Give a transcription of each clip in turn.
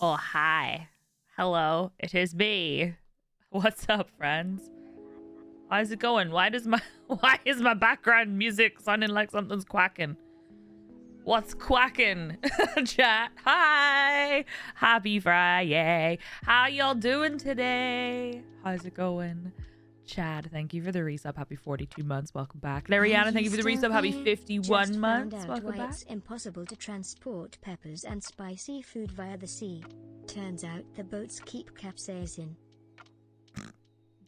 Oh, hi. Hello, it is me. What's up, friends? How's it going? Why is my background music sounding like something's quacking? What's quacking? Chat. Hi. Happy Friday. How y'all doing today? How's it going? Chad, thank you for the resub. Happy 42 months. Welcome back. Lariana, thank you for the resub. Happy 51 months. Welcome back. It's impossible to transport peppers and spicy food via the sea. Turns out the boats keep capsizing.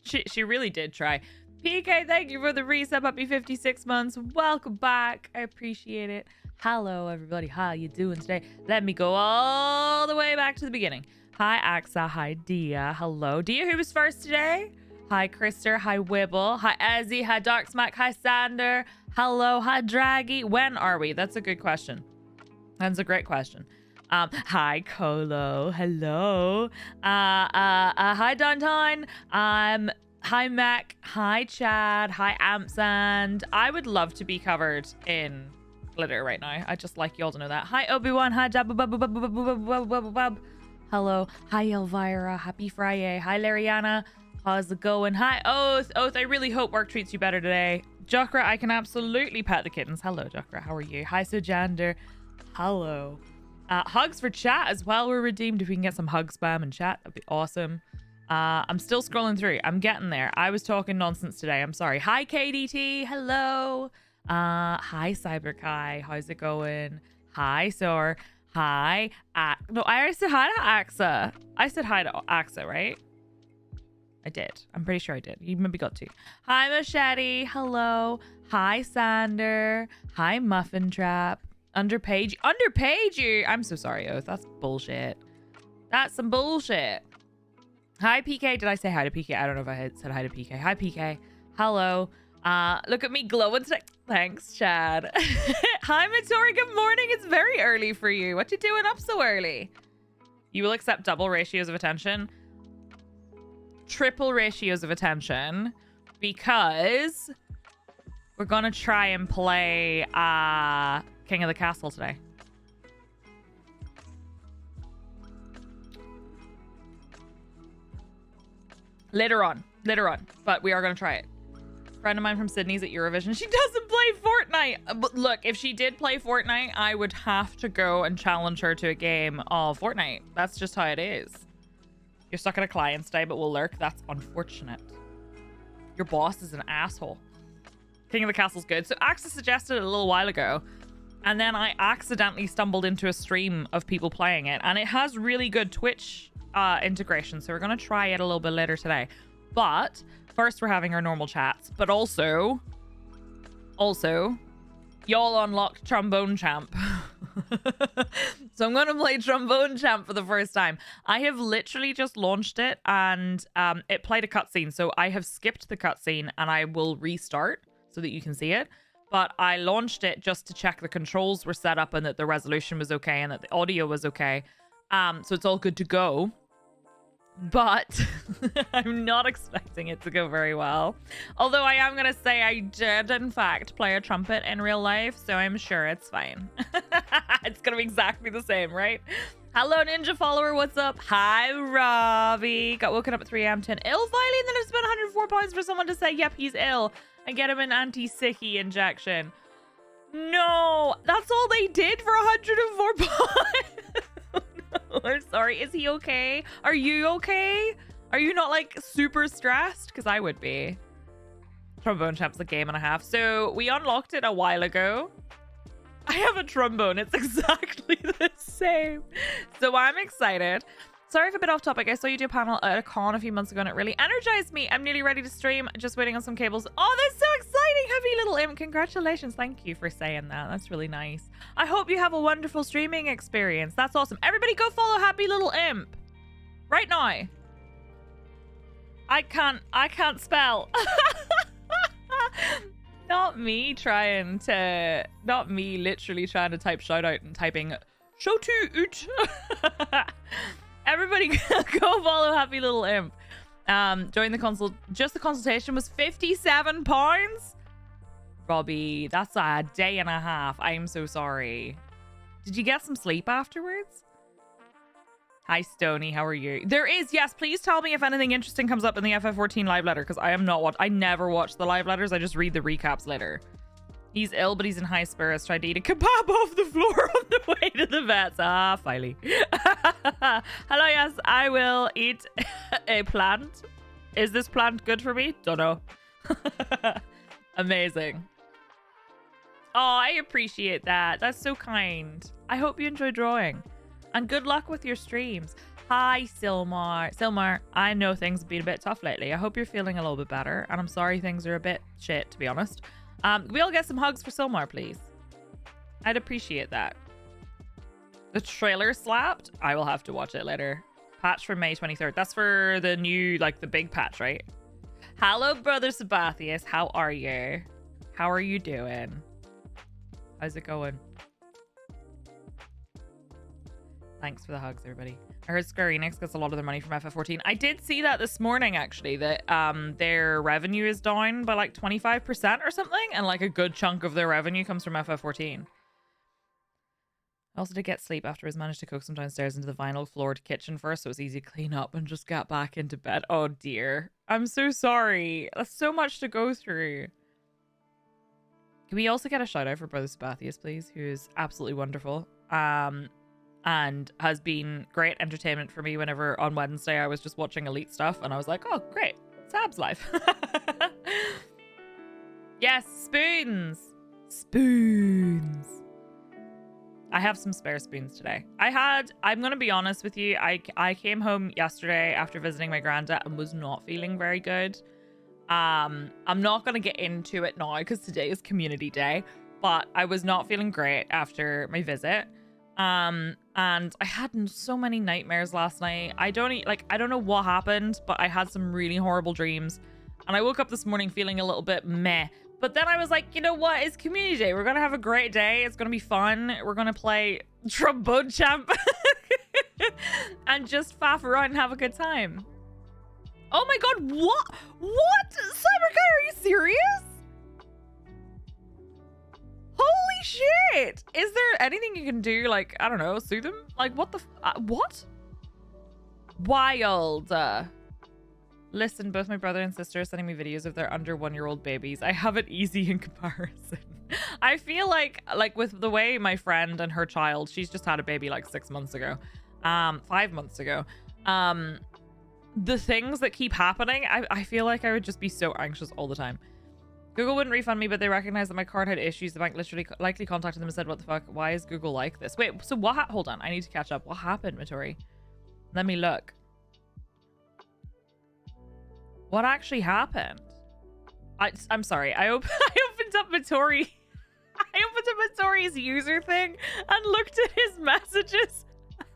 She really did try. PK, thank you for the resub. Happy 56 months. Welcome back. I appreciate it. Hello, everybody. How you doing today? Let me go all the way back to the beginning. Hi, Axa. Hi, Dia. Hello. Dia, who was first today? Hi, Krister. Hi, Wibble. Hi, Ezzy. Hi, Darksmack. Hi, Sander. Hello. Hi, Draggy. When are we? That's a good question. That's a great question. Hi, Colo. Hello. Hi, Dontine. Hi, Mac. Hi, Chad. Hi, Amsand. I would love to be covered in glitter right now. I just like you all to know that. Hi, Obi-Wan. Hi, Jab. Hello. Hi, Elvira. Happy Friday. Hi, Lariana. How's it going? Hi, Oath. Oath, I really hope work treats you better today. Jokra, I can absolutely pet the kittens. Hello, Jokra. How are you? Hi, Sojander. Hello. Hugs for chat as well were redeemed. If we can get some hug spam in chat, that'd be awesome. I'm still scrolling through. I'm getting there. I was talking nonsense today. I'm sorry. Hi, KDT. Hello. Hi, Cyberkai. How's it going? Hi, Sor. Hi. No, I already said hi to Axa. I said hi to Axa, right? I did. I'm pretty sure I did. You maybe got to. Hi, Machete. Hello. Hi, Sander. Hi, Muffin Trap. Underpage you. I'm so sorry, Oath. That's bullshit. That's some bullshit. Hi, PK. Did I say hi to PK? I don't know if I had said hi to PK. Hi, PK. Hello. Look at me glowing today. Thanks, Chad. Hi, Matori. Good morning. It's very early for you. What you doing up so early? You will accept double ratios of attention. Triple ratios of attention. Because we're going to try and play King of the Castle today. Later on, but we are going to try it. Friend of mine from Sydney's at Eurovision. She doesn't play Fortnite. But look, if she did play Fortnite, I would have to go and challenge her to a game of Fortnite. That's just how it is. You're stuck at a client today, but will lurk. That's unfortunate. Your boss is an asshole. King of the Castle's good. So Axa suggested it a little while ago. And then I accidentally stumbled into a stream of people playing it. And it has really good Twitch integration. So we're going to try it a little bit later today. But first we're having our normal chats. But also, y'all unlocked Trombone Champ. So I'm going to play Trombone Champ for the first time. I have literally just launched it and it played a cutscene. So I have skipped the cutscene and I will restart so that you can see it. But I launched it just to check the controls were set up and that the resolution was okay and that the audio was okay. So it's all good to go. But I'm not expecting it to go very well. Although I am going to say I did, in fact, play a trumpet in real life. So I'm sure it's fine. It's going to be exactly the same, right? Hello, Ninja Follower. What's up? Hi, Robbie. Got woken up at 3 a.m. to an ill filing. Then I've spent 104 points for someone to say, yep, he's ill. And get him an anti-sicky injection. No, that's all they did for 104 points. Oh, no, I'm sorry. Is he okay? Are you okay? Are you not like super stressed? Because I would be. Trombone Champ's a game and a half. So we unlocked it a while ago. I have a trombone. It's exactly the same. So I'm excited. Sorry if a bit off topic. I saw you do a panel at a con a few months ago and it really energized me. I'm nearly ready to stream. Just waiting on some cables. Oh, that's so exciting. Happy little imp. Congratulations. Thank you for saying that. That's really nice. I hope you have a wonderful streaming experience. That's awesome. Everybody go follow Happy Little Imp. Right now. I can't spell. Not me literally trying to type shout out and typing shout out. Everybody go follow Happy Little Imp. Join the consult. Just the consultation was £57. Robbie, that's a day and a half. I'm so sorry. Did you get some sleep afterwards? Hi, Stony. How are you? There is, yes. Please tell me if anything interesting comes up in the FF14 live letter, because I am not I never watch the live letters. I just read the recaps later. He's ill, but he's in high spirits. Tried to eat a kebab off the floor on the way to the vets. Ah, Filey. Hello, yes. I will eat a plant. Is this plant good for me? Don't know. Amazing. Oh, I appreciate that. That's so kind. I hope you enjoy drawing. And good luck with your streams. Hi, Silmar. Silmar, I know things have been a bit tough lately. I hope you're feeling a little bit better. And I'm sorry things are a bit shit, to be honest. We all get some hugs for Silmar, please. I'd appreciate that. The trailer slapped? I will have to watch it later. Patch for May 23rd. That's for the new, like, the big patch, right? Hello, brother Sabathius. How are you? How are you doing? How's it going? Thanks for the hugs, everybody. I heard Square Enix gets a lot of their money from FF14. I did see that this morning, actually, that their revenue is down by like 25% or something, and like a good chunk of their revenue comes from FF14. I also did get sleep afterwards. Managed to cook some downstairs into the vinyl floored kitchen first, so it was easy to clean up and just got back into bed. Oh dear. I'm so sorry. That's so much to go through. Can we also get a shout out for Brother Sabathius, please, who is absolutely wonderful. And has been great entertainment for me whenever on Wednesday I was just watching Elite stuff and I was like, oh, great. Sab's life. Yes, spoons. Spoons. I have some spare spoons today. I'm going to be honest with you. I came home yesterday after visiting my granddad and was not feeling very good. I'm not going to get into it now because today is community day, but I was not feeling great after my visit. And I had so many nightmares last night. I don't know what happened, but I had some really horrible dreams. And I woke up this morning feeling a little bit meh. But then I was like, you know what? It's community day. We're going to have a great day. It's going to be fun. We're going to play Trombone Champ and just faff around and have a good time. Oh my god, what? What? Cyberguy, are you serious? Holy shit! Is there anything you can do, like, I don't know, soothe him? Like, what the what? Wild. Listen, both my brother and sister are sending me videos of their under 1-year-old babies. I have it easy in comparison. I feel like with the way my friend and her child, she's just had a baby like 6 months ago. 5 months ago. The things that keep happening, I feel like I would just be so anxious all the time. Google wouldn't refund me, but they recognized that my card had issues. The bank literally likely contacted them and said, what the fuck? Why is Google like this? Wait, so what? Hold on. I need to catch up. What happened, Matori? Let me look. What actually happened? I'm sorry. I opened up Matori. I opened up Matori's user thing and looked at his messages.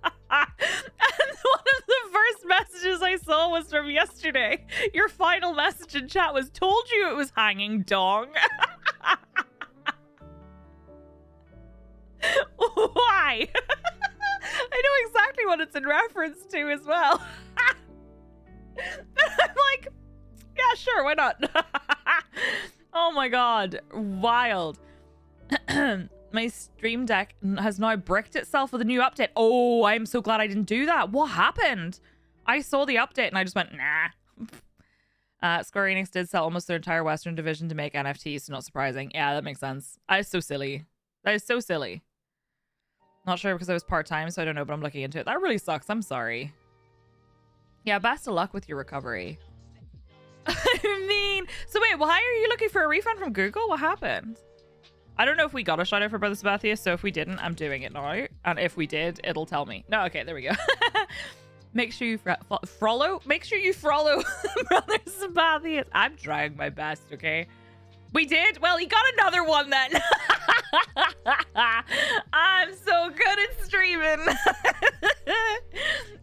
And one of the first messages I saw was from yesterday. Your final message in chat was, told you it was hanging dong. Why? I know exactly what it's in reference to as well. I'm like, yeah, sure, why not? Oh my god, wild. My Stream Deck has now bricked itself with a new update. Oh, I'm so glad I didn't do that. What happened? I saw the update and I just went, nah. Square Enix did sell almost their entire Western division to make NFTs, so not surprising. Yeah, that makes sense. That is so silly. That is so silly. Not sure because I was part-time, so I don't know, but I'm looking into it. That really sucks. I'm sorry. Yeah, best of luck with your recovery. I mean, so wait, why are you looking for a refund from Google? What happened? I don't know if we got a shout out for Brother Sabathius, so if we didn't, I'm doing it now. And if we did, it'll tell me. No, okay, there we go. Make sure you follow. Make sure you follow Brother Sabathius. I'm trying my best, okay? We did? Well, he got another one then. I'm so good at streaming.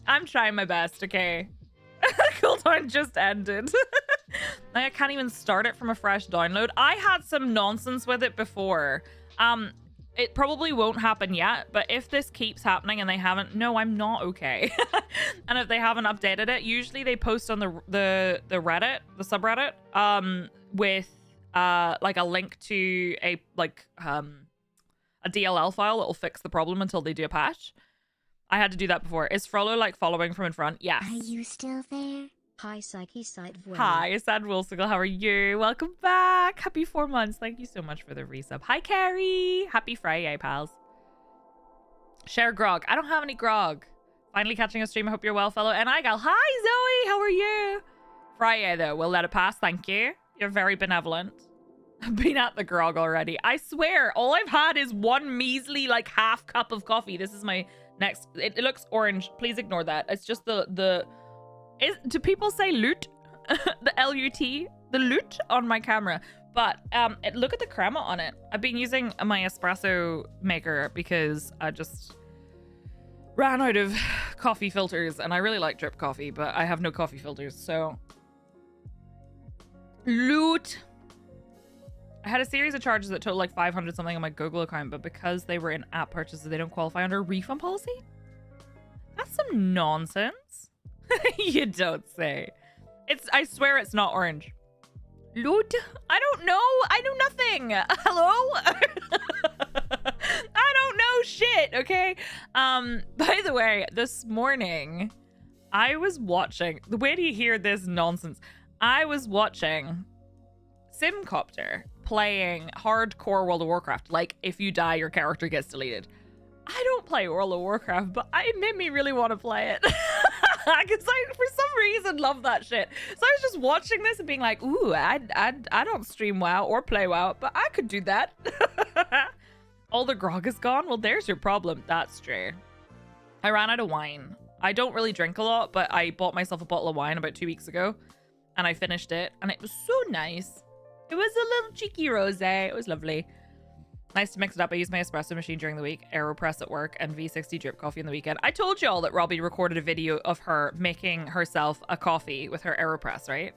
I'm trying my best, okay? Cooldown just ended. I can't even start it from a fresh download. I had some nonsense with it before. It probably won't happen yet, but if this keeps happening and they haven't, no, I'm not okay. And if they haven't updated it, usually they post on the Reddit, the subreddit, with like a link to a DLL file that will fix the problem until they do a patch. I had to do that before. Is Frollo like following from in front? Yes. Are you still there? Hi, Psyche Site Void. Hi, Sad Woolsicle. How are you? Welcome back. Happy 4 months. Thank you so much for the resub. Hi, Carrie. Happy Friday, pals. Share grog. I don't have any grog. Finally catching a stream. I hope you're well, fellow. And I go, hi, Zoe. How are you? Friday, though. We'll let it pass. Thank you. You're very benevolent. I've been at the grog already. I swear, all I've had is one measly, like, half cup of coffee. This is my next... It looks orange. Please ignore that. It's just do people say loot? The L-U-T? The loot on my camera. But look at the crema on it. I've been using my espresso maker because I just ran out of coffee filters, and I really like drip coffee, but I have no coffee filters, so... Loot. I had a series of charges that totaled like 500 something on my Google account, but because they were in app purchases, they don't qualify under a refund policy? That's some nonsense. You don't say. I swear it's not orange. Loot? I don't know. I know nothing. Hello? I don't know shit, okay? By the way, this morning, I was watching... The way do you hear this nonsense? I was watching Simcopter playing hardcore World of Warcraft. Like, if you die, your character gets deleted. I don't play World of Warcraft, but it made me really want to play it. Because I, for some reason, love that shit. So I was just watching this and being like, ooh, I don't stream WoW or play WoW, but I could do that. All the grog is gone? Well, there's your problem. That's true. I ran out of wine. I don't really drink a lot, but I bought myself a bottle of wine about 2 weeks ago. And I finished it, and it was so nice. It was a little cheeky rosé. It was lovely. Nice to mix it up. I use my espresso machine during the week, AeroPress at work, and V60 drip coffee on the weekend. I told you all that Robbie recorded a video of her making herself a coffee with her AeroPress, right?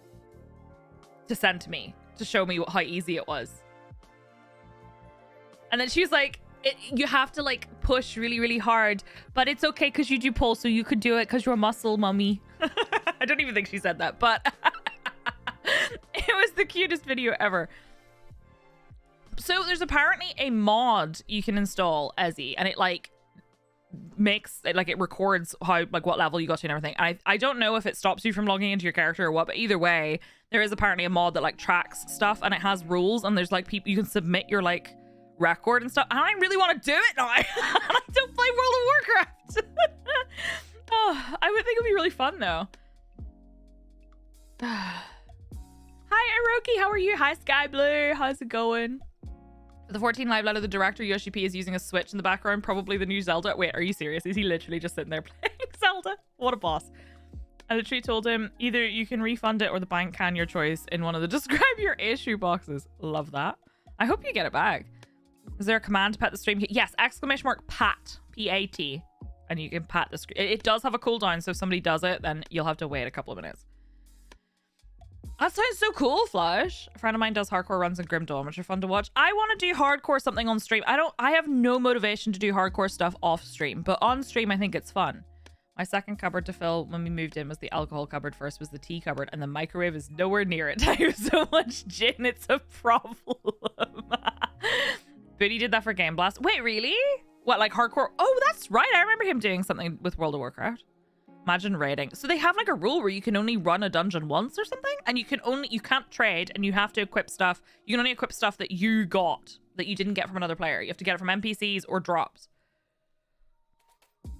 To send to me, to show me how easy it was. And then she was like, you have to like push really, really hard, but it's okay because you do pull, so you could do it because you're a muscle mummy. I don't even think she said that, but it was the cutest video ever. So there's apparently a mod you can install, Ezzy, and it like makes it like it records how like what level you got to and everything. I don't know if it stops you from logging into your character or what, but either way, there is apparently a mod that like tracks stuff, and it has rules, and there's like people you can submit your like record and stuff. And I really want to do it now. I don't play World of Warcraft. Oh, I would think it'd be really fun though. Hi, Iroki. How are you? Hi, Sky Blue. How's it going? For the 14 live letter, the director Yoshi P is using a Switch in the background, probably the new Zelda. Wait, are you serious? Is he literally just sitting there playing Zelda? What a boss. I literally told him either you can refund it or the bank can, your choice, in one of the describe your issue boxes. Love that. I hope you get it back. Is there a command to pat the stream? Yes, !pat, P-A-T. And you can pat the screen. It does have a cooldown, so if somebody does it, then you'll have to wait a couple of minutes. That sounds so cool, Flush. A friend of mine does hardcore runs in Grim Dawn, which are fun to watch. I want to do hardcore something on stream. I have no motivation to do hardcore stuff off stream, but on stream I think it's fun. My second cupboard to fill when we moved in was the alcohol cupboard. First was the tea cupboard, and the microwave is nowhere near it. I have so much gin, it's a problem. Booty did that for Game Blast. Wait, really? What, like hardcore? Oh, that's right. I remember him doing something with World of Warcraft. Imagine raiding. So they have like a rule where you can only run a dungeon once or something, and you can't trade, and you have to equip stuff. You can only equip stuff that you got, that you didn't get from another player. You have to get it from NPCs or drops.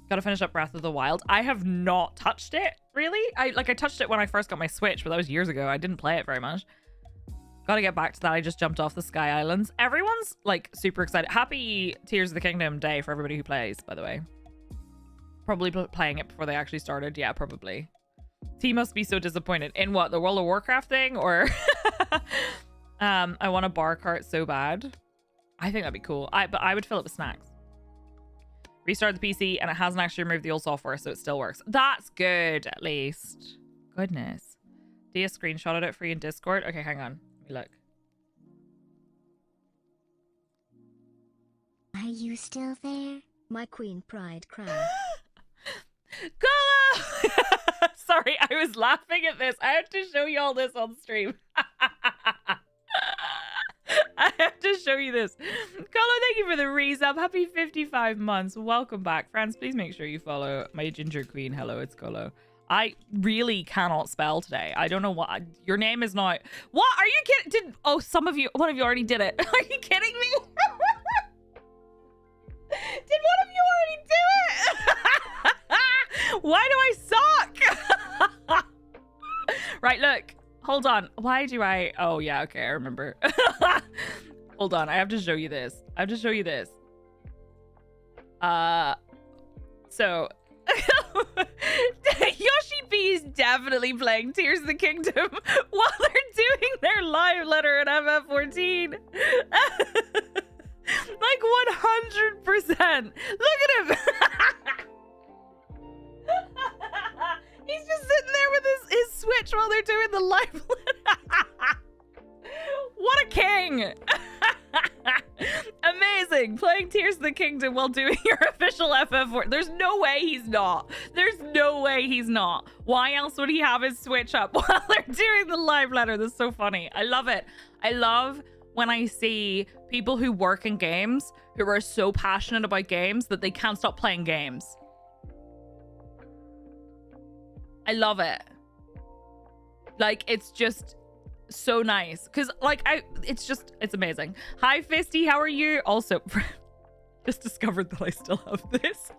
Gotta finish up Breath of the Wild. I have not touched it, really. I touched it when I first got my Switch, but that was years ago. I didn't play it very much. Gotta get back to that. I just jumped off the Sky Islands. Everyone's like super excited. Happy Tears of the Kingdom Day for everybody who plays, by the way. Probably playing it before they actually started. Yeah, probably. T must be so disappointed. In what? The World of Warcraft thing? Or I want a bar cart so bad. I think that'd be cool. But I would fill it with snacks. Restart the PC and it hasn't actually removed the old software, so it still works. That's good, at least. Goodness. Dia screenshotted it for you in Discord. Okay, hang on. Let me look. Are you still there? My queen pride crown. Go! Sorry, I was laughing at this. I had to show you all this on stream. I have to show you this. Colo, thank you for the resub. Happy 55 months. Welcome back. Friends, please make sure you follow my ginger queen. Hello, it's Colo. I really cannot spell today. I don't know what. Your name is not. What? Are you kidding? One of you already did it. Are you kidding me? Did one of you already do it? Why do I suck? Right, look. Hold on. Why do I? Oh, yeah. Okay, I remember. Hold on. I have to show you this. So... Yoshi B is definitely playing Tears of the Kingdom while they're doing their live letter in FF14. Like 100%. Look at him. He's just sitting there with his Switch while they're doing the live letter. What a king. Amazing. Playing Tears of the Kingdom while doing your official FF4. There's no way he's not. Why else would he have his Switch up while they're doing the live letter? That's so funny. I love it. I love when I see people who work in games who are so passionate about games that they can't stop playing games. I love it. Like, it's just so nice because like it's amazing. Hi Fisty, how are you? Also just discovered that I still have this.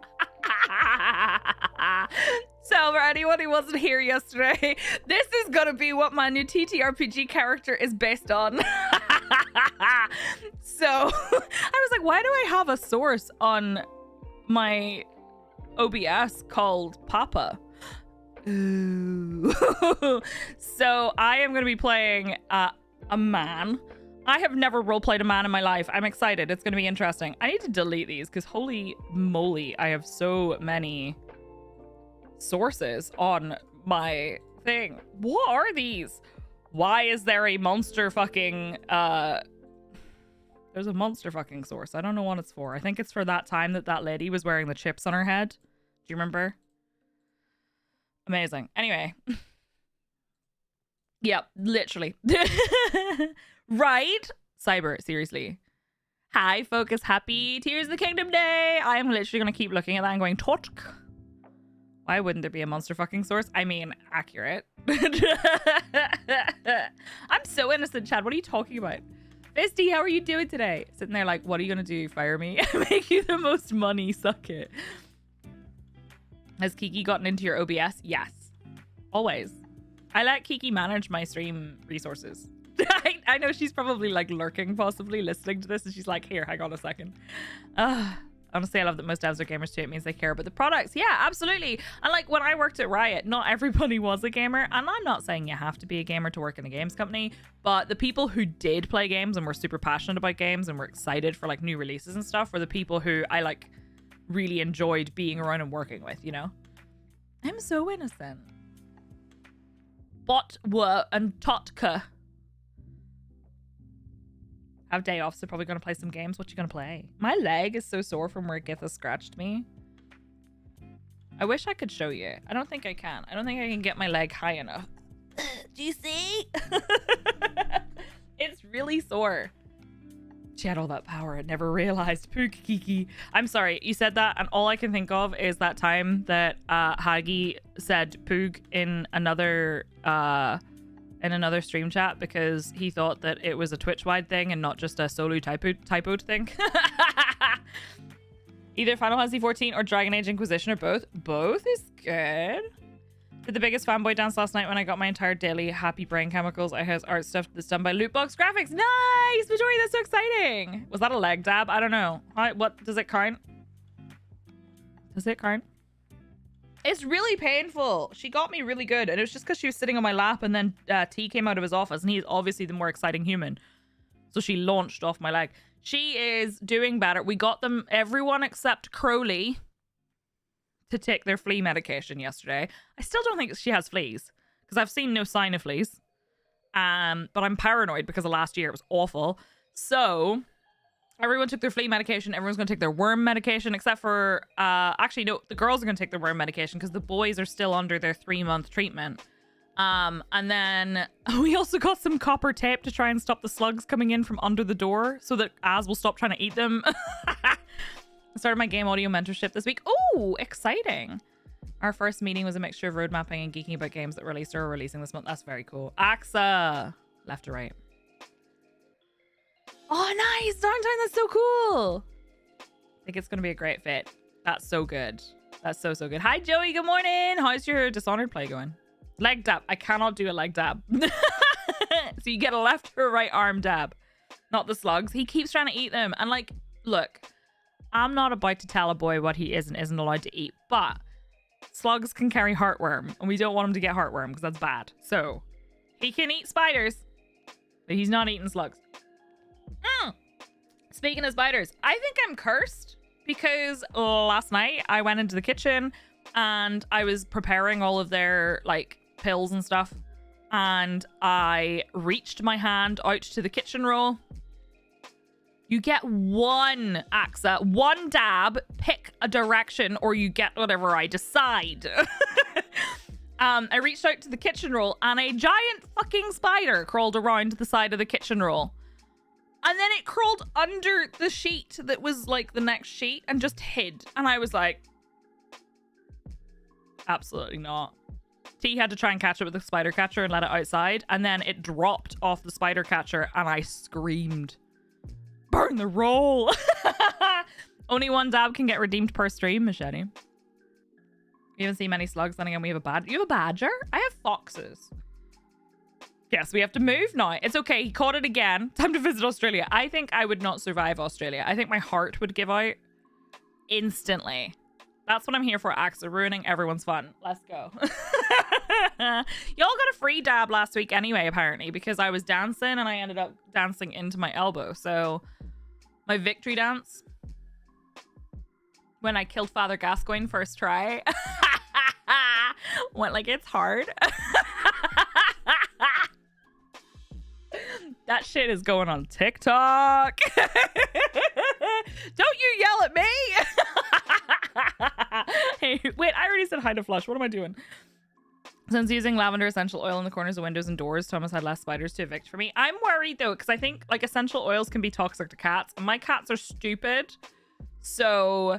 So for anyone who wasn't here yesterday, this is gonna be what my new TTRPG character is based on. So I was like, why do I have a source on my OBS called Papa? Ooh. So I am going to be playing a man. I have never roleplayed a man in my life. I'm excited. It's going to be interesting. I need to delete these because holy moly, I have so many sources on my thing. What are these? Why is there a monster fucking there's a monster fucking source. I don't know what it's for. I think it's for that time that lady was wearing the chips on her head. Do you remember? Amazing. Anyway. Yep, literally. Right? Cyber, seriously. Hi, Focus. Happy Tears of the Kingdom Day. I'm literally going to keep looking at that and going, Totk. Why wouldn't there be a monster fucking source? I mean, accurate. I'm so innocent, Chad. What are you talking about? Fisty, how are you doing today? Sitting there like, what are you going to do? Fire me? Make you the most money? Suck it. Has Kiki gotten into your OBS? Yes. Always. I let Kiki manage my stream resources. I know she's probably like lurking, possibly listening to this, and she's like, here, hang on a second. Honestly, I love that most devs are gamers too. It means they care about the products. Yeah, absolutely. And like when I worked at Riot, not everybody was a gamer. And I'm not saying you have to be a gamer to work in a games company, but the people who did play games and were super passionate about games and were excited for like new releases and stuff were the people who I like really enjoyed being around and working with, you know? I'm so innocent. Botwa and Totka have day off, so probably gonna play some games. What you gonna play? My leg is so sore from where Githa scratched me. I wish I could show you. I don't think I can. I don't think I can get my leg high enough. Do you see? It's really sore. She had all that power. I never realized. Pook Kiki. I'm sorry. You said that, and all I can think of is that time that Hagi said Poog in another stream chat because he thought that it was a Twitch-wide thing and not just a solo typoed thing. Either Final Fantasy 14 or Dragon Age Inquisition or both. Both is good. Did the biggest fanboy dance last night when I got my entire daily happy brain chemicals. I has art stuff that's done by Lootbox Graphics. Nice! Majority, that's so exciting. Was that a leg dab? I don't know. What does it count? Does it count? It's really painful. She got me really good. And it was just because she was sitting on my lap and then T came out of his office and he's obviously the more exciting human. So she launched off my leg. She is doing better. We got them, everyone except Crowley, to take their flea medication yesterday. I still don't think she has fleas because I've seen no sign of fleas. But I'm paranoid because of last year. It was awful. So everyone took their flea medication. Everyone's going to take their worm medication except for, actually, no, the girls are going to take their worm medication because the boys are still under their 3-month treatment. And then we also got some copper tape to try and stop the slugs coming in from under the door so that Az will stop trying to eat them. I started my game audio mentorship this week. Oh, exciting. Our first meeting was a mixture of road mapping and geeking about games that released or are releasing this month. That's very cool. AXA. Left to right. Oh, nice. Downtown. That's so cool. I think it's going to be a great fit. That's so good. That's so good. Hi, Joey. Good morning. How's your Dishonored play going? Leg dab. I cannot do a leg dab. So you get a left or right arm dab. Not the slugs. He keeps trying to eat them. And like, look, I'm not about to tell a boy what he is and isn't allowed to eat. But slugs can carry heartworm. And we don't want him to get heartworm because that's bad. So he can eat spiders. But he's not eating slugs. Speaking of spiders, I think I'm cursed. Because last night I went into the kitchen and I was preparing all of their like pills and stuff, and I reached my hand out to the kitchen roll. You get one AXA, one dab, pick a direction, or you get whatever I decide. I reached out to the kitchen roll and a giant fucking spider crawled around the side of the kitchen roll. And then it crawled under the sheet that was like the next sheet and just hid. And I was like, absolutely not. T had to try and catch it with the spider catcher and let it outside. And then it dropped off the spider catcher and I screamed. Burn the roll. Only one dab can get redeemed per stream, Machete. You haven't seen many slugs. Then again, we have a badger. You have a badger? I have foxes. Yes, we have to move now. It's okay. He caught it again. Time to visit Australia. I think I would not survive Australia. I think my heart would give out instantly. That's what I'm here for, AXA. Ruining everyone's fun. Let's go. Y'all got a free dab last week anyway, apparently, because I was dancing and I ended up dancing into my elbow. So my victory dance when I killed Father Gascoigne first try went like it's hard. That shit is going on TikTok. Don't you yell at me. Hey, wait, I already said hi to Flush. What am I doing? Since using lavender essential oil in the corners of windows and doors, Thomas had less spiders to evict for me. I'm worried though, because I think like essential oils can be toxic to cats, and my cats are stupid. So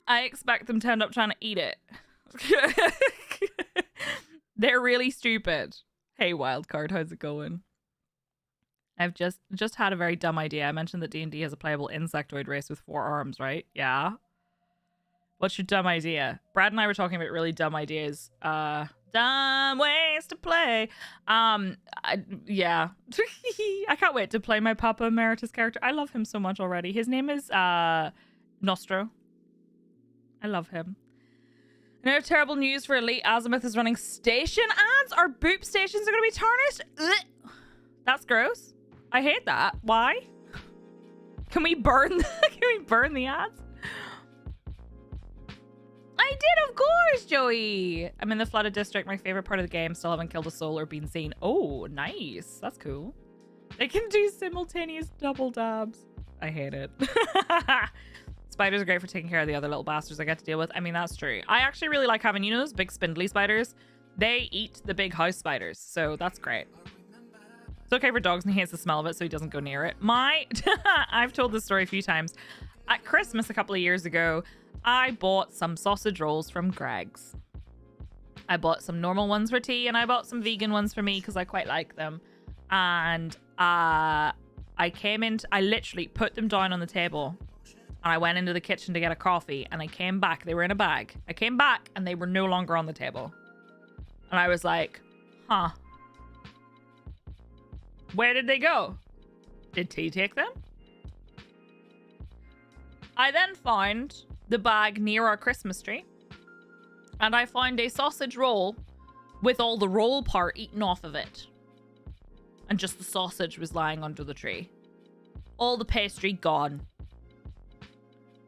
I expect them to end up trying to eat it. They're really stupid. Hey, Wildcard, how's it going? I've just had a very dumb idea. I mentioned that D&D has a playable insectoid race with 4 arms, right? Yeah. What's your dumb idea? Brad and I were talking about really dumb ideas. Dumb ways to play. Yeah. I can't wait to play my Papa Emeritus character. I love him so much already. His name is Nostro. I love him. And I have terrible news for Elite. Azimuth is running station ads. Our boop stations are going to be tarnished. Ugh. That's gross. I hate that. Why? Can we burn? Can we burn the ads? I did, of course, Joey. I'm in the flooded district. My favorite part of the game. Still haven't killed a soul or been seen. Oh, nice. That's cool. They can do simultaneous double dabs. I hate it. Spiders are great for taking care of the other little bastards I get to deal with. I mean, that's true. I actually really like having, you know, those big spindly spiders. They eat the big house spiders, so that's great. It's okay for dogs and he hates the smell of it, so he doesn't go near it. I've told this story a few times. At Christmas a couple of years ago, I bought some sausage rolls from Greg's. I bought some normal ones for tea, and I bought some vegan ones for me because I quite like them. And I literally put them down on the table. And I went into the kitchen to get a coffee, and I came back. They were in a bag. I came back, and they were no longer on the table. And I was like, huh. Where did they go? Did T take them? I then found the bag near our Christmas tree. And I found a sausage roll with all the roll part eaten off of it. And just the sausage was lying under the tree. All the pastry gone.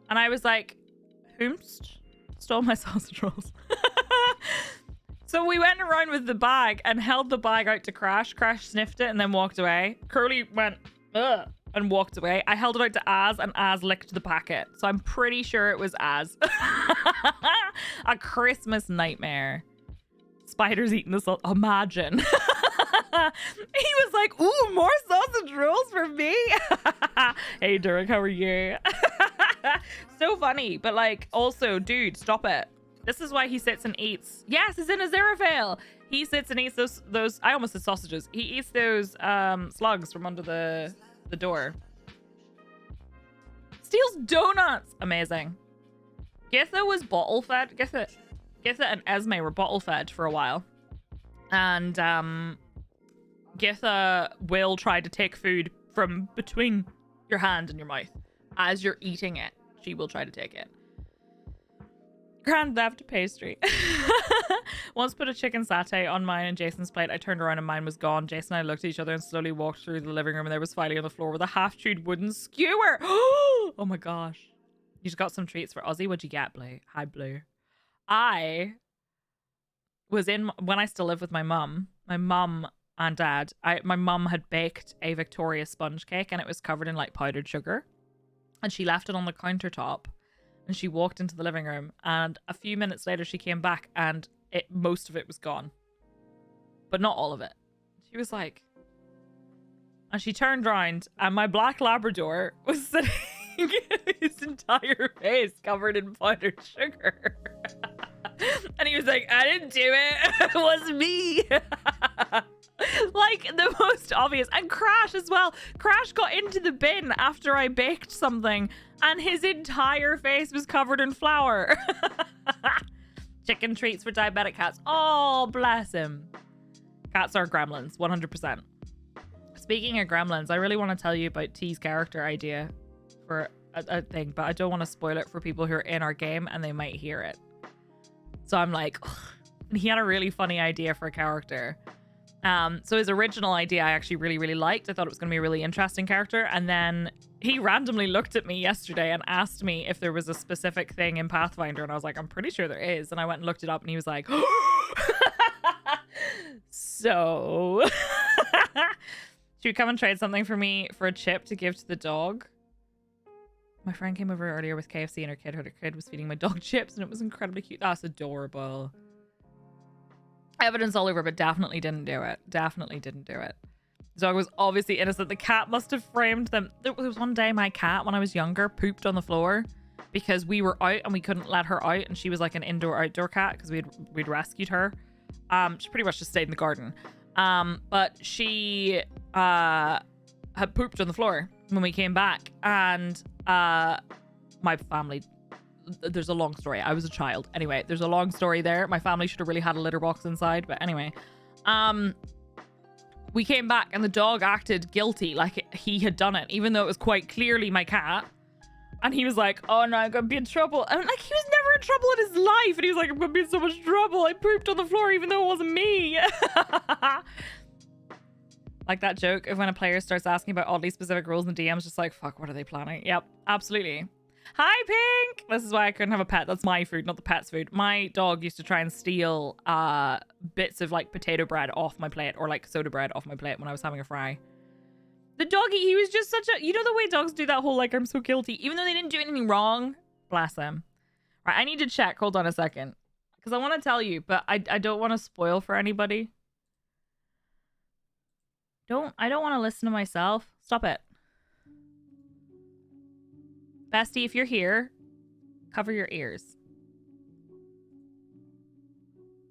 And I was like, whomst stole my sausage rolls? So we went around with the bag and held the bag out to Crash. Crash sniffed it and then walked away. Curly went, ugh, and walked away. I held it out to Az, and Az licked the packet. So I'm pretty sure it was Az. A Christmas nightmare. spider's eating the sausage. Imagine. He was like, ooh, more sausage rolls for me. Hey, Derek, how are you? So funny. But like, also, dude, stop it. This is why he sits and eats. Yes, it's in Aziraphale. He sits and eats those. I almost said sausages. He eats those slugs from under the door. Steals donuts. Amazing. Githa was bottle fed. Githa and Esme were bottle fed for a while, and Githa will try to take food from between your hand and your mouth as you're eating it. She will try to take it. Grand theft pastry. Once put a chicken satay on mine and Jason's plate. I turned around and mine was gone. Jason and I looked at each other and slowly walked through the living room, and there was Filey on the floor with a half-chewed wooden skewer. Oh my gosh. You just got some treats for Ozzy. What'd you get, Blue? Hi, Blue. I was when I still lived with my mum and dad. My mum had baked a Victoria sponge cake, and it was covered in like powdered sugar. And she left it on the countertop. And she walked into the living room, and a few minutes later she came back, and most of it was gone. But not all of it. She was like... And she turned around, and my black Labrador was sitting his entire face covered in powdered sugar. And he was like, I didn't do it. It was me. Like the most obvious. And Crash as well. Crash got into the bin after I baked something, and his entire face was covered in flour. Chicken treats for diabetic cats. Oh, bless him. Cats are gremlins, 100%. Speaking of gremlins, I really want to tell you about T's character idea for a thing, but I don't want to spoil it for people who are in our game and they might hear it. So I'm like, ugh. He had a really funny idea for a character. So his original idea I actually really liked. I thought it was going to be a really interesting character. And then he randomly looked at me yesterday and asked me if there was a specific thing in Pathfinder. And I was like, I'm pretty sure there is. And I went and looked it up, and he was like, so should you come and trade something for me for a chip to give to the dog? My friend came over earlier with KFC, and her kid was feeding my dog chips, and it was incredibly cute. That's adorable. Evidence all over, but definitely didn't do it. Definitely didn't do it. The dog was obviously innocent. The cat must have framed them. There was one day my cat, when I was younger, pooped on the floor because we were out and we couldn't let her out, and she was like an indoor-outdoor cat because we'd rescued her. She pretty much just stayed in the garden. But she had pooped on the floor when we came back, and my family... There's a long story. I was a child. Anyway, there's a long story there. My family should have really had a litter box inside. But anyway, we came back and the dog acted guilty, like he had done it, even though it was quite clearly my cat. And he was like, oh no, I'm going to be in trouble. And like, he was never in trouble in his life. And he was like, I'm going to be in so much trouble. I pooped on the floor, even though it wasn't me. Like that joke of when a player starts asking about oddly specific rules in the DM's just like, fuck, what are they planning? Yep, absolutely. Hi, Pink! This is why I couldn't have a pet. That's my food, not the pet's food. My dog used to try and steal bits of like potato bread off my plate, or like soda bread off my plate when I was having a fry. The doggy, he was just such a... You know the way dogs do that whole like, I'm so guilty, even though they didn't do anything wrong? Bless them. Right, I need to check. Hold on a second. Because I want to tell you, but I don't want to spoil for anybody. I don't want to listen to myself. Stop it. Bestie, if you're here, cover your ears.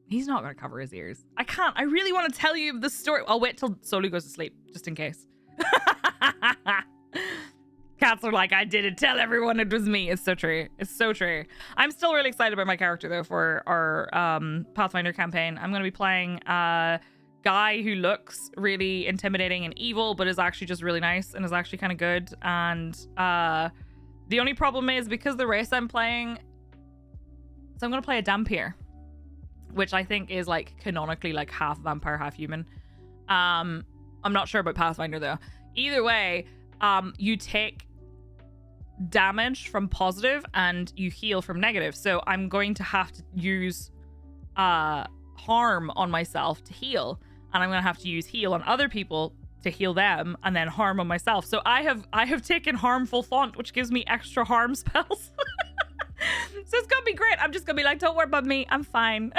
He's not going to cover his ears. I can't. I really want to tell you the story. I'll wait till Soli goes to sleep, just in case. Cats are like, I didn't tell everyone it was me. It's so true. It's so true. I'm still really excited about my character, though, for our Pathfinder campaign. I'm going to be playing a guy who looks really intimidating and evil, but is actually just really nice and is actually kind of good. And the only problem is, because the race I'm playing, so I'm going to play a Dampier, which I think is like canonically like half vampire, half human. I'm not sure about Pathfinder though. Either way, you take damage from positive and you heal from negative. So I'm going to have to use harm on myself to heal, and I'm going to have to use heal on other people to heal them, and then harm on myself. So I have taken harmful font, which gives me extra harm spells. So it's gonna be great. I'm just gonna be like, don't worry about me, I'm fine.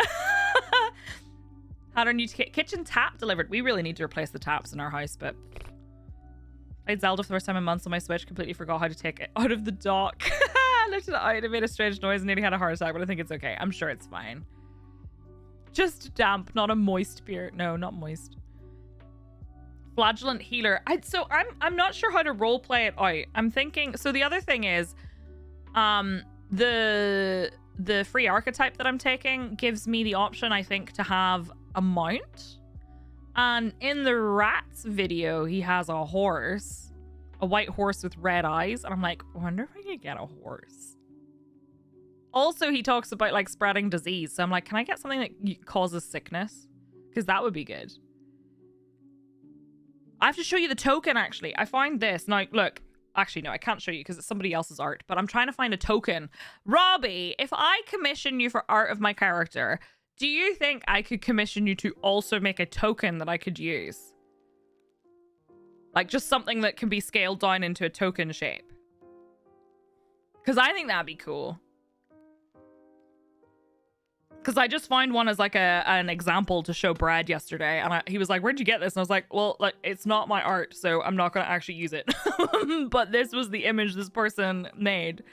Had our new kitchen tap delivered. We really need to replace the taps in our house, but played Zelda for the first time in months on my Switch. Completely forgot how to take it out of the dock. I lifted it out. It made a strange noise and nearly had a heart attack, but I think it's okay. I'm sure it's fine. Just damp, not a moist beer. No, not moist. Flagellant healer. I'm not sure how to role play it out. I'm thinking. So the other thing is, the free archetype that I'm taking gives me the option, I think, to have a mount. And in the rats video, he has a horse, a white horse with red eyes. And I'm like, I wonder if I could get a horse. Also, he talks about like spreading disease. So I'm like, can I get something that causes sickness? Because that would be good. I have to show you the token, actually. I find this. Now, look. Actually, no, I can't show you because it's somebody else's art. But I'm trying to find a token. Robbie, if I commission you for art of my character, do you think I could commission you to also make a token that I could use? Like just something that can be scaled down into a token shape. Because I think that'd be cool. Because I just found one as like an example to show Brad yesterday. And he was like, where'd you get this? And I was like, well, like, it's not my art, so I'm not going to actually use it. But this was the image this person made.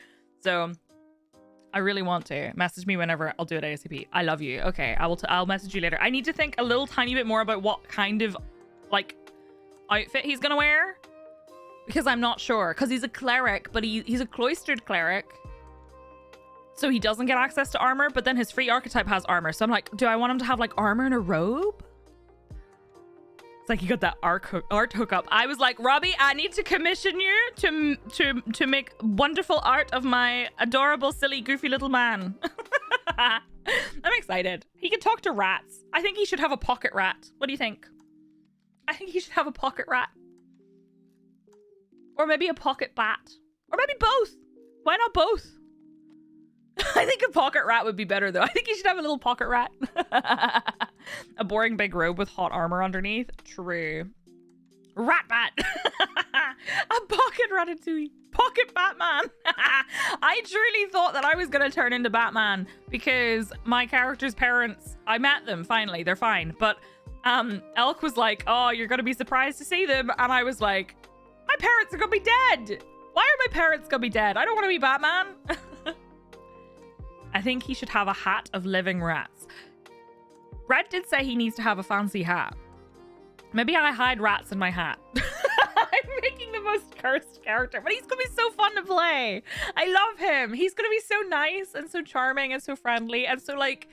So I really want to. Message me whenever. I'll do it ASAP. I love you. Okay, I'll message you later. I need to think a little tiny bit more about what kind of like outfit he's going to wear. Because I'm not sure. Because he's a cleric, but he's a cloistered cleric. So he doesn't get access to armor, but then his free archetype has armor. So I'm like, do I want him to have like armor and a robe? It's like you got that art hookup. I was like, Robbie, I need to commission you to make wonderful art of my adorable, silly, goofy little man. I'm excited. He can talk to rats. I think he should have a pocket rat. What do you think? I think he should have a pocket rat. Or maybe a pocket bat. Or maybe both. Why not both? I think a pocket rat would be better, though. I think you should have a little pocket rat. A boring big robe with hot armor underneath. True. Rat bat. A pocket ratatouille. Pocket Batman. I truly thought that I was going to turn into Batman because my character's parents, I met them finally. They're fine. But Elk was like, oh, you're going to be surprised to see them. And I was like, my parents are going to be dead. Why are my parents going to be dead? I don't want to be Batman. I think he should have a hat of living rats. Red did say he needs to have a fancy hat. Maybe I hide rats in my hat. I'm making the most cursed character, but he's going to be so fun to play. I love him. He's going to be so nice and so charming and so friendly. And so like,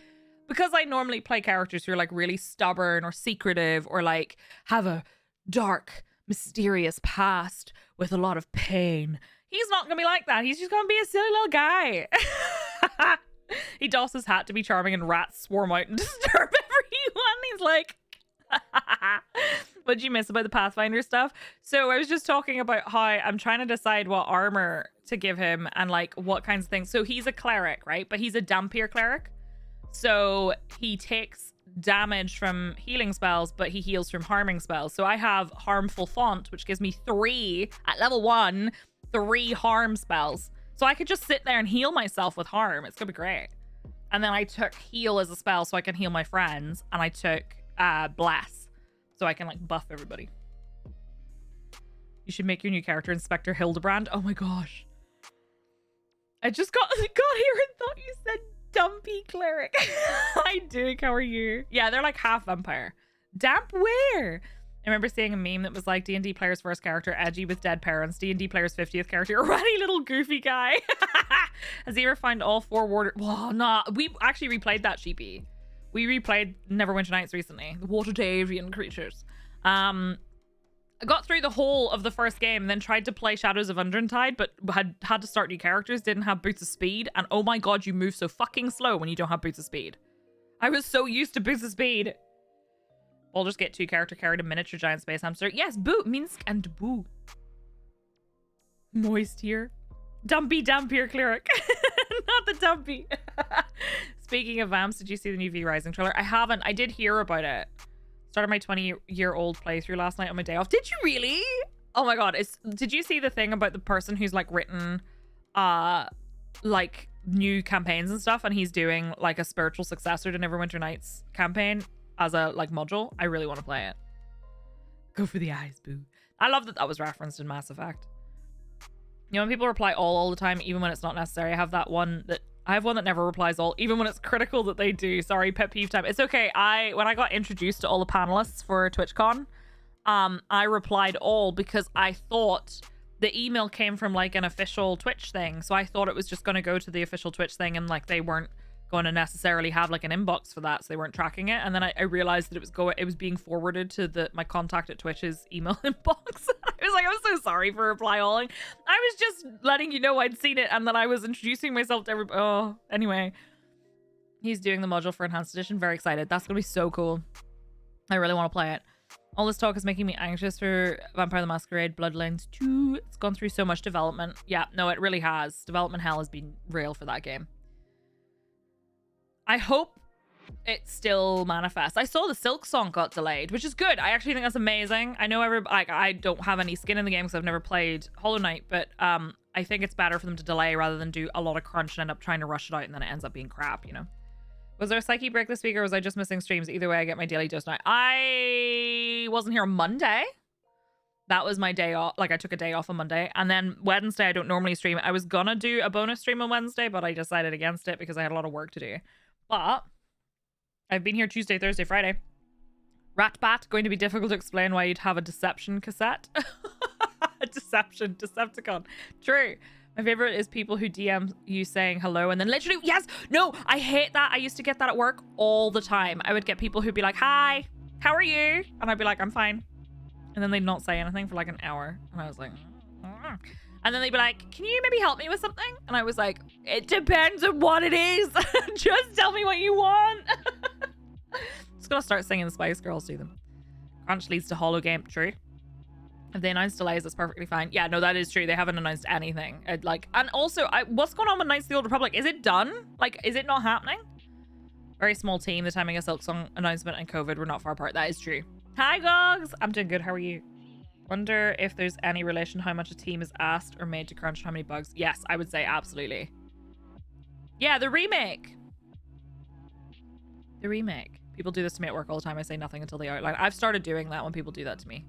because I normally play characters who are like really stubborn or secretive or like have a dark, mysterious past with a lot of pain. He's not going to be like that. He's just going to be a silly little guy. He doffs his hat to be charming and rats swarm out and disturb everyone. He's like, what'd you miss about the Pathfinder stuff? So I was just talking about how I'm trying to decide what armor to give him and like what kinds of things. So he's a cleric, right? But he's a Dampier cleric. So he takes damage from healing spells, but he heals from harming spells. So I have Harmful Font, which gives me 3 at level 1, 3 harm spells. So I could just sit there and heal myself with harm. It's gonna be great. And then I took heal as a spell so I can heal my friends. And I took bless so I can like buff everybody. You should make your new character Inspector Hildebrand. Oh my gosh. I just got here and thought you said Dumpy Cleric. Hi Duke, how are you? Yeah, they're like half vampire. Damp where? I remember seeing a meme that was like D&D player's first character, edgy with dead parents. D&D player's 50th character, a ratty little goofy guy. Has he ever found all 4 water... Well, nah. We actually replayed that, Sheepy. We replayed Neverwinter Nights recently. The Waterdavian creatures. I got through the whole of the first game and then tried to play Shadows of Undrentide, but had to start new characters, didn't have Boots of Speed. And oh my god, you move so fucking slow when you don't have Boots of Speed. I was so used to Boots of Speed. We'll just get 2 character carried a miniature giant space hamster. Yes, Boo, Minsk and Boo. Moist here. Dampier cleric. Not the Dumpy. Speaking of vamps, did you see the new V Rising trailer? I haven't. I did hear about it. Started my 20-year-old playthrough last night on my day off. Did you really? Oh my god. Did you see the thing about the person who's like written like new campaigns and stuff, and he's doing like a spiritual successor to Neverwinter Nights campaign? as a like module. I really want to play it. Go for the eyes, boo. I love that that was referenced in Mass Effect. You know, when people reply all the time, even when it's not necessary. I have one that never replies all, even when it's critical that they do. Sorry, pet peeve time. It's okay. When I got introduced to all the panelists for TwitchCon, I replied all because I thought the email came from like an official Twitch thing. So I thought it was just going to go to the official Twitch thing, and like they weren't going to necessarily have like an inbox for that, so they weren't tracking it. And then I realized that it was being forwarded to my contact at Twitch's email inbox. I was like, I'm so sorry for reply alling. I was just letting you know I'd seen it, and then I was introducing myself to everybody. Oh, anyway, he's doing the module for Enhanced Edition. Very excited. That's gonna be so cool. I really want to play it. All this talk is making me anxious for Vampire the Masquerade Bloodlines 2. It's gone through so much development. Yeah, no, it really has. Development hell has been real for that game. I hope it still manifests. I saw the Silk Song got delayed, which is good. I actually think that's amazing. I know I don't have any skin in the game because I've never played Hollow Knight, but I think it's better for them to delay rather than do a lot of crunch and end up trying to rush it out and then it ends up being crap, you know? Was there a psyche break this week, or was I just missing streams? Either way, I get my daily dose now. I wasn't here on Monday. That was my day off. Like, I took a day off on Monday. And then Wednesday, I don't normally stream. I was gonna do a bonus stream on Wednesday, but I decided against it because I had a lot of work to do. But I've been here Tuesday, Thursday, Friday. Ratbat, going to be difficult to explain why you'd have a Deception cassette. Decepticon. True. My favorite is people who DM you saying hello and then literally, yes, no, I hate that. I used to get that at work all the time. I would get people who'd be like, hi, how are you? And I'd be like, I'm fine. And then they'd not say anything for like an hour. And I was like, mm. And then they'd be like, can you maybe help me with something? And I was like, it depends on what it is. Just tell me what you want. Just gonna start singing the Spice Girls to them. Crunch leads to hollow game. True. If they announce delays, that's perfectly fine. Yeah, no, that is true. They haven't announced anything. And also, what's going on with Knights of the Old Republic? Is it done? Like, is it not happening? Very small team. The timing of Silk Song announcement and COVID were not far apart. That is true. Hi, Gogs. I'm doing good. How are you? Wonder if there's any relation to how much a team is asked or made to crunch how many bugs. Yes, I would say absolutely. Yeah, the remake. The remake. People do this to me at work all the time. I say nothing until they outline. I've started doing that when people do that to me.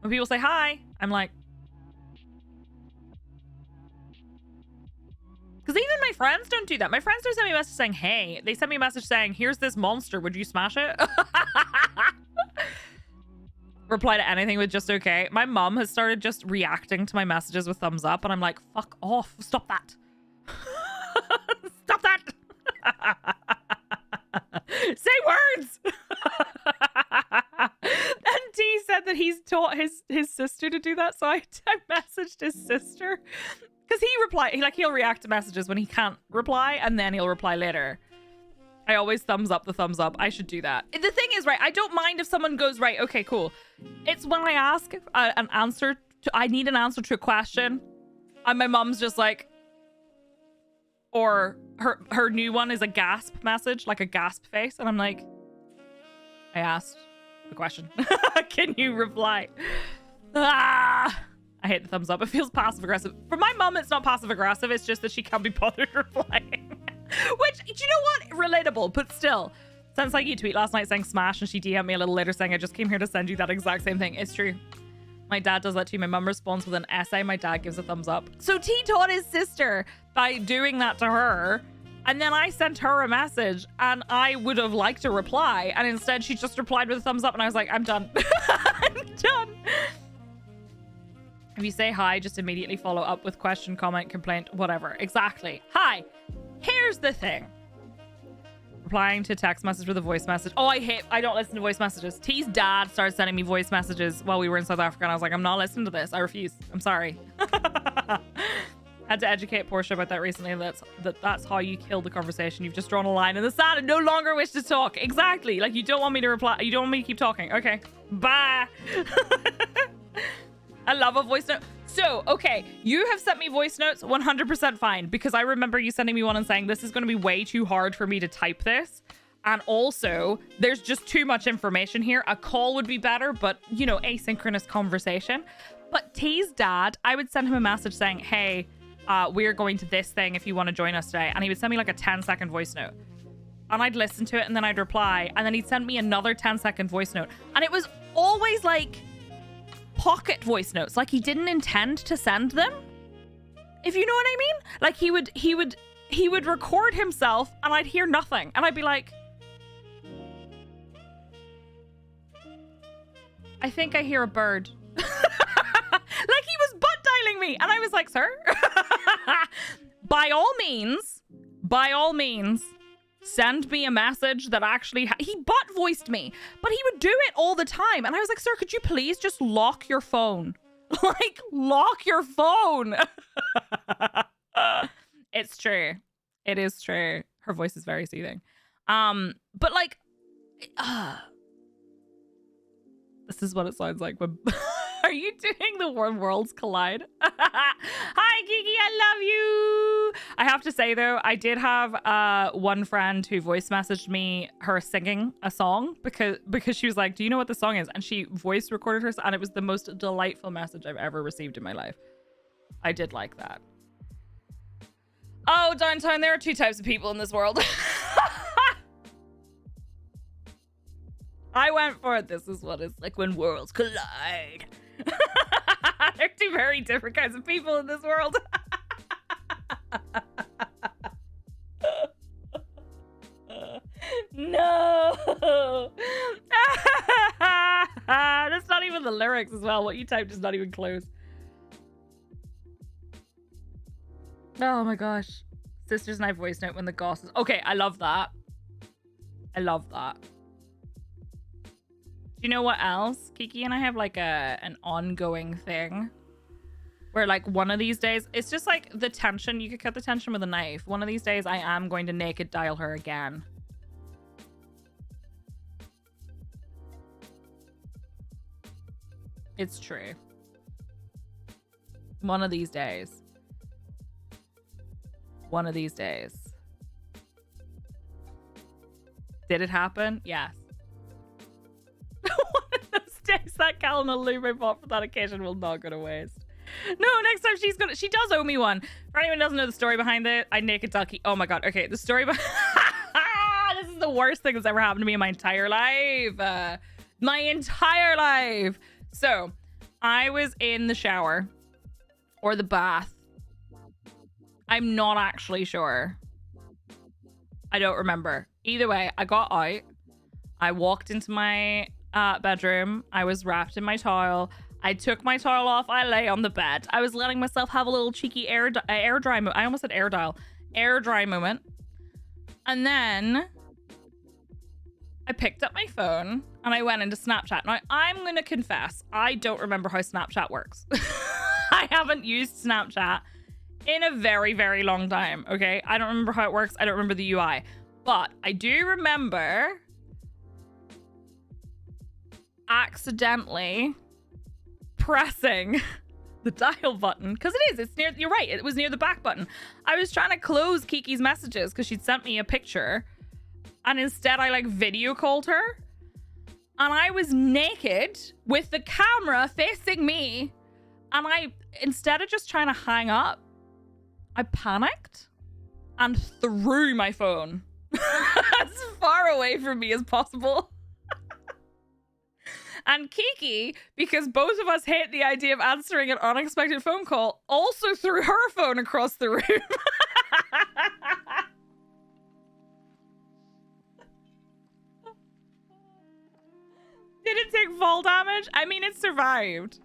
When people say hi, I'm like... Because even my friends don't do that. My friends don't send me a message saying, hey. They send me a message saying, here's this monster. Would you smash it? Reply to anything with just okay. My mom has started just reacting to my messages with thumbs up. And I'm like, fuck off. Stop that. Stop that. Say words. And T said that he's taught his sister to do that, so I messaged his sister because he'll react to messages when he can't reply, and then he'll reply later. I always thumbs up the thumbs up. I should do that. The thing is, right, I don't mind if someone goes, right, okay, cool. It's when I ask I need an answer to a question, and my mom's just like, or her new one is a gasp message, like a gasp face, and I'm like, I asked the question. Can you reply? I hate the thumbs up. It feels passive aggressive. For my mom, it's not passive aggressive. It's just that she can't be bothered replying. Which, do you know what? Relatable, but still. Sent like you tweet last night saying smash, and she DM'd me a little later saying I just came here to send you that exact same thing. It's true. My dad does that too. My mum responds with an essay. My dad gives a thumbs up. So T taught his sister by doing that to her. And then I sent her a message and I would have liked to reply. And instead she just replied with a thumbs up and I was like, I'm done. I'm done. If you say hi, just immediately follow up with question, comment, complaint, whatever. Exactly. Hi. Here's the thing. Replying to text message with a voice message. Oh, I don't listen to voice messages. T's dad started sending me voice messages while we were in South Africa and I was like, I'm not listening to this. I refuse. I'm sorry. Had to educate Portia about that recently, and that's how you kill the conversation. You've just drawn a line in the sand and no longer wish to talk. Exactly. Like, you don't want me to reply. You don't want me to keep talking. Okay. Bye. I love a voice note. So, okay, you have sent me voice notes 100% fine, because I remember you sending me one and saying, this is going to be way too hard for me to type this. And also, there's just too much information here. A call would be better, but, you know, asynchronous conversation. But T's dad, I would send him a message saying, hey, we're going to this thing if you want to join us today. And he would send me like a 10-second voice note. and I'd listen to it and then I'd reply, and then he'd send me another 10-second voice note, and it was always like pocket voice notes, like he didn't intend to send them, if you know what I mean. Like he would record himself and I'd hear nothing, and I'd be like, I think I hear a bird. Like he was butt dialing me, and I was like, sir, by all means, send me a message that actually he butt voiced me, but he would do it all the time, and I was like, sir, could you please just lock your phone? Like, lock your phone. It's true. It is true. Her voice is very soothing. But like, this is what it sounds like when... Are you doing the worlds collide? Hi, Kiki, I love you. I have to say, though, I did have one friend who voice messaged me her singing a song because she was like, do you know what the song is? And she voice recorded her, and it was the most delightful message I've ever received in my life. I did like that. Oh, downtown, there are two types of people in this world. I went for it. This is what it's like when worlds collide. There are two very different kinds of people in this world. No. That's not even the lyrics as well. What you typed is not even close. Oh my gosh. Sisters and I voice note when the goss is... Okay, I love that. I love that. Do you know what else? Kiki and I have like an ongoing thing where like one of these days, it's just like the tension. You could cut the tension with a knife. One of these days I am going to naked dial her again. It's true. One of these days. One of these days. Did it happen? Yes. One of those days, that calendar loop I bought for that occasion will not go to waste. No, next time she does owe me one. For anyone who doesn't know the story behind it, I naked Ducky. Oh my god, okay, the story behind... This is the worst thing that's ever happened to me in my entire life. My entire life. So, I was in the shower. Or the bath. I'm not actually sure. I don't remember. Either way, I got out. I walked into my bedroom. I was wrapped in my towel. I took my towel off. I lay on the bed. I was letting myself have a little cheeky air dry moment. I almost said air dial. Air dry moment. And then I picked up my phone and I went into Snapchat. Now, I'm going to confess, I don't remember how Snapchat works. I haven't used Snapchat in a very, very long time, okay? I don't remember how it works. I don't remember the UI. But I do remember accidentally pressing the dial button, because it's near, you're right, it was near the back button. I was trying to close Kiki's messages because she'd sent me a picture, and instead I like video called her, and I was naked with the camera facing me, and I, instead of just trying to hang up, I panicked and threw my phone as far away from me as possible. And Kiki, because both of us hate the idea of answering an unexpected phone call, also threw her phone across the room. Did it take fall damage? I mean, it survived.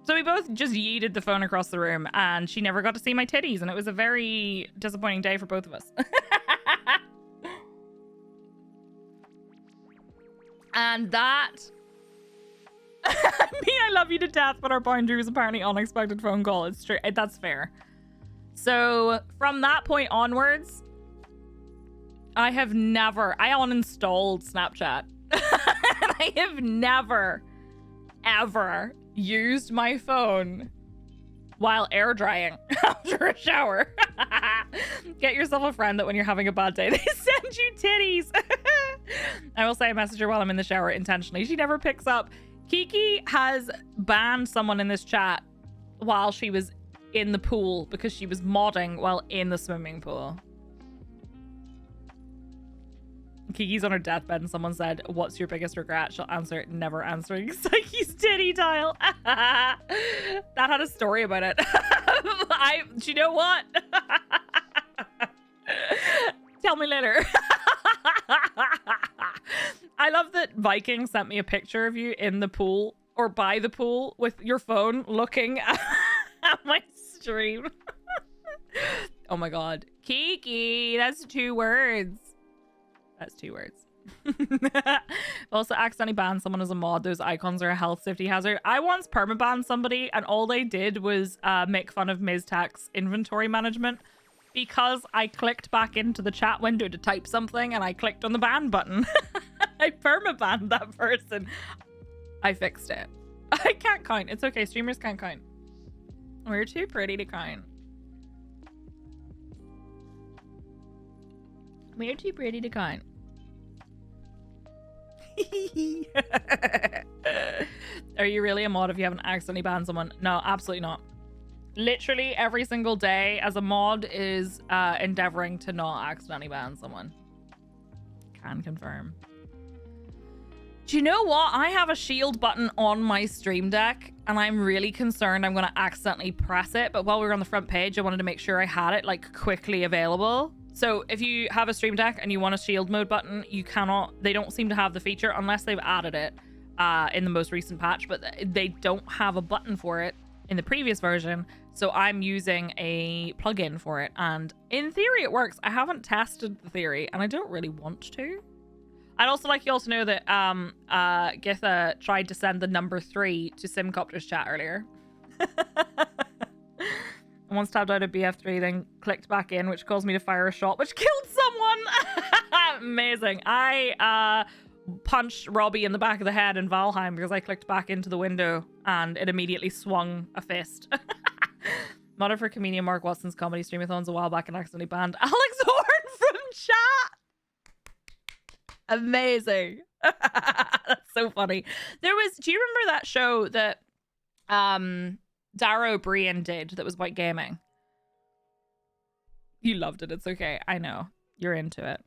So we both just yeeted the phone across the room, and she never got to see my titties, and it was a very disappointing day for both of us. And that... I mean, I love you to death, but our boundary was apparently unexpected phone call. It's true. That's fair. So from that point onwards, I have never... I uninstalled Snapchat. I have never, ever used my phone while air drying after a shower. Get yourself a friend that when you're having a bad day, they send you titties. I will say I message her while I'm in the shower intentionally. She never picks up. Kiki has banned someone in this chat while she was in the pool because she was modding while in the swimming pool. Kiki's on her deathbed and someone said, "What's your biggest regret?" She'll answer, "Never answering Psyche's titty tile." That had a story about it. Do you know what? Tell me later. I love that Viking sent me a picture of you in the pool or by the pool with your phone looking at my stream. Oh my god. Kiki, that's 2 words. That's 2 words. Also accidentally banned someone as a mod. Those icons are a health safety hazard. I once permabanned somebody and all they did was make fun of Miztac's inventory management because I clicked back into the chat window to type something and I clicked on the ban button. I permabanned that person. I fixed it. I can't count. It's okay. Streamers can't count. We're too pretty to count. We're too pretty to count. Are you really a mod if you haven't accidentally banned someone? No, absolutely not. Literally every single day as a mod is endeavoring to not accidentally ban someone. Can confirm. Do you know what? I have a shield button on my stream deck and I'm really concerned I'm going to accidentally press it. But while we were on the front page, I wanted to make sure I had it like quickly available. So if you have a stream deck and you want a shield mode button, you cannot, they don't seem to have the feature unless they've added it in the most recent patch, but they don't have a button for it in the previous version. So I'm using a plugin for it. And in theory, it works. I haven't tested the theory and I don't really want to. I'd also like you all to know that Githa tried to send the number 3 to Simcopter's chat earlier. And once tabbed out of BF3, then clicked back in, which caused me to fire a shot, which killed someone. Amazing. I punched Robbie in the back of the head in Valheim because I clicked back into the window and it immediately swung a fist. Modder for comedian Mark Watson's comedy streamathons a while back and accidentally banned Alex Horn from chat. Amazing. That's so funny. There was, do you remember that show that Darrow Brian did that was about gaming? You loved it. It's okay. I know. You're into it.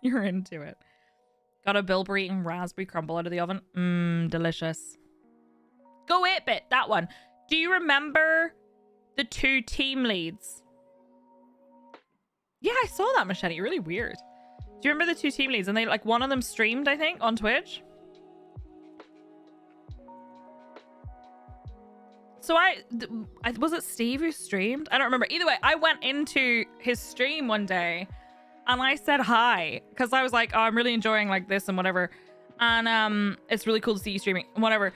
You're into it. Got a Bilberry eating raspberry crumble out of the oven. Mmm, delicious. Go 8-bit, that one. Do you remember the 2 team leads? Yeah, I saw that, Machete. Really weird. Do you remember the 2 team leads? And they, like, one of them streamed, I think, on Twitch. So was it Steve who streamed? I don't remember. Either way, I went into his stream one day and I said hi because I was like, oh, I'm really enjoying like this and whatever. And it's really cool to see you streaming and whatever.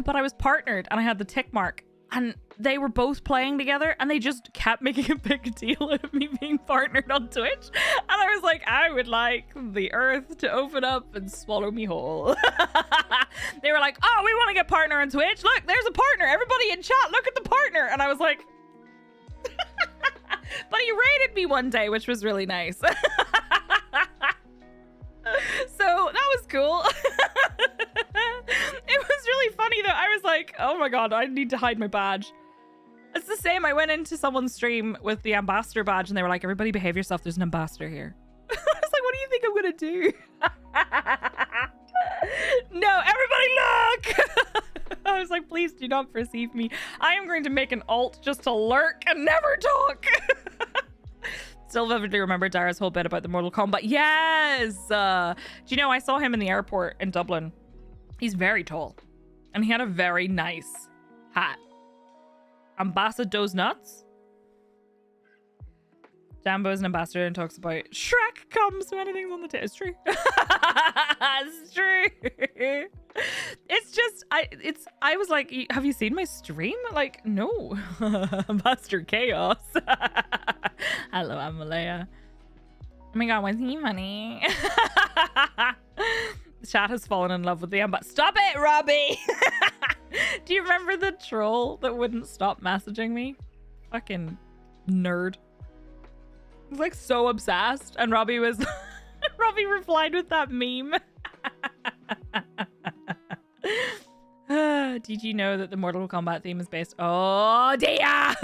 But I was partnered and I had the tick mark and they were both playing together and they just kept making a big deal out of me being partnered on Twitch. And I was like, I would like the earth to open up and swallow me whole. They were like, oh, we want to get partner on Twitch. Look, there's a partner. Everybody in chat, look at the partner. And I was like, but he rated me one day, which was really nice. So that was cool. It was really funny though. I was like, oh my god, I need to hide my badge. It's the same. I went into someone's stream with the ambassador badge and they were like, everybody behave yourself. There's an ambassador here. I was like, what do you think I'm going to do? No, everybody look. I was like, please do not perceive me. I am going to make an alt just to lurk and never talk. Still vividly remember Dara's whole bit about the Mortal Kombat. Yes. Do you know, I saw him in the airport in Dublin. He's very tall. And he had a very nice hat. Ambassador's nuts. Jambo is an ambassador and talks about Shrek comes to anything's on the table. It's true. It's true. It's just, I was like, have you seen my stream? Like, no. Ambassador Chaos. Hello, I'm Malaya. Oh my god, when's he money? Chat has fallen in love with the ambassador. Stop it, Robbie! Do you remember the troll that wouldn't stop messaging me? Fucking nerd. I was like so obsessed, and Robbie was Robbie replied with that meme. Did you know that the Mortal Kombat theme is based? Oh dear!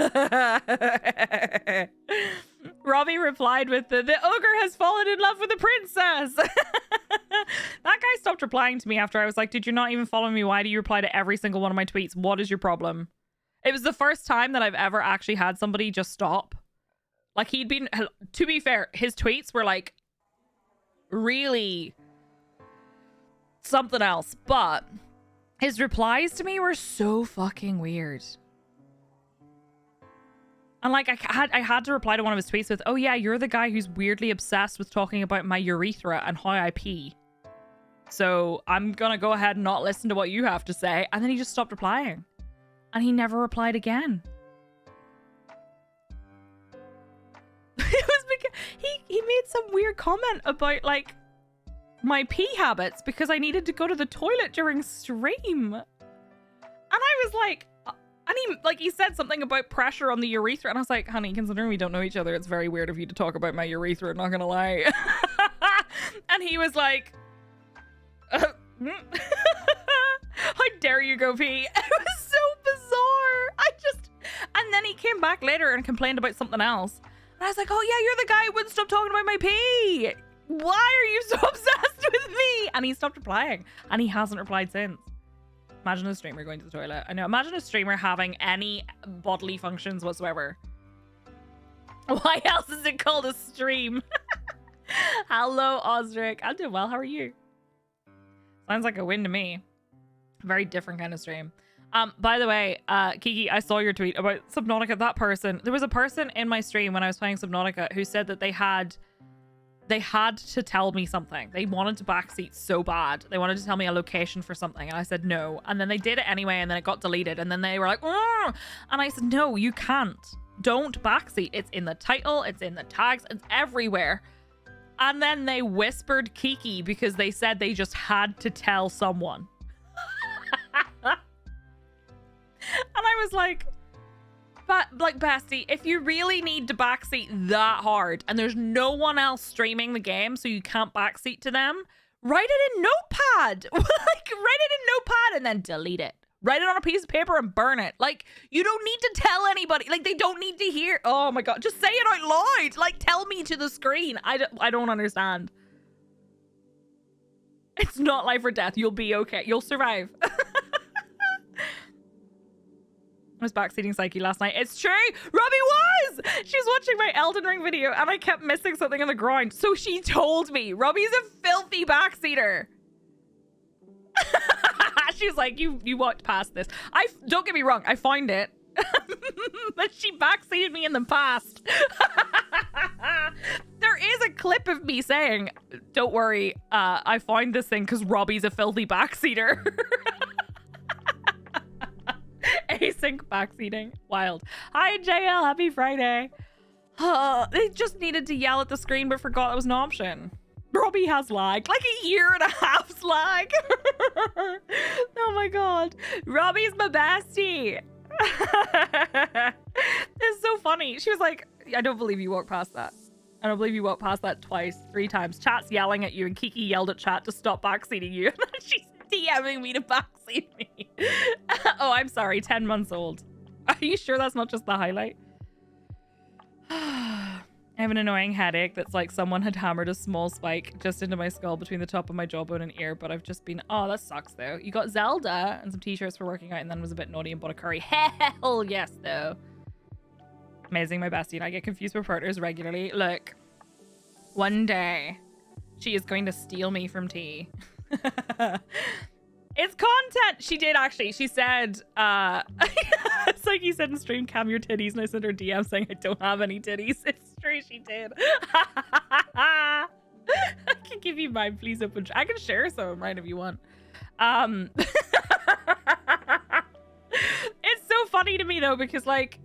Robbie replied with the ogre has fallen in love with the princess. That guy stopped replying to me after I was like, did you not even follow me? Why do you reply to every single one of my tweets? What is your problem? It was the first time that I've ever actually had somebody just stop. Like he'd been, to be fair, his tweets were like really something else, but his replies to me were so fucking weird. And like I had to reply to one of his tweets with, oh yeah, you're the guy who's weirdly obsessed with talking about my urethra and how I pee. So I'm gonna go ahead and not listen to what you have to say. And then he just stopped replying. And he never replied again. It was because he made some weird comment about like my pee habits because I needed to go to the toilet during stream. And I was like, and he said something about pressure on the urethra, and I was like, honey, considering we don't know each other, it's very weird of you to talk about my urethra, not gonna lie. And he was like, how dare you go pee? It was so bizarre. And then he came back later and complained about something else. And I was like, oh yeah, you're the guy who wouldn't stop talking about my pee. Why are you so obsessed with me? And he stopped replying, and he hasn't replied since. Imagine a streamer going to the toilet. I know. Imagine a streamer having any bodily functions whatsoever. Why else is it called a stream? Hello, Osric. I'm doing well. How are you? Sounds like a win to me. Very different kind of stream. By the way, Kiki, I saw your tweet about Subnautica. That person, there was a person in my stream when I was playing Subnautica who said that they had to tell me something. They wanted to backseat so bad. They wanted to tell me a location for something. And I said no. And then they did it anyway. And then it got deleted. And then they were like, "Argh!" And I said, no, you can't. Don't backseat. It's in the title. It's in the tags. It's everywhere. And then they whispered Kiki because they said they just had to tell someone. And I was like, but like, Basti, if you really need to backseat that hard and there's no one else streaming the game so you can't backseat to them, write it in Notepad. Like, write it in Notepad and then delete it. Write it on a piece of paper and burn it. Like, you don't need to tell anybody. Like, they don't need to hear. Oh my God, just say it out loud. Like, tell me to the screen. I don't understand. It's not life or death. You'll be okay. You'll survive. I was backseating Psyche last night. It's true. Robbie was. She was watching my Elden Ring video and I kept missing something on the ground. So she told me Robbie's a filthy backseater. She was like, you walked past this. Don't get me wrong. I found it. But she backseated me in the past. There is a clip of me saying, don't worry. I found this thing because Robbie's a filthy backseater. Async backseating. Wild. Hi, JL. Happy Friday. They just needed to yell at the screen but forgot it was an option. Robbie has lag. Like a year and a half's lag. Oh my God. Robbie's my bestie. It's so funny. She was like, I don't believe you walked past that. I don't believe you walked past that twice, 3 times. Chat's yelling at you and Kiki yelled at chat to stop backseating you. She's DMing me to backseat me. Oh, I'm sorry. 10 months old. Are you sure that's not just the highlight? I have an annoying headache that's like someone had hammered a small spike just into my skull between the top of my jawbone and ear, but I've just been... Oh, that sucks, though. You got Zelda and some t-shirts for working out and then was a bit naughty and bought a curry. Hell yes, though. Amazing, my bestie and I get confused with partners regularly. Look, one day she is going to steal me from tea. It's content. She did actually. She said, it's like you said in stream, cam your titties, and I sent her DM saying I don't have any titties. It's true, she did. I can give you mine, please open. I can share some of mine if you want. It's so funny to me though, because like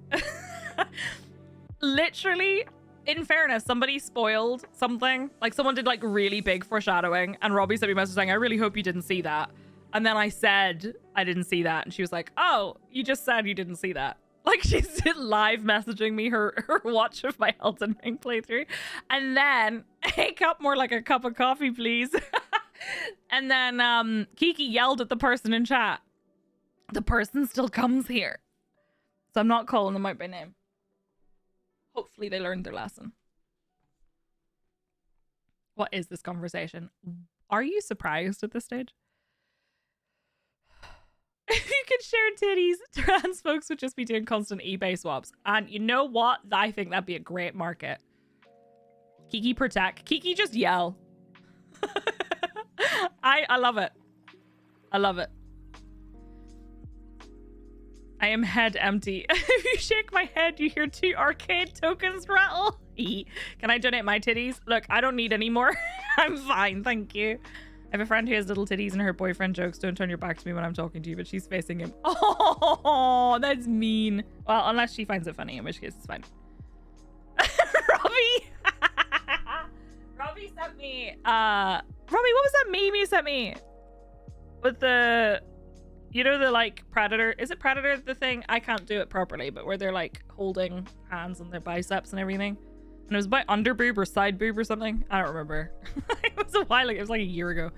literally, in fairness, somebody spoiled something. Like someone did like really big foreshadowing and Robbie sent me a message saying, I really hope you didn't see that. And then I said, I didn't see that. And she was like, oh, you just said you didn't see that. Like she's live messaging me her watch of my Elden Ring playthrough. And then, hey, cup more like a cup of coffee, please. And then Kiki yelled at the person in chat the person still comes here. So I'm not calling them out by name. Hopefully they learned their lesson. What is this conversation? Are you surprised at this stage? If you could share titties, trans folks would just be doing constant eBay swaps. And you know what? I think that'd be a great market. Kiki protect. Kiki just yell. I love it. I love it. I am head empty. If you shake my head, you hear 2 arcade tokens rattle. Can I donate my titties? Look, I don't need any more. I'm fine, thank you. I have a friend who has little titties and her boyfriend jokes, don't turn your back to me when I'm talking to you, but she's facing him. Oh, that's mean. Well, unless she finds it funny, in which case it's fine. Robbie. Robbie sent me, Robbie, what was that meme you sent me? With the, you know, the like Predator, is it Predator the thing? I can't do it properly, but where they're like holding hands on their biceps and everything. And it was about under boob or side boob or something. I don't remember. It was a while ago. It was like a year ago.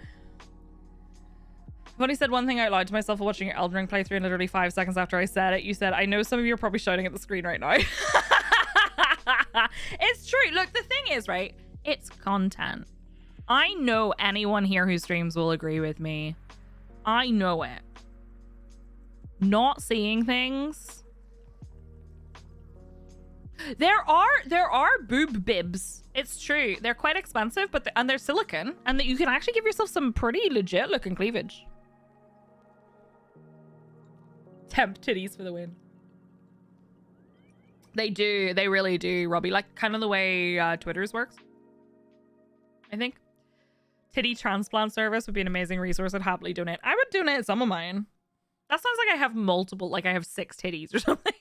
I've only said one thing out loud to myself while watching your Elden Ring playthrough, and literally 5 seconds after I said it, you said, I know some of you are probably shouting at the screen right now. It's true. Look, the thing is, right? It's content. I know anyone here who streams will agree with me. I know it. Not seeing things. There are boob bibs. It's true. They're quite expensive, but and they're silicone, and that you can actually give yourself some pretty legit looking cleavage. Temp titties for the win. They do. They really do, Robbie. Like kind of the way Twitter's works, I think. Titty transplant service would be an amazing resource. I'd happily donate. I would donate some of mine. That sounds like I have multiple, like I have 6 titties or something.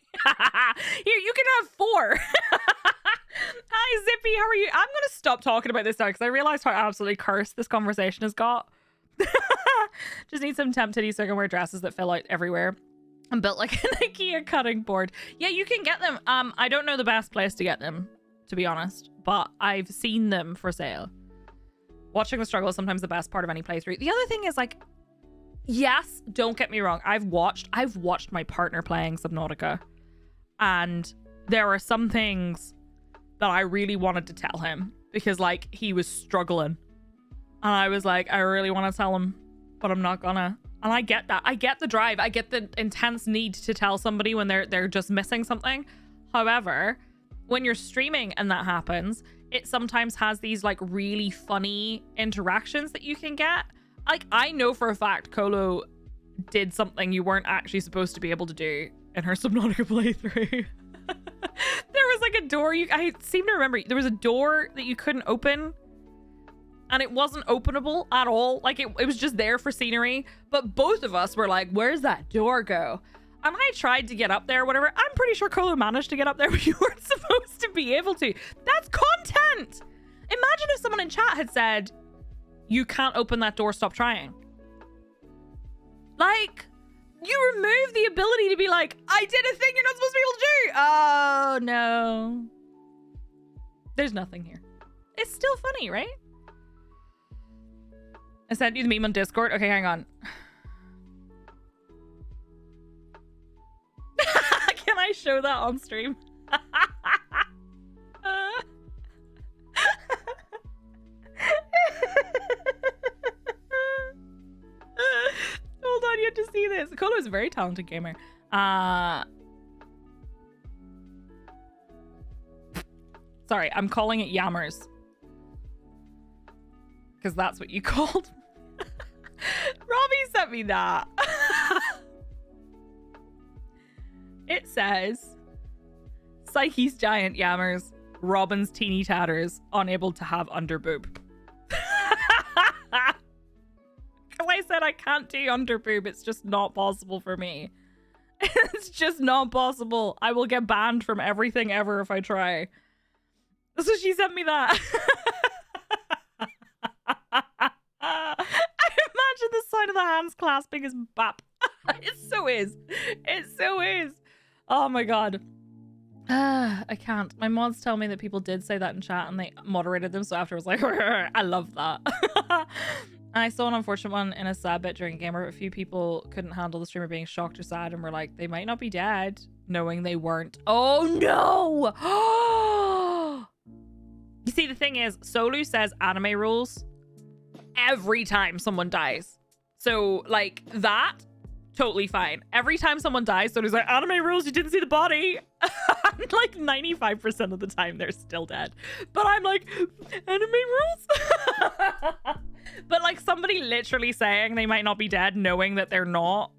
Here, you can have 4. Hi, Zippy. How are you? I'm going to stop talking about this now because I realized how absolutely cursed this conversation has got. Just need some temp titties so I can wear dresses that fill out everywhere. I'm built like an IKEA cutting board. Yeah, you can get them. I don't know the best place to get them, to be honest, but I've seen them for sale. Watching the struggle is sometimes the best part of any playthrough. The other thing is, like, yes, don't get me wrong. I've watched my partner playing Subnautica, and there are some things that I really wanted to tell him because, like, he was struggling, and I was like, I really want to tell him, but I'm not gonna. And I get that. I get the drive. I get the intense need to tell somebody when they're just missing something. However, when you're streaming and that happens, it sometimes has these like really funny interactions that you can get. Like, I know for a fact Colo did something you weren't actually supposed to be able to do in her Subnautica playthrough. There was like a door I seem to remember there was a door that you couldn't open, and it wasn't openable at all. Like it was just there for scenery, but both of us were like, where's that door go? And I tried to get up there, whatever. I'm pretty sure Colo managed to get up there, but you weren't supposed to be able to. That's content. Imagine if someone in chat had said, you can't open that door, stop trying. Like, you remove the ability to be like, I did a thing you're not supposed to be able to do. Oh, no. There's nothing here. It's still funny, right? I sent you the meme on Discord. Okay, hang on. Can I show that on stream? Hold on, you have to see this. Colo is a very talented gamer. Sorry, I'm calling it Yammers. Because that's what you called. Robbie sent me that. It says, Psyche's giant yammers, Robin's teeny tatters, unable to have underboob. Because I said I can't do underboob, it's just not possible for me. It's just not possible. I will get banned from everything ever if I try. So she sent me that. I imagine the sign of the hands clasping is bap. It so is. It so is. Oh my god. I can't. My mods tell me that people did say that in chat and they moderated them, so after I was like, I love that. I saw an unfortunate one in a sad bit during a game where a few people couldn't handle the streamer being shocked or sad and were like, they might not be dead, knowing they weren't. Oh no! You see, the thing is, Solu says anime rules every time someone dies. So, like, that, totally fine. Every time someone dies, Solu's like, anime rules, you didn't see the body. Like, 95% of the time, they're still dead. But I'm like, anime rules? But, like, somebody literally saying they might not be dead, knowing that they're not.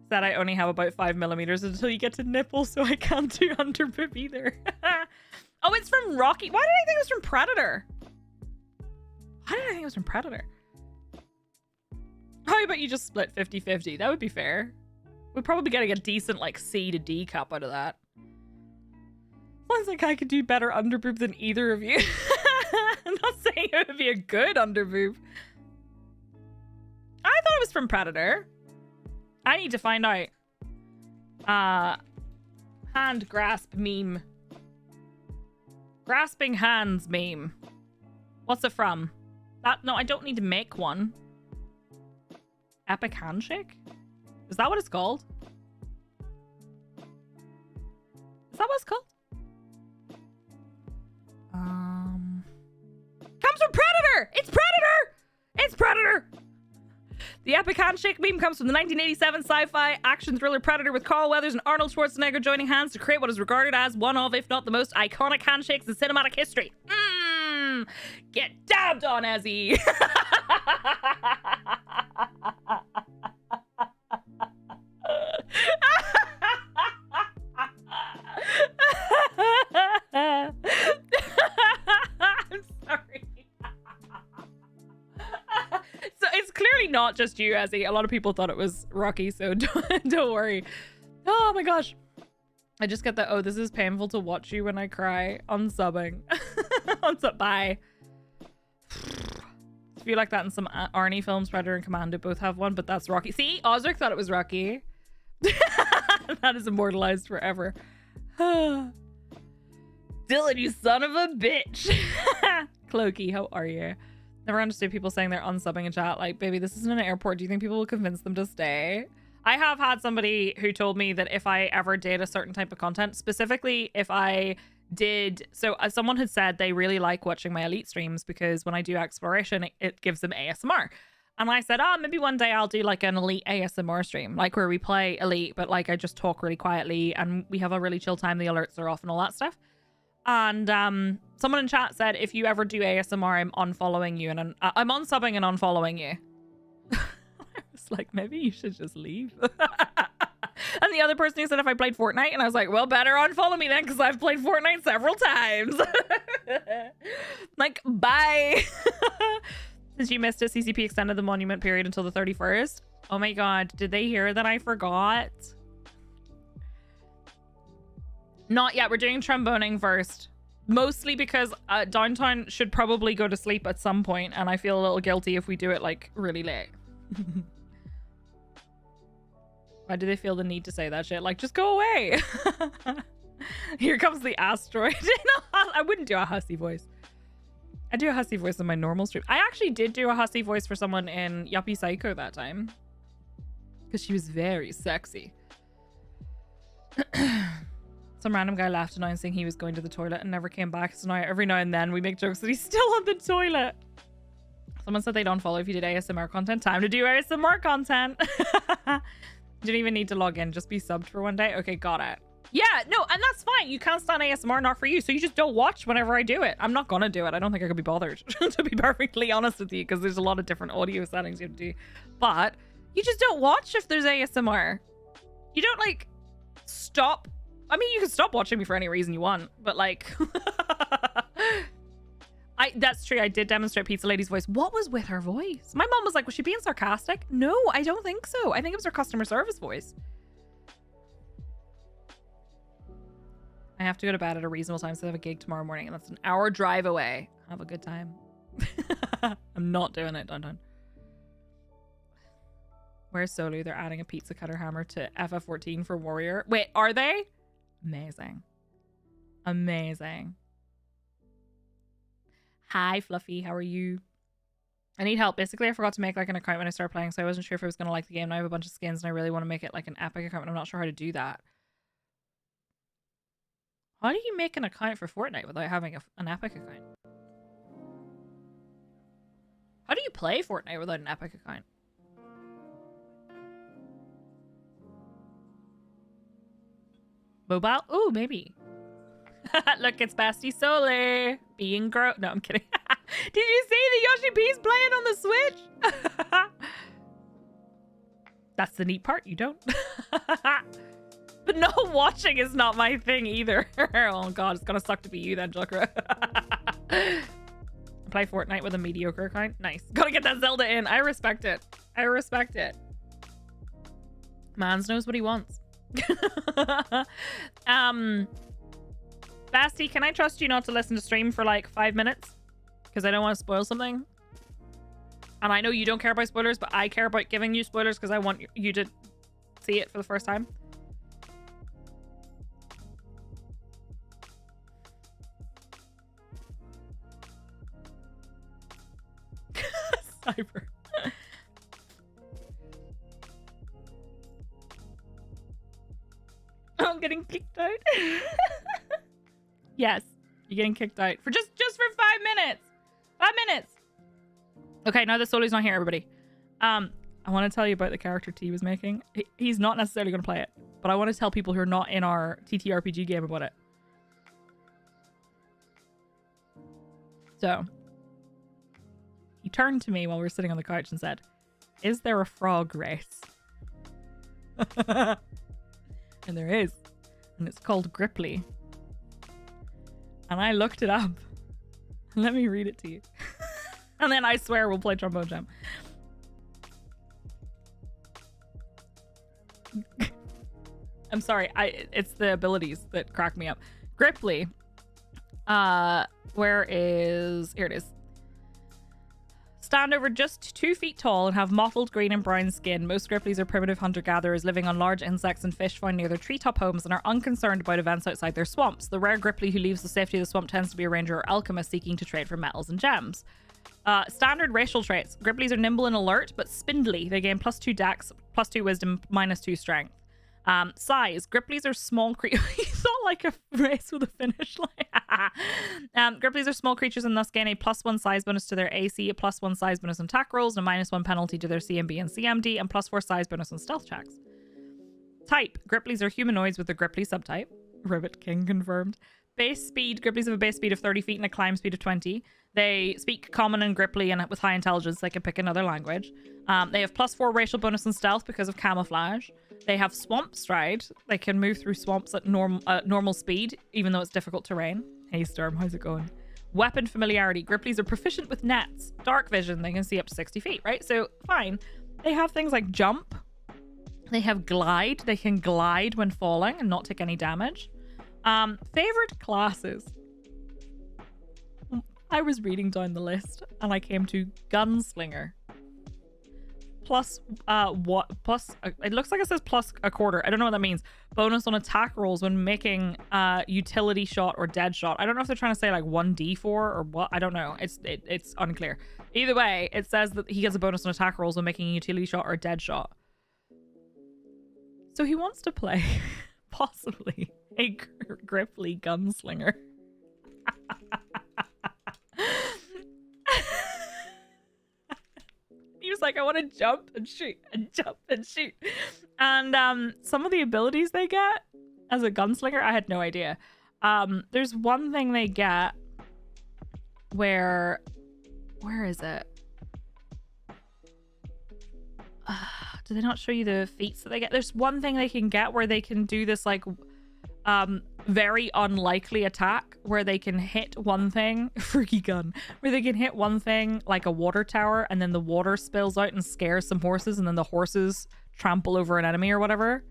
That I only have about 5 millimeters until you get to nipples, so I can't do underboob either. Oh, it's from Rocky. Why did I think it was from Predator? Why did I think it was from Predator? How about you just split 50-50? That would be fair. We'd probably be getting a decent, like, C to D cup out of that. Sounds like I could do better underboob than either of you. I'm not saying it would be a good underboob. I thought it was from Predator. I need to find out. Hand grasp meme. Grasping hands meme. What's it from? No, I don't need to make one. Epic handshake? Is that what it's called? Is that what it's called? Comes from Predator! It's Predator! It's Predator! The epic handshake meme comes from the 1987 sci-fi action thriller Predator, with Carl Weathers and Arnold Schwarzenegger joining hands to create what is regarded as one of, if not the most iconic handshakes in cinematic history. Get dabbed on, Ezzy! I'm sorry. So it's clearly not just you, Ezzy. A lot of people thought it was Rocky, so don't worry. Oh my gosh. I just get that, oh, this is painful to watch you when I cry. Unsubbing. Unsub, bye. I feel like that in some Arnie films. Predator and Commando both have one, but that's Rocky. See, Osric thought it was Rocky. That is immortalized forever. Dylan, you son of a bitch. Clokey, how are you? Never understood people saying they're unsubbing in chat. Like, baby, this isn't an airport. Do you think people will convince them to stay? I have had somebody who told me that if I ever did a certain type of content, specifically if I did, so someone had said they really like watching my Elite streams because when I do exploration, it gives them ASMR. And I said, oh, maybe one day I'll do like an Elite ASMR stream, like where we play Elite, but like I just talk really quietly and we have a really chill time. The alerts are off and all that stuff. And someone in chat said, if you ever do ASMR, I'm unfollowing you, and I'm unsubbing and unfollowing you. I was like, maybe you should just leave. And the other person who said if I played Fortnite, and I was like, well, better unfollow me then, because I've played Fortnite several times. Like, bye. Since you missed it, CCP extended the monument period until the 31st. Oh my god, did they hear that I forgot? Not yet. We're doing tromboning first. Mostly because Downtown should probably go to sleep at some point, and I feel a little guilty if we do it, like, really late. Why do they feel the need to say that shit? Like, just go away. Here comes the asteroid. No, I wouldn't do a hussy voice. I do a hussy voice in my normal stream. I actually did do a hussy voice for someone in Yuppie Psycho that time. Because she was very sexy. Some random guy laughed announcing he was going to the toilet and never came back. So now every now and then we make jokes that he's still on the toilet. Someone said they'd unfollow if you did ASMR content. Time to do ASMR content. You don't even need to log in. Just be subbed for one day. Okay, got it. Yeah, no, and that's fine. You can't stand ASMR, not for you. So you just don't watch whenever I do it. I'm not going to do it. I don't think I could be bothered, to be perfectly honest with you, because there's a lot of different audio settings you have to do. But you just don't watch if there's ASMR. You don't, like, stop. I mean, you can stop watching me for any reason you want, but, like... That's true. I did demonstrate Pizza Lady's voice. What was with her voice? My mom was like, was she being sarcastic? No, I don't think so. I think it was her customer service voice. I have to go to bed at a reasonable time, so I have a gig tomorrow morning, and that's an hour drive away. Have a good time. I'm not doing it, Dun. Where's Solu? They're adding a pizza cutter hammer to FF14 for Warrior. Wait, are they? Amazing. Amazing. Hi, Fluffy. How are you? I need help. Basically, I forgot to make like an account when I started playing, so I wasn't sure if I was gonna like the game. Now I have a bunch of skins, and I really want to make it like an epic account, and I'm not sure how to do that. How do you make an account for Fortnite without having an epic account? How do you play Fortnite without an epic account? Mobile? Oh, maybe. Look, it's Basti Solar being grown. No, I'm kidding. Did you see the Yoshi P's playing on the Switch? That's the neat part. You don't. But no, watching is not my thing either. Oh god, it's gonna suck to be you then, Jokra. Play Fortnite with a mediocre account. Nice. Gotta get that Zelda in. I respect it. I respect it. Mans knows what he wants. Basti, can I trust you not to listen to stream for like 5 minutes? Because I don't want to spoil something. And I know you don't care about spoilers, but I care about giving you spoilers because I want you to see it for the first time. Cyber. I'm getting kicked out. Yes, you're getting kicked out for just for 5 minutes. 5 minutes. Okay, now that Soli's not here, everybody. I want to tell you about the character T was making. He's not necessarily going to play it, but I want to tell people who are not in our TTRPG game about it. So, he turned to me while we were sitting on the couch and said, "Is there a frog race?" And there is. And it's called Gripply. And I looked it up. Let me read it to you. And then I swear we'll play Trombone Jam. I'm sorry. It's the abilities that crack me up. Gripply. Here it is. Stand over just 2 feet tall and have mottled green and brown skin. Most Gripplies are primitive hunter-gatherers living on large insects and fish found near their treetop homes and are unconcerned about events outside their swamps. The rare Gripply who leaves the safety of the swamp tends to be a ranger or alchemist seeking to trade for metals and gems. Standard racial traits. Gripplies are nimble and alert, but spindly. They gain +2 dex, +2 wisdom, -2 strength. Size. Gripplies are small creatures. It's not like a race with a finish line. Gripplies are small creatures and thus gain a +1 size bonus to their AC, a +1 size bonus on attack rolls, and a -1 penalty to their CMB and CMD, and +4 size bonus on stealth checks. Type. Gripplies are humanoids with the Gripply subtype. Ribbit King confirmed. Base speed. Gripplies have a base speed of 30 feet and a climb speed of 20. They speak Common and Gripply, and with high intelligence, they can pick another language. They have +4 racial bonus on stealth because of camouflage. They have Swamp Stride. They can move through swamps at normal speed, even though it's difficult terrain. Hey Storm, how's it going? Weapon familiarity. Gripplies are proficient with nets. Dark vision. They can see up to 60 feet, right? So, fine. They have things like jump. They have glide. They can glide when falling and not take any damage. Favorite classes. I was reading down the list and I came to Gunslinger. It looks like it says +1/4. I don't know what that means. Bonus on attack rolls when making utility shot or dead shot. I don't know if they're trying to say like 1d4 or what. I don't know. It's unclear. Either way, it says that he gets a bonus on attack rolls when making a utility shot or dead shot. So he wants to play possibly a Gripply Gunslinger. He was like, I want to jump and shoot and jump and shoot. And some of the abilities they get as a gunslinger, I had no idea. There's one thing they get where is it? Do they not show you the feats that they get? There's one thing they can get where they can do this like very unlikely attack where they can hit one thing, freaky gun, where they can hit one thing like a water tower and then the water spills out and scares some horses and then the horses trample over an enemy or whatever.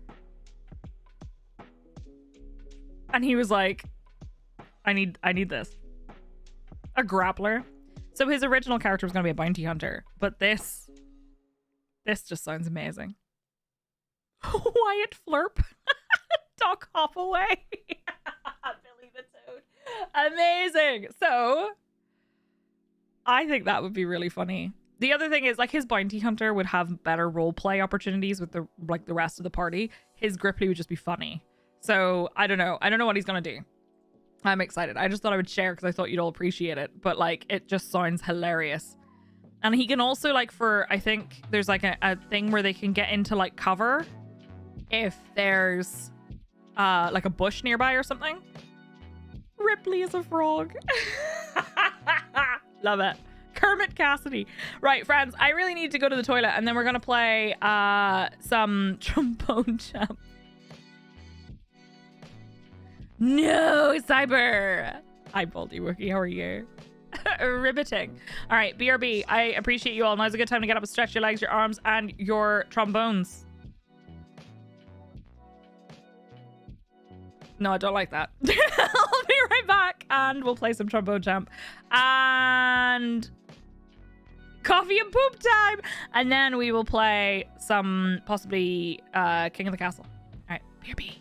And he was like, I need this. A grappler. So his original character was going to be a bounty hunter, but this just sounds amazing. Wyatt Flurp. Doc Hopaway. Billy the Toad. Amazing. So I think that would be really funny. The other thing is, like, his bounty hunter would have better role play opportunities with the rest of the party. His Gripply would just be funny. So I don't know what he's gonna do. I'm excited. I just thought I would share because I thought you'd all appreciate it. But like, it just sounds hilarious. And he can also, like, I think there's like a thing where they can get into like cover if there's like a bush nearby or something. Ripley is a frog. Love it. Kermit Cassidy. Right, friends, I really need to go to the toilet, and then we're gonna play some Trombone Champ. No, Cyber. Hi, Baldy Wookie. How are you? Riveting. All right, BRB, I appreciate you all. Now's a good time to get up and stretch your legs, your arms, and your trombones. No, I don't like that. I'll be right back, and we'll play some Trombone Champ. And coffee and poop time. And then we will play some, possibly, King of the Castle. All right, BRB.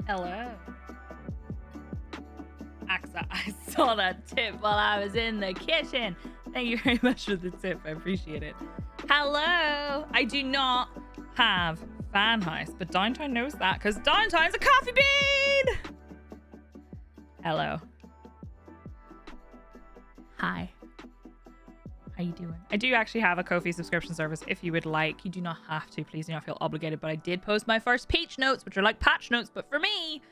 Hello. Axa, I saw that tip while I was in the kitchen. Thank you very much for the tip. I appreciate it. Hello. I do not have fan house, but Downtown knows that because Downtown's a coffee bean. Hello. Hi. How you doing? I do actually have a Ko-fi subscription service if you would like. You do not have to. Please do not feel obligated. But I did post my first peach notes, which are like patch notes, but for me.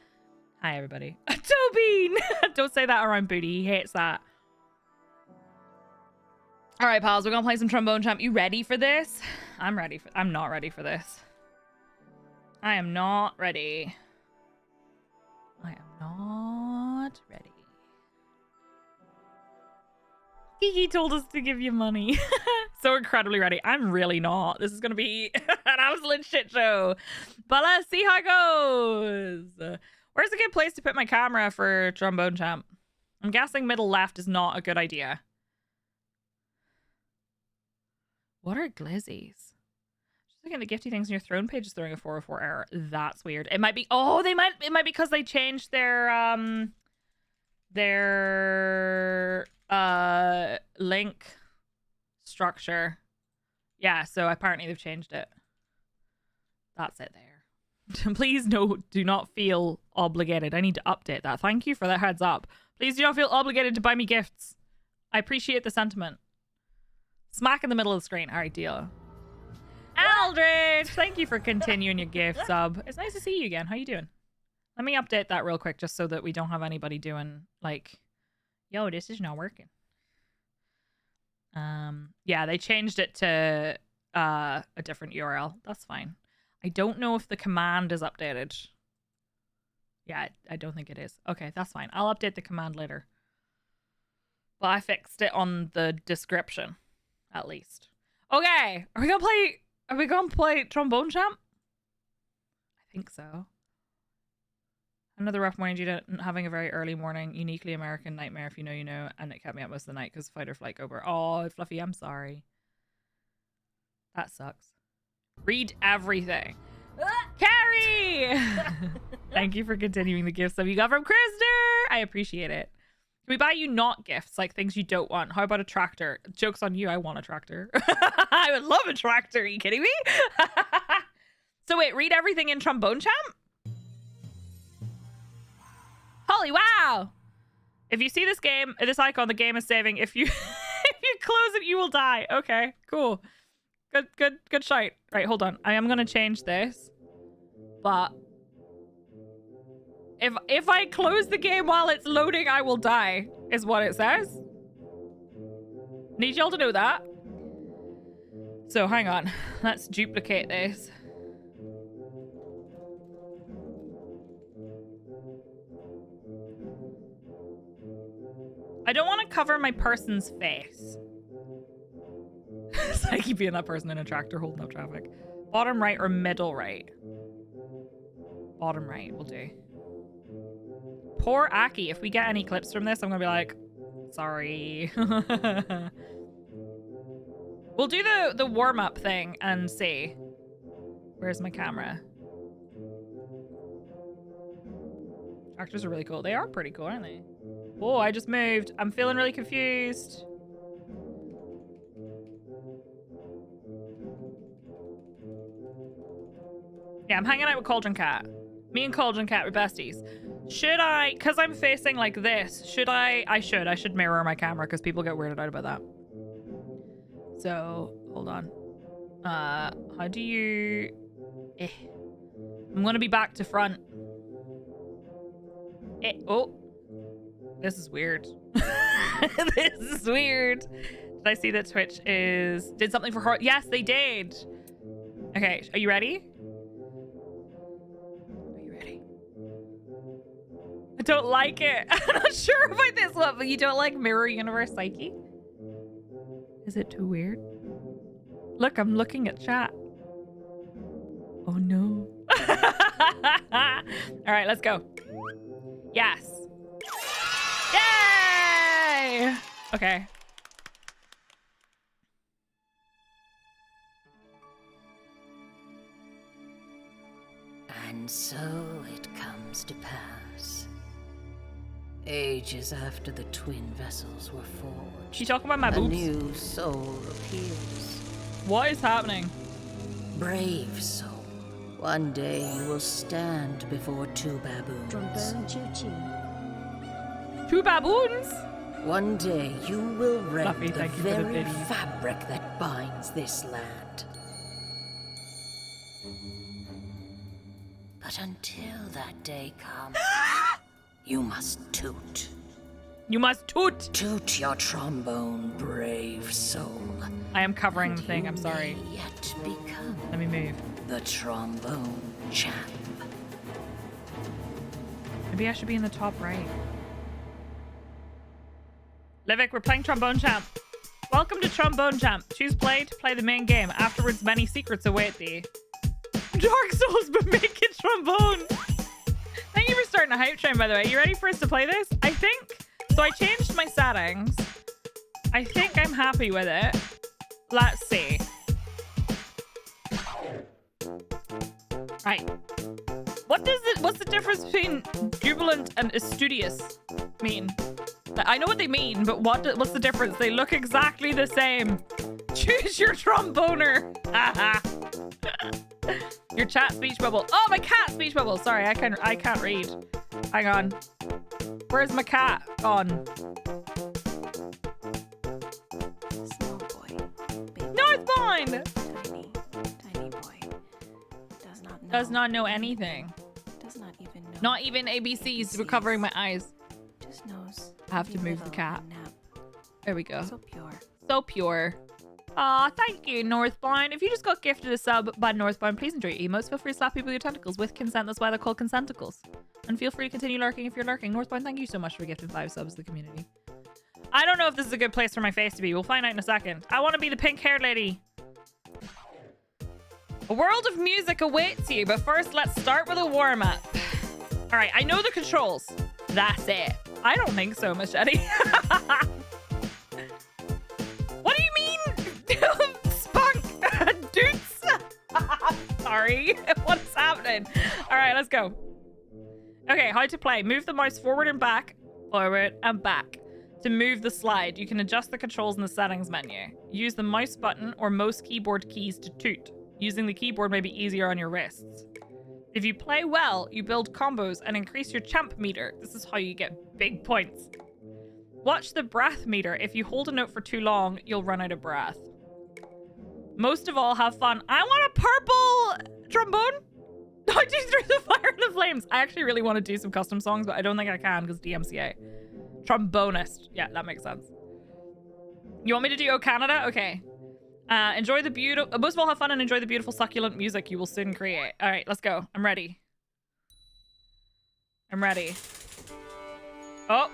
Hi, everybody. Toby! Don't say that around Booty. He hates that. All right, pals. We're going to play some Trombone Champ. You ready for this? I'm ready. I'm not ready for this. I am not ready. I am not ready. Kiki told us to give you money. So incredibly ready. I'm really not. This is going to be an absolute shit show. But let's see how it goes. Where's a good place to put my camera for Trombone Champ? I'm guessing middle left is not a good idea. What are glizzies? Just looking at the gifty things on your throne page is throwing a 404 error. That's weird. It might be... Oh, it might be because they changed their link structure. Yeah, so apparently they've changed it. That's it there. Please do not feel obligated. I need to update that. Thank you for that heads up. Please do not feel obligated to buy me gifts. I appreciate the sentiment. Smack in the middle of the screen. All right, deal. Aldridge, thank you for continuing your gift sub. It's nice to see you again. How you doing? Let me update that real quick just so that we don't have anybody doing like, yo, this is not working. Yeah, they changed it to a different URL. That's fine. I don't know if the command is updated. Yeah, I don't think it is. Okay, that's fine. I'll update the command later. But I fixed it on the description, at least. Okay, are we gonna play Trombone Champ? I think so. Another rough morning due to having a very early morning, uniquely American nightmare if you know you know, and it kept me up most of the night because fight or flight over. Oh, Fluffy, I'm sorry. That sucks. Read everything. Carrie! Thank you for continuing the gifts that you got from Krister. I appreciate it. Can we buy you not gifts, like things you don't want? How about a tractor? Joke's on you, I want a tractor. I would love a tractor. Are you kidding me? So wait, read everything in Trombone Champ? Holy wow! If you see this icon, the game is saving. If you if you close it, you will die. Okay, cool. Good shout. Right, hold on. I am gonna change this. But if I close the game while it's loading, I will die, is what it says. Need y'all to know that. So hang on. Let's duplicate this. I don't want to cover my person's face. So I keep being that person in a tractor holding up traffic. Bottom right or middle right? Bottom right will do. Poor Aki. If we get any clips from this, I'm gonna be like, sorry. We'll do the warm-up thing and see. Where's my camera? Tractors are really cool. They are pretty cool, aren't they? Oh, I just moved. I'm feeling really confused. Yeah, I'm hanging out with Cauldron Cat. Me and Cauldron Cat are besties. Should I, because I'm facing like this, should I should mirror my camera because people get weirded out about that. So, hold on. How do you... I'm going to be back to front. Oh. This is weird. This is weird. Did I see that Twitch did something for her? Yes, they did. Okay, are you ready? Are you ready? I don't like it. I'm not sure about this one, but you don't like Mirror Universe Psyche? Is it too weird? Look, I'm looking at chat. Oh no. All right, let's go. Yes. Yay! Okay. And so it comes to pass. Ages after the twin vessels were forged, You talking about my a boobs? new soul appears. What is happening? Brave soul, one day you will stand before two baboons. Trombone choo-choo. 2 baboons? One day you will rend Fluffy, the thank you for the very ditty. fabric that binds this land. But until that day comes, you must toot. You must toot. Toot your trombone, brave soul. I am covering And the thing. you I'm sorry. may yet become Let me move. the trombone champ. Maybe I should be in the top right. Livik, we're playing Trombone Champ. Welcome to Trombone Champ. Choose play to play the main game. Afterwards, many secrets await thee. Dark Souls, but make it trombone. Thank you for starting a hype train, by the way. You ready for us to play this? I think. So I changed my settings. I think I'm happy with it. Let's see. Right. What's the difference between jubilant and studious mean? I know what they mean, but what's the difference? They look exactly the same. Choose your tromboner. Your chat speech bubble. Oh, my cat speech bubble. Sorry, I can't read. Hang on. Where's my cat gone? Small boy. Big No, it's fine. tiny boy. Does not know anything. Does not even know. Not even ABCs. We're covering my eyes. Just knows. I have to every move the little cat. and nap. There we go. So pure. So pure. Aw, thank you, Northbound. If you just got gifted a sub by Northbound, please enjoy your emotes. Feel free to slap people with your tentacles with consent. That's why they're called consenticles. And feel free to continue lurking if you're lurking. Northbound, thank you so much for gifting 5 subs to the community. I don't know if this is a good place for my face to be. We'll find out in a second. I want to be the pink-haired lady. A world of music awaits you, but first let's start with a warm-up. All right, I know the controls. That's it. I don't think so, Machete. What do you mean? Spunk. Doots. Sorry. What's happening? All right, let's go. Okay, how to play. Move the mouse forward and back. Forward and back. To move the slide, you can adjust the controls in the settings menu. Use the mouse button or most keyboard keys to toot. Using the keyboard may be easier on your wrists. If you play well, you build combos and increase your champ meter. This is how you get big points. Watch the breath meter. If you hold a note for too long, you'll run out of breath. Most of all, have fun. I want a purple trombone. I do Through the Fire and the Flames. I actually really want to do some custom songs, but I don't think I can because DMCA. Trombonist. Yeah, that makes sense. You want me to do Oh Canada? Okay. Enjoy the beautiful... Most of all, have fun and enjoy the beautiful, succulent music you will soon create. All right, let's go. I'm ready. I'm ready. Oh.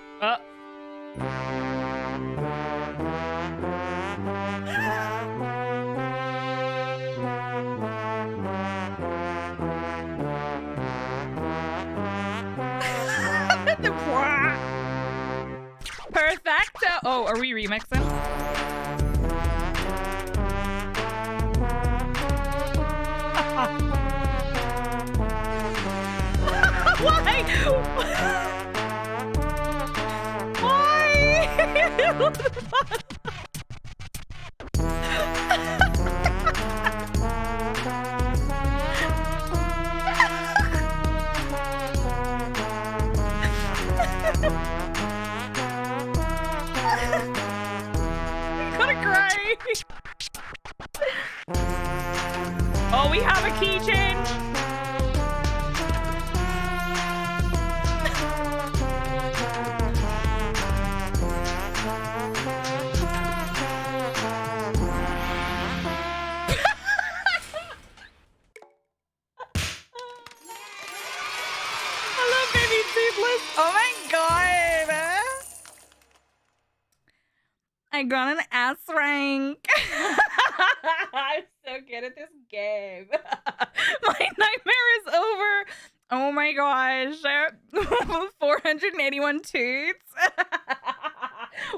Perfecto. Oh, are we remixing? Why? Why? I'm gonna cry. Oh, we have a key change. I love Baby Toothless. Oh my god. I got an S rank. I'm so good at this game. My nightmare is over. Oh my gosh. 481 toots.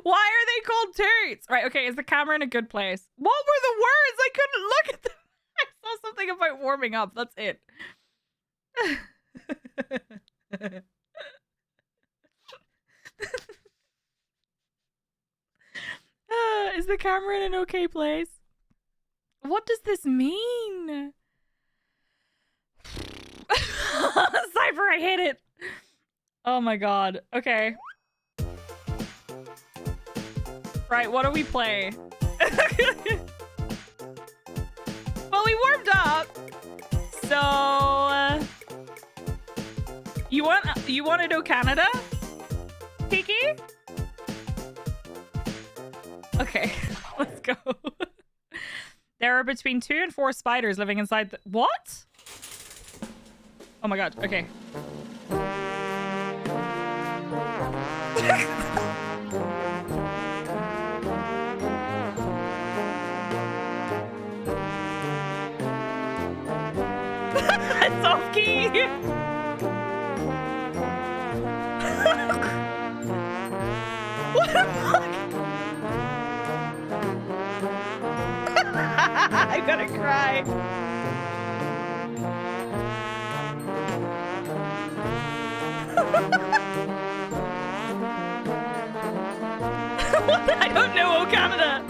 Why are they called toots? Right, okay, is the camera in a good place? What were the words? I couldn't look at them. I saw something about warming up. That's it. Is the camera in an okay place? What does this mean? Cypher, I hate it. Oh my god. Okay. Right, what do we play? Well, we warmed up. So you want to do Canada? Kiki? Okay, let's go. There are between 2 and 4 spiders living inside the... What? Oh my god, okay. It's off key! What the fuck? I'm gonna cry. What? I don't know, oh Canada.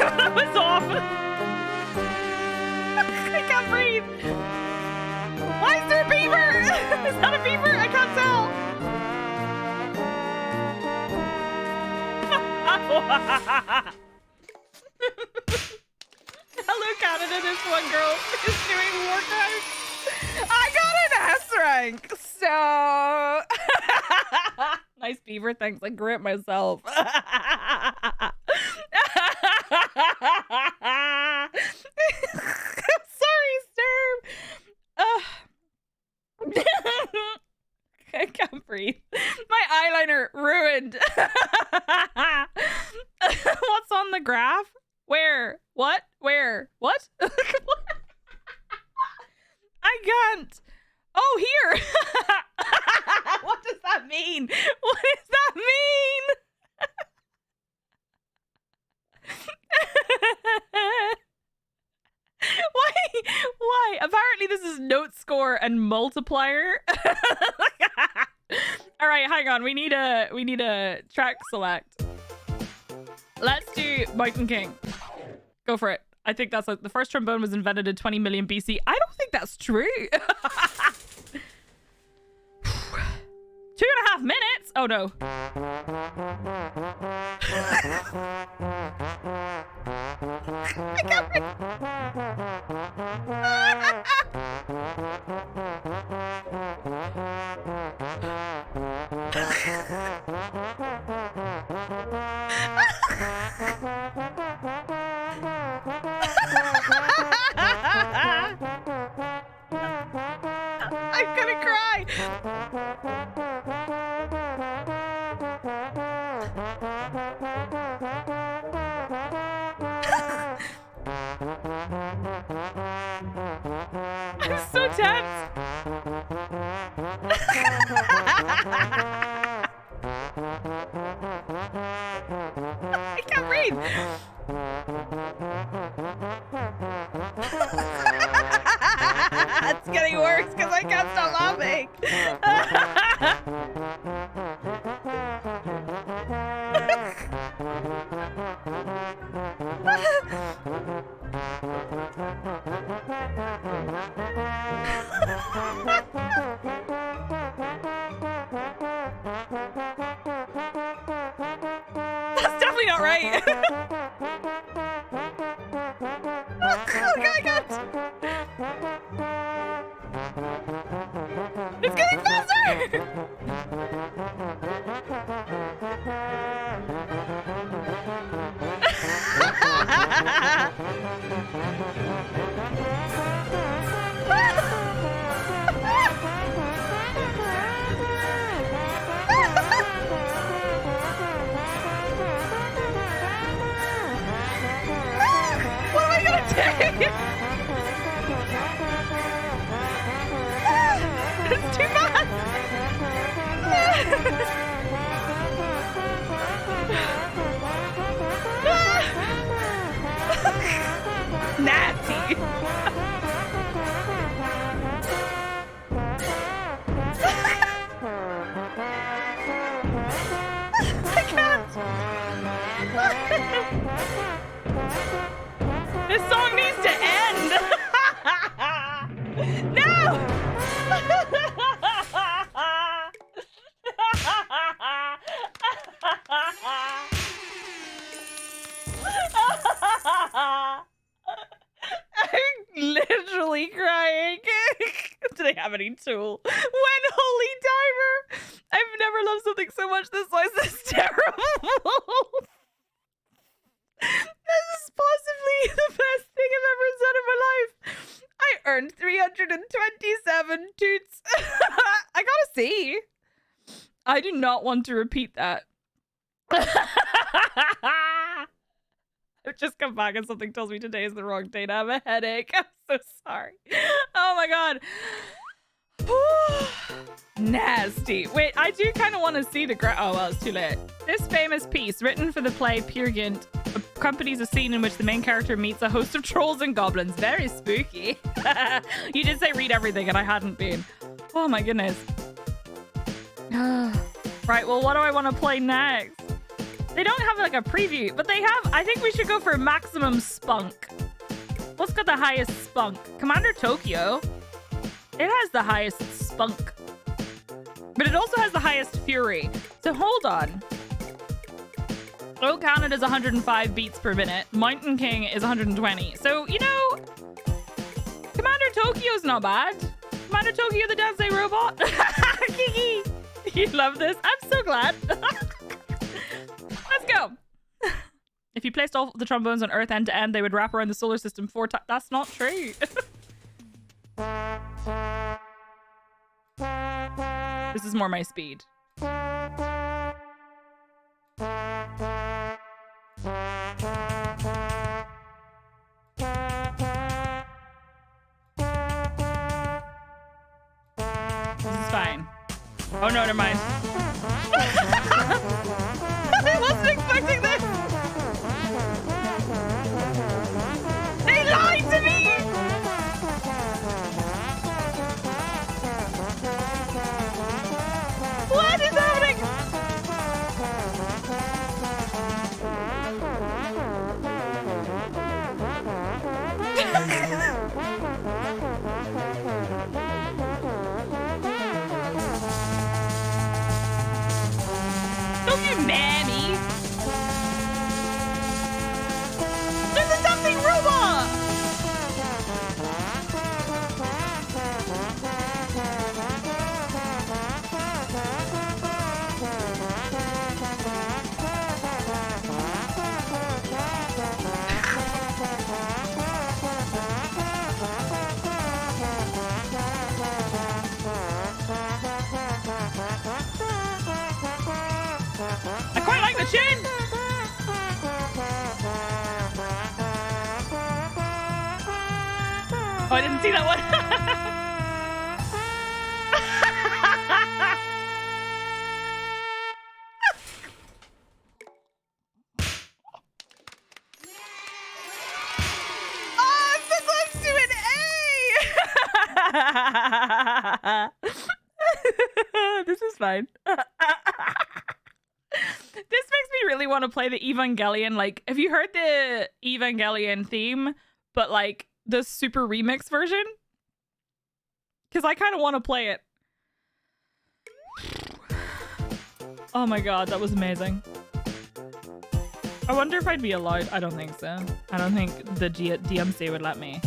That was off. I can't breathe. Why is there a beaver? Is that a beaver? I can't tell. Hello, Canada. This one girl is doing war crimes. I got an S rank, so nice beaver. Thanks. I grew it myself. Sorry, Sturm. I can't breathe. My eyeliner ruined. What's on the graph? Where? What? Where? What? I can't. Oh, here. What does that mean? What does that mean? Why? Apparently this is note score and multiplier. All right, hang on. We need a track select. Let's do Mountain King. Go for it. I think that's the first trombone was invented in 20 million BC. I don't think that's true. 2.5 minutes? Oh no. I can't breathe. I'm gonna cry. I'm so tense. I can't breathe. It's getting worse because I can't stop laughing. That's definitely not right. Oh my god. It's getting faster! What am I gonna do? It's too fast! I'm literally crying. Do they have any tool? When holy timer! I've never loved something so much. This noise is terrible. This is possibly the best thing I've ever done in my life. I earned 327 toots. I gotta see. I do not want to repeat that. I've just come back and something tells me today is the wrong day to have a headache. I'm so sorry. Oh my god. Nasty. Wait, I do kind of want to see the oh well, it's too late. This famous piece, written for the play Peer Gynt, accompanies a scene in which the main character meets a host of trolls and goblins. Very spooky. You did say read everything and I hadn't been. Oh my goodness. Right, well, what do I want to play next? They don't have like a preview, but they have. I think we should go for maximum spunk. What's got the highest spunk? Commander Tokyo. It has the highest spunk, but it also has the highest fury. So hold on. Oh, Canada is 105 beats per minute. Mountain King is 120. So, you know, Commander Tokyo's not bad. Commander Tokyo, the Dance robot. Kiki, you love this. I'm so glad. Let's go. If you placed all the trombones on Earth end to end, they would wrap around the solar system 4 times. That's not true. This is more my speed. This is fine. Oh no, never mind. I wasn't expecting this. They lied to me. What is happening? Don't you mammy. There's a dumping robot. I quite like the chin. Oh, I didn't see that one. Oh, I'm so close to an A. This is fine. This makes me really want to play the Evangelion. Like, have you heard the Evangelion theme, but like the super remix version? Because I kind of want to play it. Oh my god, that was amazing. I wonder if I'd be allowed. I don't think so. I don't think the DMC would let me.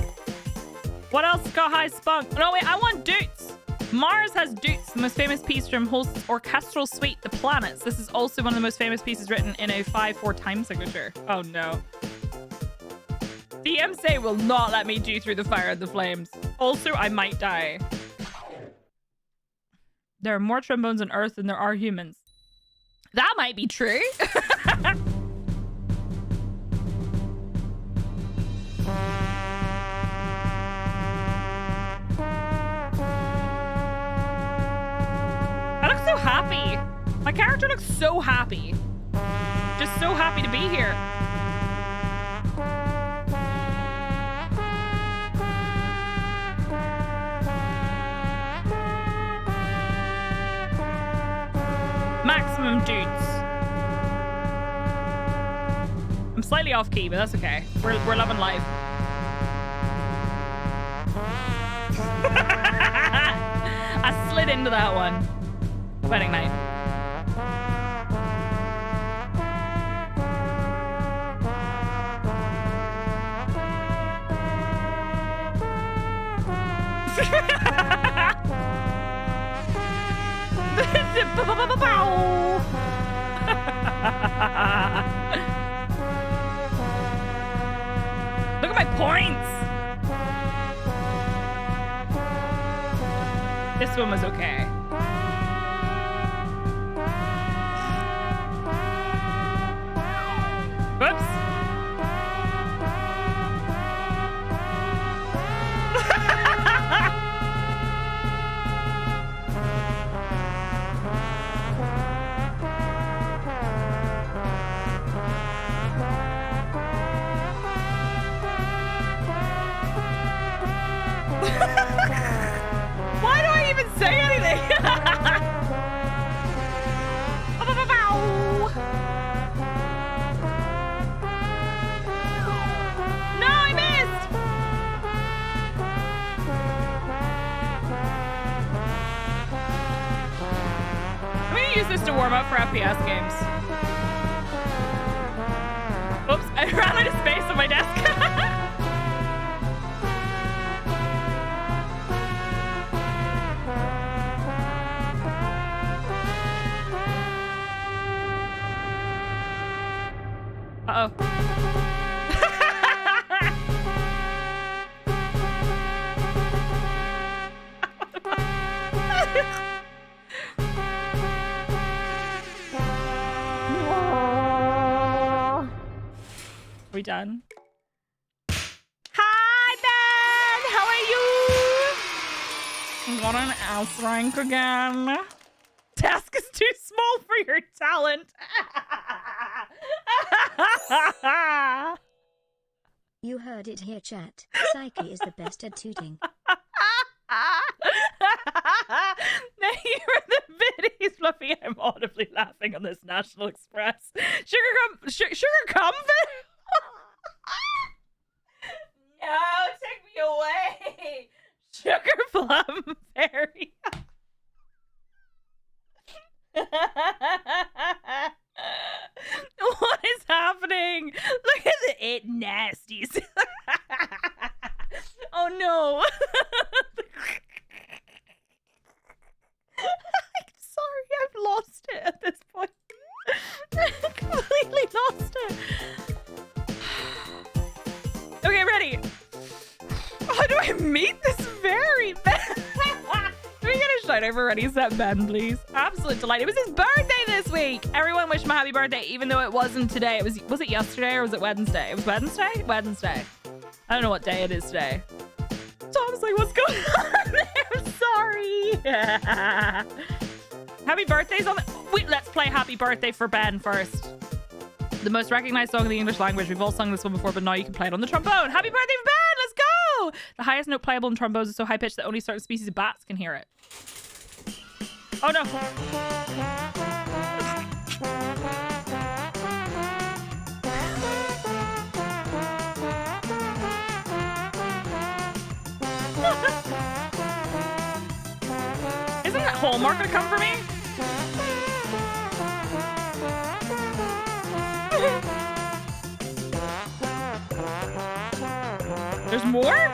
What else got high spunk? No, wait, I want Doots. Mars has Doots, the most famous piece from Holst's orchestral suite, The Planets. This is also one of the most famous pieces written in a 5/4 time signature. Oh no. The MC will not let me do Through the Fire and the Flames. Also, I might die. There are more trombones on Earth than there are humans. That might be true. So happy. My character looks so happy. Just so happy to be here. Maximum dudes. I'm slightly off key, but that's okay. We're loving life. slid into that one. Wedding night. Look at my points. This one was okay. Whoops. Why do I even say anything? No, I missed. I'm gonna use this to warm up for FPS games. Oops, I ran out of space on my desk. Uh-oh. Are we done? Hi, Ben! How are you? Got an ass rank again. Task is too small for your talent. You heard it here, chat. Psyche is the best at tooting. Thank you for the biddies, Fluffy. I'm audibly laughing on this National Express. Sugar comfort? No, take me away. Sugar plum fairy. What is happening? Look at the it nasties. Oh no. I'm sorry, I've lost it at this point. I completely lost it. Okay, ready. How do I meet this fairy? Can we get a shout out for Ready Set Ben, please? Absolute delight. It was his birthday this week. Everyone wish him a happy birthday, even though it wasn't today. Was it yesterday or was it Wednesday? It was Wednesday? Wednesday. I don't know what day it is today. Tom's like, what's going on there? I'm sorry. Happy birthday's on the... Wait, let's play Happy Birthday for Ben first. The most recognized song in the English language. We've all sung this one before, but now you can play it on the trombone. Happy birthday for Ben! Let's go! The highest note playable in trombones is so high pitched that only certain species of bats can hear it. Oh no. Isn't that Hallmark gonna come for me? There's more?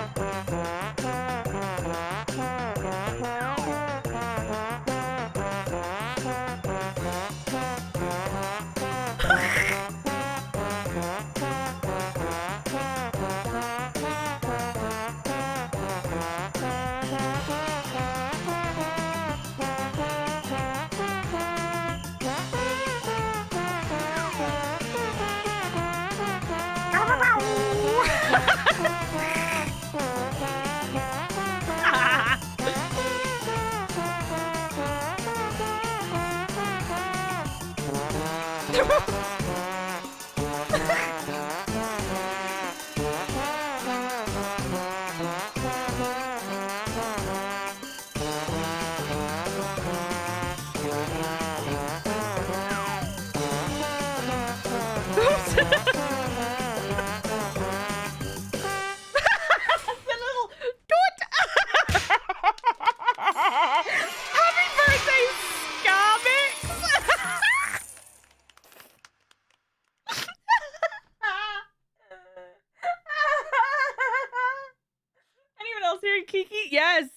Yes!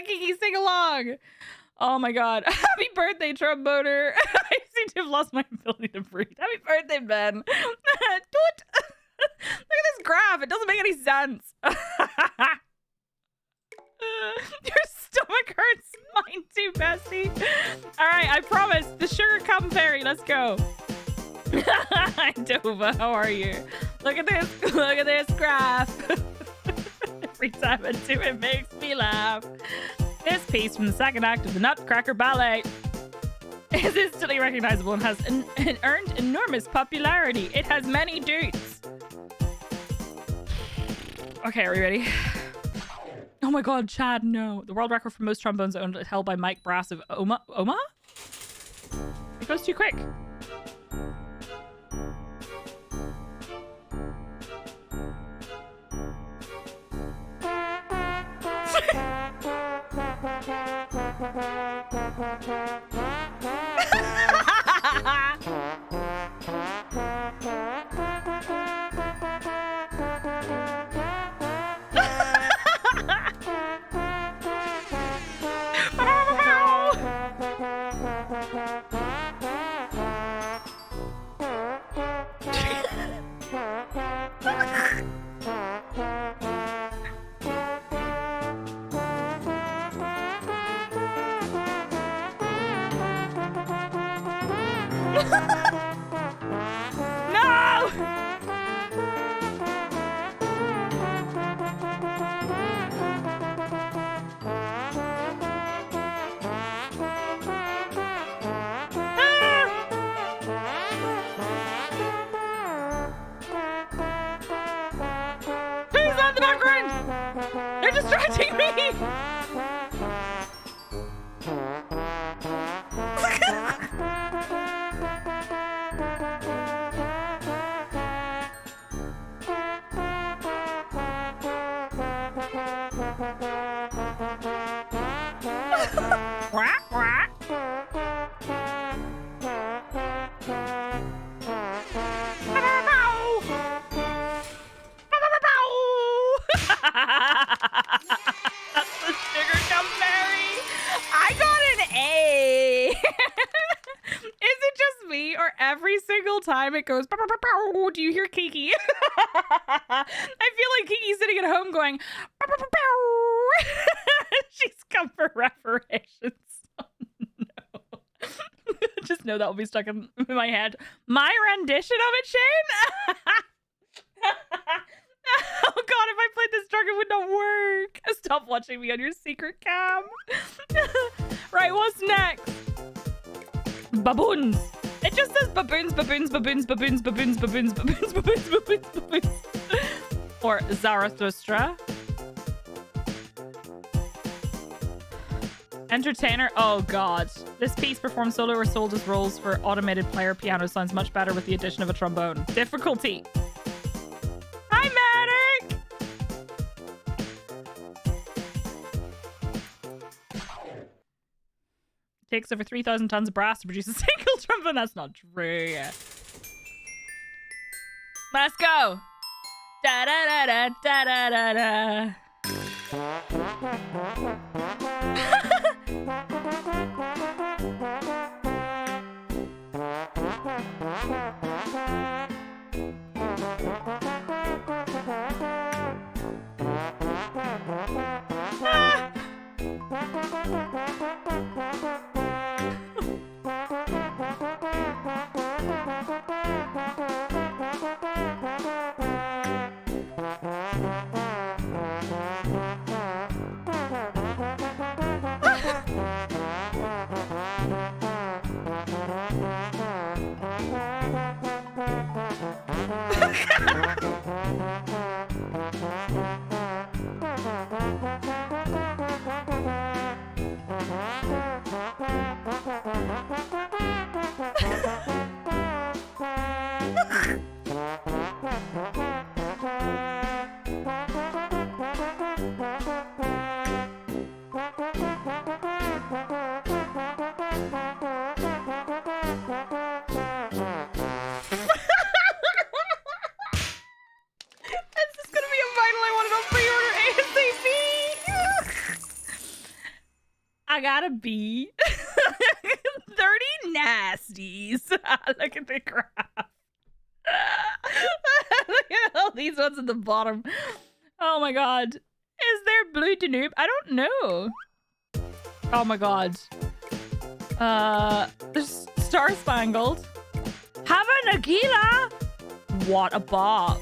Kiki, sing along! Oh my god. Happy birthday, tromboner. I seem to have lost my ability to breathe. Happy birthday, Ben. Toot! Look at this graph. It doesn't make any sense. Your stomach hurts. Mine too, bestie. All right, I promise. The sugar cum fairy. Let's go. Hi, Dova. How are you? Look at this. Look at this graph. Every time I do it, makes me laugh. This piece from the second act of the Nutcracker Ballet is instantly recognizable and has earned enormous popularity. It has many dudes. Okay, are we ready? Oh my god, Chad, no. The world record for most trombones owned is held by Mike Brass of Oma? It goes too quick. They're distracting me! That's the sugar cum fairy. I got an A. Is it just me, or every single time it goes, pow, pow, pow, pow, do you hear Kiki? I feel like Kiki's sitting at home going, pow, pow, pow, pow. She's come for reparations. Oh, no. Just know that will be stuck in my head. My rendition of it, Shane? Oh god, if I played this drunk, it would not work. Stop watching me on your secret cam. Right, what's next? Baboons. It just says baboons, baboons, baboons, baboons, baboons, baboons, baboons, baboons, baboons, baboons. Or Zarathustra. Entertainer. Oh god. This piece performed solo or sold as rolls for automated player piano sounds much better with the addition of a trombone. Difficulty. Hi, Manic! Takes over 3,000 tons of brass to produce a single trombone. That's not true. Let's go. Da da da da da da da. I gotta be 30 nasties. Look at the graph. Look at all these ones at the bottom. Oh my god. Is there blue Danube? I don't know. Oh my god. There's Star Spangled. Have a Nagila. What a bop.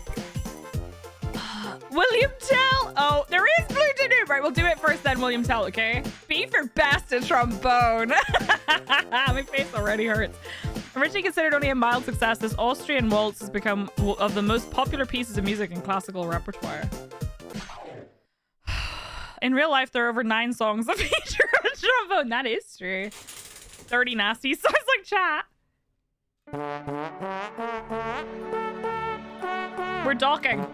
William Tell. Oh, there is blue Danube. Right, we'll do it first, then William Tell, okay? B for best at trombone. My face already hurts. Originally considered only a mild success, this Austrian waltz has become one of the most popular pieces of music in classical repertoire. In real life, there are over 9 songs that feature a trombone. That is true. 30 nasty. Sounds like chat. We're docking.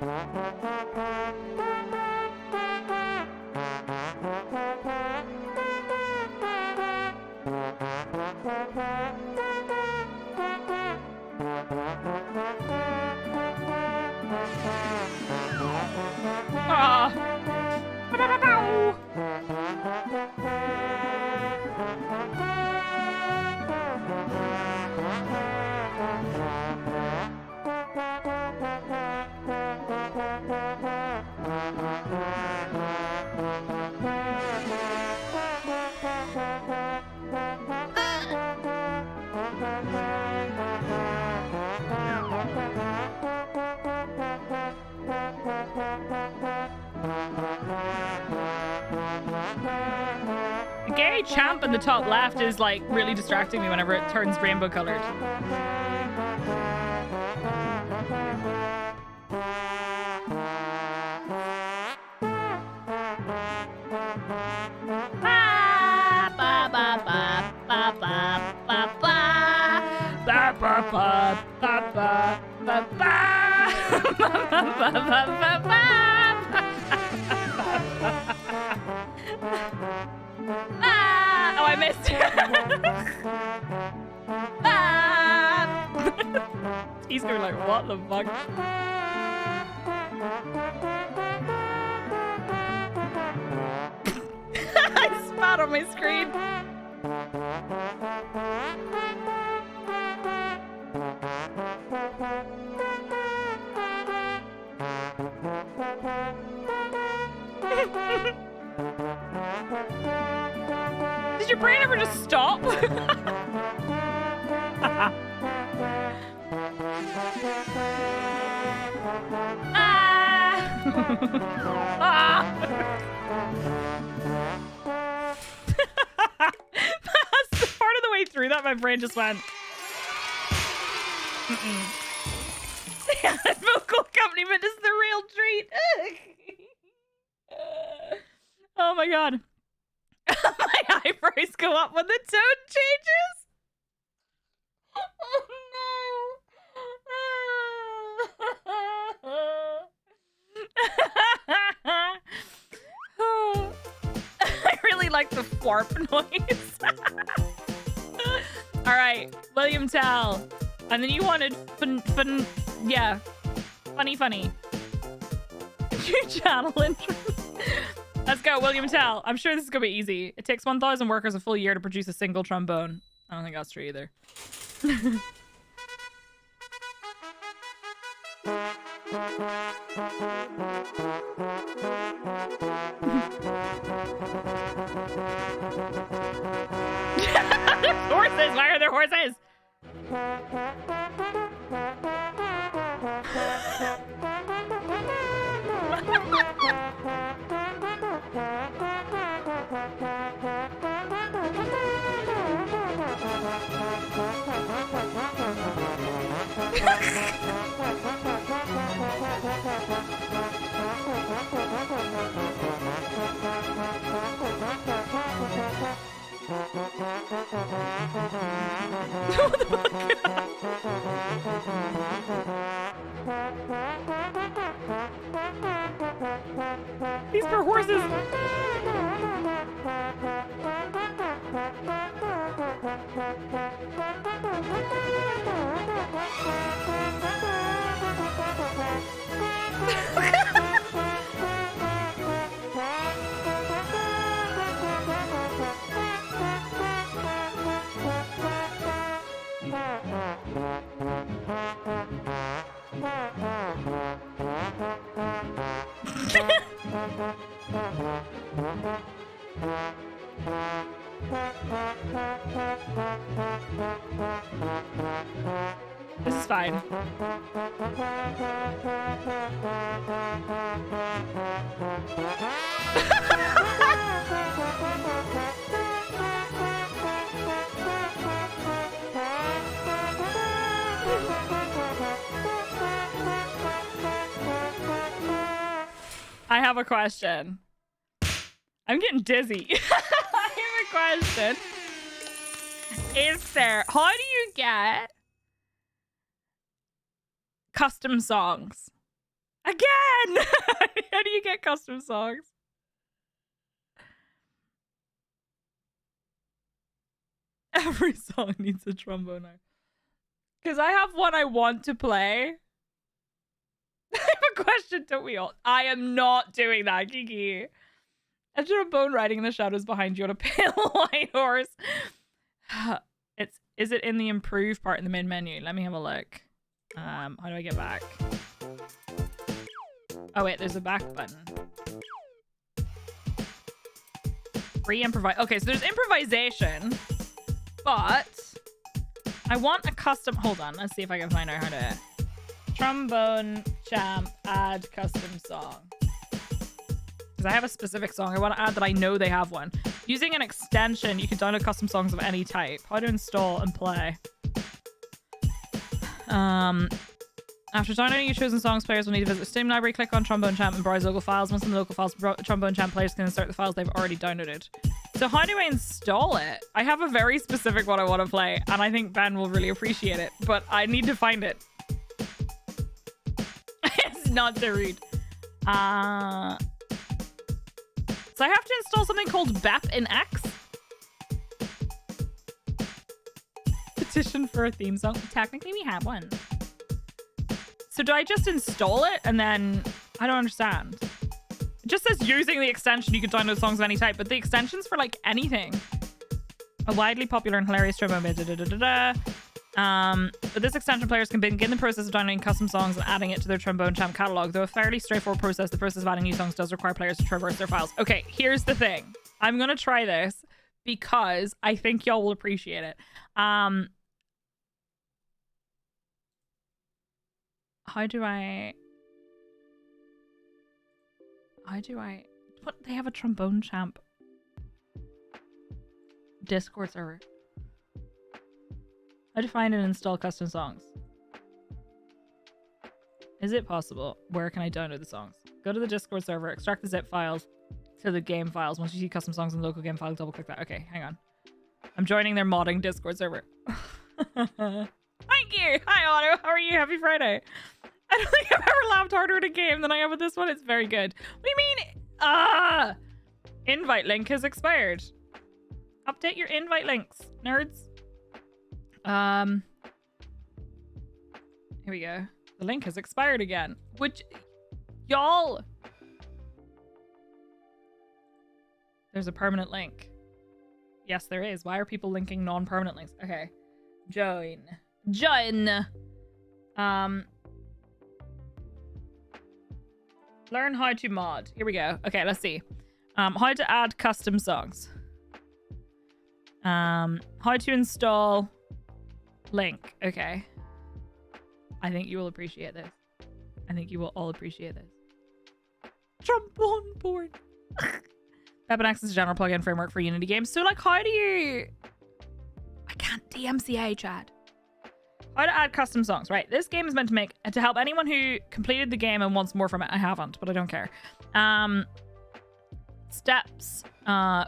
Ah. The gay champ in the top left is like really distracting me whenever it turns rainbow colored. Oh, I missed. He's going like, what the fuck? I spat on my screen. Did your brain ever just stop? Part of the way through that, my brain just went. Yeah, vocal accompaniment is the real treat. Oh my god. My eyebrows go up when the tone changes. Oh no. I really like the flarp noise. All right, William Tell. And then you wanted yeah, funny. Your channel intro. Let's go, William Tell. I'm sure this is gonna be easy. It takes 1,000 workers a full year to produce a single trombone. I don't think that's true either. Horses! Why are there horses? What the fuck? These poor horses. This is fine. I have a question. I'm getting dizzy. I have a question. How do you get custom songs? Again! How do you get custom songs? Every song needs a trombone. Because I have one I want to play. I have a question, don't we all? I am not doing that, Kiki. A trombone riding in the shadows behind you on a pale white horse. Is it in the improve part in the main menu? Let me have a look. How do I get back? Oh wait, there's a back button. Free improvise. Okay, so there's improvisation, but I want a custom. Hold on, let's see if I can find out how to. Trombone champ add custom song. Because I have a specific song I want to add that I know they have one. Using an extension, you can download custom songs of any type. How to install and play. After downloading your chosen songs, players will need to visit the Steam library, click on Trombone Champ and browse local files. Once in the local files, Trombone Champ players can insert the files they've already downloaded. So how do I install it? I have a very specific one I want to play, and I think Ben will really appreciate it, but I need to find it. It's not to read. So I have to install something called BEP in X. Petition for a theme song. Technically, we have one. So do I just install it and then... I don't understand. It just says using the extension, you can download songs of any type, but the extension's for like anything. A widely popular and hilarious trombone. But this extension, players can begin the process of downloading custom songs and adding it to their Trombone Champ catalog. Though a fairly straightforward process, the process of adding new songs does require players to traverse their files. Okay, here's the thing. I'm gonna try this because I think y'all will appreciate it. How do I... What? They have a Trombone Champ Discord server. How to find and install custom songs. Is it possible? Where can I download the songs? Go to the Discord server, extract the zip files to the game files. Once you see custom songs in the local game file, double click that. Okay, hang on. I'm joining their modding Discord server. Thank you! Hi Otto, how are you? Happy Friday. I don't think I've ever laughed harder at a game than I have with this one. It's very good. What do you mean? Invite link has expired. Update your invite links, nerds. Here we go. The link has expired again. Which, y'all... There's a permanent link. Yes, there is. Why are people linking non-permanent links? Okay. Join. Learn how to mod. Here we go. Okay, let's see. How to add custom songs. How to install link. Okay. I think you will appreciate this. I think you will all appreciate this. Trombone board. Pep and X is a general plugin framework for Unity games. So, like, how do you... I can't DMCA, Chad. How to add custom songs. Right, this game is meant to help anyone who completed the game and wants more from it. I haven't, but I don't care. Steps.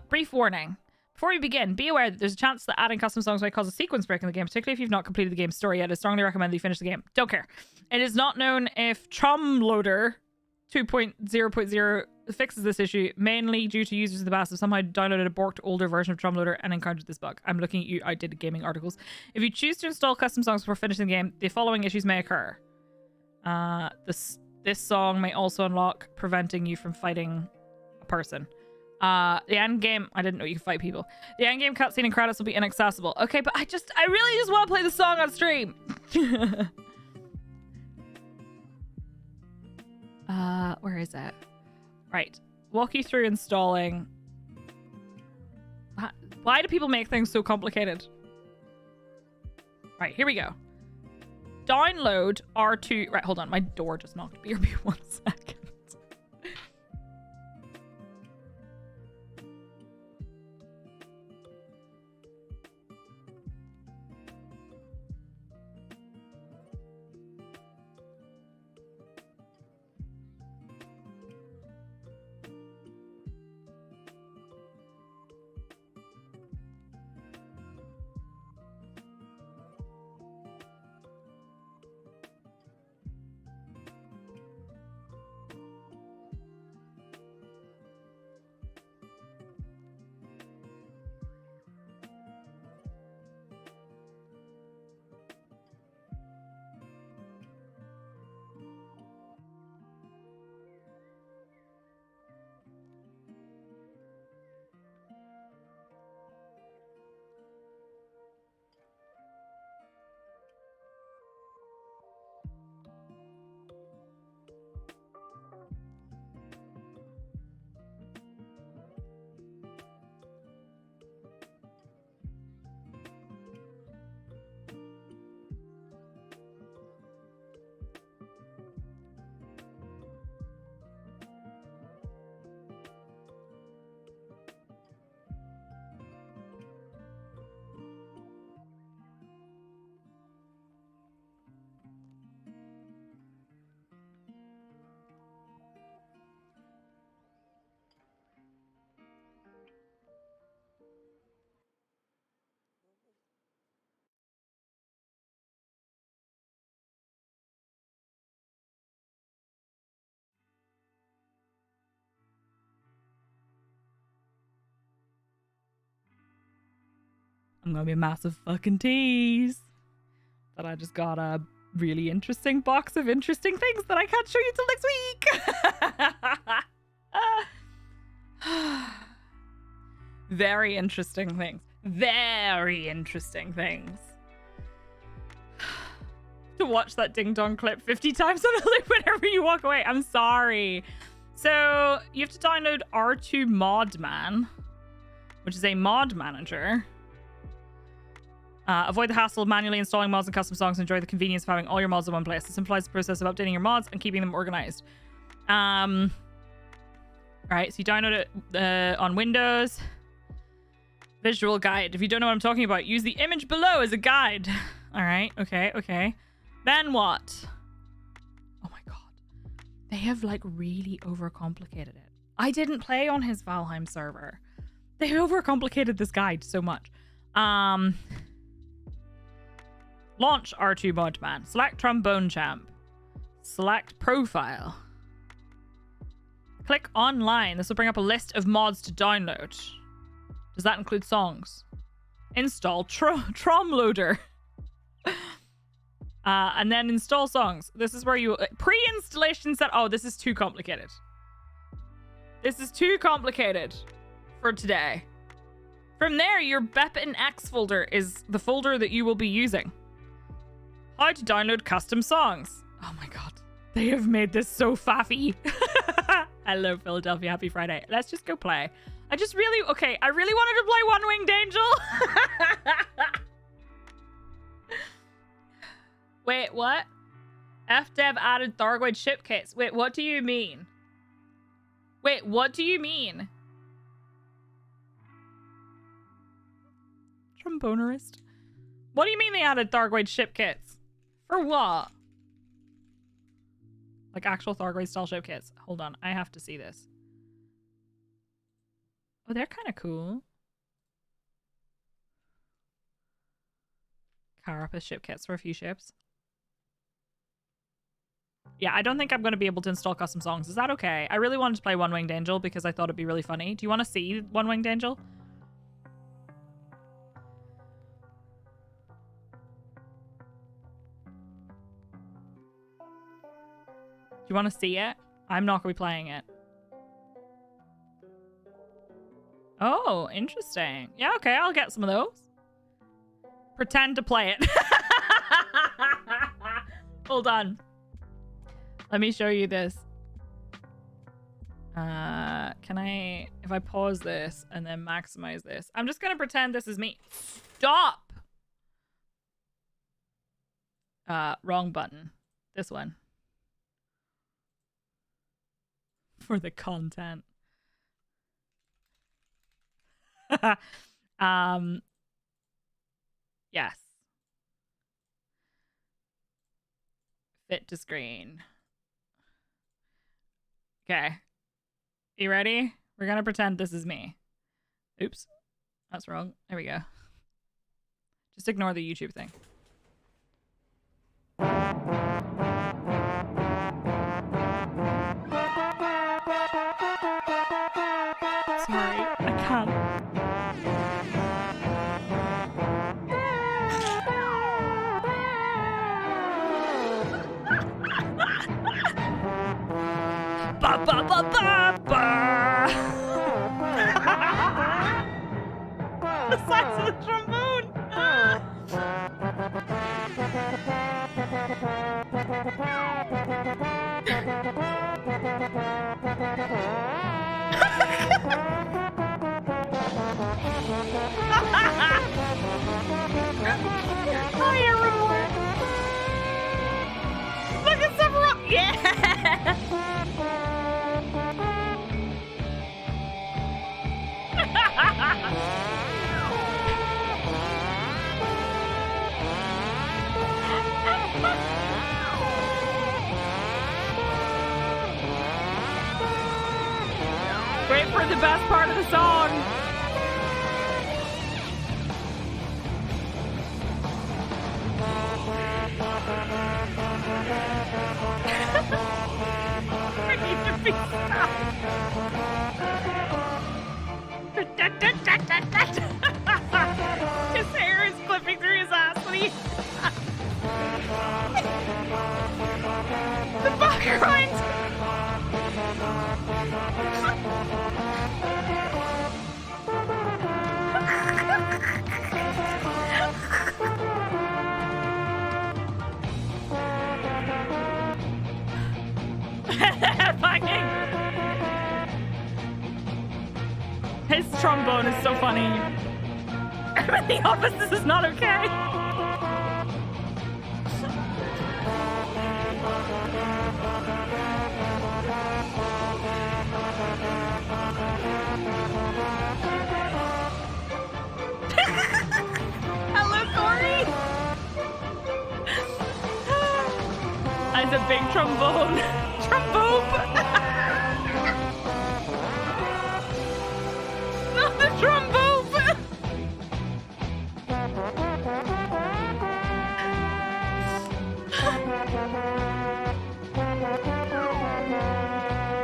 Brief warning. Before we begin, be aware that there's a chance that adding custom songs might cause a sequence break in the game, particularly if you've not completed the game's story yet. I strongly recommend that you finish the game. Don't care. It is not known if Tromloader 2.0.0 fixes this issue, mainly due to users in the past have somehow downloaded a borked older version of Tromloader and encountered this bug. I'm looking at you outdated gaming articles. If you choose to install custom songs before finishing the game, the following issues may occur. This song may also unlock, preventing you from fighting a person. The end game, I didn't know you could fight people. The end game cutscene and credits will be inaccessible. Okay, but I really just want to play the song on stream. Where is it? Right. Walk you through installing Why do people make things so complicated? Right, here we go. Download R2. Right, hold on. My door just knocked. BRB 1 second. I'm gonna be a massive fucking tease that I just got a really interesting box of interesting things that I can't show you till next week. Very interesting things. Very interesting things. To watch that ding dong clip 50 times on a loop whenever you walk away. I'm sorry. So you have to download R2 Modman, which is a mod manager. Avoid the hassle of manually installing mods and custom songs. Enjoy the convenience of having all your mods in one place. This simplifies the process of updating your mods and keeping them organized. Right, so you download it on Windows. Visual guide. If you don't know what I'm talking about, use the image below as a guide. All right, okay. Then what? Oh my god. They have like really overcomplicated it. I didn't play on his Valheim server. They overcomplicated this guide so much. Launch R2 Modman. Select Trombone Champ. Select Profile. Click Online. This will bring up a list of mods to download. Does that include songs? Install Tromloader. And then install songs. This is where you... Pre-installation set... Oh, this is too complicated. This is too complicated for today. From there, your BepInX folder is the folder that you will be using. How to download custom songs. Oh my god. They have made this so faffy. Hello, Philadelphia. Happy Friday. Let's just go play. I really wanted to play One Winged Angel. Wait, what? FDev added Thargoid ship kits. Wait, what do you mean? Wait, what do you mean? Trombonerist. What do you mean they added Thargoid ship kits? For what? Like actual Thargoid style ship kits. Hold on, I have to see this. Oh, they're kind of cool. Carapace ship kits for a few ships. Yeah, I don't think I'm going to be able to install custom songs. Is that okay? I really wanted to play One Winged Angel because I thought it'd be really funny. Do you want to see One Winged Angel? Do you want to see it? I'm not going to be playing it. Oh, interesting. Yeah, okay, I'll get some of those. Pretend to play it. Hold on. Let me show you this. Can I, if I pause this and then maximize this, I'm just gonna pretend this is me. Stop! Wrong button. This one. For the content. Yes. Fit to screen. Okay. You ready? We're gonna pretend this is me. Oops. That's wrong. There we go. Just ignore the YouTube thing. Sorry, I can't. Ba ba ba ba ba. The size of the trombone. Hi everyone. Look at Sephiroth. Yeah. Wait for the best part of the song. I need to be stopped. His hair is clipping through his ass when he... The background! His trombone is so funny. I'm in the office, this is not okay. Hello, Corey. As a big trombone. Trombone. Not the trombone.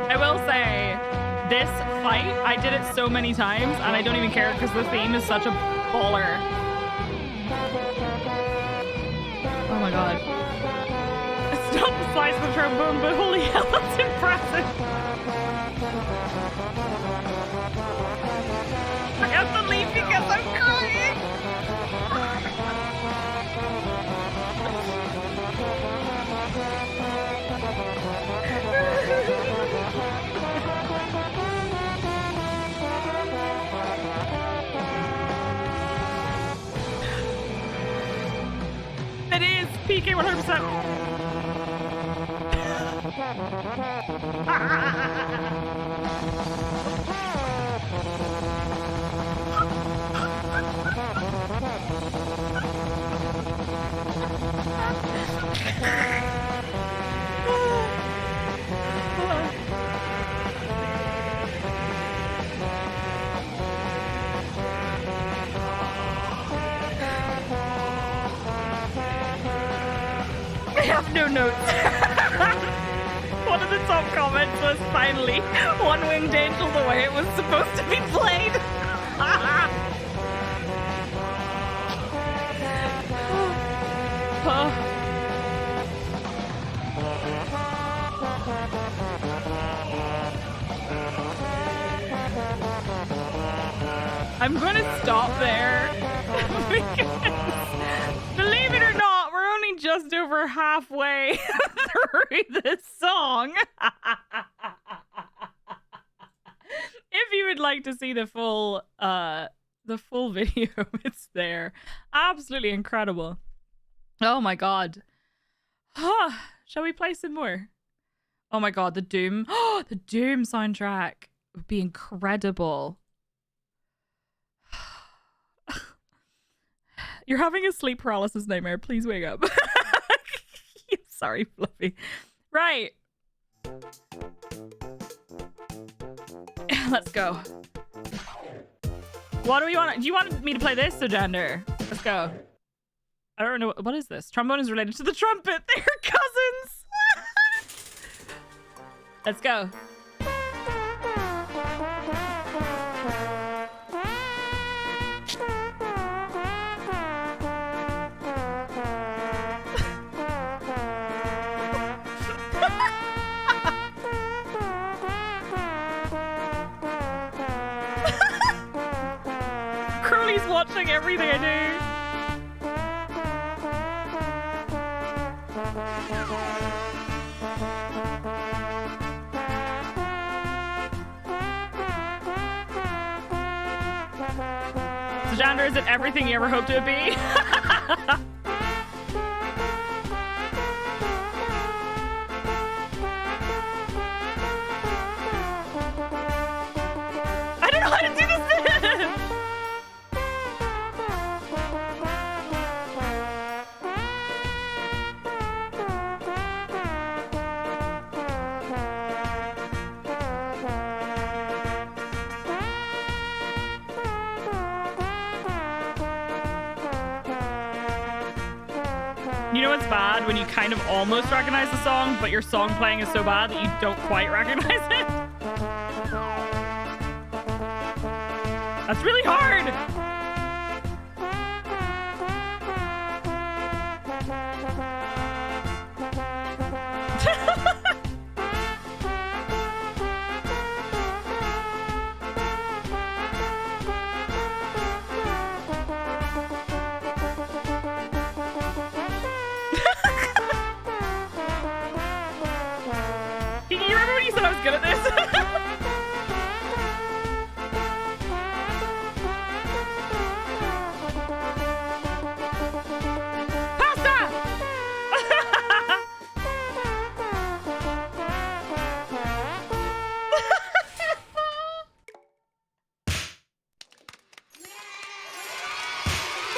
I will say, this fight, I did it so many times, and I don't even care because the theme is such a baller. Oh my god. It's not the size of the trombone, but holy hell, that's impressive. I have to leave because I'm crying. It is PK 100%. I have no notes. One of the top comments was finally One Winged Angel the way it was supposed to be played. I'm gonna stop there because, believe it or not, we're only just over halfway through this song. If you would like to see the full video, it's there. Absolutely incredible. Oh my god. Shall we play some more? Oh my god, the Doom. Oh, the Doom soundtrack would be incredible. You're having a sleep paralysis nightmare. Please wake up. Sorry, Fluffy. Right. Let's go. What do we want? Do you want me to play this, Sojander? Let's go. I don't know. What is this? Trombone is related to the trumpet. They're cousins. Let's go. Crowley's watching everything I do. Sojander, is it everything you ever hoped it would be? I don't know how to do this. You know what's bad? When you kind of almost recognize the song, but your song playing is so bad that you don't quite recognize it. That's really hard. You remember when you said I was good at this?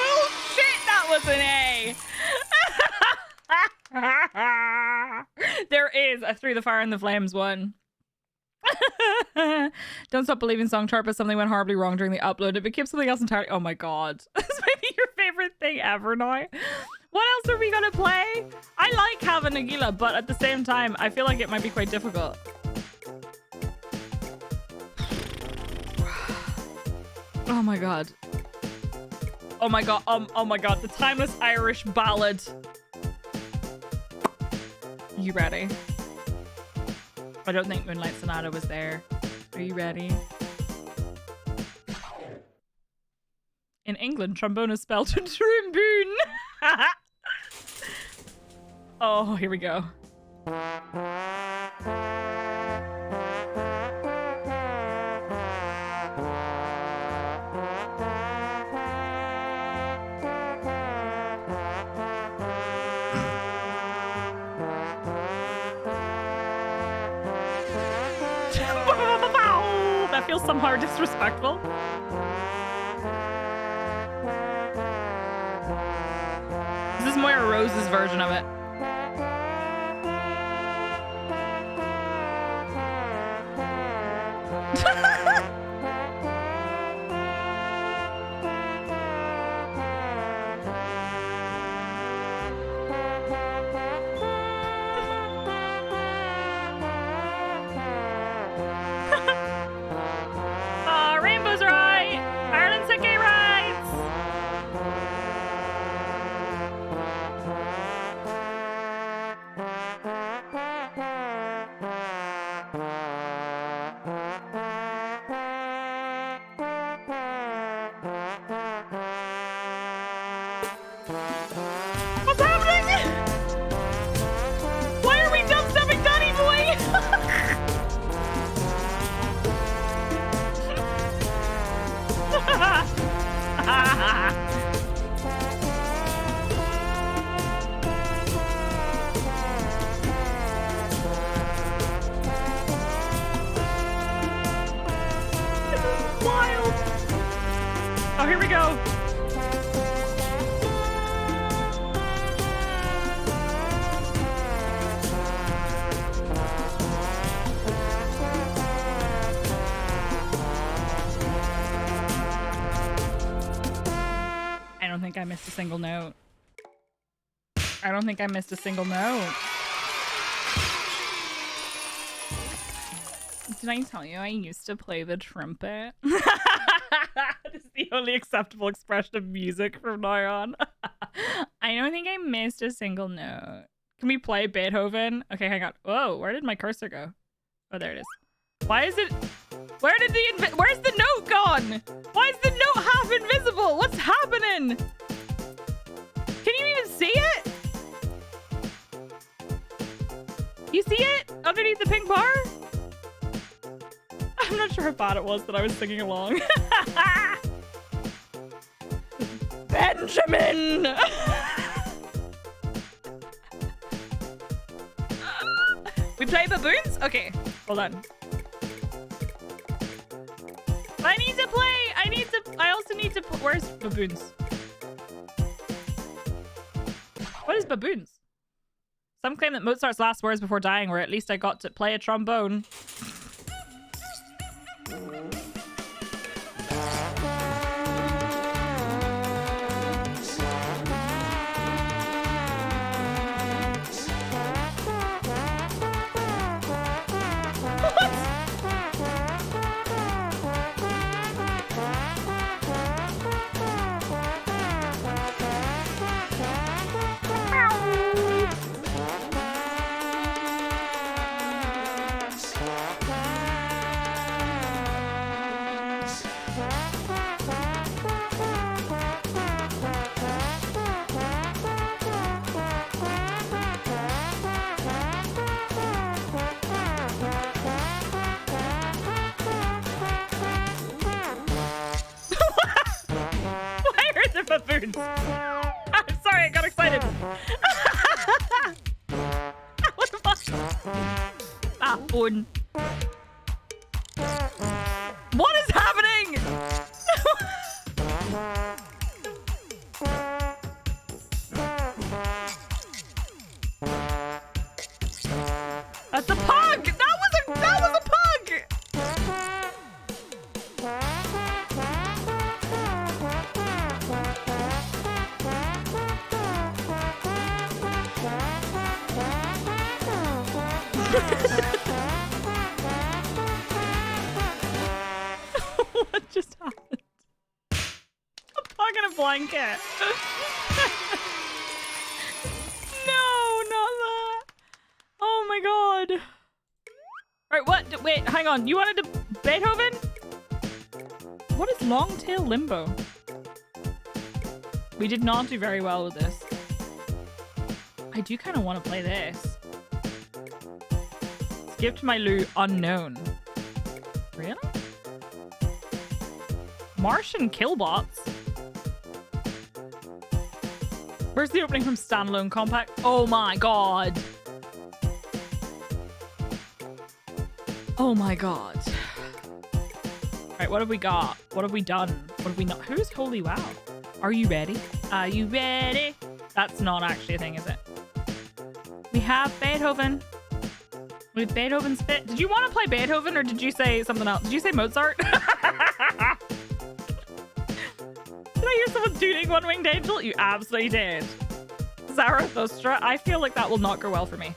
Oh shit, that was an A. There is a Through the Fire and the Flames one. Don't Stop Believing song chart, but something went horribly wrong during the upload. It became something else entirely. Oh my god. This might be your favorite thing ever now. What else are we gonna play? I like Hava Nagila, but at the same time, I feel like it might be quite difficult. Oh my god. Oh my god. Oh my god. The timeless Irish ballad. You ready? I don't think Moonlight Sonata was there. Are you ready? In England, trombone is spelled trombone. Oh, here we go. That feels somehow disrespectful. This is Moira Rose's version of it. Rainbow's right! Ireland's a gay rights! Oh, here we go. I don't think I missed a single note. I don't think I missed a single note. Did I tell you I used to play the trumpet? This is the only acceptable expression of music from now on. I don't think I missed a single note. Can we play Beethoven? Okay, hang on. Whoa, where did my cursor go? Oh, there it is. Why is it... where's the note gone? Why is the note half invisible? What's happening? Can you even see it? You see it underneath the pink bar? I'm not sure how bad it was that I was singing along. Benjamin! We play baboons? Okay, hold on. I also need to where's baboons? What is baboons? Some claim that Mozart's last words before dying were, "At least I got to play a trombone." Baboons. I'm sorry, I got excited. What the fuck? Baboon. What is happening? That's a pug. That was a pug. What just happened? A pug and a blanket. No, not that. Oh my god. Alright, what? Wait, hang on. You wanted to Beethoven? What is long tail limbo? We did not do very well with this. I do kind of want to play this. Skipped my loot unknown. Really? Martian killbots? Where's the opening from Standalone Compact? Oh my god. Oh my god. Alright, what have we got? What have we done? What have we not? Who's Holy Wow? Are you ready? Are you ready? That's not actually a thing, is it? We have Beethoven. With Beethoven's fit. Did you want to play Beethoven or did you say something else? Did you say Mozart? Did I hear someone tooting One Winged Angel? You absolutely did. Zarathustra. I feel like that will not go well for me.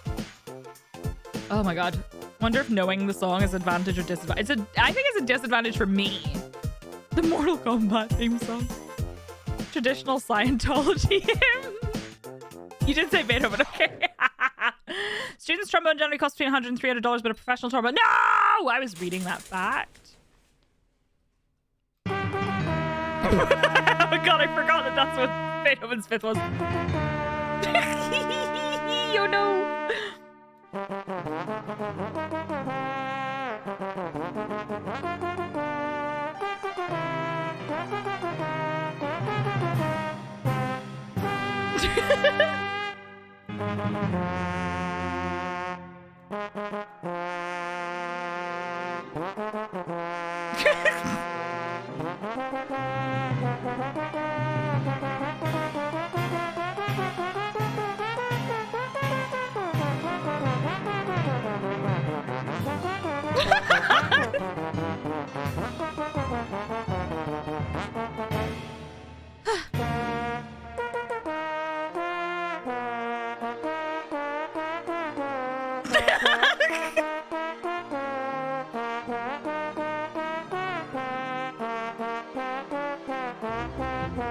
Oh my god. Wonder if knowing the song is advantage or disadvantage. I think it's a disadvantage for me. The Mortal Kombat theme song. Traditional Scientology hymn. You did say Beethoven, okay. Students' trombone generally costs between $100 and $300, but a professional trombone... No! I was reading that fact. Oh my god, I forgot that that's what Beethoven's fifth was. Oh no! Okay,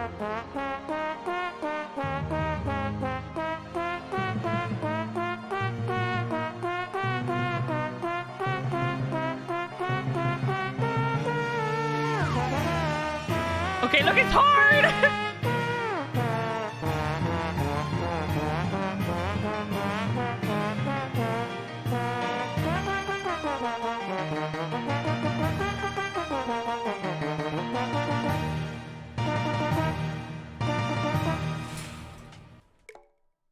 look, it's hard!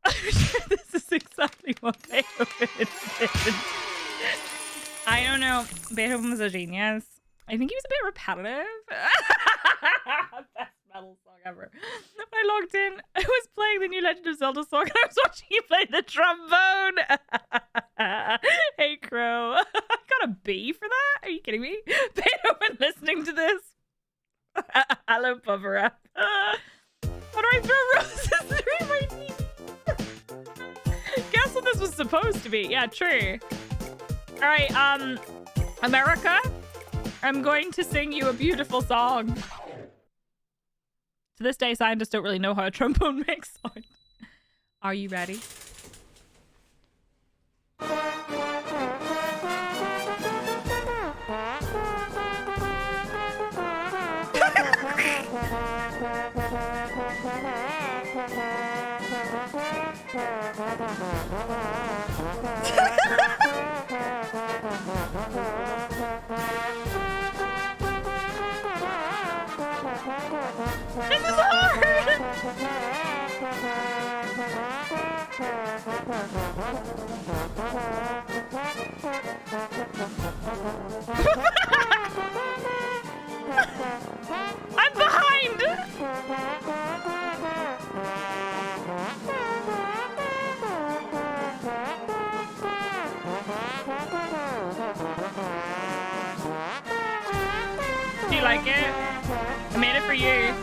I'm sure this is exactly what Beethoven did. I don't know. Beethoven was a genius. I think he was a bit repetitive. Best metal song ever. When I logged in, I was playing the new Legend of Zelda song and I was watching you play the trombone. Hey, Crow. I got a B for that? Are you kidding me? Beethoven listening to this. Hello, Bubba. How do I throw roses through my teeth? Guess what this was supposed to be. Yeah, true. All right, America, I'm going to sing you a beautiful song. To this day, scientists don't really know how a trombone makes sound. Are you ready? This is hard! I'm behind! Do you like it? I made it for you.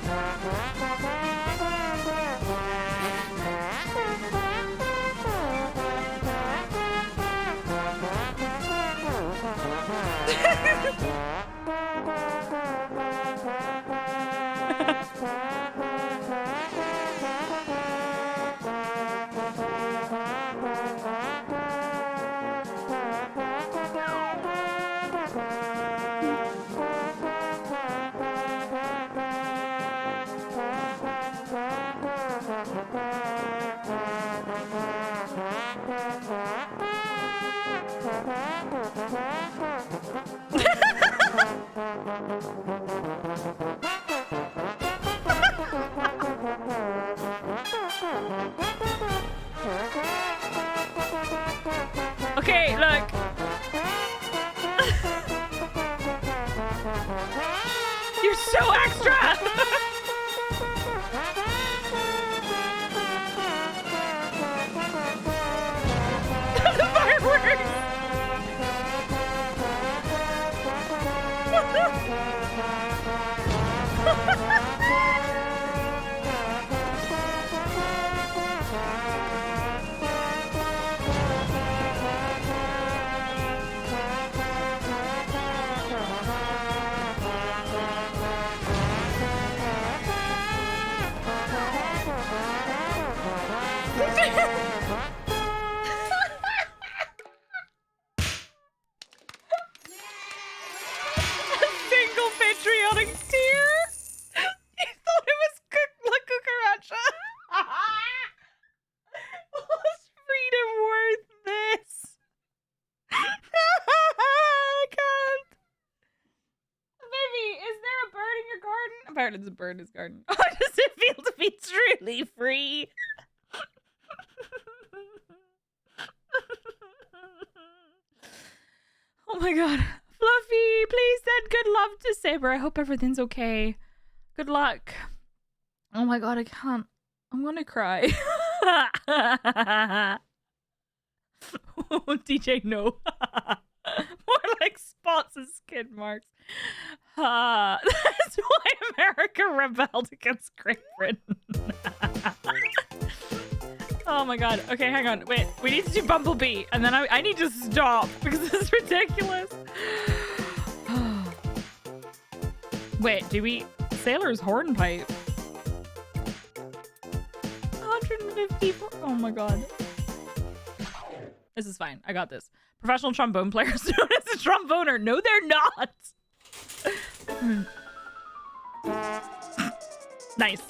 Okay, look. You're so extra. The fireworks. Single patriotic tear. You thought it was La Cucaracha. Was freedom worth this? I can't. Baby, is there a bird in your garden? Apparently there's a bird in his garden. How does it feel to be truly free? Oh my god. Fluffy, please send good love to Saber. I hope everything's okay. Good luck. Oh my god, I can't. I'm gonna cry. Oh, DJ, no. More like spots and skid marks. That's why America rebelled against Great Britain. Oh my god. Okay, hang on. Wait, we need to do Bumblebee, and then I need to stop because this is ridiculous. Wait, do we... Sailor's Hornpipe. 154. Oh my god. This is fine. I got this. Professional trombone players known as a tromboner. No, they're not. Nice.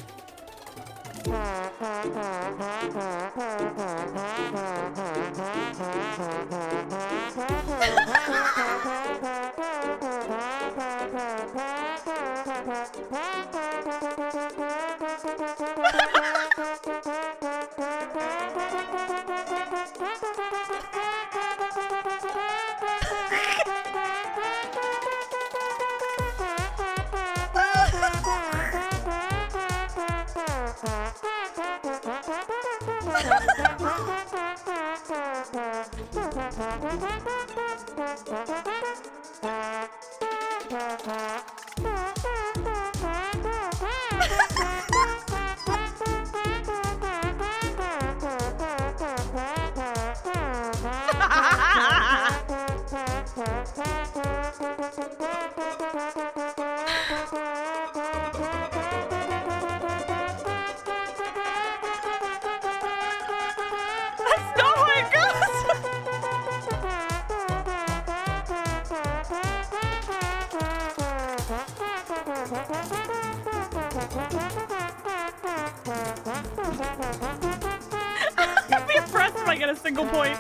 That's not how it goes. I'd be impressed if I get a single point.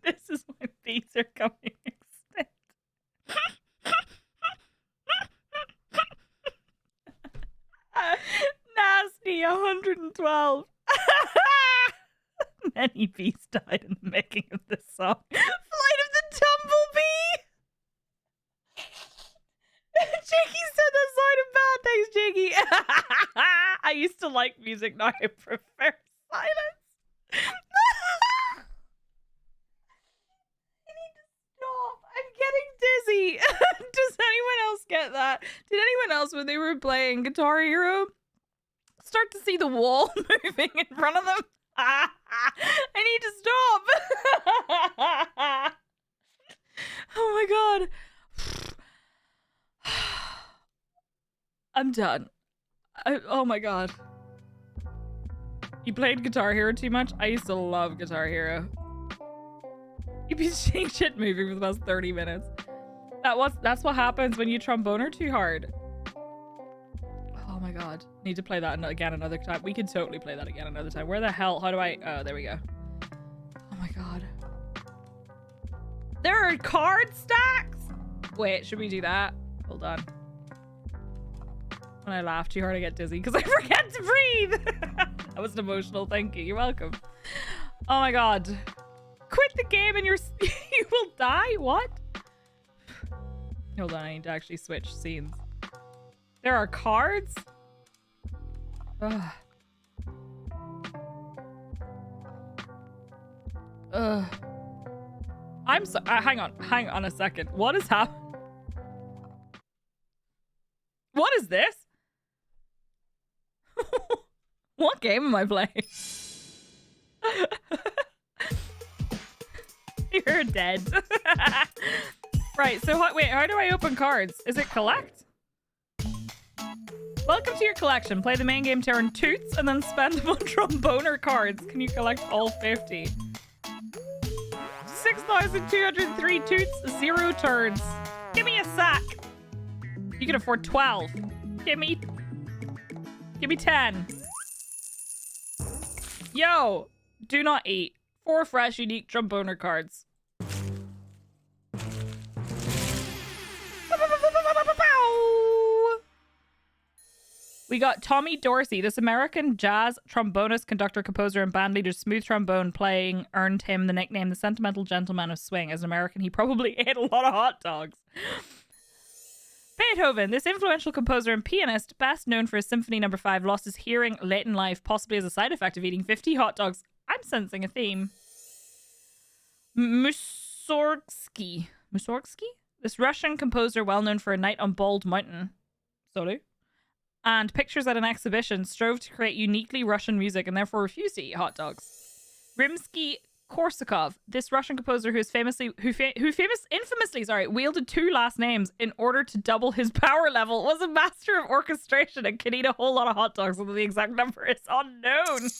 This is why bees are coming extinct. Nasty 112. Many bees died in the making of this song. Flight of the Tumblebee. Jakey said that sounded bad. Thanks, Jakey. I used to like music. Now I prefer silence. I need to stop. I'm getting dizzy. Does anyone else get that? Did anyone else, when they were playing Guitar Hero, start to see the wall moving in front of them? I need to stop. Oh my god. I'm done. Oh my god. You played Guitar Hero too much? I used to love Guitar Hero. You've been seeing shit moving for the past 30 minutes. That's what happens when you tromboner too hard. Oh my god. Need to play that again another time. We can totally play that again another time. Where the hell? How do I... Oh, there we go. Oh my god. There are card stacks? Wait, should we do that? Hold on. When I laugh too hard, I get dizzy because I forget to breathe. That was an emotional thank you. You're welcome. Oh my god. Quit the game and you will die? What? Hold on, I need to actually switch scenes. There are cards? Ugh. Ugh. I'm so... hang on a second. What is happening? What is this? What game am I playing? You're dead. Right, so wait, how do I open cards? Is it collect? Welcome to your collection. Play the main game, turn toots, and then spend them on tromboner cards. Can you collect all 50? 6,203 toots, 0 turns. Give me a sack. You can afford 12. Give me 10. Yo, do not eat. 4 fresh unique tromboner cards. We got Tommy Dorsey, this American jazz trombonist, conductor, composer, and bandleader's smooth trombone playing earned him the nickname the Sentimental Gentleman of Swing. As an American, he probably ate a lot of hot dogs. Beethoven, this influential composer and pianist, best known for his Symphony No. 5, lost his hearing late in life, possibly as a side effect of eating 50 hot dogs. I'm sensing a theme. Mussorgsky, this Russian composer, well known for A Night on Bald Mountain. Sorry. And pictures at an exhibition, strove to create uniquely Russian music and therefore refused to eat hot dogs. Rimsky-Korsakov, this Russian composer who infamously wielded two last names in order to double his power level, was a master of orchestration and could eat a whole lot of hot dogs, although the exact number is unknown.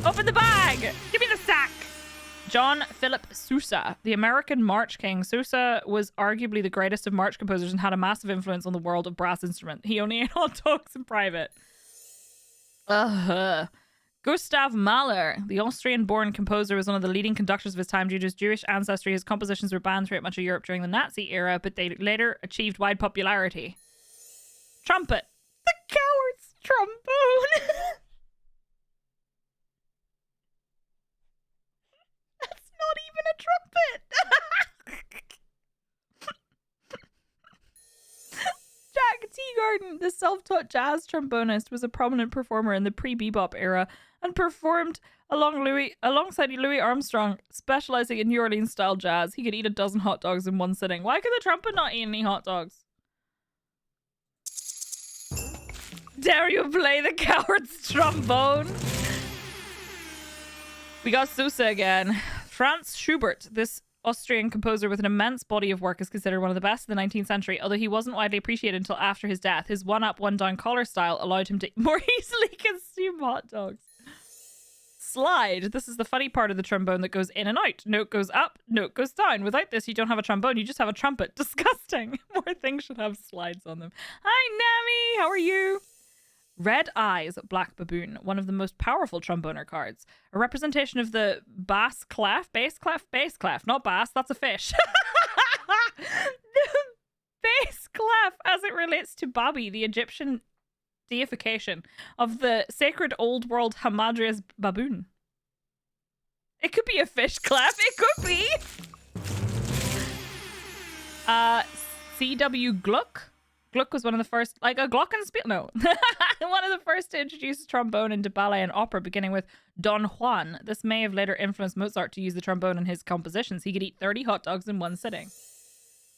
Open the bag! Give me the sack! John Philip Sousa, the American March King. Sousa was arguably the greatest of march composers and had a massive influence on the world of brass instrument. He only ate hot dogs in private. Gustav Mahler, the Austrian-born composer, was one of the leading conductors of his time due to his Jewish ancestry. His compositions were banned throughout much of Europe during the Nazi era, but they later achieved wide popularity. Trumpet. The coward's trombone. Not even a trumpet. Jack Teagarden, the self-taught jazz trombonist, was a prominent performer in the pre-bebop era and performed alongside Louis Armstrong, specializing in New Orleans style jazz. He could eat a dozen hot dogs in one sitting. Why could the trumpet not eat any hot dogs? Dare you play the coward's trombone? We got Sousa again. Franz Schubert, this Austrian composer with an immense body of work, is considered one of the best of the 19th century, although he wasn't widely appreciated until after his death. His one-up, one-down collar style allowed him to more easily consume hot dogs. Slide. This is the funny part of the trombone that goes in and out. Note goes up, note goes down. Without this, you don't have a trombone, you just have a trumpet. Disgusting. More things should have slides on them. Hi, Nami. How are you? Red Eyes Black Baboon, one of the most powerful tromboner cards. A representation of the bass clef, not bass, that's a fish. The bass clef as it relates to Babi, the Egyptian deification of the sacred old world Hamadryas baboon. It could be a fish clef, it could be! C.W. Gluck. Gluck was one of the first, like a glockenspiel, no. One of the first to introduce trombone into ballet and opera, beginning with Don Juan. This may have later influenced Mozart to use the trombone in his compositions. He could eat 30 hot dogs in one sitting.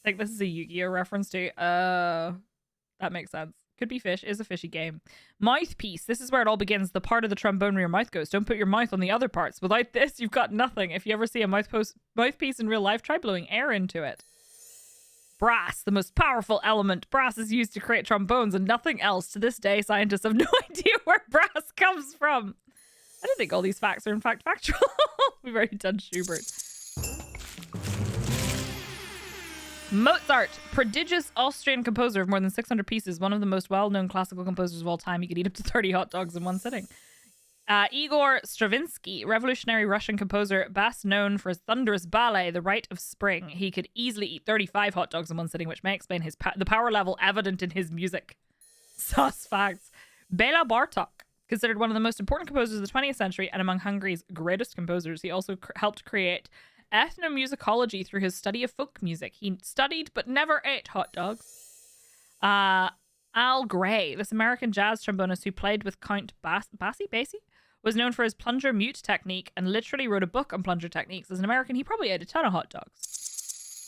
Like, this is a Yu-Gi-Oh reference to, that makes sense. Could be fish, is a fishy game. Mouthpiece. This is where it all begins. The part of the trombone where your mouth goes. Don't put your mouth on the other parts. Without this, you've got nothing. If you ever see a mouthpiece in real life, try blowing air into it. Brass, the most powerful element. Brass is used to create trombones and nothing else. To this day, scientists have no idea where brass comes from. I don't think all these facts are in fact factual. We've already done Schubert. Mozart, prodigious Austrian composer of more than 600 pieces, one of the most well-known classical composers of all time. He could eat up to 30 hot dogs in one sitting. Igor Stravinsky, revolutionary Russian composer, best known for his thunderous ballet, The Rite of Spring. He could easily eat 35 hot dogs in one sitting, which may explain the power level evident in his music. Sus facts. Bela Bartok, considered one of the most important composers of the 20th century and among Hungary's greatest composers. He also helped create ethnomusicology through his study of folk music. He studied but never ate hot dogs. Al Gray, this American jazz trombonist who played with Count Basie, was known for his plunger mute technique and literally wrote a book on plunger techniques. As an American, he probably ate a ton of hot dogs.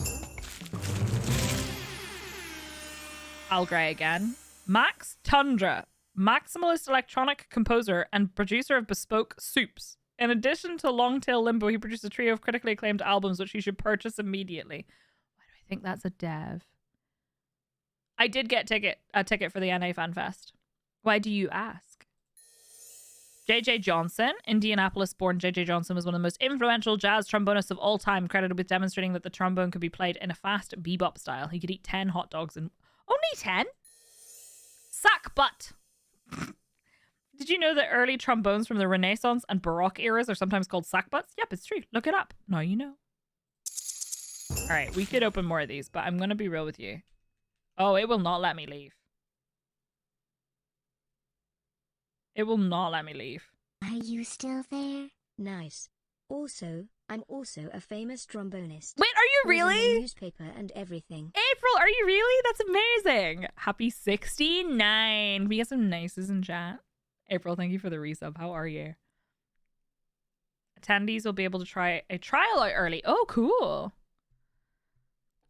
Al Gray again. Max Tundra, maximalist electronic composer and producer of bespoke soups. In addition to Longtail Limbo, he produced a trio of critically acclaimed albums, which you should purchase immediately. Why do I think that's a dev? I did get a ticket for the NA Fan Fest. Why do you ask? J.J. Johnson, Indianapolis-born J.J. Johnson, was one of the most influential jazz trombonists of all time, credited with demonstrating that the trombone could be played in a fast bebop style. He could eat 10 hot dogs in... Only 10? Sack butt. Did you know that early trombones from the Renaissance and Baroque eras are sometimes called sack butts? Yep, it's true. Look it up. Now you know. All right, we could open more of these, but I'm going to be real with you. Oh, it will not let me leave. It will not let me leave. Are you still there? Nice. Also, I'm also a famous trombonist. Wait, are you Was in the really? newspaper and everything. April, are you really? That's amazing. Happy 69. We get some nices in chat. April, thank you for the resub. How are you? Attendees will be able to try a trial out early. Oh, cool.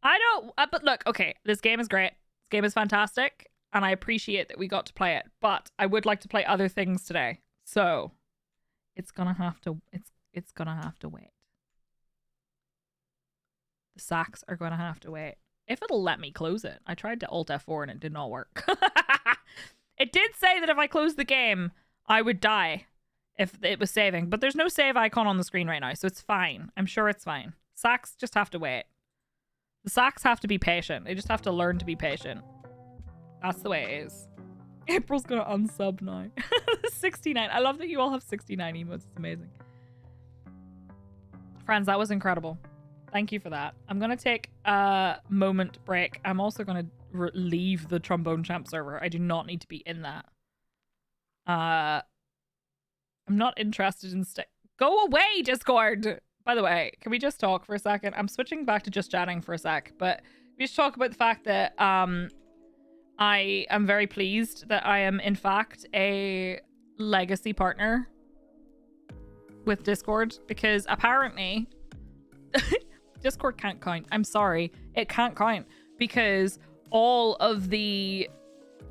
I don't, but look, okay, this game is great. This game is fantastic, and I appreciate that we got to play it, but I would like to play other things today. So it's gonna have to, it's gonna have to wait. The sacks are gonna have to wait. If it'll let me close it. I tried to Alt F4 and it did not work. It did say that if I closed the game, I would die if it was saving, but there's no save icon on the screen right now, so it's fine. I'm sure it's fine. Sacks just have to wait. The sacks have to be patient. They just have to learn to be patient. That's the way it is. April's gonna unsub now. 69. I love that you all have 69 emotes. It's amazing. Friends, that was incredible. Thank you for that. I'm gonna take a moment break. I'm also gonna leave the Trombone Champ server. I do not need to be in that. I'm not interested in Go away, Discord! By the way, can we just talk for a second? I'm switching back to just chatting for a sec, but we just talk about the fact that I am very pleased that I am in fact a legacy partner with Discord, because apparently Discord can't count. I'm sorry, it can't count, because all of the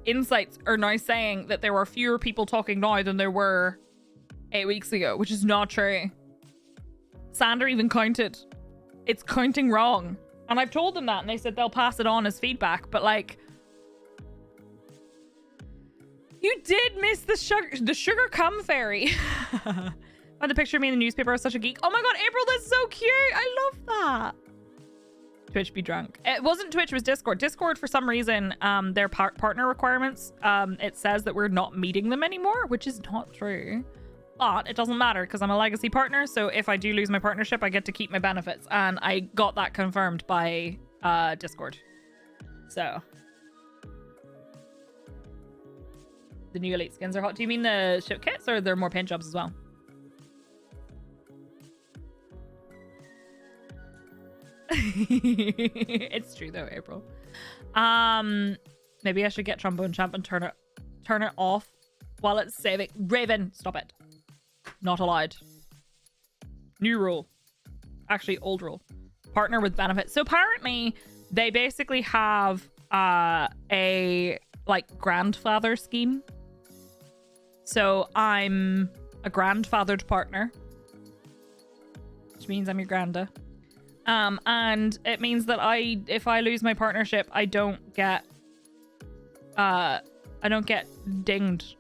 insights are now saying that there are fewer people talking now than there were 8 weeks ago, which is not true. Sander even counted. It's counting wrong. And I've told them that, and they said they'll pass it on as feedback, but like, you did miss the sugar cum fairy. Find the picture of me in the newspaper. I was such a geek. Oh my god, April, that's so cute. I love that. Twitch be drunk. It wasn't Twitch, it was Discord. Discord, for some reason, their partner requirements, it says that we're not meeting them anymore, which is not true. But it doesn't matter because I'm a legacy partner, so if I do lose my partnership, I get to keep my benefits. And I got that confirmed by Discord. So. The new elite skins are hot. Do you mean the ship kits, or are there more paint jobs as well? It's true though, April. Maybe I should get Trombone Champ and turn it off while it's saving. Raven, stop it. Not allowed. New rule. Actually, old rule. Partner with benefits. So apparently they basically have a like grandfather scheme. So I'm a grandfathered partner, which means I'm your granda. And it means that if I lose my partnership, I don't get dinged.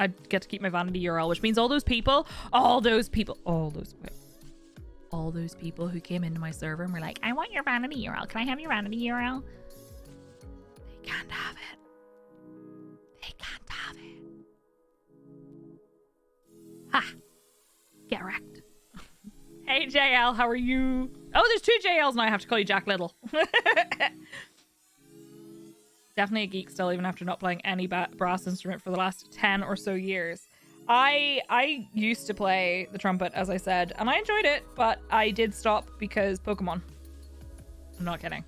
I get to keep my vanity URL, which means all those people who came into my server and were like, I want your vanity URL. Can I have your vanity URL? They can't have it. They can't have it. Ha! Get wrecked. Hey, JL, how are you? Oh, there's 2 JLs now. I have to call you Jack Little. Definitely a geek still, even after not playing any brass instrument for the last 10 or so years. I used to play the trumpet, as I said, and I enjoyed it, but I did stop because Pokemon. I'm not kidding.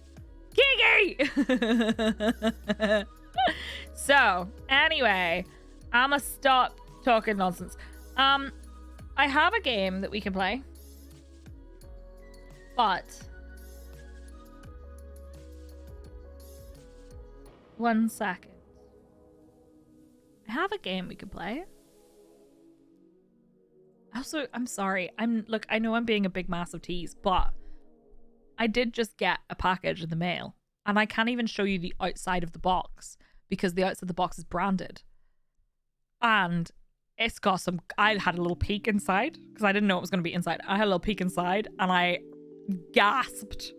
Kiki! So, anyway, I'ma stop talking nonsense. I have a game that we can play. But 1 second. I have a game we could play. Also, I'm sorry. Look, I know I'm being a big massive tease, but I did just get a package in the mail, and I can't even show you the outside of the box because the outside of the box is branded. And it's got some, I had a little peek inside because I didn't know it was going to be inside. I had a little peek inside and I gasped.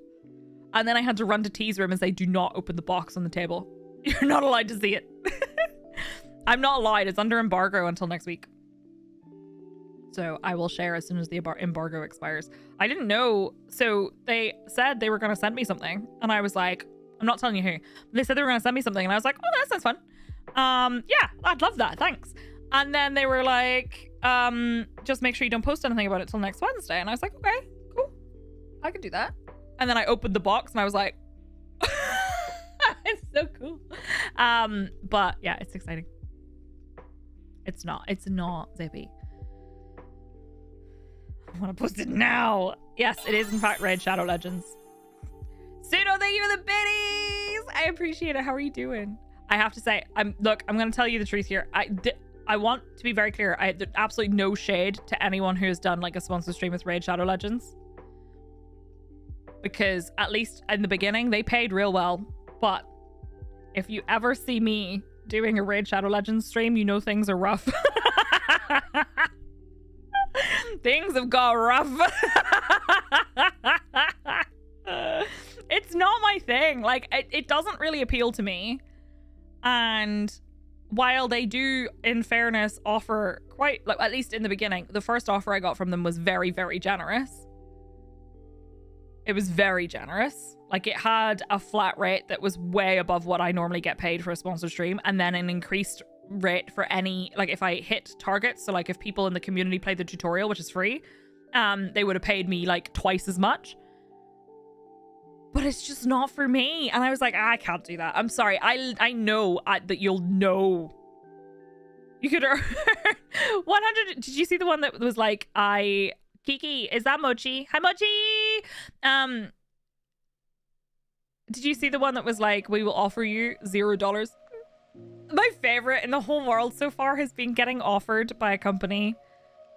And then I had to run to T's room and say, do not open the box on the table. You're not allowed to see it. I'm not allowed. It's under embargo until next week. So I will share as soon as the embargo expires. I didn't know. So they said they were going to send me something. And I was like, I'm not telling you who. They said they were going to send me something. And I was like, oh, that sounds fun. Yeah, I'd love that. Thanks. And then they were like, just make sure you don't post anything about it till next Wednesday. And I was like, okay, cool. I can do that. And then I opened the box and I was like, it's so cool. But yeah, it's exciting. It's not Zippy. I want to post it now. Yes, it is in fact Red Shadow Legends. Pseudo, thank you for the biddies. I appreciate it. How are you doing? I have to say, I'm going to tell you the truth here. I want to be very clear. I had absolutely no shade to anyone who has done like a sponsored stream with Raid Shadow Legends. Because at least in the beginning, they paid real well. But if you ever see me doing a Raid Shadow Legends stream, you know things are rough. Things have got rough. It's not my thing. Like, it doesn't really appeal to me. And while they do, in fairness, offer quite, like, at least in the beginning, the first offer I got from them was very, very generous. It was very generous. Like, it had a flat rate that was way above what I normally get paid for a sponsored stream, and then an increased rate for any, like, if I hit targets. So like if people in the community play the tutorial, which is free, they would have paid me like twice as much. But it's just not for me. And I was like, I can't do that. I'm sorry. I know that you'll know. You could earn 100. Did you see the one that was like, Kiki, is that Mochi? Hi, Mochi. Did you see the one that was like, we will offer you $0? My favorite in the whole world so far has been getting offered by a company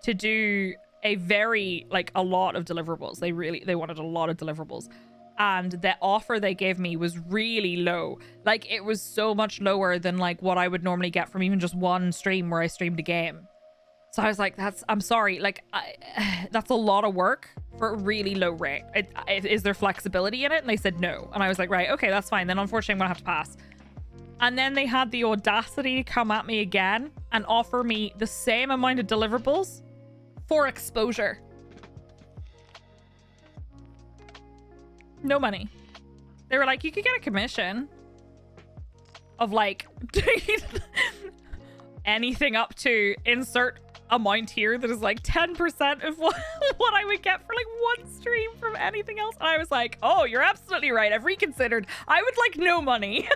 to do a very, like, a lot of deliverables. They wanted a lot of deliverables. And the offer they gave me was really low. Like, it was so much lower than like what I would normally get from even just one stream where I streamed a game. So I was like, I'm sorry, like, that's a lot of work for a really low rate. Is there flexibility in it? And they said no. And I was like, right, okay, that's fine. Then unfortunately I'm gonna have to pass. And then they had the audacity to come at me again and offer me the same amount of deliverables for exposure. No money. They were like, you could get a commission of like anything up to insert amount here that is like 10% of what I would get for like one stream from anything else. And I was like, oh, you're absolutely right. I've reconsidered. I would like no money.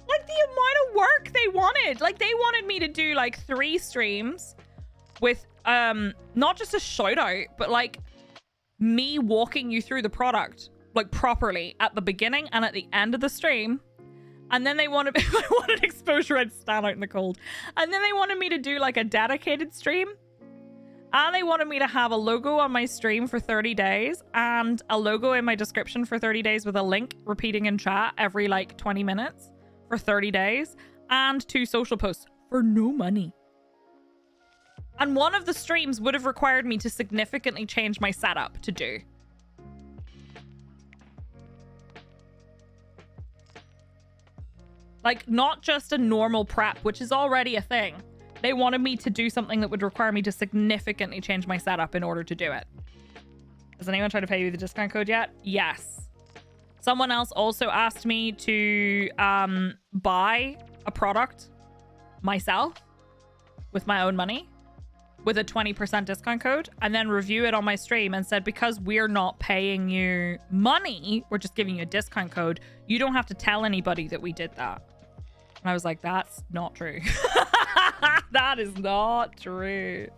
Like the amount of work they wanted. Like they wanted me to do like 3 streams with not just a shout out, but like me walking you through the product like properly at the beginning and at the end of the stream. And then they wanted, if I wanted exposure, I'd stand out in the cold. And then they wanted me to do like a dedicated stream. And they wanted me to have a logo on my stream for 30 days and a logo in my description for 30 days with a link repeating in chat every like 20 minutes for 30 days and 2 social posts for no money. And one of the streams would have required me to significantly change my setup to do. Like, not just a normal prep, which is already a thing. They wanted me to do something that would require me to significantly change my setup in order to do it. Has anyone tried to pay you the discount code yet? Yes. Someone else also asked me to buy a product myself with my own money with a 20% discount code and then review it on my stream and said, because we're not paying you money, we're just giving you a discount code. You don't have to tell anybody that we did that. And I was like, that's not true. That is not true. Or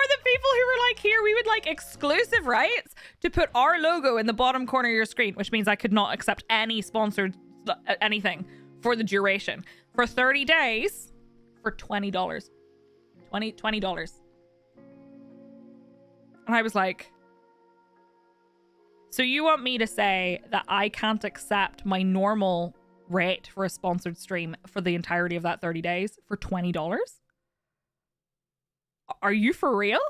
the people who were like, here, we would like exclusive rights to put our logo in the bottom corner of your screen, which means I could not accept any sponsored anything for the duration for 30 days for $20. $20. And I was like, so you want me to say that I can't accept my normal rate for a sponsored stream for the entirety of that 30 days for $20? Are you for real?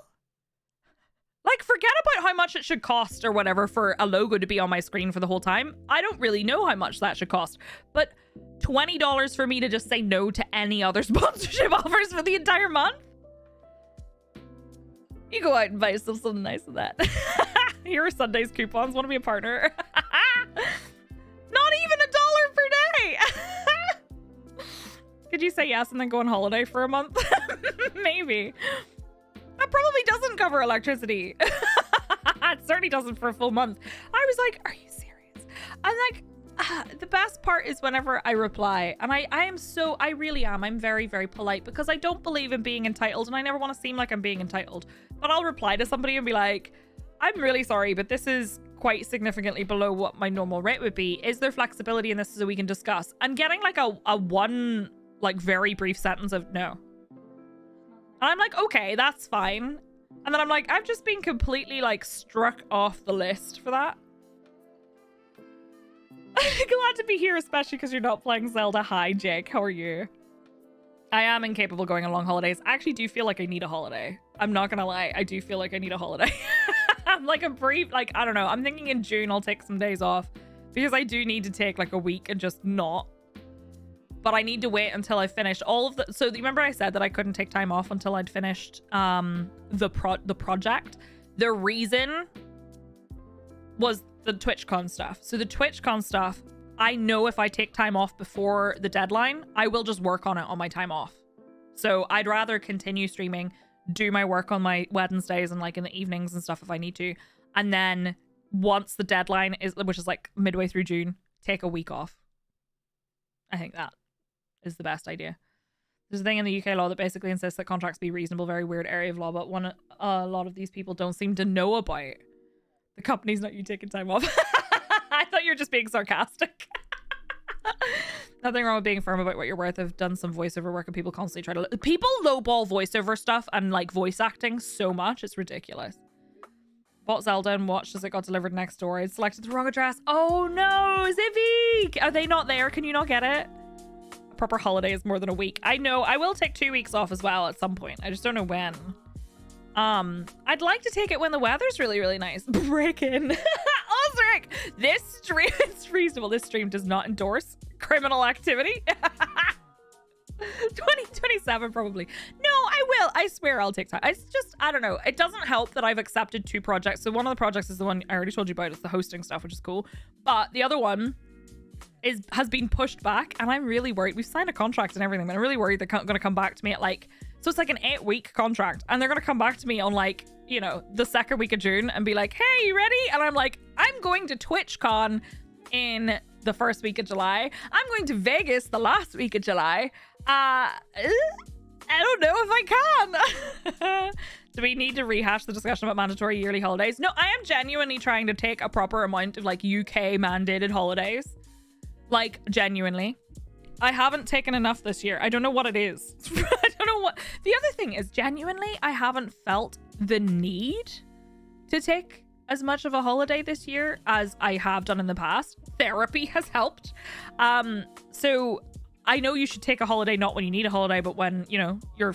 Like, forget about how much it should cost or whatever for a logo to be on my screen for the whole time. I don't really know how much that should cost. But $20 for me to just say no to any other sponsorship offers for the entire month? You go out and buy yourself something nice with that. Here are Sunday's coupons. Want to be a partner? you say yes and then go on holiday for a month? Maybe. That probably doesn't cover electricity. It certainly doesn't for a full month. I was like, are you serious? And like, the best part is whenever I reply, and I really am. I'm very, very polite because I don't believe in being entitled, and I never want to seem like I'm being entitled. But I'll reply to somebody and be like, I'm really sorry, but this is quite significantly below what my normal rate would be. Is there flexibility in this so we can discuss? And getting like a one, like very brief sentence of no. And I'm like, okay, that's fine. And then I'm like, I've just been completely like struck off the list for that. Glad to be here, especially because you're not playing Zelda. Hi, Jake. How are you? I am incapable of going on long holidays. I actually do feel like I need a holiday. I'm not gonna lie. I do feel like I need a holiday. I'm like a brief, like, I don't know. I'm thinking in June I'll take some days off because I do need to take like a week and just not. But I need to wait until I finished all of the... So remember I said that I couldn't take time off until I'd finished the project? The reason was the TwitchCon stuff. So the TwitchCon stuff, I know if I take time off before the deadline, I will just work on it on my time off. So I'd rather continue streaming, do my work on my Wednesdays and like in the evenings and stuff if I need to. And then once the deadline is, which is like midway through June, take a week off. I think that is the best idea. There's a thing in the UK law that basically insists that contracts be reasonable, very weird area of law, but one a lot of these people don't seem to know about. The company's not you taking time off. I thought you were just being sarcastic. Nothing wrong with being firm about what you're worth. I've done some voiceover work and people constantly try to... People lowball voiceover stuff and like voice acting so much. It's ridiculous. Bought Zelda and watched as it got delivered next door. I selected the wrong address. Oh no, Zivy! Are they not there? Can you not get it? A proper holiday is more than a week. I know. I will take 2 weeks off as well at some point. I just don't know when. I'd like to take it when the weather's really, really nice. Break in. Osric! This stream, it's reasonable. This stream does not endorse criminal activity. 2027 probably. No, I will. I swear I'll take time. I don't know. It doesn't help that I've accepted 2 projects. So one of the projects is the one I already told you about. It's the hosting stuff, which is cool. But the other one has been pushed back, and I'm really worried. We've signed a contract and everything, but I'm really worried they're going to come back to me at like... So it's like an 8-week contract, and they're going to come back to me on like, you know, the 2nd week of June and be like, hey, you ready? And I'm like, I'm going to TwitchCon in the 1st week of July. I'm going to Vegas the last week of July. I don't know if I can. Do we need to rehash the discussion about mandatory yearly holidays? No, I am genuinely trying to take a proper amount of like UK mandated holidays. Like, genuinely. I haven't taken enough this year. I don't know what it is. I don't know what... The other thing is, genuinely, I haven't felt the need to take as much of a holiday this year as I have done in the past. Therapy has helped. So I know you should take a holiday not when you need a holiday, but when, you know, you're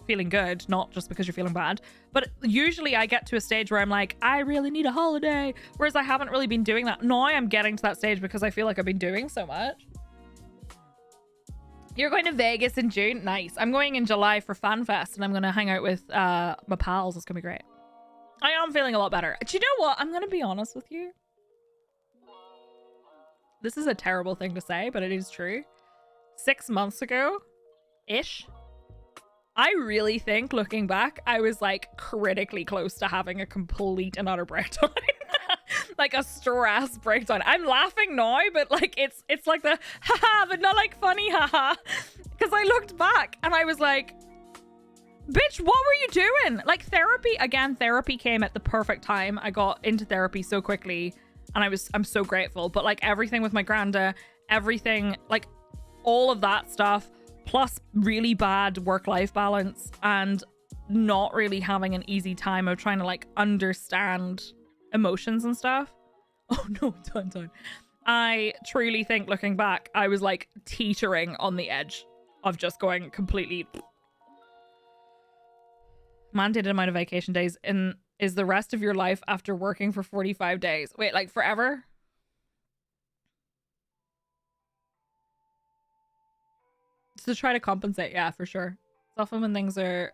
feeling good, not just because you're feeling bad. But usually I get to a stage where I'm like, I really need a holiday. Whereas I haven't really been doing that. Now I'm getting to that stage because I feel like I've been doing so much. You're going to Vegas in June? Nice. I'm going in July for FanFest, and I'm going to hang out with my pals. It's going to be great. I am feeling a lot better. Do you know what? I'm going to be honest with you. This is a terrible thing to say, but it is true. 6 months ago-ish, I really think, looking back, I was like critically close to having a complete and utter breakdown. Like a stress breakdown. I'm laughing now, but like it's like the haha, but not like funny haha. Because I looked back and I was like, bitch, what were you doing? Like therapy came at the perfect time. I got into therapy so quickly and I'm so grateful. But like everything with my granda, everything, like all of that stuff, plus really bad work-life balance and not really having an easy time of trying to like understand emotions and stuff. Oh no, done. I truly think looking back, I was like teetering on the edge of just going completely. Mandated amount of vacation days is the rest of your life after working for 45 days. Wait, like forever? To try to compensate, yeah, for sure. It's often when things are...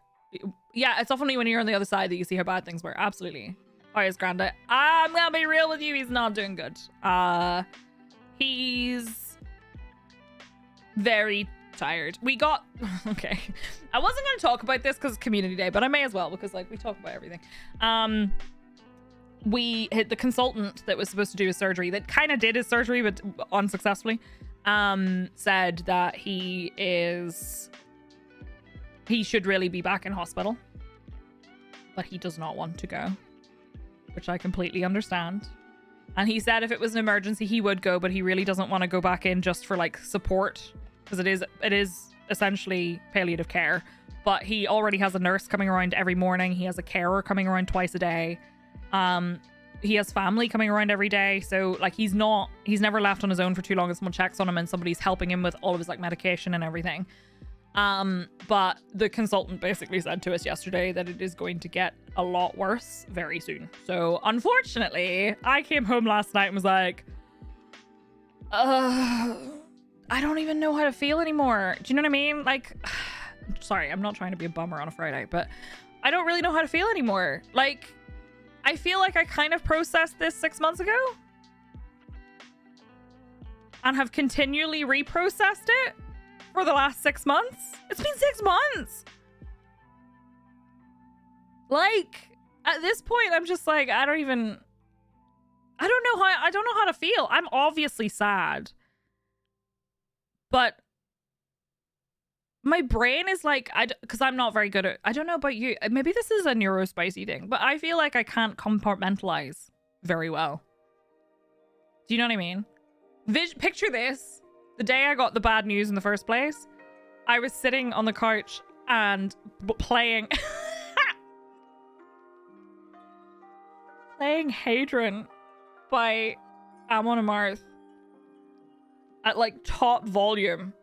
Yeah, it's often when you're on the other side that you see how bad things were. Absolutely. Oh, his granddad. I'm gonna be real with you. He's not doing good. He's very tired. We got okay. I wasn't going to talk about this because it's community day, but I may as well because like we talk about everything. We hit the consultant that was supposed to do his surgery, that kind of did his surgery but unsuccessfully, said that he should really be back in hospital, but he does not want to go, which I completely understand. And he said if it was an emergency he would go, but he really doesn't want to go back in just for like support, because it is essentially palliative care. But he already has a nurse coming around every morning. He has a carer coming around twice a day. He has family coming around every day. So like he's never left on his own for too long, and someone checks on him and somebody's helping him with all of his like medication and everything. But the consultant basically said to us yesterday that it is going to get a lot worse very soon. So unfortunately, I came home last night and was like, I don't even know how to feel anymore. Do you know what I mean? Like, sorry, I'm not trying to be a bummer on a Friday, but I don't really know how to feel anymore. Like, I feel like I kind of processed this 6 months ago and have continually reprocessed it for the last 6 months. It's been 6 months. Like, at this point, I'm just like, I don't know how to feel. I'm obviously sad, but my brain is like, because I'm not very good at, I don't know about you, maybe this is a neurospicy thing, but I feel like I can't compartmentalize very well. Do you know what I mean? Picture this. The day I got the bad news in the first place, I was sitting on the couch and playing Hadron by Amon Amarth at like top volume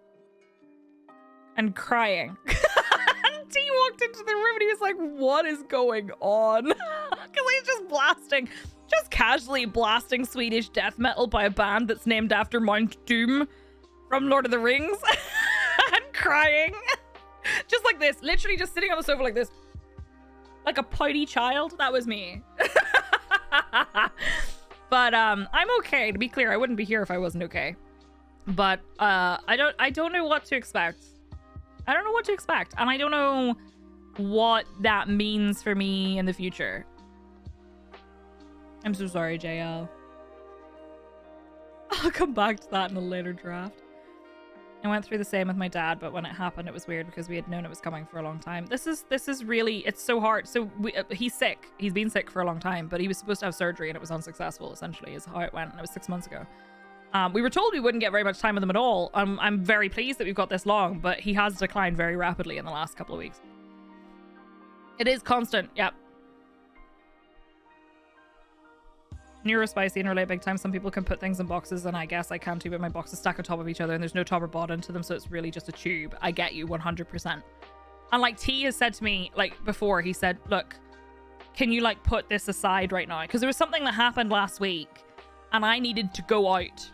and crying. And T walked into the room and he was like, what is going on? Because he's just casually blasting Swedish death metal by a band that's named after Mount Doom from Lord of the Rings. And crying. Just like this. Literally just sitting on the sofa like this. Like a pouty child. That was me. But I'm okay. To be clear, I wouldn't be here if I wasn't okay. But I don't know what to expect. I don't know what to expect. And I don't know what that means for me in the future. I'm so sorry, JL. I'll come back to that in a later draft. I went through the same with my dad, but when it happened, it was weird because we had known it was coming for a long time. This is really, it's so hard. So he's sick. He's been sick for a long time, but he was supposed to have surgery and it was unsuccessful, essentially, is how it went. And it was 6 months ago. We were told we wouldn't get very much time with him at all. I'm very pleased that we've got this long, but he has declined very rapidly in the last couple of weeks. It is constant. Yep. Neurospicy and relate big time. Some people can put things in boxes, and I guess I can too, but my boxes stack on top of each other and there's no top or bottom to them, so it's really just a tube. I get you 100%. And like T has said to me, like before, he said, look, can you like put this aside right now? Because there was something that happened last week and I needed to go out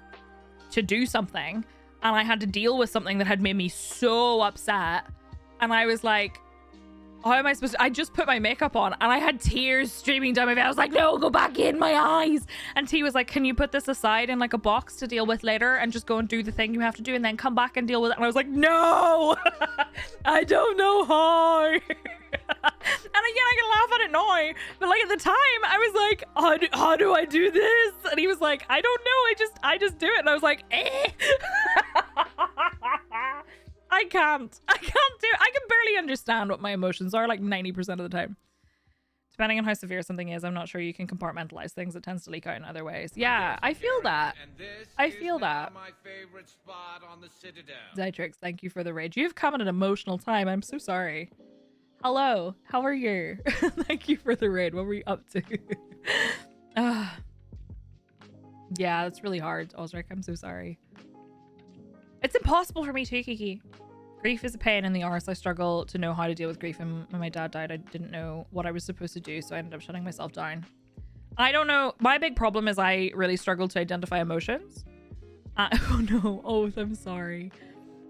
to do something and I had to deal with something that had made me so upset. And I was like, how am I supposed to? I just put my makeup on and I had tears streaming down my face. I was like, no, go back in my eyes. And T was like, can you put this aside in like a box to deal with later and just go and do the thing you have to do and then come back and deal with it? And I was like, no, I don't know how. And again, I can laugh at it now, but like at the time I was like, how do I do this? And he was like, I don't know, I just do it. And I was like, eh. I can't do it. I can barely understand what my emotions are like 90% of the time. Depending on how severe something is, I'm not sure you can compartmentalize things. It tends to leak out in other ways. Yeah, I feel that. I feel that. My favorite spot on the Citadel. Zytrix, thank you for the rage. You've come at an emotional time. I'm so sorry. Hello, how are you? Thank you for the raid. What were you up to? Yeah, that's really hard, Osric. I'm so sorry. It's impossible for me too, Kiki. Grief is a pain in the arse. I struggle to know how to deal with grief, and when my dad died, I didn't know what I was supposed to do, so I ended up shutting myself down. I don't know. My big problem is I really struggle to identify emotions. Oh no. Oh, I'm sorry.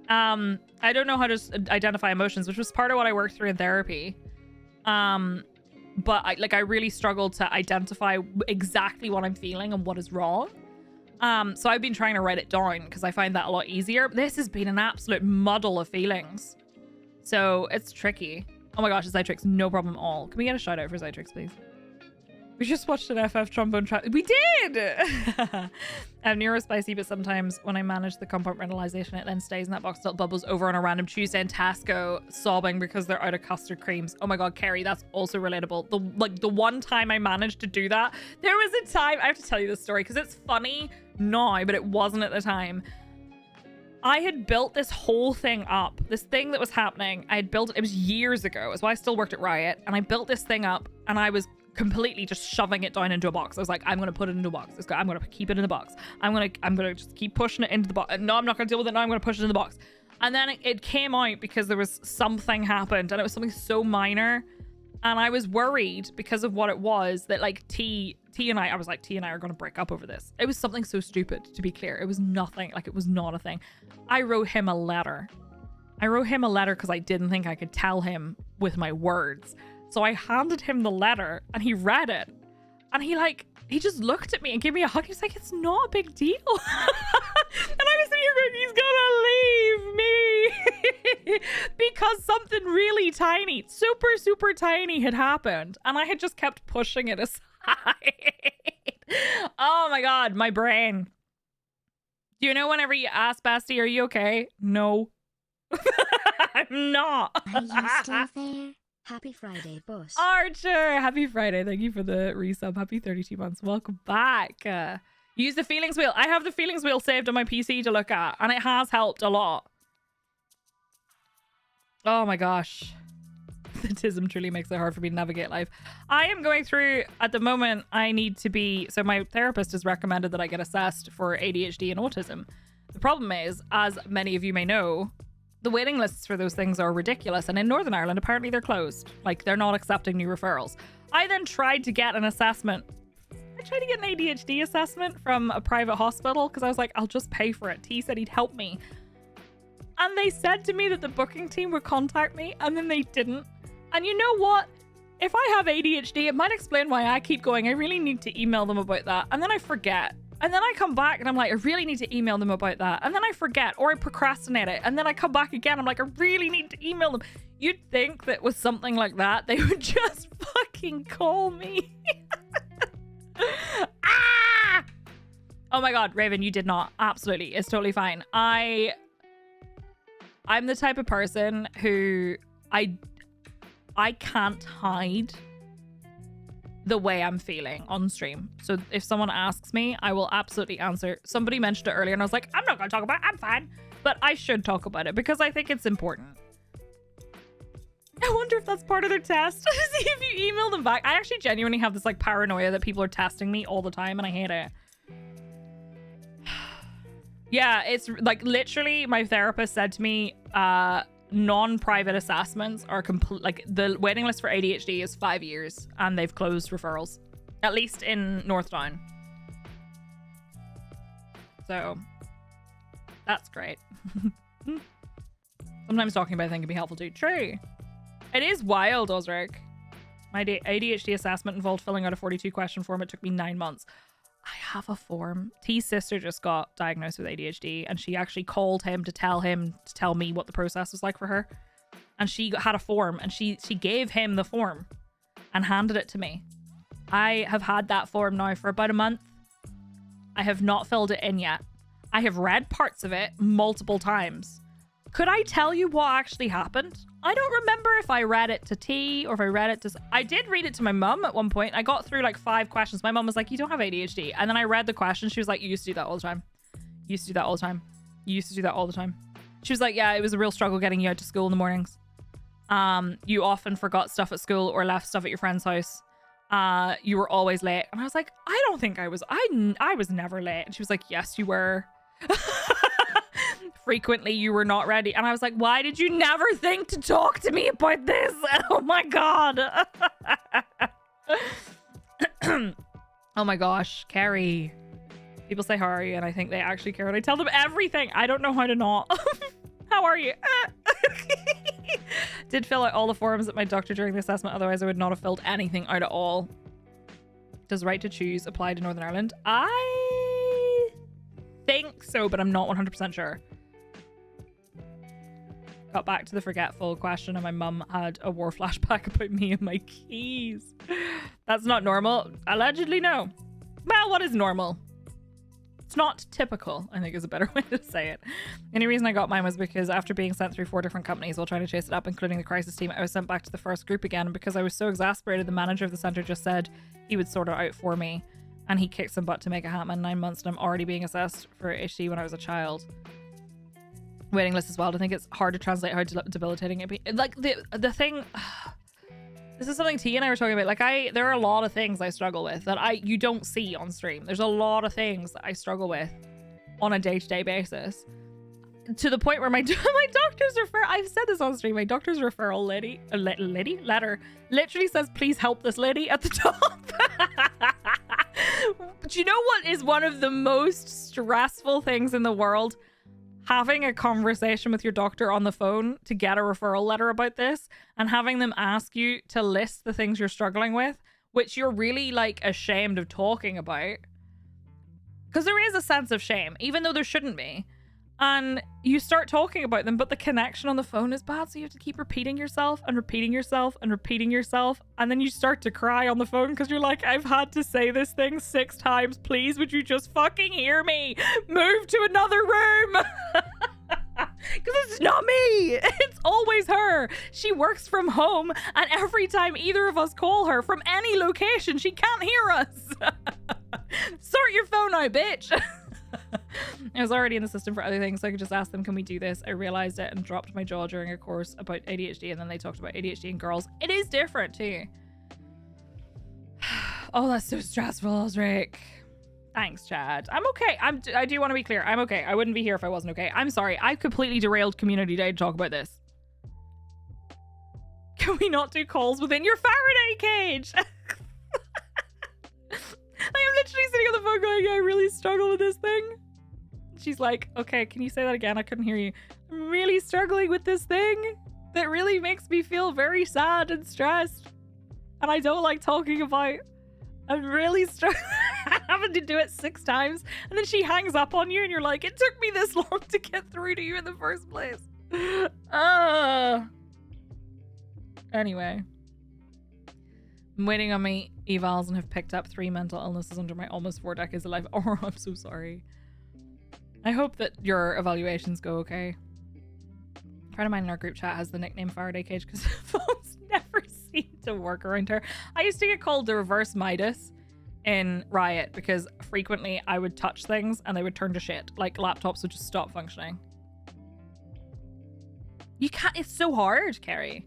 I don't know how to identify emotions, which was part of what I worked through in therapy. But I really struggle to identify exactly what I'm feeling and what is wrong. So I've been trying to write it down because I find that a lot easier. This has been an absolute muddle of feelings. So it's tricky. Oh my gosh, Zytrix, no problem at all. Can we get a shout out for Zytrix, please? We just watched an FF trombone track. We did! I have neurospicy, but sometimes when I manage the compartmentalization, it then stays in that box till it bubbles over on a random Tuesday in Tasco, sobbing because they're out of custard creams. Oh my god, Carrie, that's also relatable. The one time I managed to do that, there was a time, I have to tell you this story because it's funny now, but it wasn't at the time. I had built this whole thing up, this thing that was happening. I had built it was years ago. It's why I still worked at Riot, and I built this thing up, and I was completely just shoving it down into a box. I was like, I'm gonna put it into a box. I'm gonna keep it in the box. I'm gonna just keep pushing it into the box. No, I'm not gonna deal with it now. I'm gonna push it in the box. And then it came out because there was something happened, and it was something so minor, and I was worried because of what it was that like T and I was like, T and I are gonna break up over this. It was something so stupid, to be clear. It was nothing. Like, it was not a thing. I wrote him a letter. Because I didn't think I could tell him with my words. So I handed him the letter and he read it. And he just looked at me and gave me a hug. He was like, it's not a big deal. And I was sitting here going, he's gonna leave me. Because something really tiny, super, super tiny had happened. And I had just kept pushing it aside. Oh my God, my brain. Do you know whenever you ask Basti, are you okay? No. I'm not. Are you still there? Happy Friday, boss. Archer, happy Friday. Thank you for the resub. Happy 32 months. Welcome back. Use the feelings wheel. I have the feelings wheel saved on my PC to look at, and it has helped a lot. Oh my gosh. The tism truly makes it hard for me to navigate life. I am going through, at the moment, I need to be, so my therapist has recommended that I get assessed for ADHD and autism. The problem is, as many of you may know, the waiting lists for those things are ridiculous, and in Northern Ireland apparently they're closed. Like, they're not accepting new referrals. I then tried to get an assessment. I tried to get an ADHD assessment from a private hospital because I was like, I'll just pay for it. T said he'd help me, and they said to me that the booking team would contact me, and then they didn't. And you know what, if I have ADHD, it might explain why I keep going, I really need to email them about that, and then I forget. And then I come back and I'm like, I really need to email them about that. And then I forget, or I procrastinate it. And then I come back again. I'm like, I really need to email them. You'd think that with something like that, they would just fucking call me. Ah! Oh my God, Raven, you did not. Absolutely. It's totally fine. I'm the type of person who I can't hide the way I'm feeling on stream. So if someone asks me, I will absolutely answer. Somebody mentioned it earlier and I was like, I'm not going to talk about it. I'm fine. But I should talk about it because I think it's important. I wonder if that's part of their test. See if you email them back. I actually genuinely have this like paranoia that people are testing me all the time and I hate it. Yeah, it's like literally my therapist said to me, non-private assessments are complete. Like, the waiting list for ADHD is 5 years and they've closed referrals, at least in Northdown. So that's great. Sometimes talking about a thing can be helpful too. True. It is wild, Osric. My ADHD assessment involved filling out a 42 question form. It took me 9 months. I have a form. T's sister just got diagnosed with ADHD and she actually called him to tell me what the process was like for her. And she had a form and she gave him the form and handed it to me. I have had that form now for about a month. I have not filled it in yet. I have read parts of it multiple times. Could I tell you what actually happened? I don't remember if I read it to T or if I read it to... I did read it to my mum at one point. I got through like 5 questions. My mum was like, you don't have ADHD. And then I read the question. She was like, you used to do that all the time. You used to do that all the time. You used to do that all the time. She was like, yeah, it was a real struggle getting you out to school in the mornings. You often forgot stuff at school or left stuff at your friend's house. You were always late. And I was like, I don't think I was. I was never late. And she was like, yes, you were. Frequently you were not ready. And I was like, why did you never think to talk to me about this? Oh my God. Oh my gosh, Carrie. People say, how are you? And I think they actually care. And I tell them everything. I don't know how to not. How are you? Did fill out all the forms at my doctor during the assessment. Otherwise I would not have filled anything out at all. Does right to choose apply to Northern Ireland? I so, but I'm not 100% sure. Got back to the forgetful question and my mum had a war flashback about me and my keys. That's not normal. Allegedly, no. Well, what is normal? It's not typical, I think is a better way to say it. The only reason I got mine was because after being sent through 4 different companies while trying to chase it up, including the crisis team, I was sent back to the first group again. And because I was so exasperated, the manager of the center just said he would sort it out for me. And he kicked some butt to make it happen. 9 months and I'm already being assessed for HD when I was a child. Waiting list as well. I think it's hard to translate how debilitating it be. Like the thing... This is something T and I were talking about. Like there are a lot of things I struggle with that you don't see on stream. There's a lot of things that I struggle with on a day-to-day basis. To the point where my doctor's I've said this on stream, my doctor's referral letter literally says, please help this lady at the top. Do you know what is one of the most stressful things in the world? Having a conversation with your doctor on the phone to get a referral letter about this and having them ask you to list the things you're struggling with, which you're really like ashamed of talking about. Because there is a sense of shame, even though there shouldn't be. And you start talking about them, but the connection on the phone is bad. So you have to keep repeating yourself and repeating yourself and repeating yourself. And then you start to cry on the phone because you're like, I've had to say this thing 6 times. Please, would you just fucking hear me? Move to another room. Because it's not me. It's always her. She works from home. And every time either of us call her from any location, she can't hear us. Sort your phone out, bitch. I was already in the system for other things, so I could just ask them, can we do this? I realized it and dropped my jaw during a course about ADHD, and then they talked about ADHD in girls. It is different too. Oh, that's so stressful, Rick. Thanks, Chad. I'm okay. I do want to be clear. I'm okay. I wouldn't be here if I wasn't okay. I'm sorry. I've completely derailed community day to talk about this. Can we not do calls within your Faraday cage? I am literally sitting on the phone going, I really struggle with this thing. She's like, okay, can you say that again? I couldn't hear you. I'm really struggling with this thing that really makes me feel very sad and stressed. And I don't like talking about. I'm really struggling. Having to do it 6 times. And then she hangs up on you and you're like, it took me this long to get through to you in the first place. Anyway. I'm waiting on my evals and have picked up 3 mental illnesses under my almost 4 decades of life. Oh, I'm so sorry. I hope that your evaluations go okay. A friend of mine in our group chat has the nickname Faraday Cage because phones never seem to work around her. I used to get called the reverse Midas in Riot because frequently I would touch things and they would turn to shit. Like laptops would just stop functioning. You can't, it's so hard, Carrie.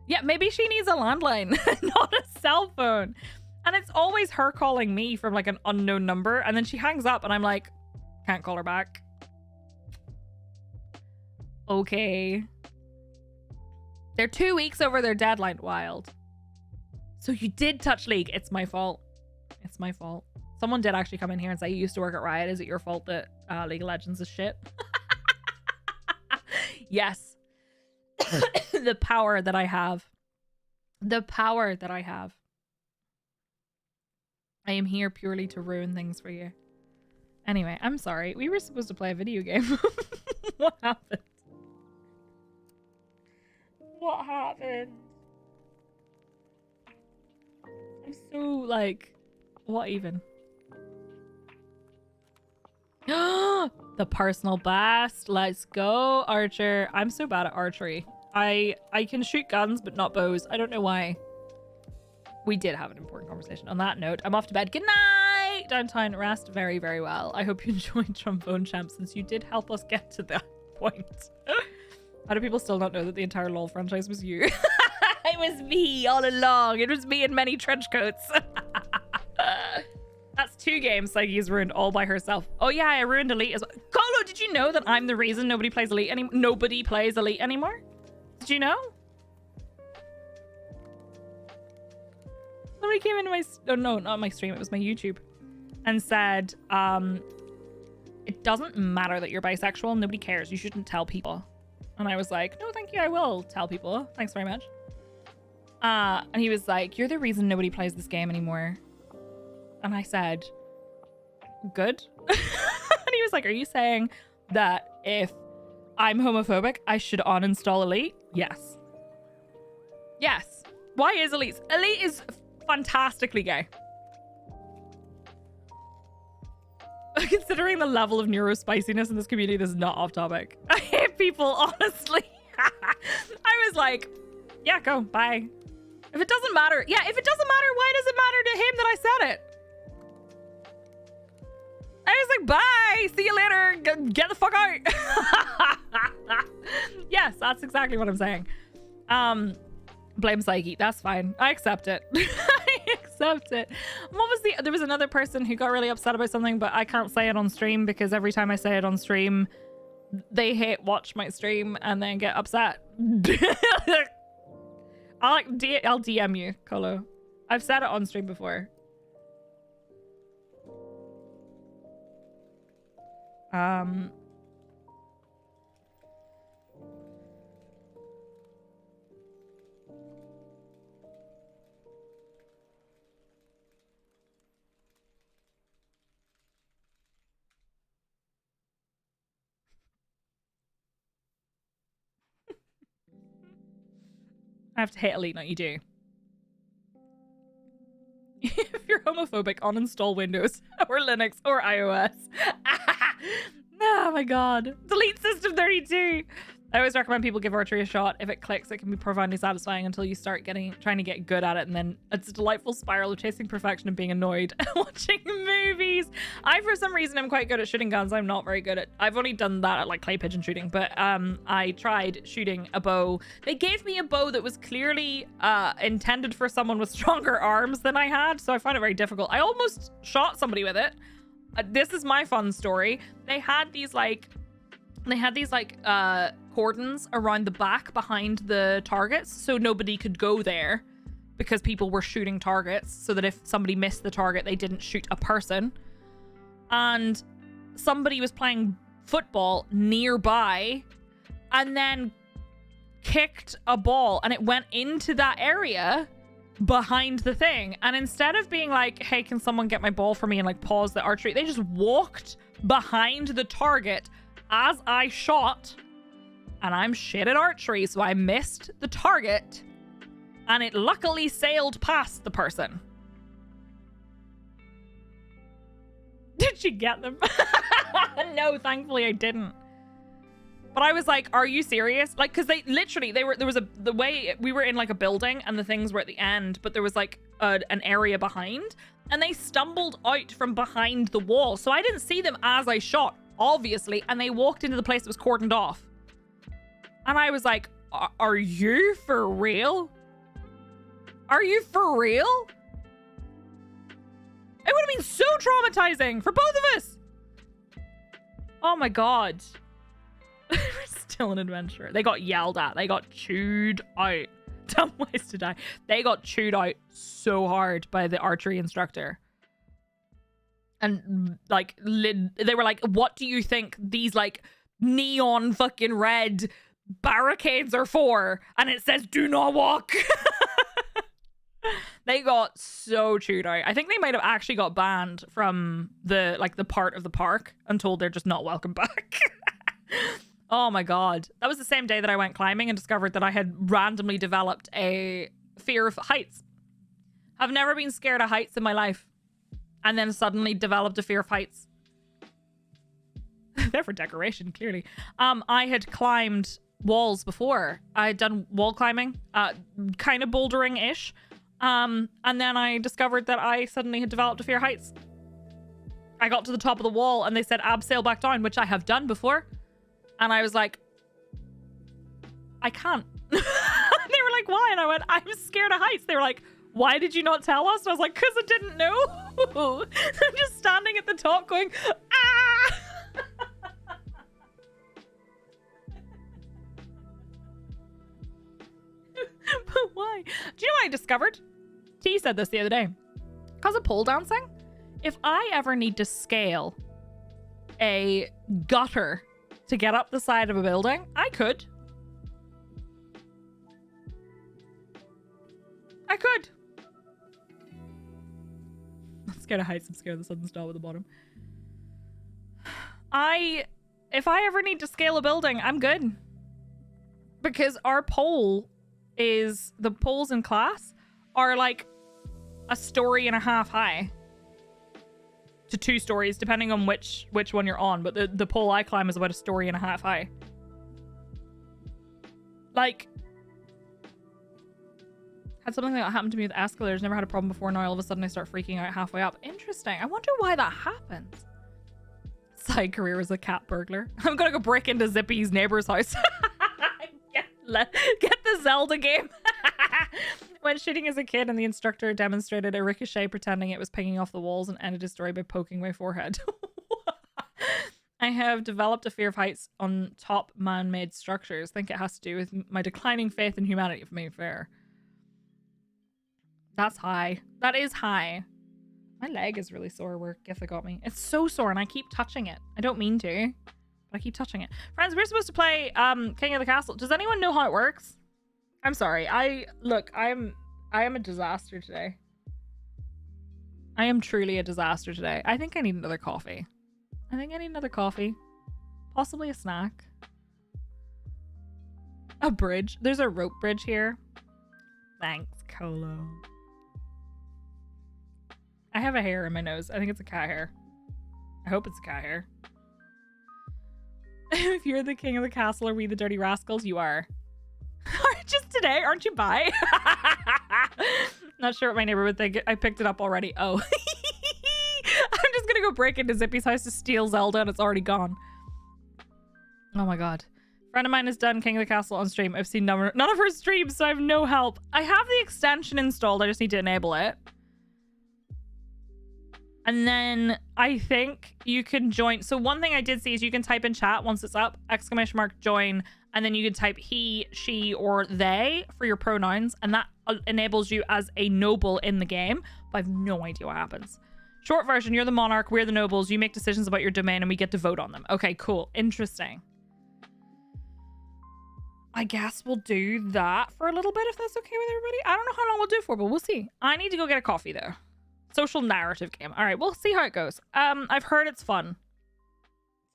Yeah, maybe she needs a landline, not a cell phone. And it's always her calling me from like an unknown number. And then she hangs up and I'm like, can't call her back. Okay. They're 2 weeks over their deadline. Wild. So you did touch League. It's my fault. It's my fault. Someone did actually come in here and say, you used to work at Riot. Is it your fault that League of Legends is shit? Yes. The power that I have. The power that I have. I am here purely to ruin things for you. Anyway, I'm sorry. We were supposed to play a video game. What happened? What happened? I'm so like, what even? The personal best. Let's go, Archer. I'm so bad at archery. I can shoot guns, but not bows. I don't know why. We did have an important conversation. On that note, I'm off to bed. Good night! Downtown, rest very, very well. I hope you enjoyed Trombone Champ since you did help us get to that point. How do people still not know that the entire LOL franchise was you? It was me all along. It was me in many trench coats. That's 2 games Psyche's ruined all by herself. Oh yeah, I ruined Elite as well. Colo, did you know that I'm the reason nobody plays Elite anymore? Nobody plays Elite anymore? Did you know? Somebody came into my... Oh, no, not my stream. It was my YouTube. And said, it doesn't matter that you're bisexual. Nobody cares. You shouldn't tell people. And I was like, no, thank you. I will tell people. Thanks very much. And he was like, you're the reason nobody plays this game anymore. And I said, good. And he was like, are you saying that if I'm homophobic, I should uninstall Elite? Yes. Yes. Why is Elite? Elite is fantastically gay. Considering the level of neurospiciness in this community, this is not off topic. I hate people, honestly. I was like, yeah, go, bye. If it doesn't matter, yeah, if it doesn't matter, why does it matter to him that I said it? I was like, bye, see you later, get the fuck out. Yes, that's exactly what I'm saying. Blame Psyche, that's fine. I accept it. I accept it. What was there was another person who got really upset about something, but I can't say it on stream because every time I say it on stream, they hate watch my stream and then get upset. I'll DM you, Colo. I've said it on stream before. I have to hate Elite, not you do. If you're homophobic, uninstall Windows or Linux or iOS. Oh my god. Delete System 32. I always recommend people give archery a shot. If it clicks, it can be profoundly satisfying until you start trying to get good at it, and then it's a delightful spiral of chasing perfection and being annoyed watching movies. For some reason, I'm quite good at shooting guns. I'm not very good at. I've only done that at like clay pigeon shooting, but I tried shooting a bow. They gave me a bow that was clearly intended for someone with stronger arms than I had, so I found it very difficult. I almost shot somebody with it. This is my fun story. They had these cordons around the back behind the targets, so nobody could go there because people were shooting targets, so that if somebody missed the target, they didn't shoot a person. And somebody was playing football nearby and then kicked a ball and it went into that area behind the thing. And instead of being like, hey, can someone get my ball for me and like pause the archery, they just walked behind the target as I shot. And I'm shit at archery, so I missed the target and it luckily sailed past the person. Did she get them? No, thankfully I didn't. But I was like, are you serious? Like, because they literally, the way we were in like a building and the things were at the end, but there was like an area behind, and they stumbled out from behind the wall. So I didn't see them as I shot, obviously, and they walked into the place that was cordoned off. And I was like, are you for real? Are you for real? It would have been so traumatizing for both of us. Oh my god. We're still an adventurer. They got yelled at. They got chewed out. Dumb ways to die. They got chewed out so hard by the archery instructor. And like, they were like, what do you think these like neon fucking red barricades are for? And it says, do not walk. They got so chewed out. I think they might have actually got banned from the part of the park and told they're just not welcome back. Oh my god. That was the same day that I went climbing and discovered that I had randomly developed a fear of heights. I've never been scared of heights in my life. And then suddenly developed a fear of heights. They're for decoration, clearly. I had climbed walls before. I had done wall climbing, kind of bouldering-ish. And then I discovered that I suddenly had developed a fear of heights. I got to the top of the wall and they said, abseil back down, which I have done before. And I was like, I can't. They were like, why? And I went, I'm scared of heights. They were like, why did you not tell us? And I was like, because I didn't know. I'm just standing at the top going, ah! But why? Do you know what I discovered? T said this the other day. Because of pole dancing, if I ever need to scale a gutter to get up the side of a building, I could. I could. I'm scared of heights. I'm scared of the sudden stop at the bottom. If I ever need to scale a building, I'm good. Because our the poles in class are like a story and a half high to 2 stories, depending on which one you're on. But the pole I climb is about a story and a half high. Like, had something like that happen to me with escalators. Never had a problem before. Now all of a sudden I start freaking out halfway up. Interesting. I wonder why that happens. Side career as a cat burglar. I'm gonna go break into Zippy's neighbor's house. Get the Zelda game. When shooting as a kid and the instructor demonstrated a ricochet pretending it was pinging off the walls and ended his story by poking my forehead. I have developed a fear of heights on top man-made structures. Think it has to do with my declining faith in humanity, if made fair. That's high. That is high. My leg is really sore where Githa got me. It's so sore and I keep touching it. I don't mean to, but I keep touching it. Friends, we're supposed to play King of the Castle. Does anyone know how it works? I'm sorry. I am a disaster today. I am truly a disaster today. I think I need another coffee. Possibly a snack. A bridge. There's a rope bridge here. Thanks, Colo. I have a hair in my nose. I think it's a cat hair. I hope it's a cat hair. If you're the king of the castle, are we the dirty rascals? You are. Just today, aren't you bi? Not sure what my neighbor would think. I picked it up already. Oh. I'm just gonna go break into Zippy's house to steal Zelda and it's already gone. Oh my god. Friend of mine has done King of the Castle on stream. I've seen none of her streams, so I have no help. I have the extension installed. I just need to enable it. And then I think you can join. So one thing I did see is you can type in chat once it's up, ! join, and then you can type he, she, or they for your pronouns. And that enables you as a noble in the game. But I have no idea what happens. Short version, you're the monarch, we're the nobles. You make decisions about your domain and we get to vote on them. Okay, cool. Interesting. I guess we'll do that for a little bit if that's okay with everybody. I don't know how long we'll do it for, but we'll see. I need to go get a coffee though. Social narrative game. All right, we'll see how it goes. I've heard it's fun.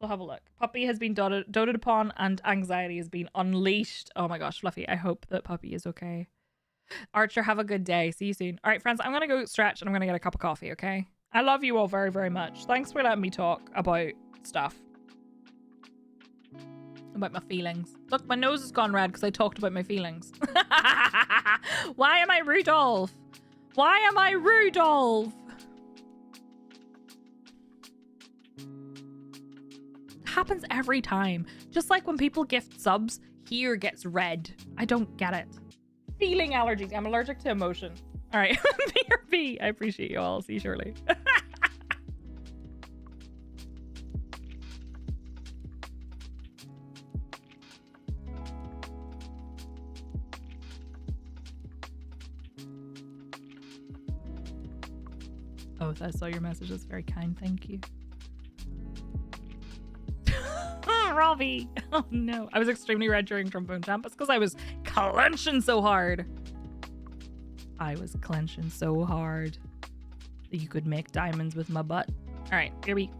So have a look. Puppy has been doted upon and anxiety has been unleashed. Oh my gosh, Fluffy. I hope that Puppy is okay. Archer, have a good day. See you soon. All right, friends, I'm going to go stretch and I'm going to get a cup of coffee, okay? I love you all very, very much. Thanks for letting me talk about stuff. About my feelings. Look, my nose has gone red because I talked about my feelings. Why am I Rudolph? Why am I Rudolph? It happens every time. Just like when people gift subs, here gets red. I don't get it. Feeling allergies. I'm allergic to emotion. All right. BRB. I appreciate you all. See you shortly. Oh, I saw your message. That's very kind. Thank you. Robbie. Oh no. I was extremely red during Trombone Champ. It's because I was clenching so hard. I was clenching so hard that you could make diamonds with my butt. All right, here we go.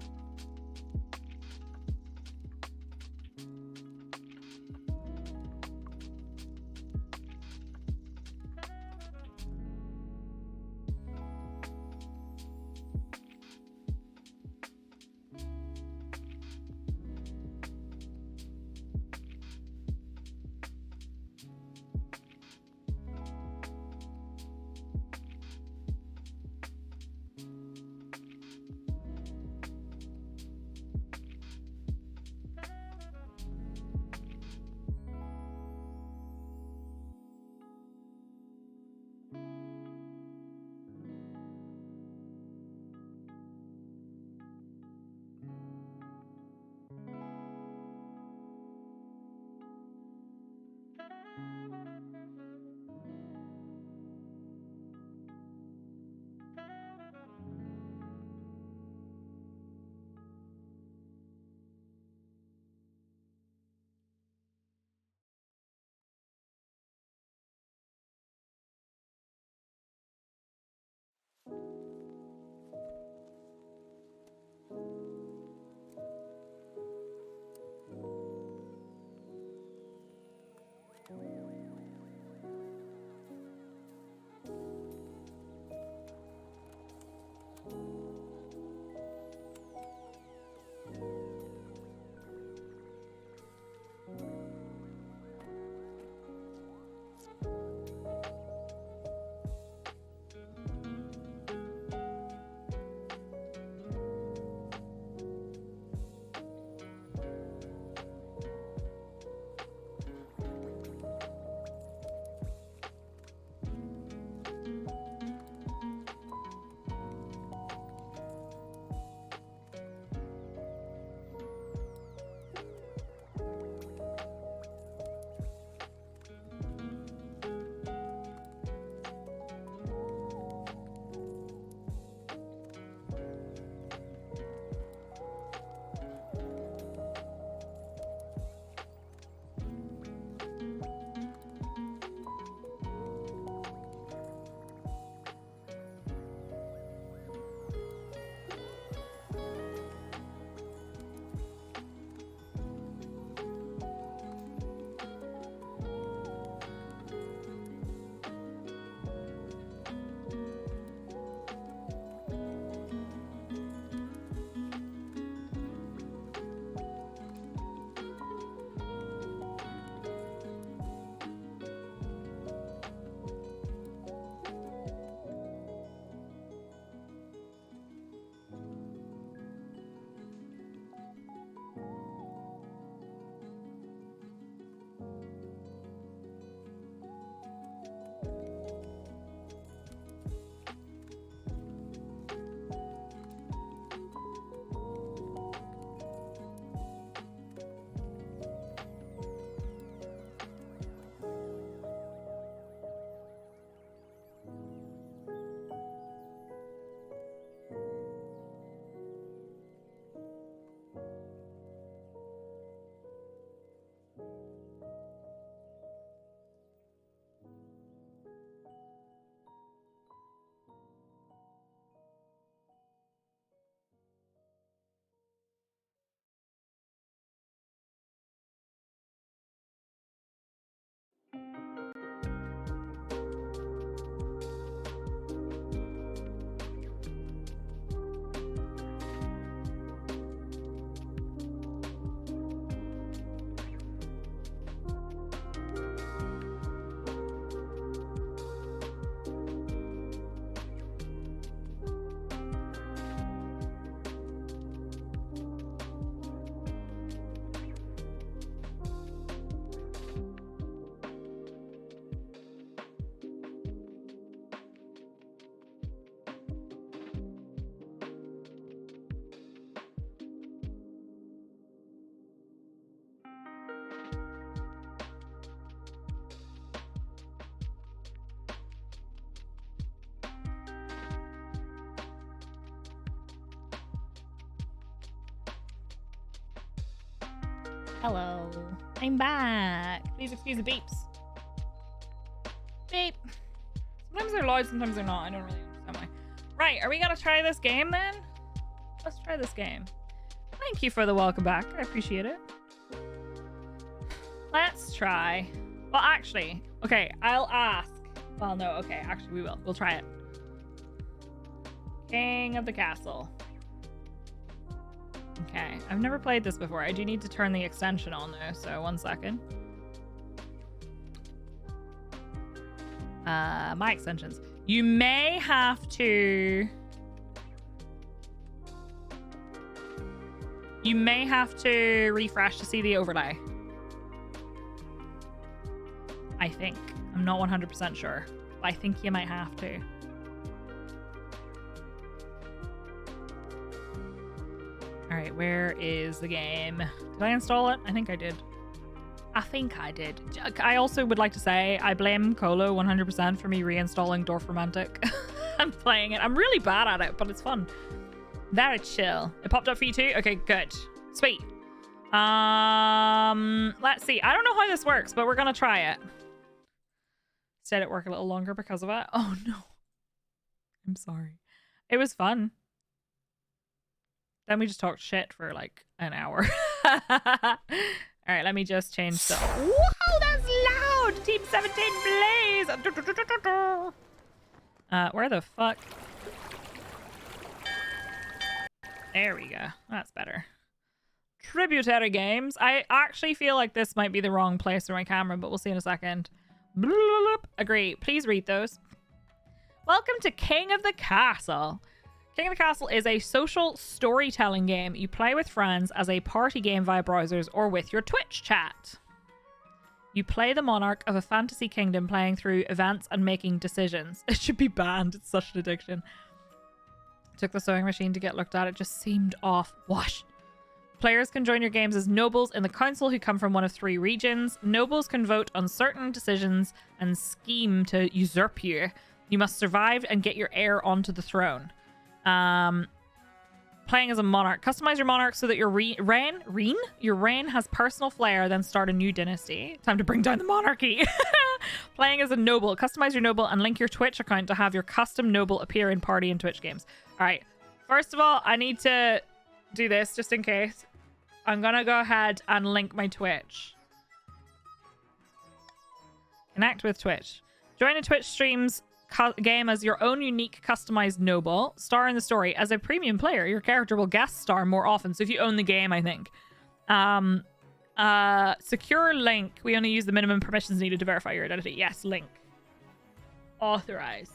Hello. I'm back. Please excuse the beeps. Beep. Sometimes they're loud, sometimes they're not. I don't really understand why. Right, are we gonna try this game then? Let's try this game. Thank you for the welcome back. I appreciate it. Let's try. Well, actually, okay, I'll ask. Well, no, okay, actually we will. We'll try it. King of the Castle. Okay, I've never played this before. I do need to turn the extension on though, so 1 second. My extensions. You may have to... You may have to refresh to see the overlay. I think. I'm not 100% sure. But I think you might have to. Alright, where is the game? Did I install it? I think I did. I think I did. I also would like to say I blame Colo 100% for me reinstalling Dorfromantic and playing it. I'm really bad at it, but it's fun. Very chill. It popped up for you too? Okay, good. Sweet. Let's see. I don't know how this works, but we're gonna try it. Said it work a little longer because of it. Oh no. I'm sorry. It was fun. Then we just talked shit for like an hour. All right, let me just change the... Wow, that's loud! Team 17 Blaze! Where the fuck? There we go. That's better. Tributary games. I actually feel like this might be the wrong place for my camera, but we'll see in a second. Agree. Please read those. Welcome to King of the Castle. King of the Castle is a social storytelling game you play with friends as a party game via browsers or with your Twitch chat. You play the monarch of a fantasy kingdom playing through events and making decisions. It should be banned. It's such an addiction. Took the sewing machine to get looked at. It just seemed off. Wash. Players can join your games as nobles in the council who come from one of 3 regions. Nobles can vote on certain decisions and scheme to usurp you. You must survive and get your heir onto the throne. Playing as a monarch. Customize your monarch so that your reign has personal flair, then start a new dynasty. Time to bring down the monarchy. Playing as a noble. Customize your noble and link your Twitch account to have your custom noble appear in party and Twitch games. All right. First of all, I need to do this just in case. I'm gonna go ahead and link my Twitch. Connect with Twitch. Join a Twitch stream's game as your own unique customized noble. Star in the story. As a premium player, your character will guest star more often. So if you own the game, I think. Secure link. We only use the minimum permissions needed to verify your identity. Yes, link. Authorize.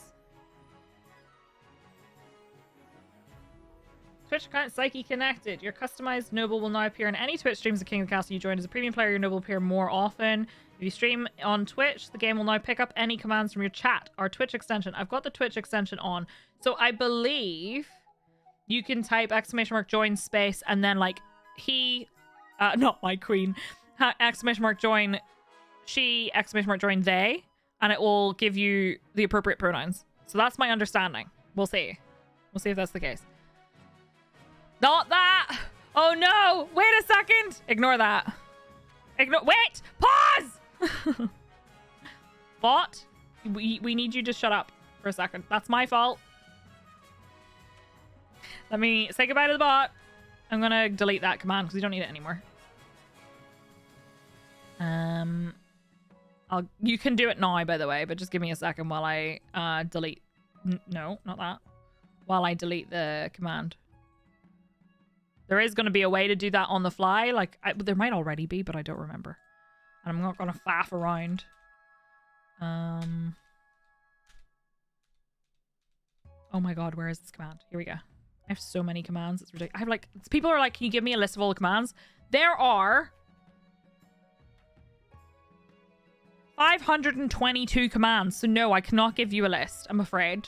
Twitch account Psyche connected. Your customized noble will now appear in any Twitch streams of King of the Castle you join. As a premium player, your noble will appear more often. If you stream on Twitch, the game will now pick up any commands from your chat. Our Twitch extension. I've got the Twitch extension on. So I believe you can type !join space and then like he, not my queen, !join she, !join they, and it will give you the appropriate pronouns. So that's my understanding. We'll see. We'll see if that's the case. Not that! Oh no! Wait a second! Ignore that. Wait! Pause! Bot, we need you to shut up for a second. That's my fault. Let me say goodbye to the bot. I'm gonna delete that command because we don't need it anymore. You can do it now, by the way, but just give me a second while I delete. No, not that. While I delete the command. There is going to be a way to do that on the fly. Like, there might already be, but I don't remember. And I'm not going to faff around. Oh my god, where is this command? Here we go. I have so many commands. It's ridiculous. I have like... People are like, can you give me a list of all the commands? There are 522 commands. So no, I cannot give you a list, I'm afraid.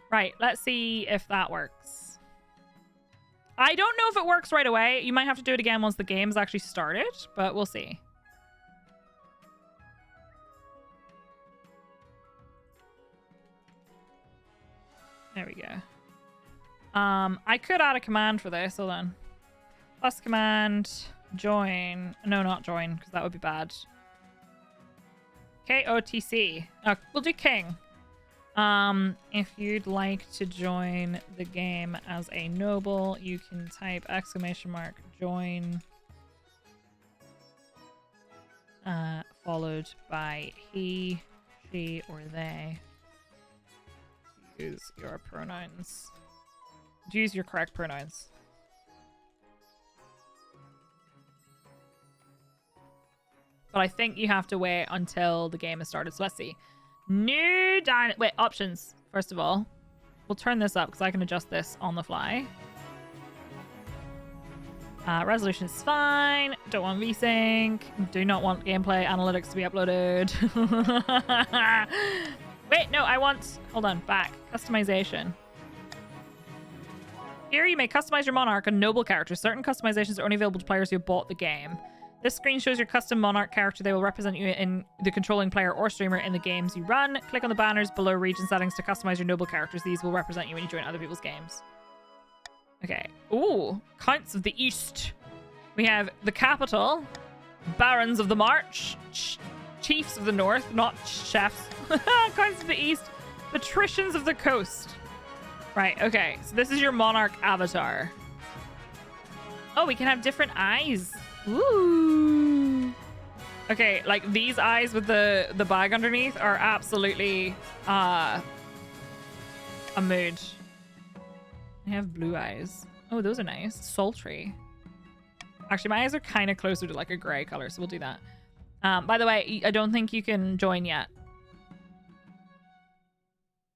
Right, let's see if that works. I don't know if it works right away. You might have to do it again once the game's actually started, but we'll see. There we go. I could add a command for this. Hold on. Plus command. join. No, not join, because that would be bad. KOTC. We'll do king. If you'd like to join the game as a noble, you can type !join followed by he, she, or they. Use your pronouns. Use your correct pronouns. But I think you have to wait until the game has started. So let's see. New wait, options. First of all, we'll turn this up because I can adjust this on the fly. Resolution is fine. Don't want VSync. Do not want gameplay analytics to be uploaded. Wait, no, I want... Hold on, back. Customization. Here you may customize your monarch and noble character. Certain customizations are only available to players who have bought the game. This screen shows your custom monarch character. They will represent you in the controlling player or streamer in the games you run. Click on the banners below region settings to customize your noble characters. These will represent you when you join other people's games. Okay. Ooh, Counts of the East. We have the capital, Barons of the March, Chiefs of the North, not chefs. Counts of the East, Patricians of the Coast. Right, okay. So this is your monarch avatar. Oh, we can have different eyes. Ooh. Okay, like these eyes with the bag underneath are absolutely a mood. I have blue eyes. Oh, those are nice. Sultry. Actually, my eyes are kind of closer to like a gray color, so we'll do that. By the way, I don't think you can join yet.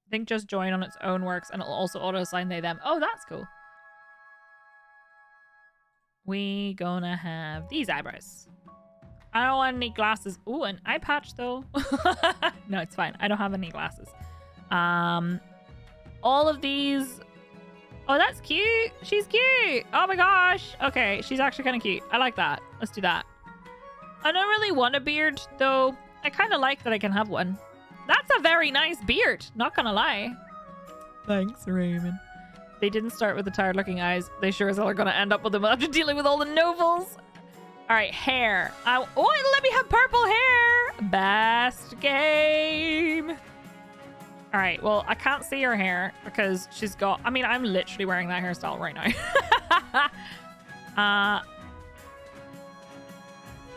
I think just join on its own works, and it'll also auto-assign they, them. Oh, that's cool. We gonna have these eyebrows. I don't want any glasses. Ooh, an eye patch though. No, it's fine. I don't have any glasses. All of these. Oh, that's cute. She's cute. Oh my gosh. Okay, she's actually kind of cute. I like that. Let's do that. I don't really want a beard though. I kind of like that I can have one. That's a very nice beard. Not gonna lie. Thanks, Raymond. They didn't start with the tired looking eyes. They sure as hell are gonna end up with them after dealing with all the nobles. All right, hair. Oh, let me have purple hair. Best game. All right, well, I can't see her hair because she's got... I mean, I'm literally wearing that hairstyle right now.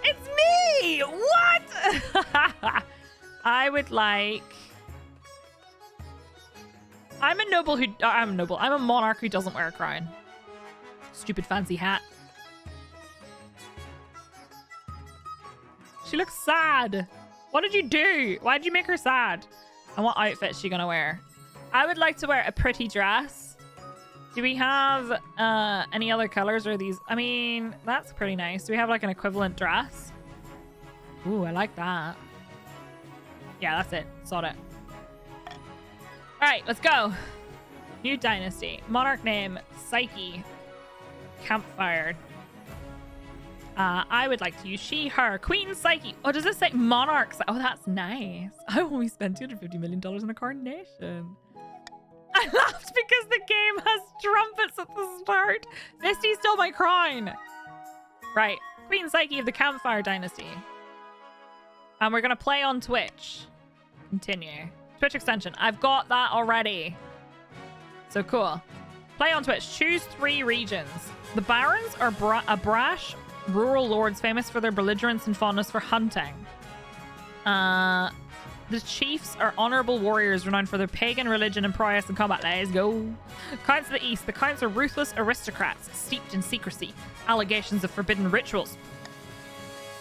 It's me! What? I would like... I'm a noble who... I'm a noble. I'm a monarch who doesn't wear a crown. Stupid fancy hat. She looks sad. What did you do? Why did you make her sad? And what outfit is she gonna wear? I would like to wear a pretty dress. Do we have any other colors or these? I mean, that's pretty nice. Do we have like an equivalent dress? Ooh, I like that. Yeah, that's it. Sort it. All right, let's go. New dynasty. Monarch name, Psyche. Campfire. I would like to use she, her. Queen Psyche. Oh, does it say monarchs? Oh, that's nice. I only spent $250 million on a coronation. I laughed because the game has trumpets at the start. Misty stole my crown. Right. Queen Psyche of the Campfire Dynasty. And we're going to play on Twitch. Continue. Twitch extension. I've got that already. So cool. Play on Twitch. Choose 3 regions. The Barons are a brash rural lords famous for their belligerence and fondness for hunting. The Chiefs are honorable warriors renowned for their pagan religion and prowess in combat. Let's go. Counts of the East. The Counts are ruthless aristocrats steeped in secrecy. Allegations of forbidden rituals.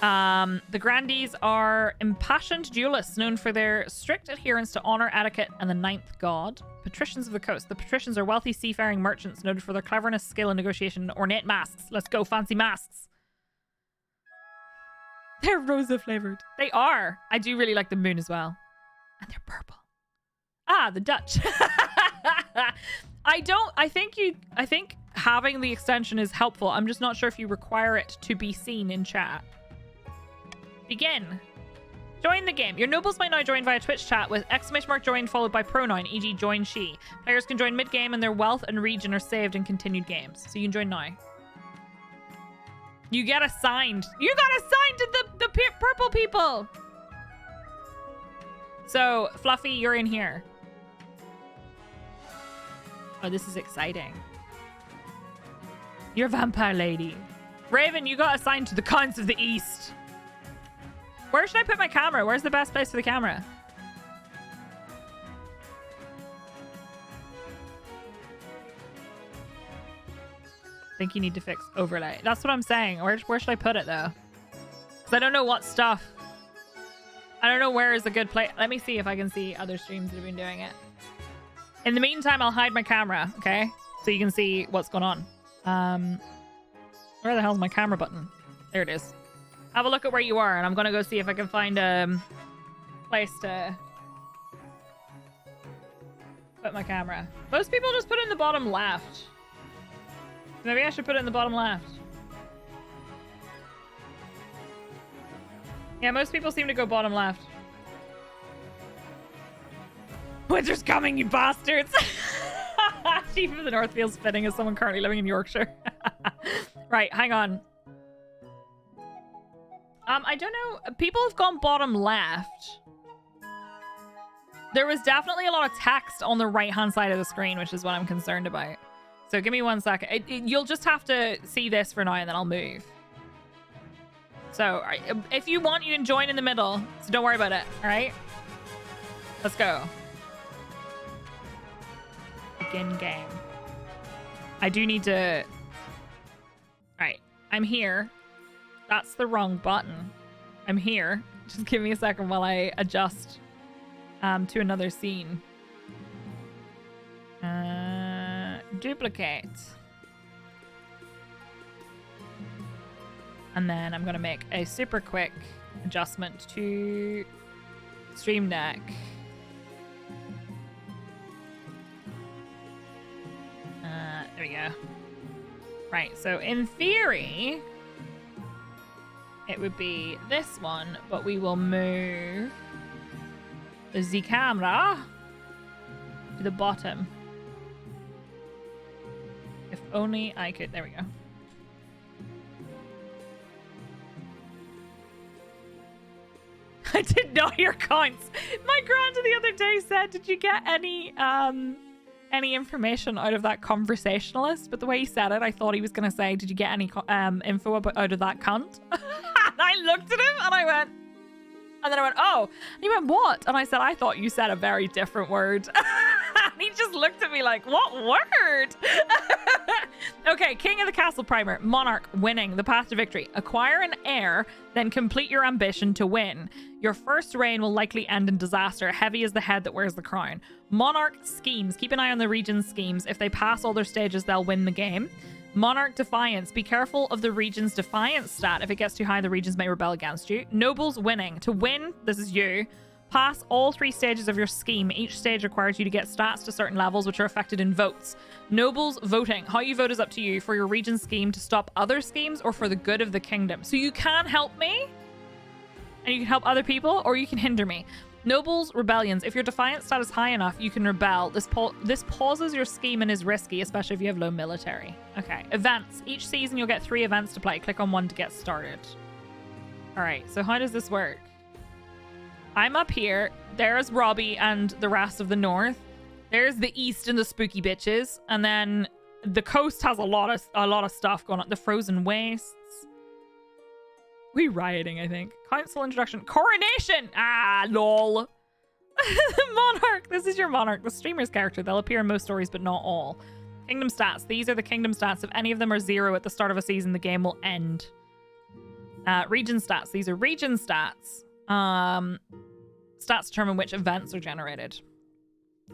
The Grandees are impassioned duelists known for their strict adherence to honor, etiquette, and the 9th god. Patricians of the Coast. The Patricians are wealthy seafaring merchants noted for their cleverness, skill, and negotiation, and ornate masks. Let's go, fancy masks. They're rosa flavored. They are. I do really like the moon as well. And they're purple. Ah, the Dutch. I think having the extension is helpful. I'm just not sure if you require it to be seen in chat. Begin. Join the game. Your nobles might now join via Twitch chat with !join followed by pronoun, e.g. join she. Players can join mid-game and their wealth and region are saved in continued games. So you can join now. You get assigned. You got assigned to the purple people. So, Fluffy, you're in here. Oh, this is exciting. You're a vampire lady. Raven, you got assigned to the Counts of the East. Where should I put my camera? Where's the best place for the camera? I think you need to fix overlay. That's what I'm saying. Where should I put it, though? Because I don't know what stuff. I don't know where is a good place. Let me see if I can see other streams that have been doing it. In the meantime, I'll hide my camera, okay? So you can see what's going on. Where the hell's my camera button? There it is. Have a look at where you are, and I'm going to go see if I can find a place to put my camera. Most people just put it in the bottom left. Maybe I should put it in the bottom left. Yeah, most people seem to go bottom left. Winter's coming, you bastards! Chief of the North feels fitting as someone currently living in Yorkshire. Right, hang on. I don't know. People have gone bottom left. There was definitely a lot of text on the right-hand side of the screen, which is what I'm concerned about. So give me 1 second. You'll just have to see this for now, and then I'll move. So if you want, you can join in the middle. So don't worry about it. All right? Let's go. Begin game. I do need to... All right. I'm here. That's the wrong button. I'm here. Just give me a second while I adjust to another scene. Duplicate. And then I'm going to make a super quick adjustment to Stream Deck. There we go. Right, so in theory, it would be this one, but we will move the camera to the bottom. If only I could. There we go. I did not hear counts. My granda the other day said, "Did you get any information out of that conversationalist?" But the way he said it, I thought he was going to say, "Did you get any info out of that cunt?" And I looked at him and I went, and then I went, "Oh." And he went, "What?" And I said, "I thought you said a very different word." And he just looked at me like, "What word?" Okay, King of the Castle Primer. Monarch, winning, the path to victory. Acquire an heir, then complete your ambition to win. Your first reign will likely end in disaster. Heavy is the head that wears the crown. Monarch schemes. Keep an eye on the region's schemes. If they pass all their stages, they'll win the game. Monarch Defiance. Be careful of the region's Defiance stat. If it gets too high, the regions may rebel against you. Nobles winning. To win, this is you. Pass all 3 stages of your scheme. Each stage requires you to get stats to certain levels, which are affected in votes. Nobles voting. How you vote is up to you, for your region scheme to stop other schemes or for the good of the kingdom. So you can help me, and you can help other people, or you can hinder me. Nobles, rebellions. If your defiance stat is high enough, you can rebel. This pauses your scheme and is risky, especially if you have low military. Okay. Events. Each season you'll get 3 events to play. Click on one to get started. All right. So how does this work? I'm up here. There's Robbie and the rest of the north. There's the east and the spooky bitches, and then the coast has a lot of stuff going on. The frozen wastes. We rioting, I think. Council introduction. Coronation! Ah, lol. Monarch. This is your monarch. The streamer's character. They'll appear in most stories, but not all. Kingdom stats. These are the kingdom stats. If any of them are 0 at the start of a season, the game will end. Region stats. These are region stats. Stats determine which events are generated.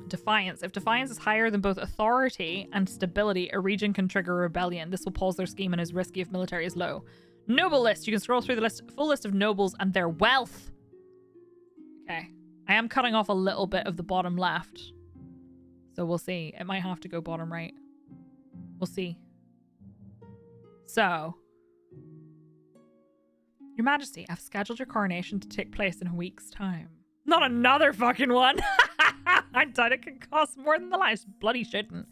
Defiance. If defiance is higher than both authority and stability, a region can trigger a rebellion. This will pause their scheme and is risky if military is low. Noble list. You can scroll through the full list of nobles and their wealth. Okay. I am cutting off a little bit of the bottom left. So we'll see. It might have to go bottom right. We'll see. So. Your Majesty, I've scheduled your coronation to take place in a week's time. Not another fucking one. I doubt it can cost more than the last. Bloody shouldn't.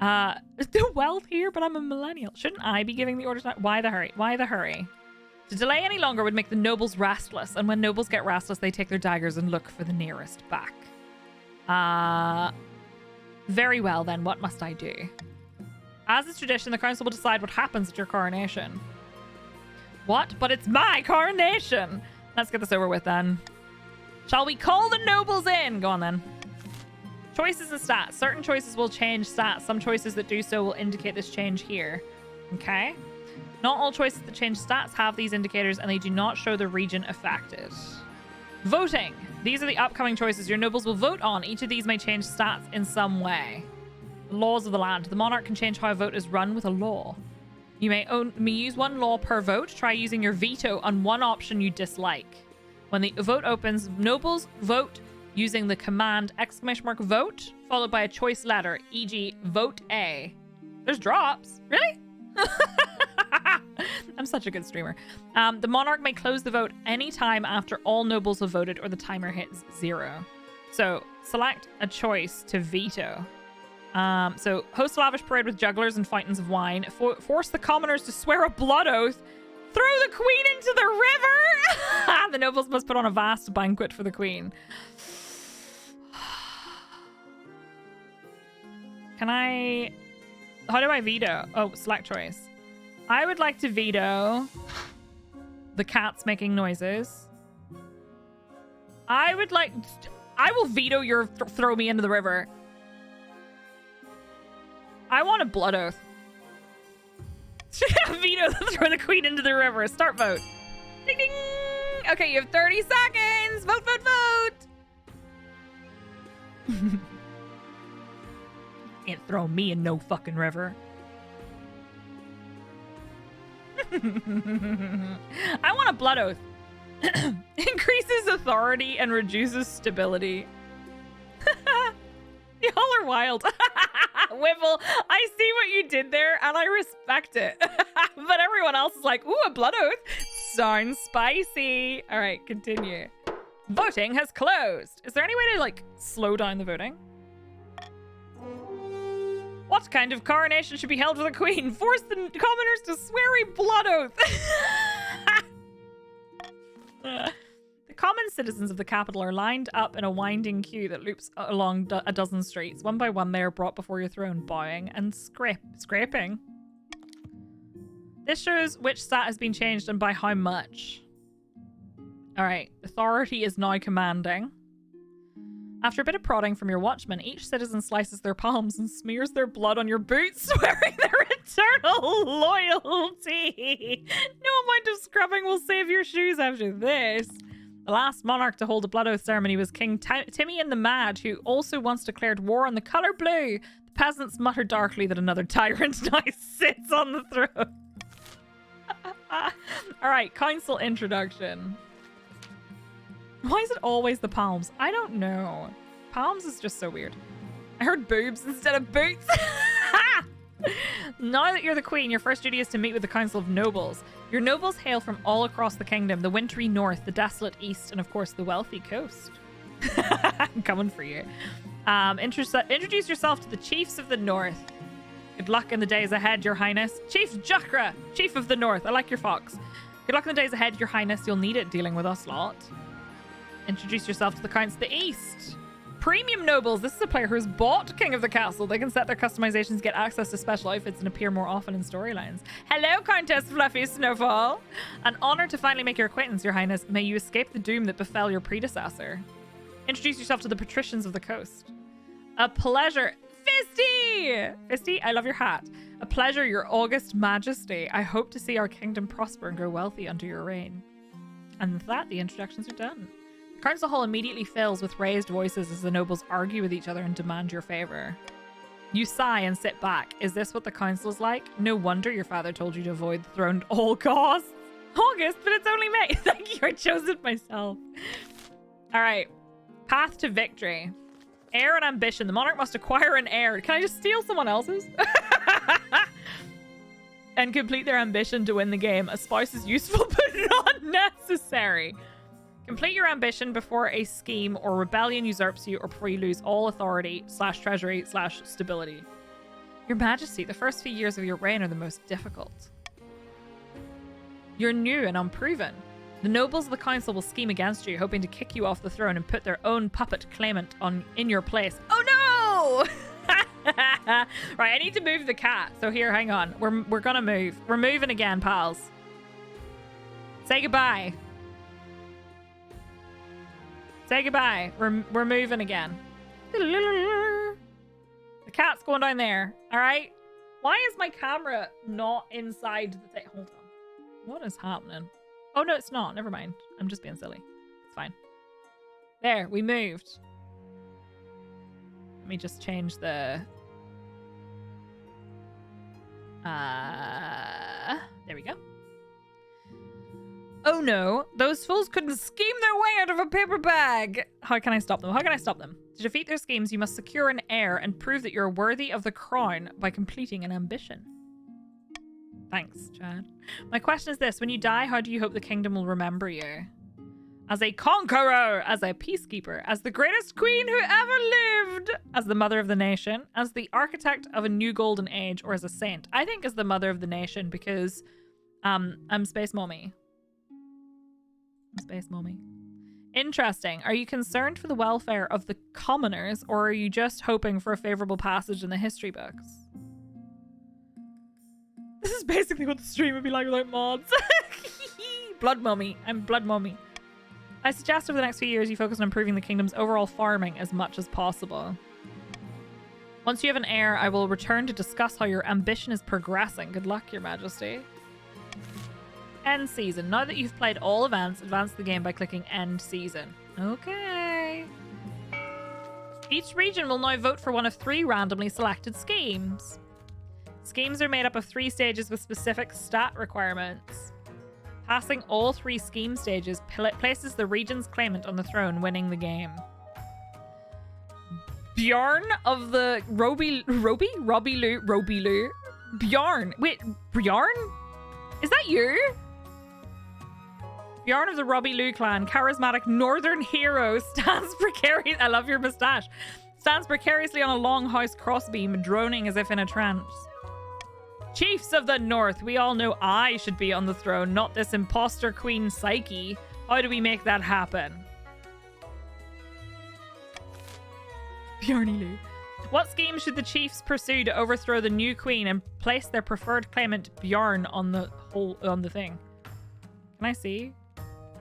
The wealth here, but I'm a millennial. Shouldn't I be giving the orders? Why the hurry? Why the hurry? To delay any longer would make the nobles restless, and when nobles get restless, they take their daggers and look for the nearest back. Very well then, what must I do? As is tradition, the council will decide what happens at your coronation. What? But it's my coronation! Let's get this over with then. Shall we call the nobles in? Go on then. Choices and stats. Certain choices will change stats. Some choices that do so will indicate this change here. Okay. Not all choices that change stats have these indicators, and they do not show the region affected. Voting. These are the upcoming choices your nobles will vote on. Each of these may change stats in some way. Laws of the land. The monarch can change how a vote is run with a law. You may use one law per vote. Try using your veto on one option you dislike. When the vote opens, nobles vote using the command !vote followed by a choice letter, e.g. vote A. There's drops. Really? I'm such a good streamer. The monarch may close the vote anytime after all nobles have voted or the timer hits 0. So select a choice to veto. So host a lavish parade with jugglers and fountains of wine. Force the commoners to swear a blood oath. Throw the queen into the river. The nobles must put on a vast banquet for the queen. Can I... How do I veto? Oh, select choice. I would like to veto the cats making noises. I will veto your throw me into the river. I want a blood oath. Veto throw the queen into the river. Start vote. Ding ding. Okay, you have 30 seconds. Vote, vote, vote. Can't throw me in no fucking river. I want a blood oath. Increases authority and reduces stability. Y'all are wild. Whipple, I see what you did there and I respect it. But everyone else is like, ooh, a blood oath. Sounds spicy. All right, continue. Voting has closed. Is there any way to like slow down the voting? What kind of coronation should be held for the queen? Force the commoners to swear a blood oath. The common citizens of the capital are lined up in a winding queue that loops along a dozen streets. One by one, they are brought before your throne, bowing and scraping. This shows which stat has been changed and by how much. All right, authority is now commanding. After a bit of prodding from your watchman, each citizen slices their palms and smears their blood on your boots, swearing their eternal loyalty. No amount of scrubbing will save your shoes after this. The last monarch to hold a blood oath ceremony was King Timian the Mad, who also once declared war on the colour blue. The peasants mutter darkly that another tyrant now sits on the throne. All right, council introduction. Why is it always the palms? I don't know. Palms is just so weird. I heard boobs instead of boots. Now that you're the queen, your first duty is to meet with the council of nobles. Your nobles hail from all across the kingdom, the wintry north, the desolate east, and of course the wealthy coast. I'm coming for you. Introduce yourself to the chiefs of the north. Good luck in the days ahead, your highness. Chief Jakra, chief of the north. I like your fox. Good luck in the days ahead, your highness. You'll need it dealing with us lot. Introduce yourself to the counts of the east. Premium nobles. This is a player who's bought King of the Castle. They can set their customizations, get access to special outfits, and appear more often in storylines. Hello, Countess Fluffy Snowfall. An honor to finally make your acquaintance, your highness. May you escape the doom that befell your predecessor. Introduce yourself to the patricians of the coast. A pleasure. Fisty! Fisty, I love your hat. A pleasure, your august majesty. I hope to see our kingdom prosper and grow wealthy under your reign. And with that, the introductions are done. Council Hall immediately fills with raised voices as the nobles argue with each other and demand your favor. You sigh and sit back. Is this what the council is like? No wonder your father told you to avoid the throne at all costs. August, but it's only May. Thank you, I chose it myself. All right. Path to victory. Heir and ambition. The monarch must acquire an heir. Can I just steal someone else's? And complete their ambition to win the game. A spouse is useful, but not necessary. Complete your ambition before a scheme or rebellion usurps you or before you lose all authority /treasury/stability. Your Majesty, the first few years of your reign are the most difficult. You're new and unproven. The nobles of the council will scheme against you, hoping to kick you off the throne and put their own puppet claimant in your place. Oh no! Right, I need to move the cat. So here, hang on. We're gonna move. We're moving again, pals. Say goodbye. Say goodbye. We're moving again. The cat's going down there. All right. Why is my camera not inside the thing? Hold on. What is happening? Oh no, it's not. Never mind. I'm just being silly. It's fine. There, we moved. Let me just change the... There we go. Oh no, those fools couldn't scheme their way out of a paper bag. How can I stop them? How can I stop them? To defeat their schemes, you must secure an heir and prove that you're worthy of the crown by completing an ambition. Thanks, Chad. My question is this. When you die, how do you hope the kingdom will remember you? As a conqueror, as a peacekeeper, as the greatest queen who ever lived, as the mother of the nation, as the architect of a new golden age, or as a saint. I think as the mother of the nation because I'm Space Mommy. Space Mommy. Interesting. Are you concerned for the welfare of the commoners, or are you just hoping for a favorable passage in the history books? This is basically what the stream would be like without mods. Blood Mummy. I'm Blood Mummy. I suggest over the next few years you focus on improving the kingdom's overall farming as much as possible. Once you have an heir, I will return to discuss how your ambition is progressing. Good luck, Your Majesty. End season. Now that you've played all events, advance the game by clicking end season. Okay. Each region will now vote for one of 3 randomly selected schemes. Schemes are made up of 3 stages with specific stat requirements. Passing all 3 scheme stages places the region's claimant on the throne, winning the game. Bjorn of the Roby Lou. Bjorn. Wait, Bjorn? Is that you? Bjorn of the Robbie Lou clan, charismatic northern hero, stands precarious. I love your mustache. Stands precariously on a long house crossbeam, droning as if in a trance. Chiefs of the North, we all know I should be on the throne, not this imposter queen Psyche. How do we make that happen? Bjarny Lou. What scheme should the chiefs pursue to overthrow the new queen and place their preferred claimant Bjorn on the thing? Can I see?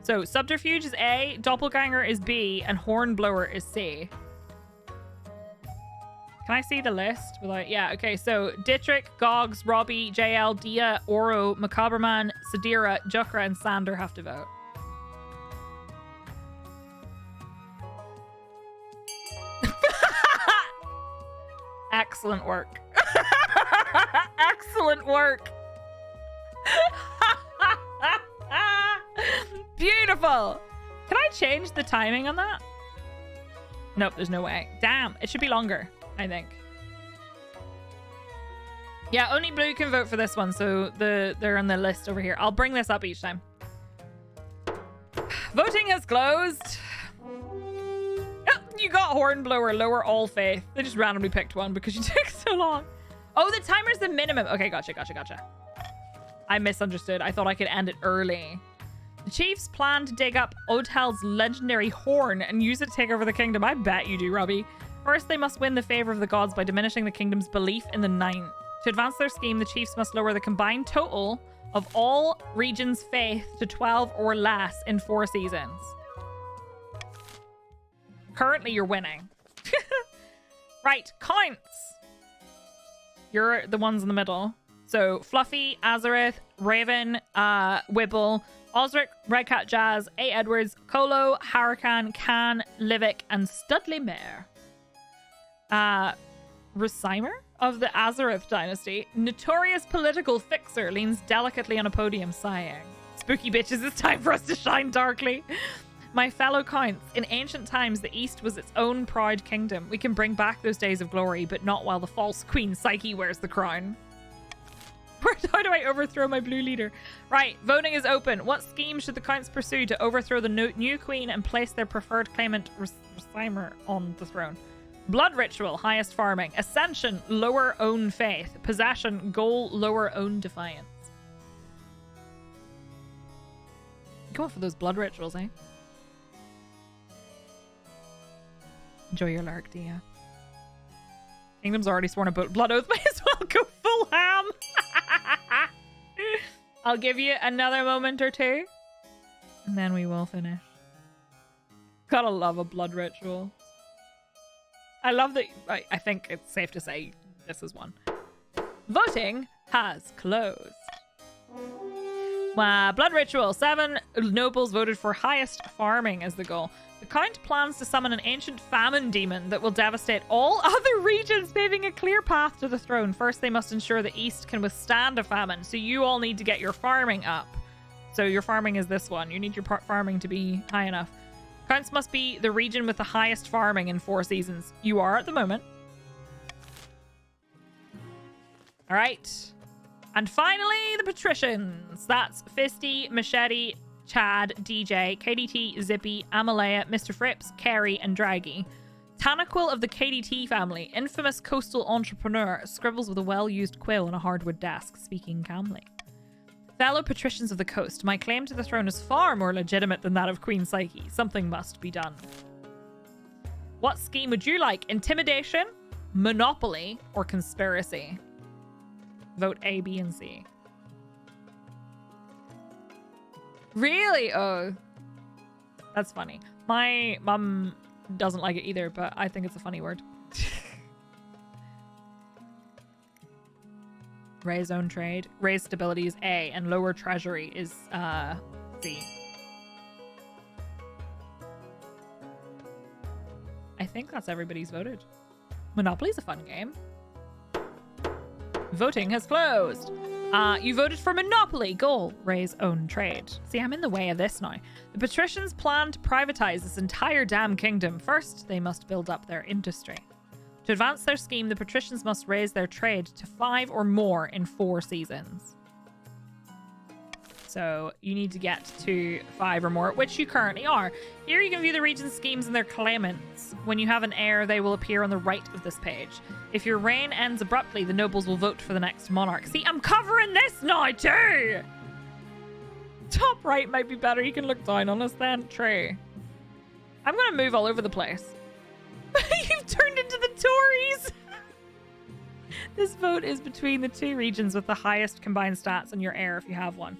So subterfuge is A, doppelganger is B, and hornblower is C. Can I see the list? Without, yeah, okay. So Dietrich, Gogs, Robbie, JL, Dia, Oro, Macaberman, Sadira, Jukra, and Sander have to vote. Excellent work. Excellent work. Beautiful. Can I change the timing on that? Nope, there's no way. Damn, it should be longer, I think. Yeah, only blue can vote for this one, so they're on the list over here. I'll bring this up each time. Voting has closed. Oh, you got hornblower, lower all faith. They just randomly picked one because you took so long. Oh, the timer's the minimum. Okay, gotcha. I misunderstood. I thought I could end it early. The chiefs plan to dig up Odhel's legendary horn and use it to take over the kingdom. I bet you do, Robbie. First, they must win the favor of the gods by diminishing the kingdom's belief in the Nine. To advance their scheme, the chiefs must lower the combined total of all regions' faith to 12 or less in 4 seasons. Currently, you're winning. Right, counts. You're the ones in the middle. So, Fluffy, Azareth, Raven, Wibble, Osric, Redcat Jazz, A. Edwards, Colo, Harakan, Khan, Livik, and Studley Mare. Resimer of the Azareth dynasty, notorious political fixer, leans delicately on a podium, sighing. Spooky bitches, it's time for us to shine darkly. My fellow counts, in ancient times, the East was its own proud kingdom. We can bring back those days of glory, but not while the false Queen Psyche wears the crown. How do I overthrow my blue leader? Right, voting is open. What scheme should the counts pursue to overthrow the new queen and place their preferred claimant, Resimer, on the throne? Blood ritual, highest farming. Ascension, lower own faith. Possession, goal, lower own defiance. Go for those blood rituals, eh? Enjoy your lark, Dia. Kingdom's already sworn a blood oath. Might as well go full ham. I'll give you another moment or two, and then we will finish. Gotta love a blood ritual. I love that. I think it's safe to say this is one. Voting has closed. Blood ritual. 7 nobles voted for highest farming as the goal. The count plans to summon an ancient famine demon that will devastate all other regions, paving a clear path to the throne. First, they must ensure the East can withstand a famine, so you all need to get your farming up. So your farming is this one. You need your farming to be high enough. Counts must be the region with the highest farming in 4 seasons. You are at the moment. All right. And finally, the patricians. That's Fisty, Machete, Chad, DJ, KDT, Zippy, Amalea, Mr. Frips, Carrie, and Draggy. Tanaquil of the KDT family, infamous coastal entrepreneur, scribbles with a well-used quill on a hardwood desk, speaking calmly. Fellow patricians of the coast, my claim to the throne is far more legitimate than that of Queen Psyche. Something must be done. What scheme would you like? Intimidation, monopoly, or conspiracy? Vote A, B, and C. Really? Oh. That's funny. My mum doesn't like it either, but I think it's a funny word. Raise own trade. Raise stability is A, and lower treasury is C. I think that's everybody's voted. Monopoly's a fun game. Voting has closed. You voted for Monopoly. Goal, raise own trade. See, I'm in the way of this now. The patricians plan to privatize this entire damn kingdom. First, they must build up their industry. To advance their scheme, the patricians must raise their trade to 5 or more in 4 seasons. So you need to get to 5 or more, which you currently are. Here you can view the region's schemes and their claimants. When you have an heir, they will appear on the right of this page. If your reign ends abruptly, the nobles will vote for the next monarch. See, I'm covering this now too! Top right might be better. You can look down on us then. True. I'm going to move all over the place. You've turned into the Tories! This vote is between the 2 regions with the highest combined stats and your heir if you have one.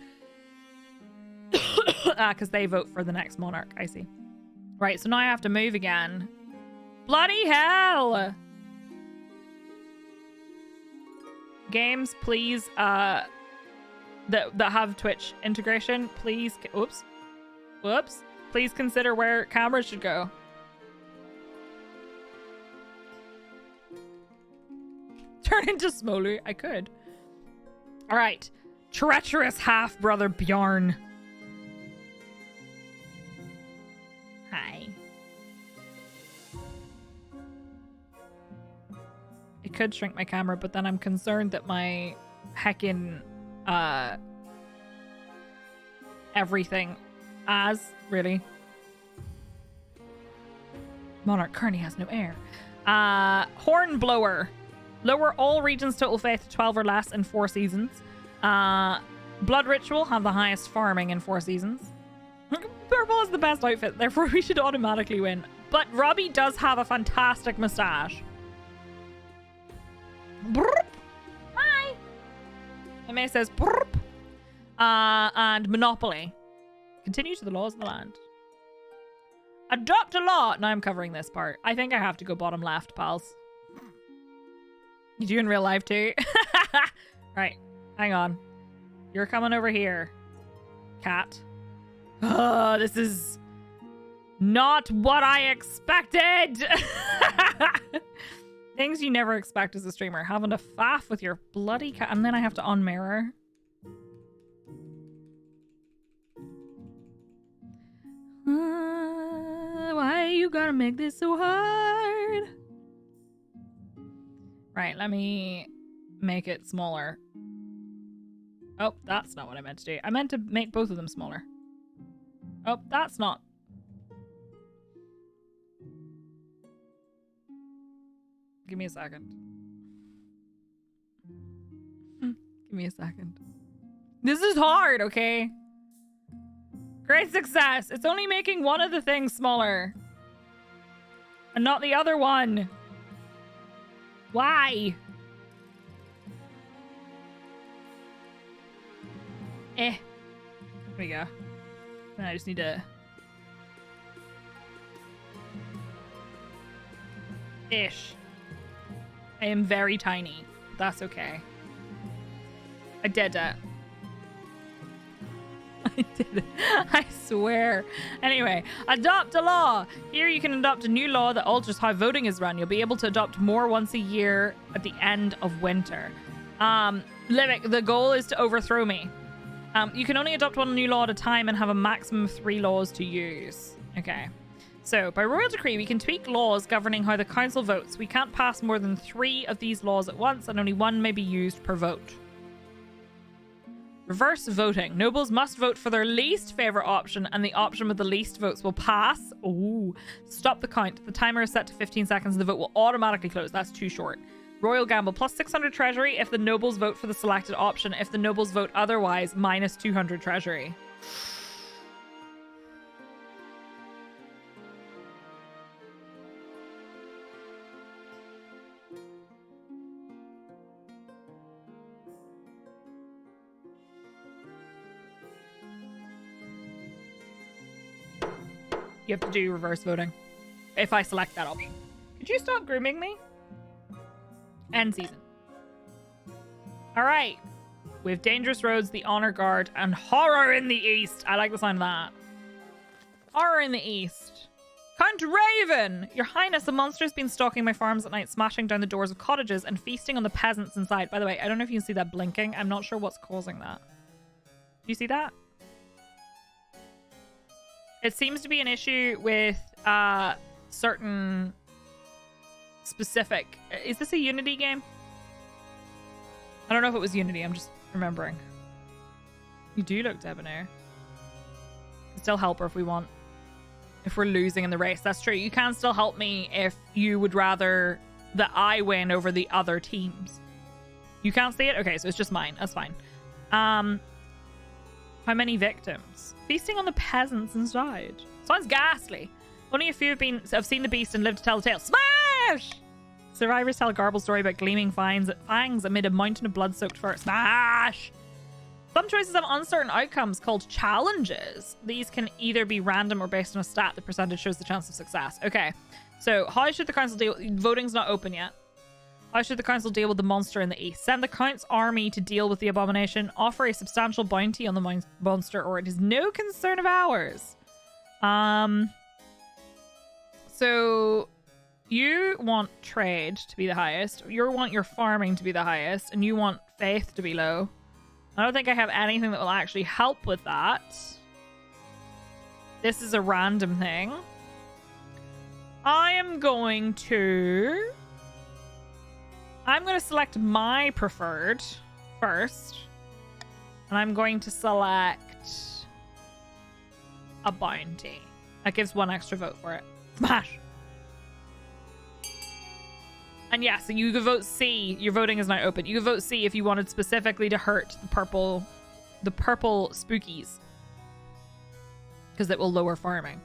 Because they vote for the next monarch. I see. Right, so now I have to move again. Bloody hell! Games, please, that have Twitch integration, please. Whoops. Please consider where cameras should go. Turn into Smolu. I could. All right. Treacherous half-brother Bjarn. Hi. I could shrink my camera, but then I'm concerned that my heckin' everything really. Monarch currently has no heir. Hornblower. Lower all regions' total faith to 12 or less in 4 seasons. Blood Ritual have the highest farming in 4 seasons. Purple is the best outfit, therefore we should automatically win. But Robbie does have a fantastic mustache. Brrp. Hi. May says brrp. And Monopoly. Continue to the laws of the land. Adopt a law. Now I'm covering this part. I think I have to go bottom left, pals. You do in real life too? Right. Hang on. You're coming over here. Cat. Oh, this is not what I expected. Things you never expect as a streamer. Having a faff with your bloody cat. And then I have to unmirror. Why you gotta make this so hard? Right, let me make it smaller. Oh, that's not what I meant to do. I meant to make both of them smaller. Oh, that's not. Give me a second. Give me a second. This is hard, okay? Great success. It's only making one of the things smaller. And not the other one. Why? There we go. Then I just need to... Ish. I am very tiny. That's okay. I did it. I did it. I swear. Anyway, adopt a law. Here you can adopt a new law that alters how voting is run. You'll be able to adopt more once a year at the end of winter. Livik, the goal is to overthrow me. You can only adopt one new law at a time and have a maximum of 3 laws to use. Okay. So, by royal decree, we can tweak laws governing how the council votes. We can't pass more than 3 of these laws at once, and only 1 may be used per vote. Reverse voting. Nobles must vote for their least favorite option, and the option with the least votes will pass. Ooh. Stop the count. The timer is set to 15 seconds, and the vote will automatically close. That's too short. Royal gamble. Plus 600 treasury if the nobles vote for the selected option. If the nobles vote otherwise, minus 200 treasury. You have to do reverse voting if I select that option. Could you stop grooming me? End season. All right. We have Dangerous Roads, the Honor Guard, and Horror in the East. I like the sound of that. Horror in the East. Count Raven! Your Highness, a monster has been stalking my farms at night, smashing down the doors of cottages and feasting on the peasants inside. By the way, I don't know if you can see that blinking. I'm not sure what's causing that. Do you see that? It seems to be an issue with certain specific... Is this a Unity game? I don't know if it was Unity. I'm just remembering. You do look debonair. Still help her if we want. If we're losing in the race. That's true. You can still help me if you would rather that I win over the other teams. You can't see it? Okay, so it's just mine. That's fine. How many victims? Feasting on the peasants inside. Sounds ghastly. Only a few have seen the beast and lived to tell the tale. Smash! Survivors tell a garbled story about gleaming fangs amid a mountain of blood-soaked fur. Smash! Some choices have uncertain outcomes called challenges. These can either be random or based on a stat. The percentage shows the chance of success. Okay. So, how should the council deal... Voting's not open yet. How should the council deal with the monster in the east? Send the count's army to deal with the abomination. Offer a substantial bounty on the monster, or it is no concern of ours. So you want trade to be the highest. You want your farming to be the highest, and you want faith to be low. I don't think I have anything that will actually help with that. This is a random thing. I'm going to select my preferred first. And I'm going to select a bounty. That gives 1 extra vote for it. Smash! And yeah, so you can vote C. Your voting is now open. You can vote C if you wanted specifically to hurt the purple spookies. Because it will lower farming.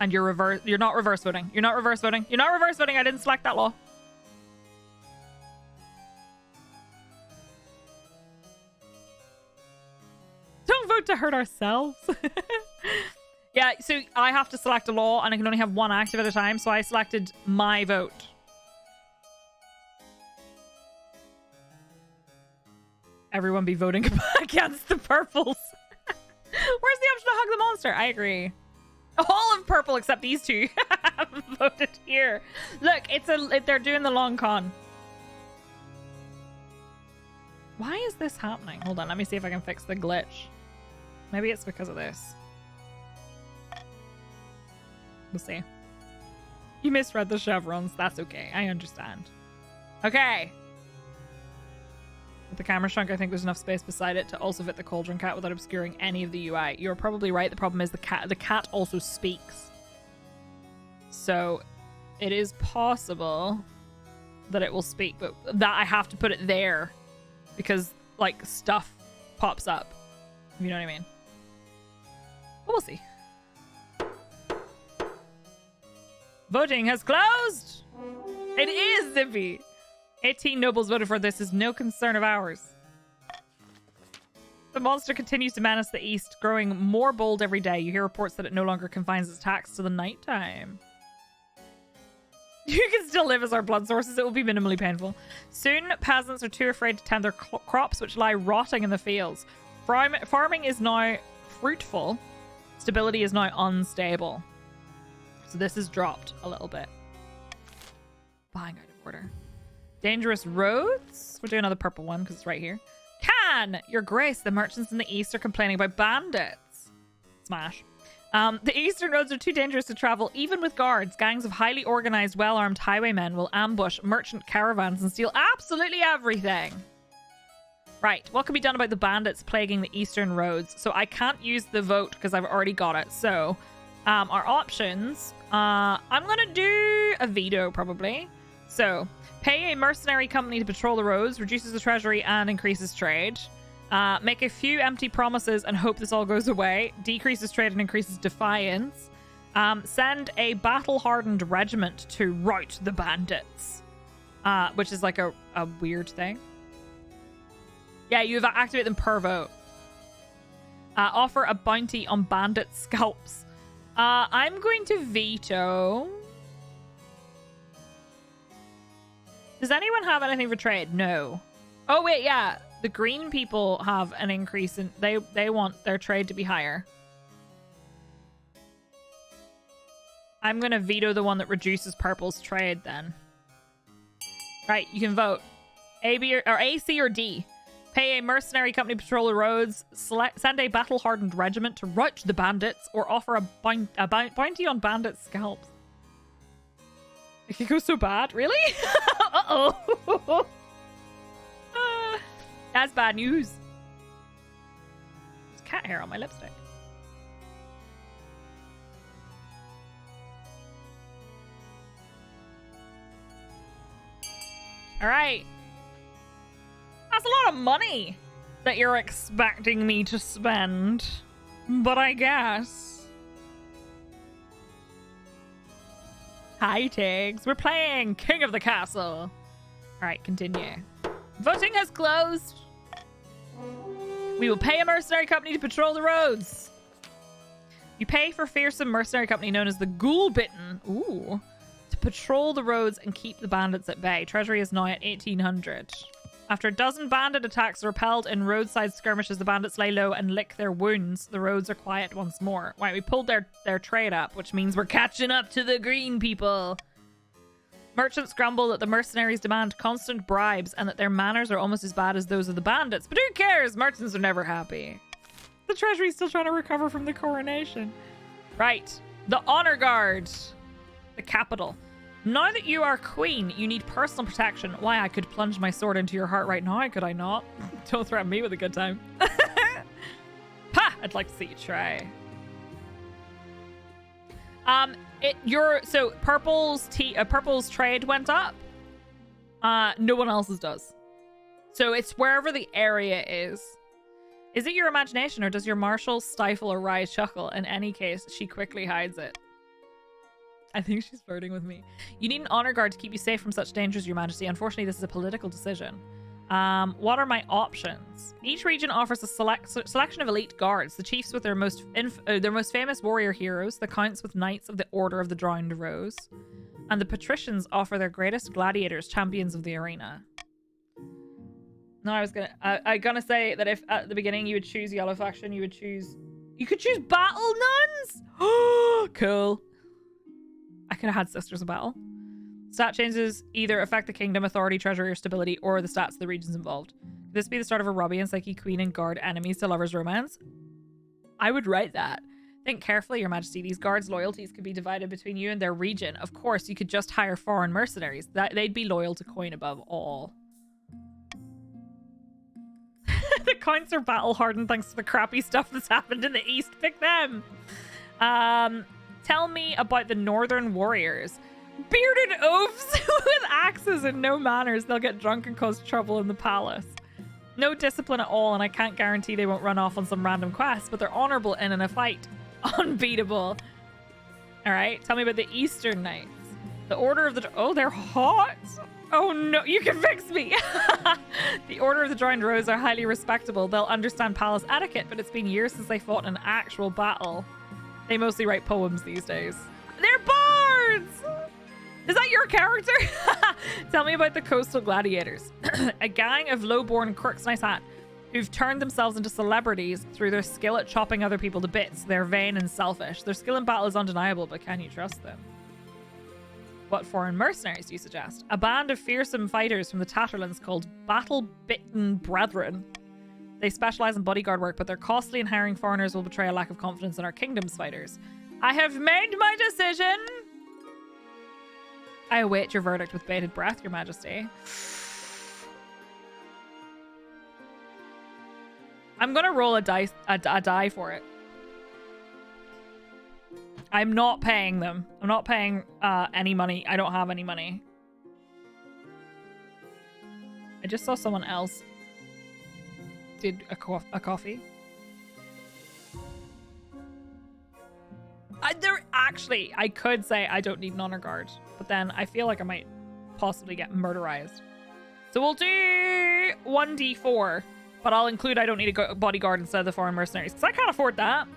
And you're not reverse voting. You're not reverse voting. You're not reverse voting. I didn't select that law. Don't vote to hurt ourselves. Yeah, so I have to select a law and I can only have 1 active at a time, so I selected my vote. Everyone be voting against the purples. Where's the option to hug the monster? I agree. All of purple except these 2 have voted here. Look, they're doing the long con. Why is this happening? Hold on, let me see if I can fix the glitch. Maybe it's because of this. We'll see. You misread the chevrons. That's okay. I understand. Okay. With the camera shrunk, I think there's enough space beside it to also fit the cauldron cat without obscuring any of the UI. You're probably right. The problem is the cat also speaks. So it is possible that it will speak, but that I have to put it there because like stuff pops up. You know what I mean? But we'll see. Voting has closed. It is Zippy. 18 nobles voted for this. Is no concern of ours. The monster continues to menace the east, growing more bold every day. You hear reports that it no longer confines its attacks to the nighttime. You can still live as our blood sources. It will be minimally painful. Soon, peasants are too afraid to tend their crops, which lie rotting in the fields. Farming is now fruitful. Stability is now unstable. So this has dropped a little bit. Buying out of order. Dangerous roads. We'll do another purple one because it's right here. Your Grace, the merchants in the east are complaining about bandits. Smash. The eastern roads are too dangerous to travel, even with guards. Gangs of highly organized, well-armed highwaymen will ambush merchant caravans and steal absolutely everything. Right, what can be done about the bandits plaguing the eastern roads? So I can't use the vote because I've already got it. So our options, I'm going to do a veto probably. So pay a mercenary company to patrol the roads, reduces the treasury and increases trade. Make a few empty promises and hope this all goes away. Decreases trade and increases defiance. Send a battle-hardened regiment to rout the bandits. Which is like a weird thing. Yeah, you activate them per vote. Offer a bounty on bandit scalps. I'm going to veto. Does anyone have anything for trade? No. Oh, wait, yeah. The green people have an increase in... They want their trade to be higher. I'm going to veto the one that reduces purple's trade then. Right, you can vote. A, B, or A, C, or D. Pay a mercenary company to patrol the roads. Send a battle-hardened regiment to rout the bandits. Or offer a bounty on bandit scalps. It could go so bad. Really? Uh-oh. That's bad news. There's cat hair on my lipstick. Alright. That's a lot of money that you're expecting me to spend. But I guess. Hi, Tiggs. We're playing King of the Castle. Alright, continue. Voting has closed. We will pay a mercenary company to patrol the roads. You pay for fearsome mercenary company known as the Ghoul-Bitten. Ooh. To patrol the roads and keep the bandits at bay. Treasury is now at 1800. After a dozen bandit attacks are repelled in roadside skirmishes, the bandits lay low and lick their wounds. The roads are quiet once more. Right, we pulled their trade up, which means we're catching up to the green people. Merchants grumble that the mercenaries demand constant bribes and that their manners are almost as bad as those of the bandits. But who cares? Merchants are never happy. The treasury's still trying to recover from the coronation. Right. The honor guard. The capital. Now that you are queen, you need personal protection. Why, I could plunge my sword into your heart right now, could I not? Don't threaten me with a good time. Ha! I'd like to see you try. So purple's trade went up. No one else's does. So it's wherever the area is. Is it your imagination or does your marshal stifle a wry chuckle? In any case, she quickly hides it. I think she's flirting with me. You need an honor guard to keep you safe from such dangers, Your Majesty. Unfortunately, this is a political decision. What are my options? Each region offers a selection of elite guards. The chiefs with their most famous warrior heroes, the counts with knights of the Order of the Drowned Rose, and the patricians offer their greatest gladiators, champions of the arena. No, I gonna say that if at the beginning you would choose yellow faction, you could choose battle nuns. Oh, cool. I could have had Sisters of Battle. Stat changes either affect the kingdom, authority, treasury, or stability, or the stats of the regions involved. Could this be the start of a Robbie and Psyche queen and guard enemies to lovers romance? I would write that. Think carefully, Your Majesty. These guards' loyalties could be divided between you and their region. Of course, you could just hire foreign mercenaries. They'd be loyal to coin above all. The counts are battle hardened thanks to the crappy stuff that's happened in the east. Pick them. Tell me about the Northern Warriors. Bearded oafs with axes and no manners. They'll get drunk and cause trouble in the palace. No discipline at all, and I can't guarantee they won't run off on some random quest, but they're honorable and in a fight. Unbeatable. All right, tell me about the Eastern Knights. The Order of the... Oh, they're hot. Oh, no. You can fix me. The Order of the Drowned Rose are highly respectable. They'll understand palace etiquette, but it's been years since they fought an actual battle. They mostly write poems these days. They're bards! Is that your character? Tell me about the Coastal Gladiators. A gang of low-born crooks, nice hat, who've turned themselves into celebrities through their skill at chopping other people to bits. They're vain and selfish. Their skill in battle is undeniable, but can you trust them? What foreign mercenaries do you suggest? A band of fearsome fighters from the Tatterlands called Battle-Bitten Brethren. They specialize in bodyguard work, but they're costly, and hiring foreigners will betray a lack of confidence in our kingdom's fighters. I have made my decision. I await your verdict with bated breath, Your Majesty. I'm gonna roll a die for it. I'm not paying them. I'm not paying any money. I don't have any money. I just saw someone else did a coffee. Actually, I could say I don't need an honor guard, but then I feel like I might possibly get murderized. So we'll do 1d4, but I'll include I don't need a bodyguard instead of the foreign mercenaries, because I can't afford that.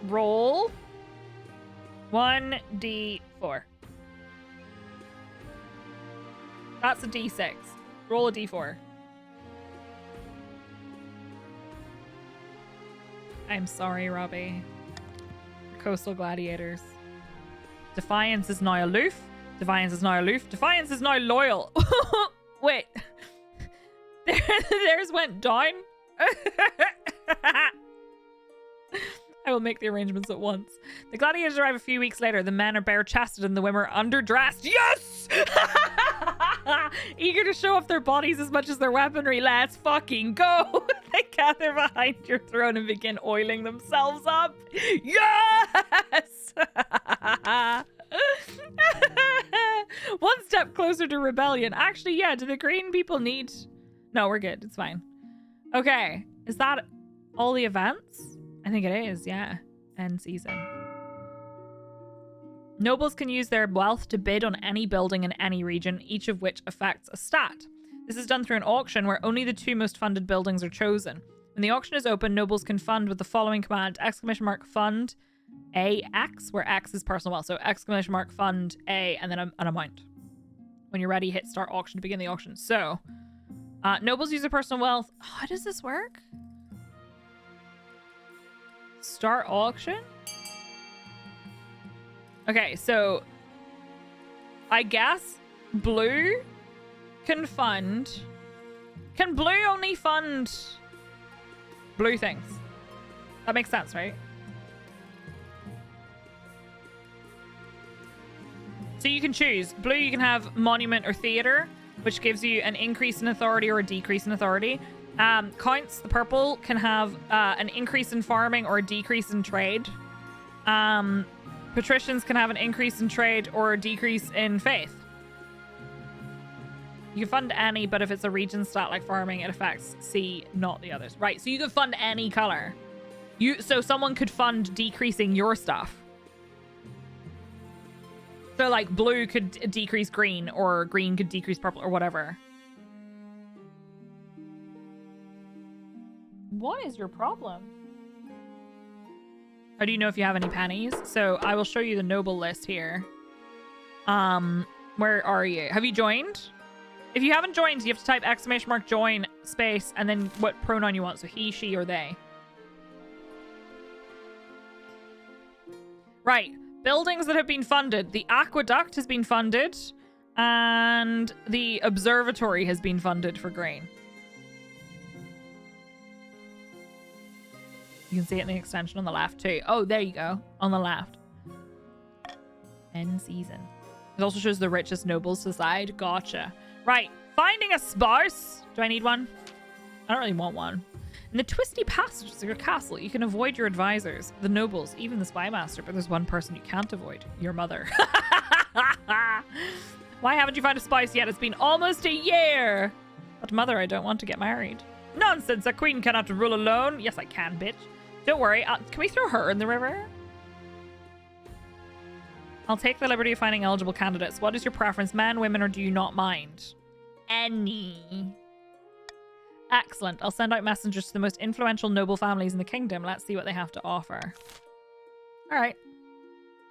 Roll 1d4. That's a d6. Roll a d4. I'm sorry, Robbie. Coastal Gladiators. Defiance is now aloof. Defiance is now aloof. Defiance is now loyal. Wait. Theirs went down. I will make the arrangements at once. The gladiators arrive a few weeks later. The men are bare-chested and the women are underdressed. Yes! Eager to show off their bodies as much as their weaponry. Let's fucking go. They gather behind your throne and begin oiling themselves up. Yes! One step closer to rebellion. Actually, yeah, do the green people need... No, we're good. It's fine. Okay. Is that all the events? I think it is, yeah. End season. Nobles can use their wealth to bid on any building in any region, each of which affects a stat. This is done through an auction where only the 2 most funded buildings are chosen. When the auction is open, nobles can fund with the following command: !fund AX, where X is personal wealth. So !fund A and then an amount. When you're ready, hit start auction to begin the auction. So, nobles use their personal wealth. How does this work? Start auction? Okay, so I guess blue can fund... Can blue only fund blue things? That makes sense, right? So you can choose. Blue, you can have monument or theater, which gives you an increase in authority or a decrease in authority. Counts, the purple, can have an increase in farming or a decrease in trade. Patricians can have an increase in trade or a decrease in faith. You can fund any, but if it's a region stat like farming, it affects C, not the others. Right, so you can fund any color. So someone could fund decreasing your stuff. So like blue could decrease green, or green could decrease purple, or whatever. What is your problem? How do you know if you have any pennies? So I will show you the noble list here. Where are you? Have you joined? If you haven't joined, you have to type !join space and then what pronoun you want. So he, she, or they. Right. Buildings that have been funded. The aqueduct has been funded. And the observatory has been funded for grain. You can see it in the extension on the left too. Oh, there you go. On the left. End season. It also shows the richest nobles to the side. Gotcha. Right. Finding a spouse. Do I need one? I don't really want one. In the twisty passages of your castle, you can avoid your advisors, the nobles, even the spy master, but there's one person you can't avoid. Your mother. Why haven't you found a spice yet? It's been almost a year. But mother, I don't want to get married. Nonsense, a queen cannot rule alone. Yes, I can, bitch. Don't worry. Can we throw her in the river? I'll take the liberty of finding eligible candidates. What is your preference, men, women, or do you not mind? Any. Excellent. I'll send out messengers to the most influential noble families in the kingdom. Let's see what they have to offer. All right.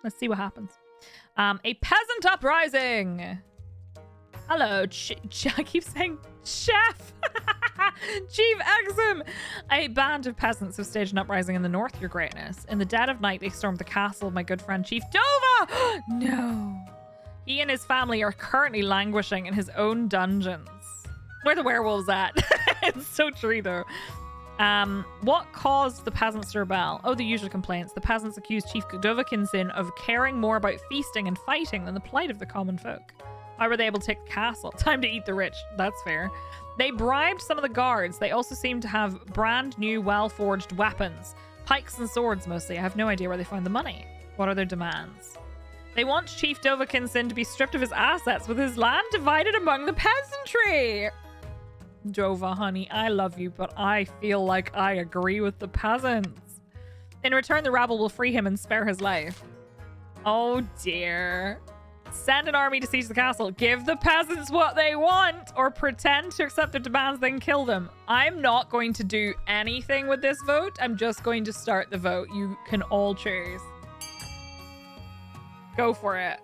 Let's see what happens. A peasant uprising. Hello, I keep saying chef. Chief Exum. A band of peasants have staged an uprising in the north, your greatness. In the dead of night, they stormed the castle of my good friend Chief Dova. No. He and his family are currently languishing in his own dungeons. Where the werewolves at? It's so true, though. What caused the peasants to rebel? Oh, the usual complaints. The peasants accused Chief Dovakinson of caring more about feasting and fighting than the plight of the common folk. How were they able to take the castle? Time to eat the rich. That's fair. They bribed some of the guards. They also seem to have brand new, well-forged weapons. Pikes and swords, mostly. I have no idea where they found the money. What are their demands? They want Chief Dovakinson to be stripped of his assets with his land divided among the peasantry. Dova, honey, I love you, but I feel like I agree with the peasants. In return, the rabble will free him and spare his life. Oh, dear. Send an army to siege the castle. Give the peasants what they want or pretend to accept their demands, then kill them. I'm not going to do anything with this vote. I'm just going to start the vote. You can all choose. Go for it.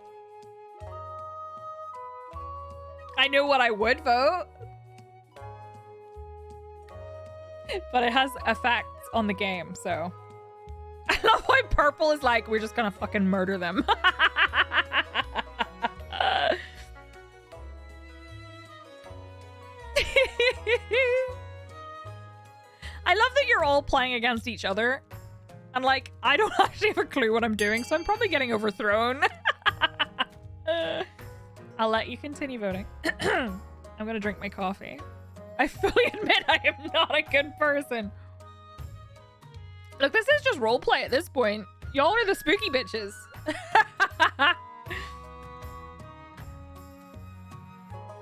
I know what I would vote, but it has effects on the game, so. I love why purple is like, we're just gonna fucking murder them. I love that you're all playing against each other. And like, I don't actually have a clue what I'm doing, so I'm probably getting overthrown. I'll let you continue voting. I'm gonna drink my coffee. I fully admit I am not a good person. Look, this is just roleplay at this point. Y'all are the spooky bitches.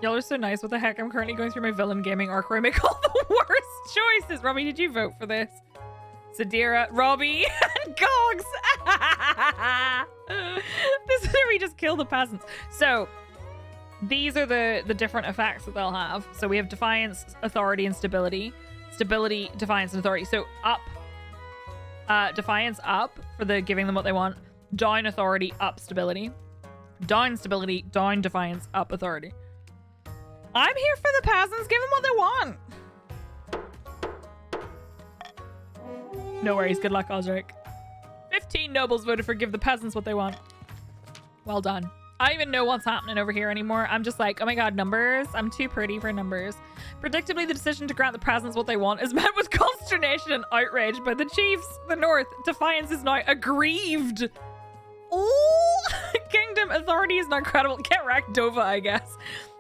Y'all are so nice. What the heck? I'm currently going through my villain gaming arc where I make all the worst choices. Robbie, did you vote for this? Sadira, Robbie, and Gogs. This is where we just kill the peasants. So these are the different effects that they'll have. So we have defiance, authority, and stability. Stability, defiance, and authority. So up, defiance up for the giving them what they want. Down authority, up stability. Down stability, down defiance, up authority. I'm here for the peasants. Give them what they want. No worries. Good luck, Osric. 15 nobles voted for give the peasants what they want. Well done. I don't even know what's happening over here anymore. I'm just like, oh my god, numbers. I'm too pretty for numbers. Predictably, the decision to grant the peasants what they want is met with consternation and outrage by the chiefs. The North. Defiance is now aggrieved. Oh, Kingdom authority is now credible. Get wrecked, Dova, I guess.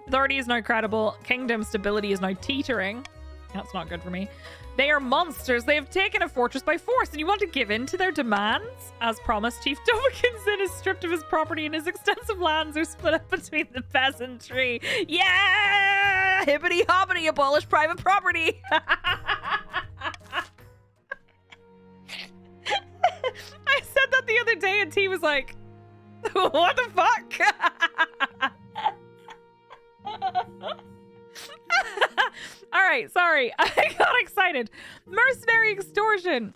Authority is now credible. Kingdom stability is now teetering. That's not good for me. They are monsters. They have taken a fortress by force, and you want to give in to their demands? As promised, Chief Dovakinson is stripped of his property, and his extensive lands are split up between the peasantry. Yeah! Hippity hoppity, abolish private property. I said that the other day, and T was like, what the fuck? All right, sorry. I got excited. Mercenary extortion.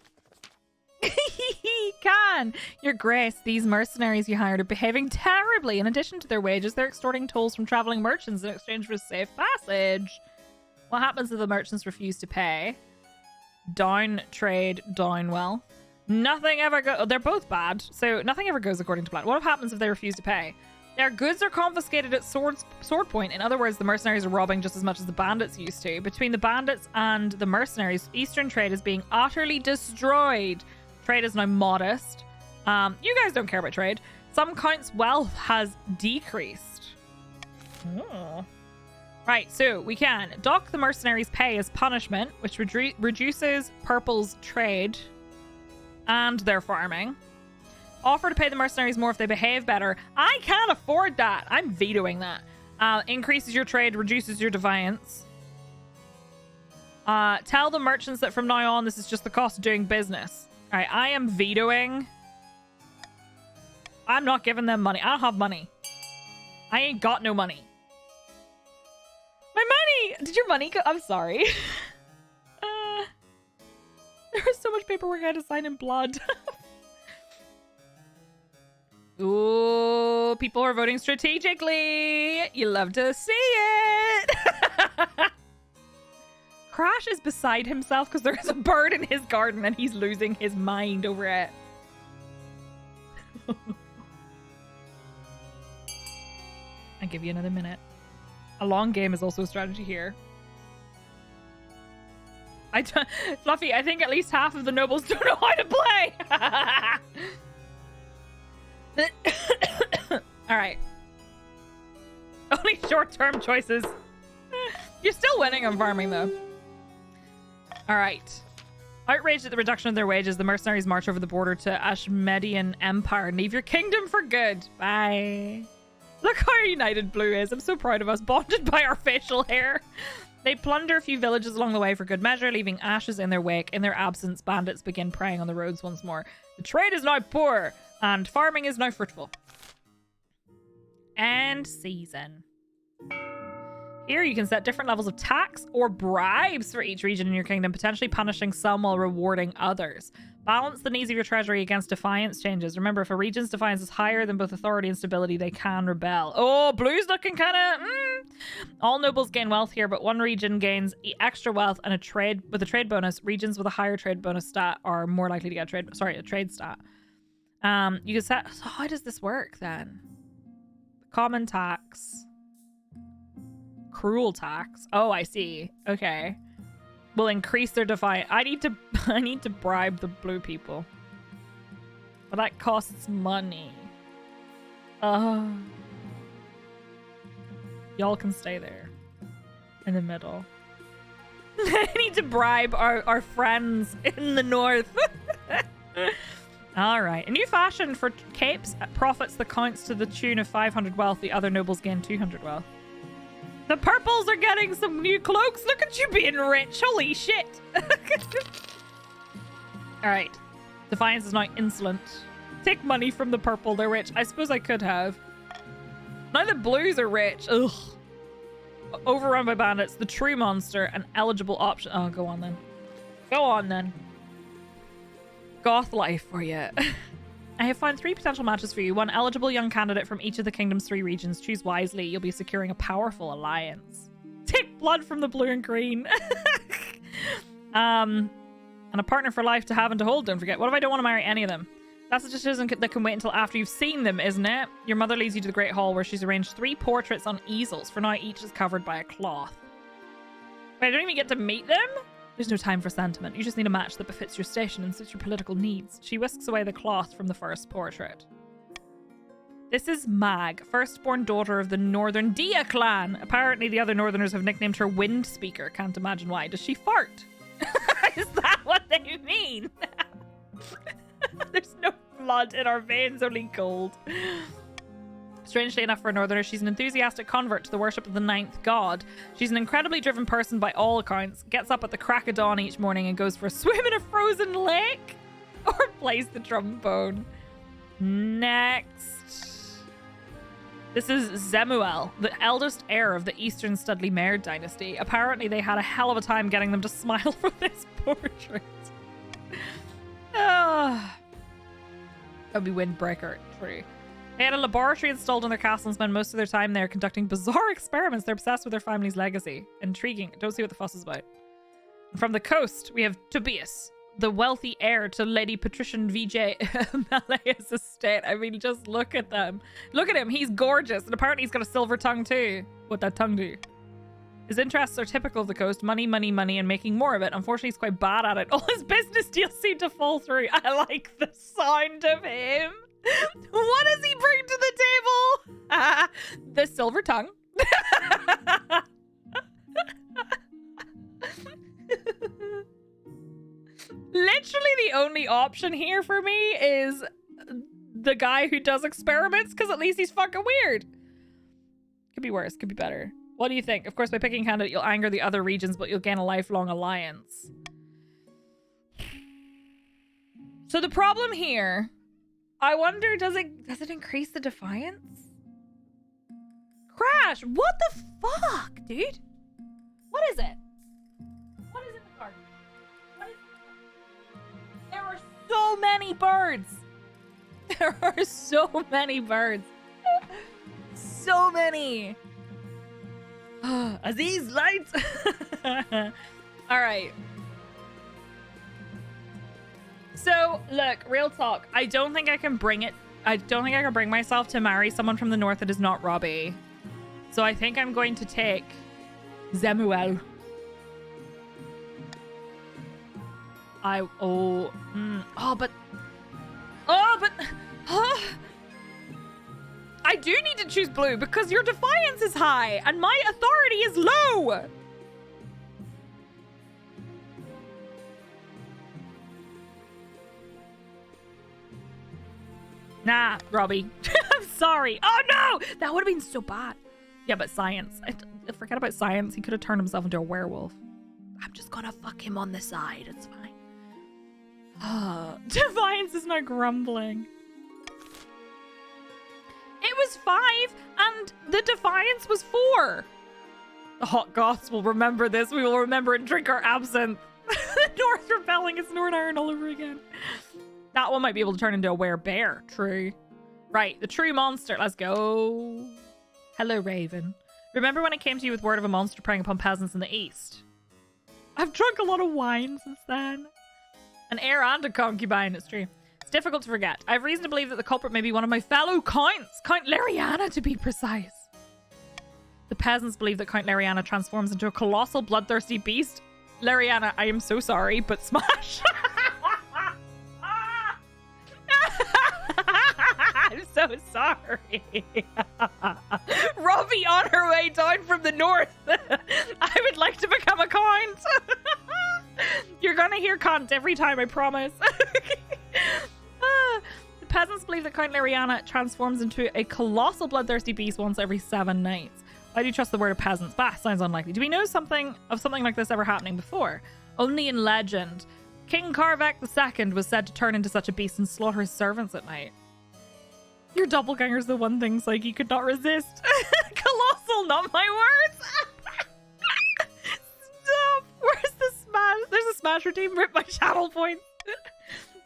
Can. Your Grace, these mercenaries you hired are behaving terribly. In addition to their wages, they're extorting tolls from traveling merchants in exchange for safe passage. What happens if the merchants refuse to pay? Down trade, down well. Nothing ever goes... Oh, they're both bad, so nothing ever goes according to plan. What happens if they refuse to pay? Their goods are confiscated at sword point. In other words, the mercenaries are robbing just as much as the bandits used to. Between the bandits and the mercenaries, Eastern trade is being utterly destroyed. Trade is now modest. You guys don't care about trade. Some counts' wealth has decreased. Oh. Right, so we can dock the mercenaries' pay as punishment, which reduces Purple's trade and their farming. Offer to pay the mercenaries more if they behave better. I can't afford that. I'm vetoing that. Increases your trade, reduces your defiance. Tell the merchants that from now on, this is just the cost of doing business. All right, I am vetoing. I'm not giving them money. I don't have money. I ain't got no money. My money! Did your money go? I'm sorry. There was so much paperwork I had to sign in blood. Ooh, people are voting strategically. You love to see it. Crash is beside himself because there is a bird in his garden and he's losing his mind over it. I'll give you another minute. A long game is also a strategy here. Fluffy, I think at least half of the nobles don't know how to play. All right. Only short-term choices. You're still winning on farming, though. All right. Outraged at the reduction of their wages, the mercenaries march over the border to Ashmedian Empire and leave your kingdom for good. Bye. Look how united Blue is. I'm so proud of us, bonded by our facial hair. They plunder a few villages along the way for good measure, leaving ashes in their wake. In their absence, bandits begin preying on the roads once more. The trade is now poor, and farming is now fruitful. End season. Here you can set different levels of tax or bribes for each region in your kingdom, potentially punishing some while rewarding others. Balance the needs of your treasury against defiance changes. Remember, if a region's defiance is higher than both authority and stability, they can rebel. Oh, Blue's looking kind of... All nobles gain wealth here, but one region gains extra wealth and a trade bonus. Regions with a higher trade bonus stat are more likely to get a trade stat. You can set... So how does this work then? Common tax. Cruel tax. Oh, I see. Okay. Will increase their defiance. I need to bribe the blue people. But that costs money. Y'all can stay there. In the middle. I need to bribe our friends in the north. Alright. A new fashion for capes profits that counts to the tune of 500 wealth. The other nobles gain 200 wealth. The purples are getting some new cloaks. Look at you being rich. Holy shit. Alright. Defiance is now insolent. Take money from the purple. They're rich. I suppose I could have. Now the blues are rich. Ugh. Overrun by bandits. The true monster. An eligible option. Oh, go on then. Go on then. Goth life for you. I have found 3 potential matches for you. One eligible young candidate from each of the kingdom's 3 regions. Choose wisely. You'll be securing a powerful alliance. Take blood from the blue and green. And a partner for life to have and to hold, don't forget. What if I don't want to marry any of them? That's a decision that can wait until after you've seen them, isn't it? Your mother leads you to the Great Hall where she's arranged 3 portraits on easels. For now, each is covered by a cloth. Wait, I don't even get to meet them? There's no time for sentiment. You just need a match that befits your station and suits your political needs. She whisks away the cloth from the first portrait. This is Mag, firstborn daughter of the Northern Dia clan. Apparently the other Northerners have nicknamed her Wind Speaker. Can't imagine why. Does she fart? Is that what they mean? There's no blood in our veins, only gold. Strangely enough for a Northerner, she's an enthusiastic convert to the worship of the 9th god. She's an incredibly driven person by all accounts, gets up at the crack of dawn each morning and goes for a swim in a frozen lake, or plays the trombone. Next. This is Zemuel, the eldest heir of the Eastern Studley Mare dynasty. Apparently they had a hell of a time getting them to smile for this portrait. That'd be Windbreaker, true. They had a laboratory installed in their castle and spend most of their time there conducting bizarre experiments. They're obsessed with their family's legacy. Intriguing. Don't see what the fuss is about. From the coast, we have Tobias, the wealthy heir to Lady Patrician VJ Malaya's estate. I mean, just look at them. Look at him. He's gorgeous. And apparently he's got a silver tongue too. What'd that tongue do? His interests are typical of the coast. Money, money, money, and making more of it. Unfortunately, he's quite bad at it. All his business deals seem to fall through. I like the sound of him. What does he bring to the table? The silver tongue. Literally the only option here for me is the guy who does experiments, because at least he's fucking weird. Could be worse, could be better. What do you think? Of course, by picking candidate, you'll anger the other regions, but you'll gain a lifelong alliance. So the problem here, I wonder, does it increase the defiance? Crash! What the fuck, dude? What is it? What is in the garden? What is it? There are so many birds. There are so many birds. So many. Aziz, lights. All right. So, look, real talk. I don't think I can bring myself to marry someone from the north that is not Robbie. So I think I'm going to take Zemuel. I do need to choose blue because your defiance is high and my authority is low. Nah, Robbie. I'm sorry. Oh no! That would have been so bad. Yeah, but science. I forget about science. He could have turned himself into a werewolf. I'm just gonna fuck him on the side. It's fine. Defiance is not grumbling. It was 5 and the defiance was 4. The hot goths will remember this. We will remember and drink our absinthe. The North rebelling is North Iron all over again. That one might be able to turn into a werebear. True. Right, the true monster. Let's go. Hello, Raven. Remember when I came to you with word of a monster preying upon peasants in the east? I've drunk a lot of wine since then. An heir and a concubine, it's true. It's difficult to forget. I have reason to believe that the culprit may be one of my fellow counts. Count Lariana, to be precise. The peasants believe that Count Lariana transforms into a colossal bloodthirsty beast. Lariana, I am so sorry, but smash. I'm so sorry. Robbie on her way down from the north. I would like to become a count. You're gonna hear cunt every time, I promise. The peasants believe that Count Lariana transforms into a colossal bloodthirsty beast once every 7 nights. Why do you trust the word of peasants? Bah, sounds unlikely. Do we know something like this ever happening before? Only in legend. King Karvek II was said to turn into such a beast and slaughter his servants at night. Your doppelganger's the one thing Psyche could not resist. Colossal, not my words. Stop. Where's the smash? There's a smasher team. Rip my channel points.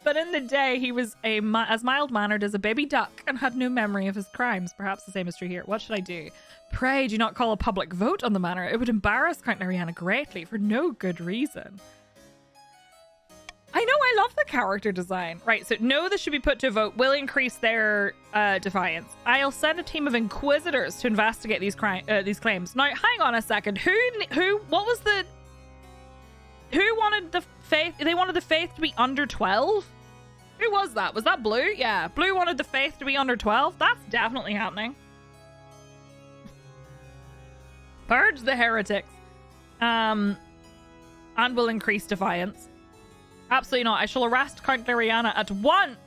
But in the day, he was as mild-mannered as a baby duck and had no memory of his crimes. Perhaps the same is true here. What should I do? Pray do not call a public vote on the matter. It would embarrass Count Lariana greatly for no good reason. I know, I love the character design. Right, so no, this should be put to a vote. Will increase their defiance. I'll send a team of inquisitors to investigate these claims. Now, hang on a second. Who wanted the faith? They wanted the faith to be under 12? Who was that? Was that Blue? Yeah, Blue wanted the faith to be under 12. That's definitely happening. Purge the heretics. And will increase defiance. Absolutely not. I shall arrest Count Lariana at once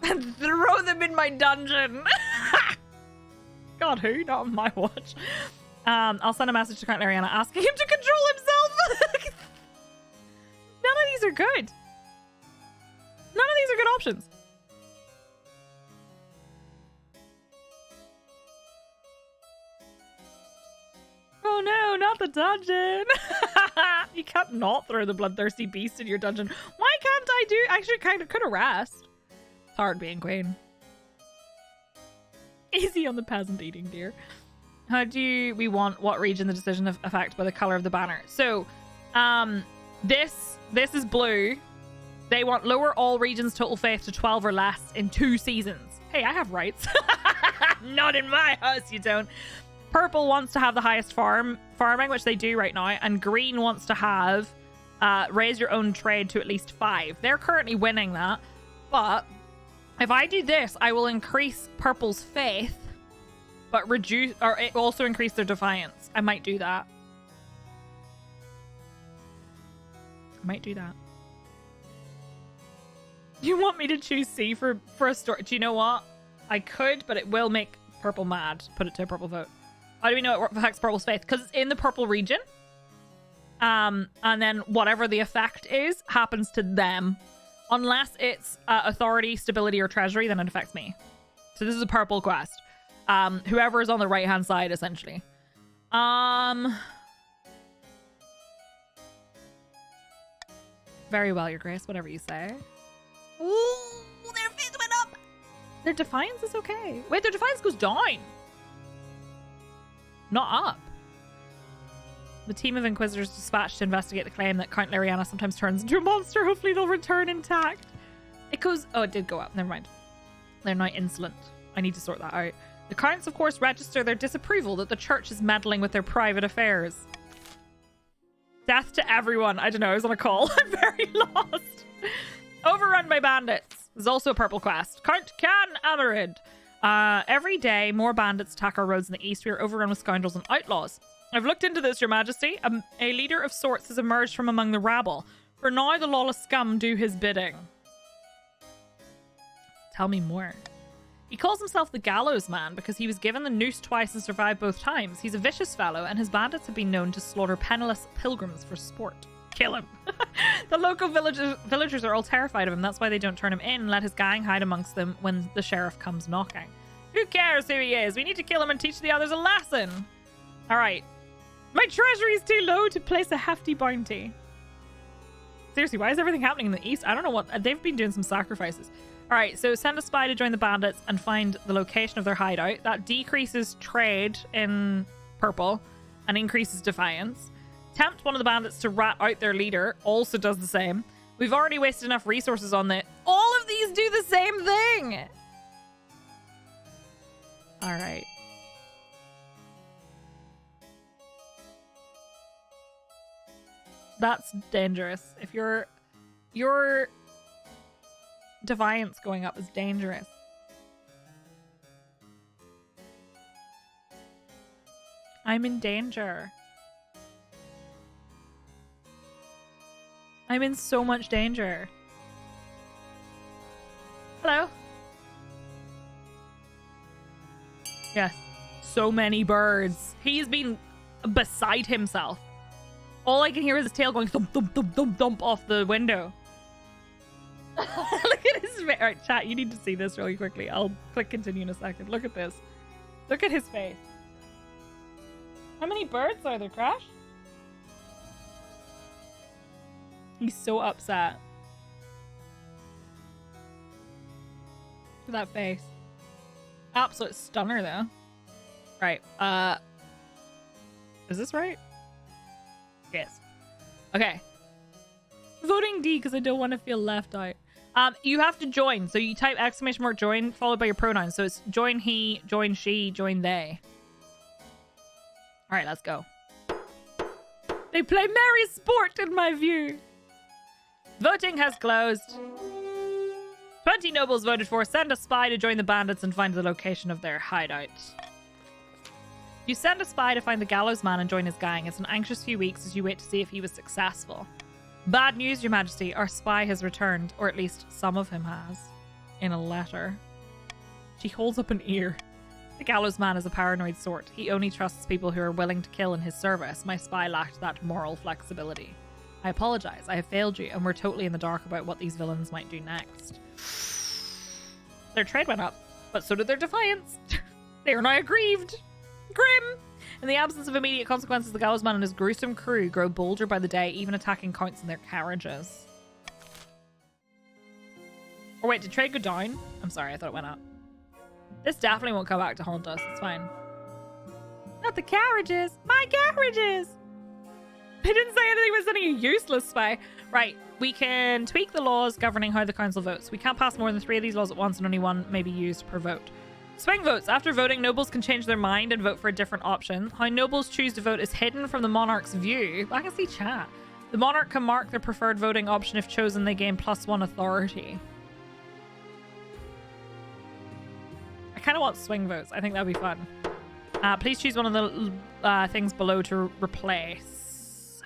and throw them in my dungeon. God, who? Not on my watch. I'll send a message to Count Lariana asking him to control himself. None of these are good. None of these are good options. Oh no, not the dungeon. You can't not throw the bloodthirsty beast in your dungeon. Why can't I do? Actually, kind of could arrest. It's hard being queen. Easy on the peasant eating deer. How do we want what region the decision of affect by the color of the banner? So, this is blue. They want lower all regions total faith to 12 or less in 2 seasons. Hey, I have rights. Not in my house, you don't. Purple wants to have the highest farming, which they do right now, and green wants to have raise your own trade to at least 5. They're currently winning that, but if I do this, I will increase purple's faith, but reduce, or it also increase their defiance. I might do that. You want me to choose C for a story? Do you know what? I could, but it will make purple mad. Put it to a purple vote. How do we know it affects purple's faith? Because it's in the purple region. And then whatever the effect is happens to them. Unless it's authority, stability, or treasury, then it affects me. So this is a purple quest. Whoever is on the right-hand side, essentially. Very well, Your Grace. Whatever you say. Ooh, their faith went up. Their defiance is okay. Wait, their defiance goes down. Not up. The team of Inquisitors dispatched to investigate the claim that Count Lariana sometimes turns into a monster. Hopefully they'll return intact. It goes... Oh, it did go up. Never mind. They're now insolent. I need to sort that out. The Counts, of course, register their disapproval that the church is meddling with their private affairs. Death to everyone. I don't know. I was on a call. I'm very lost. Overrun by bandits. There's also a purple quest. Count Can Amarid. Every day, more bandits attack our roads in the east. We are overrun with scoundrels and outlaws. I've looked into this, Your Majesty. A leader of sorts has emerged from among the rabble. For now, the lawless scum do his bidding. Tell me more. He calls himself the Gallows Man because he was given the noose twice and survived both times. He's a vicious fellow, and his bandits have been known to slaughter penniless pilgrims for sport. Kill him. The local villagers are all terrified of him. That's why they don't turn him in and let his gang hide amongst them when the sheriff comes knocking. Who cares who he is? We need to kill him and teach the others a lesson. All right. My treasury is too low to place a hefty bounty. Seriously, why is everything happening in the east? I don't know what... They've been doing some sacrifices. All right, so send a spy to join the bandits and find the location of their hideout. That decreases trade in purple and increases defiance. Tempt one of the bandits to rat out their leader. Also does the same. We've already wasted enough resources on it. All of these do the same thing. All right. That's dangerous. If your defiance going up is dangerous. I'm in danger. I'm in so much danger. Hello. Yes. So many birds. He's been beside himself. All I can hear is his tail going thump, thump, thump, thump, thump off the window. Look at his face. All right, chat, you need to see this really quickly. I'll click continue in a second. Look at this. Look at his face. How many birds are there, Crash? He's so upset. Look at that face. Absolute stunner, though. Right. Is this right? Yes. Okay. Voting D because I don't want to feel left out. You have to join. So you type ! join followed by your pronouns. So it's join he, join she, join they. All right, let's go. They play merry sport in my view. Voting has closed. 20 nobles voted for. Send a spy to join the bandits and find the location of their hideout. You send a spy to find the Gallows Man and join his gang. It's an anxious few weeks as you wait to see if he was successful. Bad news, Your Majesty. Our spy has returned, or at least some of him has, in a letter. She holds up an ear. The Gallows Man is a paranoid sort. He only trusts people who are willing to kill in his service. My spy lacked that moral flexibility. I apologize. I have failed you, and we're totally in the dark about what these villains might do next. Their trade went up, but so did their defiance. They are now aggrieved. Grim! In the absence of immediate consequences, the Gallows Man and his gruesome crew grow bolder by the day, even attacking counts in their carriages. Or wait, did trade go down? I'm sorry, I thought it went up. This definitely won't come back to haunt us. It's fine. Not the carriages! My carriages! They didn't say anything about sending a useless spy. Right, we can tweak the laws governing how the council votes. We can't pass more than 3 of these laws at once, and only 1 may be used per vote. Swing votes. After voting, nobles can change their mind and vote for a different option. How nobles choose to vote is hidden from the monarch's view. I can see chat. The monarch can mark their preferred voting option. If chosen, they gain +1 authority. I kind of want swing votes. I think that'd be fun. Please choose one of the things below to replace.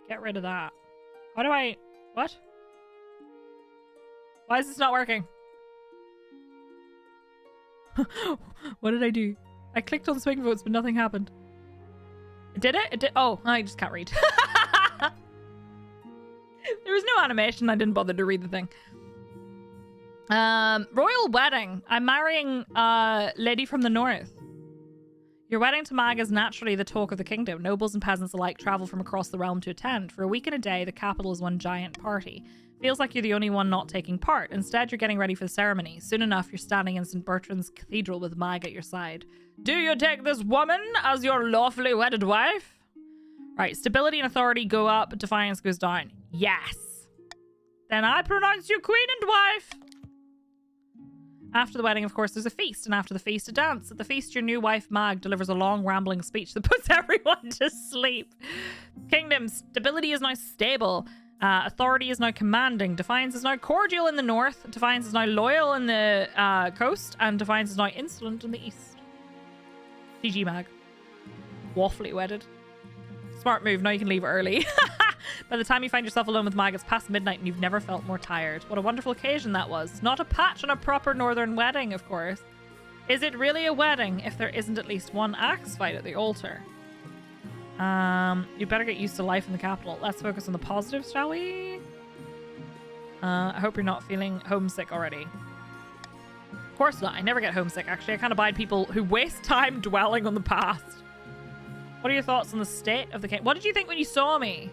Get rid of that. How do I... What? Why is this not working? What did I do? I clicked on swing votes, but nothing happened. Did it? It did. Oh, I just can't read. There was no animation. I didn't bother to read the thing. Royal wedding. I'm marrying a lady from the north. Your wedding to Mag is naturally the talk of the kingdom. Nobles and peasants alike travel from across the realm to attend. For a week and a day, the capital is one giant party. Feels like you're the only one not taking part. Instead, you're getting ready for the ceremony. Soon enough, you're standing in St. Bertrand's Cathedral with Mag at your side. Do you take this woman as your lawfully wedded wife? Right, stability and authority go up, defiance goes down. Yes. Then I pronounce you queen and wife. After the wedding, of course, there's a feast, and after the feast, a dance. At the feast, your new wife, Mag, delivers a long, rambling speech that puts everyone to sleep. Kingdom, stability is now stable. Authority is now commanding. Defiance is now cordial in the north. Defiance is now loyal in the coast. And Defiance is now insolent in the east. GG, Mag. Waffly wedded. Smart move. Now you can leave early. By the time you find yourself alone with Mag, it's past midnight and you've never felt more tired. What a wonderful occasion that was. Not a patch on a proper northern wedding, of course. Is it really a wedding if there isn't at least one axe fight at the altar? You better get used to life in the capital. Let's focus on the positives, shall we? I hope you're not feeling homesick already. Of course not. I never get homesick, actually. I can't abide people who waste time dwelling on the past. What are your thoughts on the state of the king? What did you think when you saw me?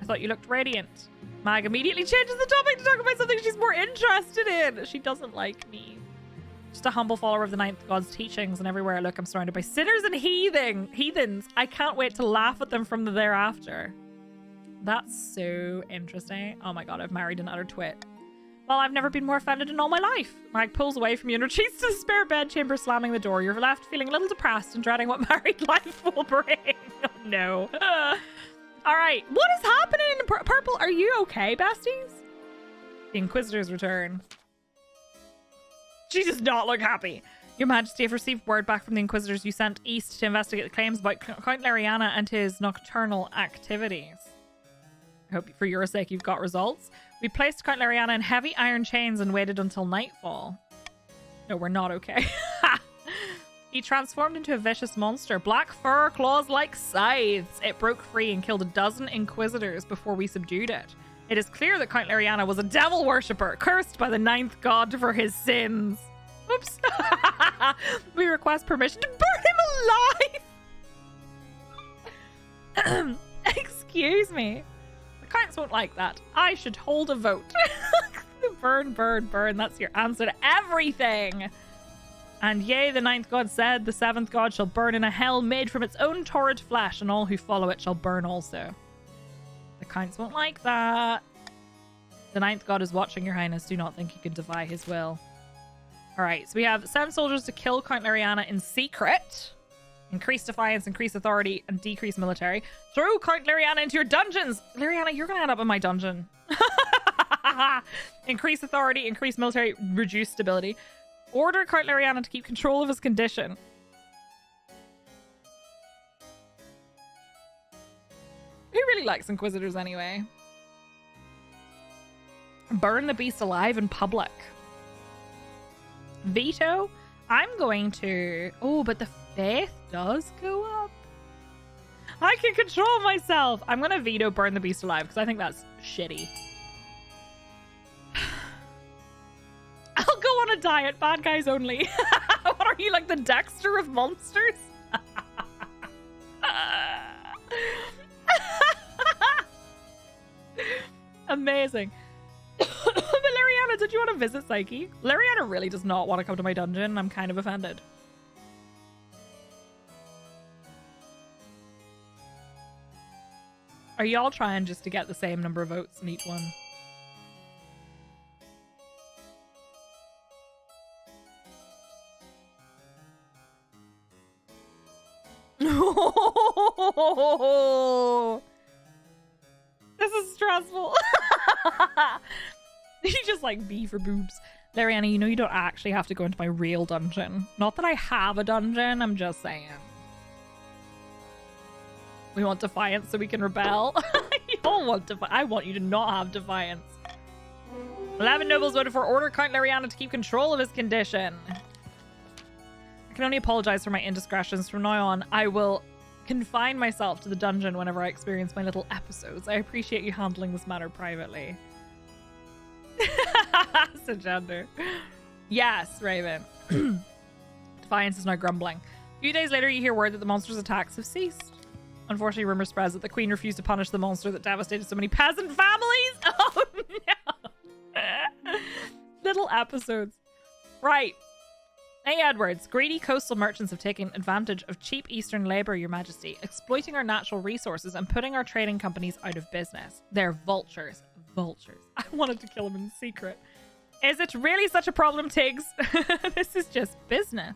I thought you looked radiant. Mag immediately changes the topic to talk about something she's more interested in. She doesn't like me. Just a humble follower of the ninth god's teachings, and everywhere I look, I'm surrounded by sinners and heathens. I can't wait to laugh at them from the thereafter. That's so interesting. Oh my god, I've married an utter twit. Well, I've never been more offended in all my life. Mag pulls away from you and retreats to the spare bedchamber, slamming the door. You're left feeling a little depressed and dreading what married life will bring. Oh no. All right, what is happening in Purple? Are you okay, besties? The Inquisitors return. She does not look happy. Your Majesty, I've received word back from the Inquisitors you sent east to investigate the claims about Count Lariana and his nocturnal activities. I hope for your sake you've got results. We placed Count Lariana in heavy iron chains and waited until nightfall. No, we're not okay. He transformed into a vicious monster. Black fur, claws like scythes. It broke free and killed a dozen Inquisitors before we subdued it. It is clear that Count Lariana was a devil worshipper, cursed by the ninth god for his sins. Oops. We request permission to burn him alive. Excuse me. The counts won't like that. I should hold a vote. Burn, burn, burn. That's your answer to everything. And yea, the ninth god said, the seventh god shall burn in a hell made from its own torrid flesh, and all who follow it shall burn also. The counts won't like that. The ninth god is watching, your highness. Do not think you can defy his will. Alright, so we have send soldiers to kill Count Lariana in secret. Increase defiance, increase authority, and decrease military. Throw Count Lariana into your dungeons! Lariana, you're gonna end up in my dungeon. Increase authority, increase military, reduce stability. Order Count Lariana to keep control of his condition. Who really likes Inquisitors anyway? Burn the beast alive in public. Veto? I'm going to... Oh, but the faith does go up. I can control myself. I'm going to veto burn the beast alive because I think that's shitty. I'll go on a diet. Bad guys only. What are you, like the Dexter of monsters? Amazing. But Lariana, did you want to visit Psyche? Lariana really does not want to come to my dungeon. I'm kind of offended. Are y'all trying just to get the same number of votes in each one? This is stressful. You just like B for boobs. Lariana, you know you don't actually have to go into my real dungeon. Not that I have a dungeon, I'm just saying. We want defiance so we can rebel. You all want defiance. I want you to not have defiance. 11 nobles voted for Order Count Lariana to keep control of his condition. I can only apologize for my indiscretions. From now on, I will confine myself to the dungeon whenever I experience my little episodes. I appreciate you handling this matter privately. Gender. Yes, Raven. Defiance is now grumbling. A few days later, you hear word that the monster's attacks have ceased. Unfortunately, rumor spreads that the queen refused to punish the monster that devastated so many peasant families. Oh, no. Little episodes. Right. Hey, Edwards. Greedy coastal merchants have taken advantage of cheap eastern labor, Your Majesty, exploiting our natural resources and putting our trading companies out of business. They're vultures. Vultures. I wanted to kill them in secret. Is it really such a problem, Tiggs? This is just business.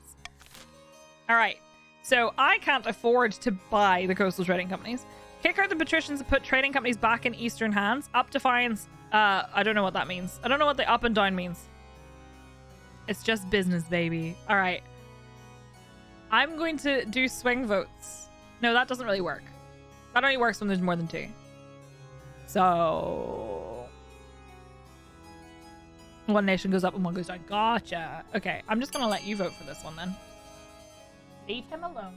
All right. So I can't afford to buy the coastal trading companies. Kick out the patricians and put trading companies back in eastern hands. Up defiance. I don't know what that means. I don't know what the up and down means. It's just business, baby. All right. I'm going to do swing votes. No, that doesn't really work. That only works when there's more than 2. So one nation goes up and one goes down. Gotcha. Okay, I'm just gonna let you vote for this one then. Leave him alone.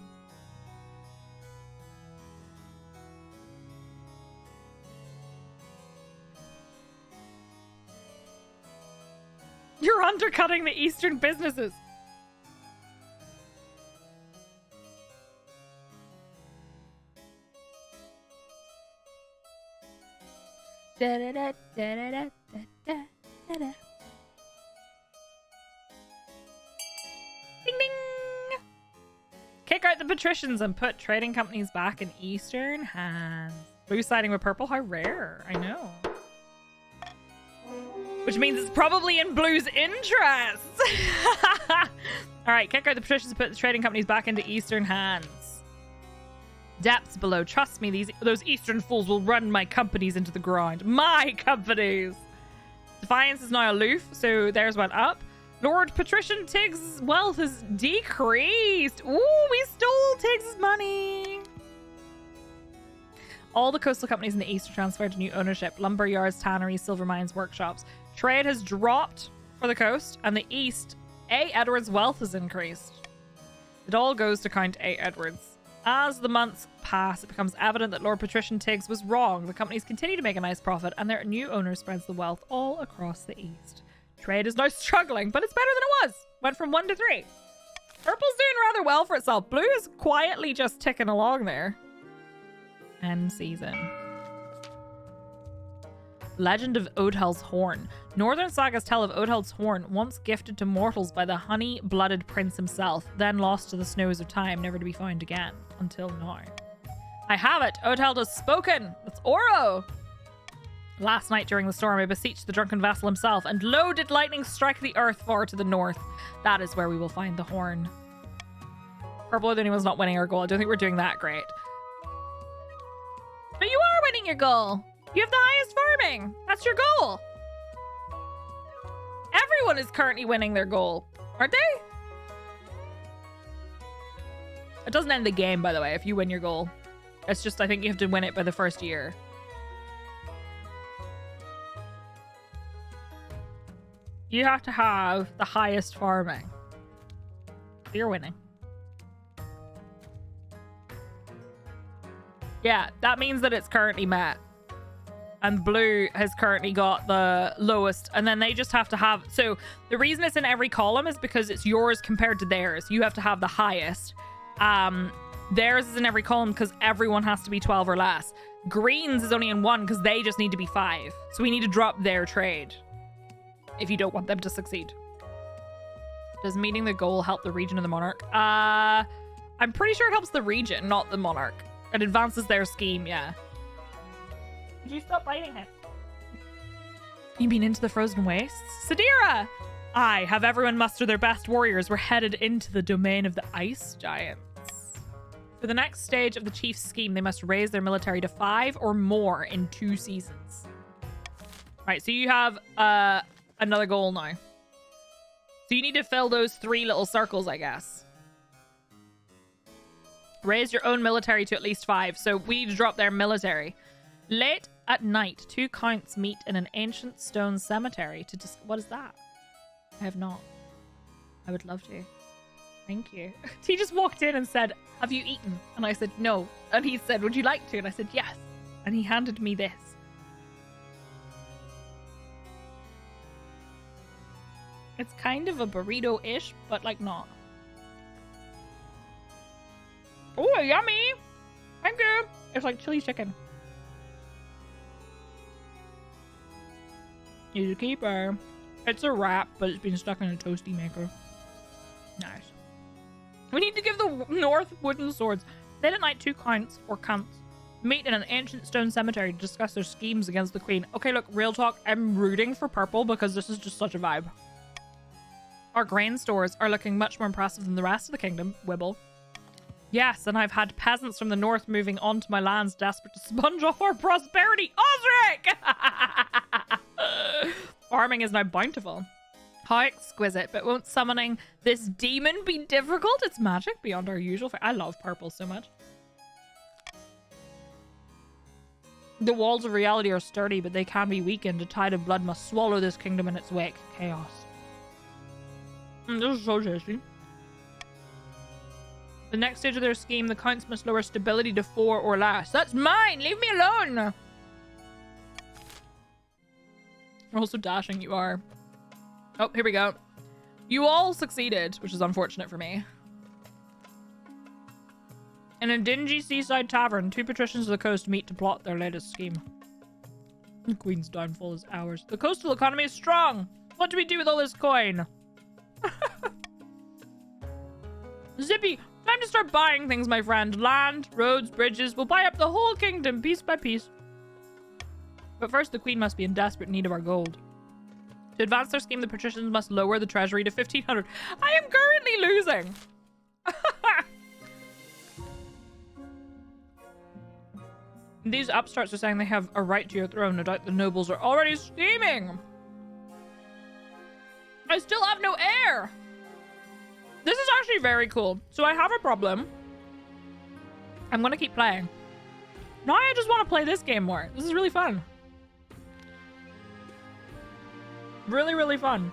You're undercutting the Eastern businesses. Da da da da da da da da da. Ding ding! Kick out the patricians and put trading companies back in Eastern hands. Blue siding with purple? How rare. I know. Which means it's probably in Blue's interests. Alright, kick out the patricians and put the trading companies back into Eastern hands. Depths below. Trust me, those Eastern fools will run my companies into the ground. My companies! Defiance is now aloof, so theirs went up. Lord Patrician Tiggs' wealth has decreased. Ooh, we stole Tiggs' money. All the coastal companies in the east are transferred to new ownership. Lumber yards, tanneries, silver mines, workshops. Trade has dropped for the coast, and the east, A. Edwards' wealth has increased. It all goes to Count A. Edwards. As the months pass, it becomes evident that Lord Patrician Tiggs was wrong. The companies continue to make a nice profit, and their new owner spreads the wealth all across the east. Trade is now struggling, but it's better than it was. Went from 1 to 3. Purple's doing rather well for itself. Blue is quietly just ticking along there. End season. Legend of Odhel's Horn. Northern sagas tell of Odhel's Horn, once gifted to mortals by the honey-blooded prince himself, then lost to the snows of time, never to be found again, until now. I have it! Odhel has spoken! It's Oro! Last night during the storm, I beseeched the drunken vessel himself, and lo did lightning strike the earth far to the north. That is where we will find the horn. Purple are the only ones not winning our goal. I don't think we're doing that great. But you are winning your goal! You have the highest farming! That's your goal! Everyone is currently winning their goal, aren't they? It doesn't end the game, by the way, if you win your goal. It's just, I think you have to win it by the first year. You have to have the highest farming. You're winning. Yeah, that means that it's currently met. And blue has currently got the lowest. And then they just have to have... So the reason it's in every column is because it's yours compared to theirs. You have to have the highest. Theirs is in every column because everyone has to be 12 or less. Green's is only in 1 because they just need to be 5. So we need to drop their trade if you don't want them to succeed. Does meeting the goal help the region or the monarch? I'm pretty sure it helps the region, not the monarch. It advances their scheme, yeah. Would you stop biting him? You mean into the frozen wastes? Sadira! Aye, have everyone muster their best warriors. We're headed into the domain of the ice giants. For the next stage of the chief's scheme, they must raise their military to 5 or more in 2 seasons. Right, so you have another goal now. So you need to fill those 3 little circles, I guess. Raise your own military to at least 5. So we need to drop their military. Late at night, two counts meet in an ancient stone cemetery to what is that? I have not. I would love to. Thank you. He just walked in and said, have you eaten? And I said, no. And he said, would you like to? And I said, yes. And he handed me this. It's kind of a burrito-ish, but like not. Oh, yummy! Thank you! It's like chili chicken. He's a keeper. It's a wrap, but it's been stuck in a toasty maker. Nice. We need to give the North wooden swords. Late at night, two counts, or cunts, meet in an ancient stone cemetery to discuss their schemes against the queen. Okay, look, real talk. I'm rooting for purple because this is just such a vibe. Our grain stores are looking much more impressive than the rest of the kingdom. Wibble. Yes, and I've had peasants from the north moving onto my lands desperate to sponge off our prosperity. Osric! Farming is now bountiful. How exquisite, but won't summoning this demon be difficult? It's magic beyond our usual. I love purple so much. The walls of reality are sturdy, but they can be weakened. A tide of blood must swallow this kingdom in its wake. Chaos. This is so tasty. The next stage of their scheme, the counts must lower stability to 4 or less. That's mine! Leave me alone! You're also dashing, you are. Oh, here we go. You all succeeded, which is unfortunate for me. In a dingy seaside tavern, two patricians of the coast meet to plot their latest scheme. The queen's downfall is ours. The coastal economy is strong. What do we do with all this coin? Zippy, time to start buying things, my friend. Land, roads, bridges. We'll buy up the whole kingdom piece by piece. But first, the queen must be in desperate need of our gold. To advance their scheme, the patricians must lower the treasury to 1,500. I am currently losing. These upstarts are saying they have a right to your throne. No doubt the nobles are already scheming. I still have no heir. This is actually very cool. So I have a problem. I'm going to keep playing. Now I just want to play this game more. This is really fun. Really, really fun.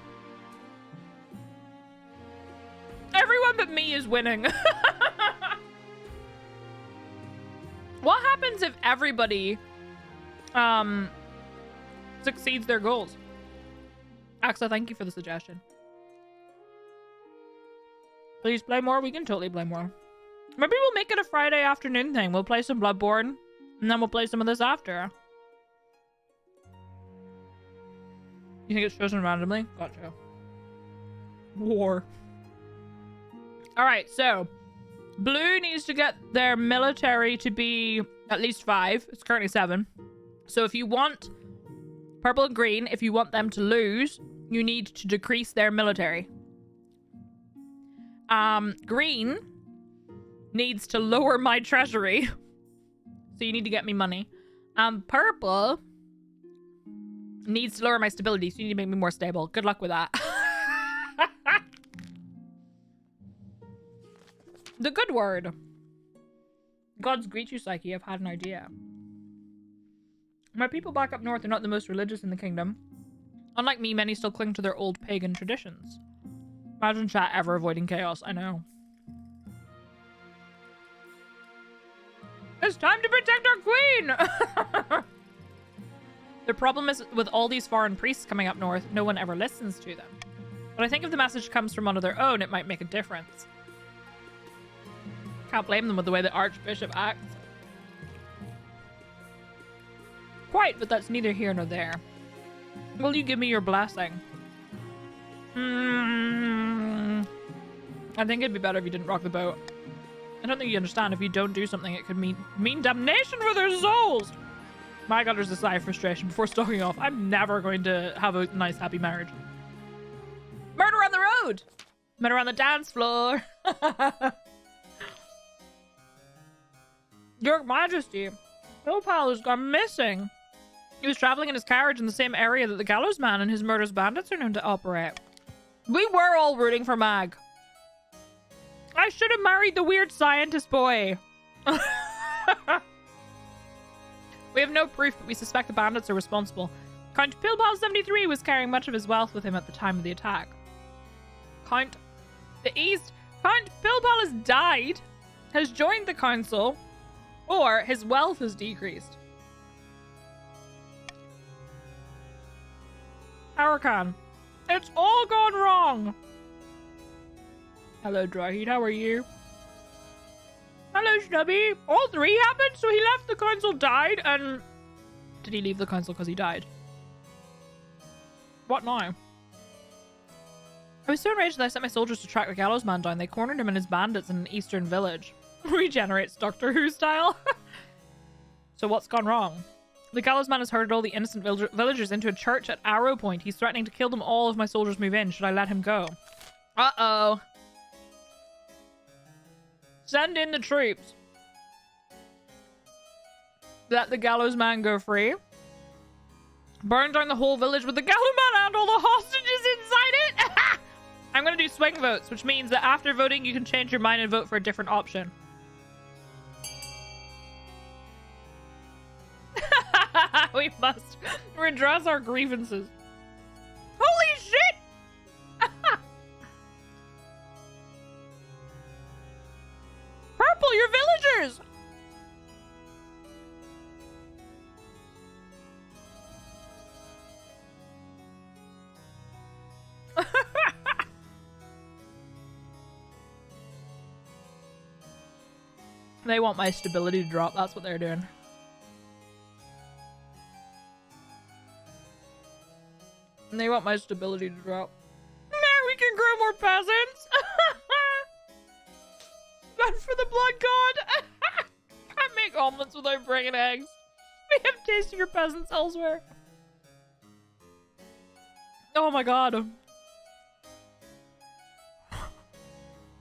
Everyone but me is winning. What happens if everybody succeeds their goals? Axa, thank you for the suggestion. Please play more. We can totally play more. Maybe we'll make it a Friday afternoon thing. We'll play some Bloodborne, and then we'll play some of this after. You think it's chosen randomly? Gotcha. War. Alright, so blue needs to get their military to be at least 5. It's currently 7. So if you want purple and green, if you want them to lose, you need to decrease their military. Green needs to lower my treasury. So you need to get me money. Purple needs to lower my stability, so you need to make me more stable. Good luck with that. The good word. Gods greet you, Psyche. I've had an idea. My people back up north are not the most religious in the kingdom. Unlike me, many still cling to their old pagan traditions. Imagine chat ever avoiding chaos. I know. It's time to protect our queen! The problem is with all these foreign priests coming up north, no one ever listens to them. But I think if the message comes from one of their own, it might make a difference. Can't blame them with the way the Archbishop acts. Quite, but that's neither here nor there. Will you give me your blessing? I think it'd be better if you didn't rock the boat. I don't think you understand. If you don't do something, it could mean damnation for their souls. My God, there's a sigh of frustration before stalking off. I'm never going to have a nice, happy marriage. Murder on the road! Murder on the dance floor! Your Majesty, Opal has gone missing. He was traveling in his carriage in the same area that the Gallows Man and his murderous bandits are known to operate. We were all rooting for Mag. I should have married the weird scientist boy. We have no proof, but we suspect the bandits are responsible. Count Pilpal 73 was carrying much of his wealth with him at the time of the attack. Count Pilpal has died, has joined the council, or his wealth has decreased. Arakan, it's all gone wrong. Hello, Dryheat, how are you? Hello, Snubby. All three happened, so he left the council, died, and... Did he leave the council because he died? What now? I was so enraged that I sent my soldiers to track the gallows man down. They cornered him and his bandits in an eastern village. Regenerates Doctor Who style. So what's gone wrong? The gallows man has herded all the innocent villagers into a church at Arrow Point. He's threatening to kill them all if my soldiers move in. Should I let him go? Uh-oh. Send in the troops. Let the gallows man go free. Burn down the whole village with the gallows man and all the hostages inside it. I'm going to do swing votes, which means that after voting, you can change your mind and vote for a different option. We must redress our grievances. Holy shit! Purple, you're villagers! They want my stability to drop. That's what they're doing. And they want my stability to drop. Now we can grow more peasants. Run for the blood god. Can't make omelets without bringing eggs. We have tastier peasants elsewhere. Oh my god.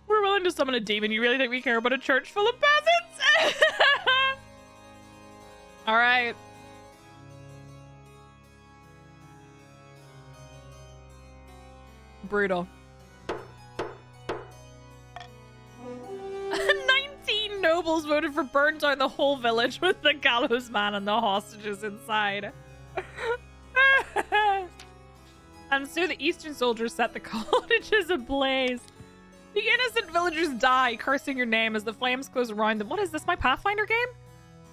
We're willing to summon a demon. You really think we care about a church full of peasants? Alright. Brutal. 19 nobles voted for burn down the whole village with the gallows man and the hostages inside. And so the eastern soldiers set the cottages ablaze. The innocent villagers die, cursing your name as the flames close around them. What is this, my Pathfinder game?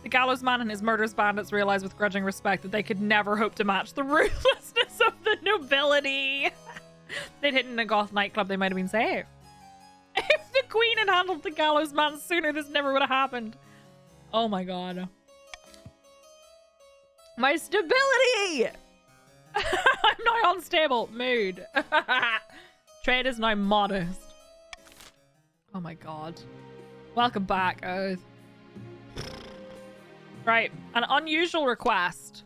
The gallows man and his murderous bandits realize with grudging respect that they could never hope to match the ruthlessness of the nobility. They'd hidden in a goth nightclub, they might have been safe. If the queen had handled the gallows man sooner, this never would have happened. Oh my god. My stability! I'm now unstable. Mood. Trade is now modest. Oh my god. Welcome back, Oath. Right, an unusual request.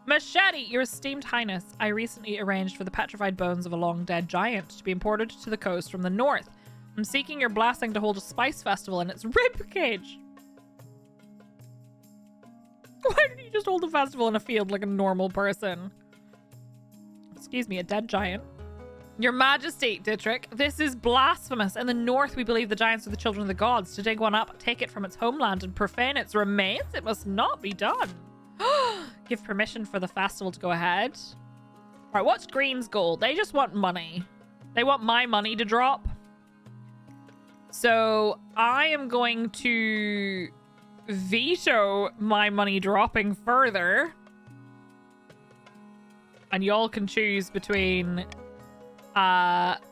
Machete, your esteemed highness, I recently arranged for the petrified bones of a long-dead giant to be imported to the coast from the north. I'm seeking your blessing to hold a spice festival in its ribcage. Why didn't you just hold a festival in a field like a normal person? Excuse me, a dead giant. Your Majesty, Dietrich, this is blasphemous. In the north, we believe the giants are the children of the gods. To dig one up, take it from its homeland, and profane its remains, it must not be done. Give permission for the festival to go ahead. All right, what's Green's goal? They just want money. They want my money to drop. So I am going to veto my money dropping further. And y'all can choose between...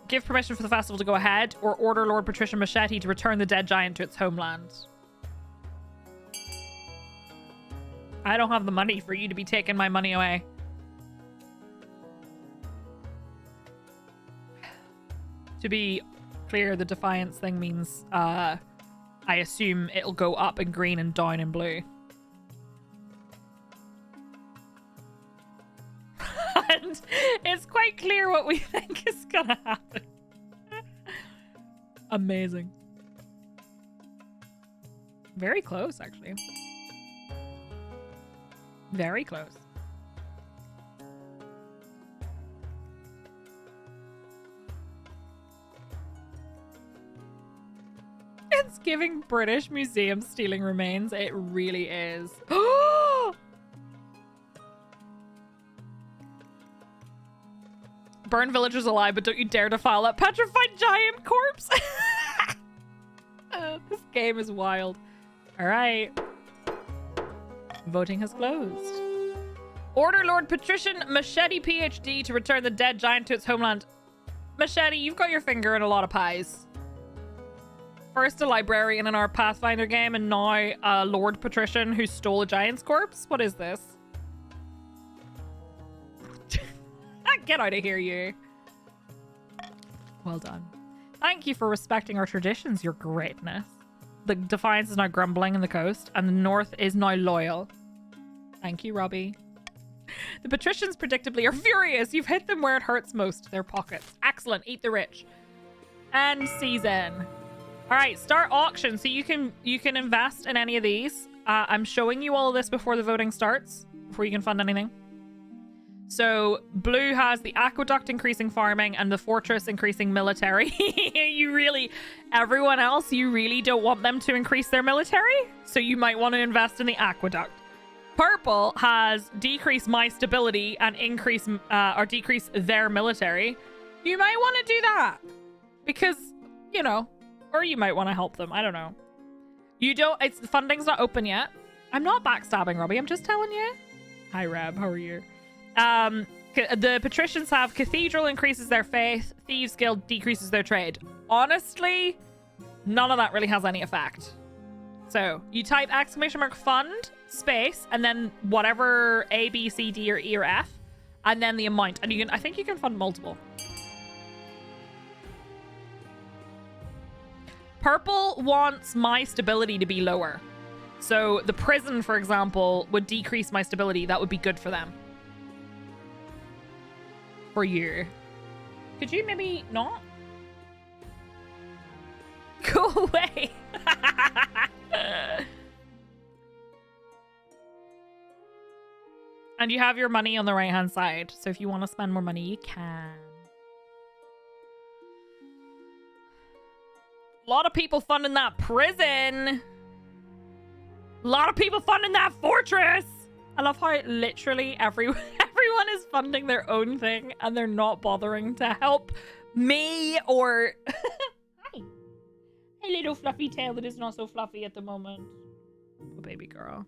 give permission for the festival to go ahead, or order Lord Patricia Machete to return the dead giant to its homeland. I don't have the money for you to be taking my money away. To be clear, the defiance thing means, I assume it'll go up in green and down in blue. And it's quite clear what we think is gonna happen. Amazing. Very close, actually. Very close. It's giving British Museum stealing remains. It really is. burn villagers alive, but don't you dare defile that petrified giant corpse. This game is wild. All right. Voting has closed. Order Lord Patrician Machete PhD to return the dead giant to its homeland. Machete, you've got your finger in a lot of pies. First a librarian in our Pathfinder game, and now a Lord Patrician who stole a giant's corpse? What is this? Get out of here, you. Well done. Thank you for respecting our traditions, your greatness. The Defiance is now grumbling in the coast, and the North is now loyal. Thank you, Robbie. The patricians predictably are furious. You've hit them where it hurts most, their pockets. Excellent. Eat the rich. And season. All right, start auction. So you can invest in any of these. I'm showing you all of this before the voting starts, before you can fund anything. So blue has the aqueduct increasing farming and the fortress increasing military. Everyone else, you really don't want them to increase their military. So you might want to invest in the aqueduct. Purple has decrease my stability and increase or decrease their military. You might want to do that because, you know, or you might want to help them. I don't know. The funding's not open yet. I'm not backstabbing, Robbie. I'm just telling you. Hi, Reb. How are you? The patricians have cathedral increases their faith, thieves guild decreases their trade. Honestly, none of that really has any effect. So you type !fund space and then whatever A, B, C, D, or E, or F, and then the amount. And I think you can fund multiple. Purple wants my stability to be lower. So the prison, for example, would decrease my stability. That would be good for them. For you. Could you maybe not? Go away. And you have your money on the right hand side. So if you want to spend more money, you can. A lot of people funding that prison. A lot of people funding that fortress. I love how literally everyone is funding their own thing and they're not bothering to help me or... Hi. Hey, little fluffy tail that is not so fluffy at the moment. Oh, baby girl.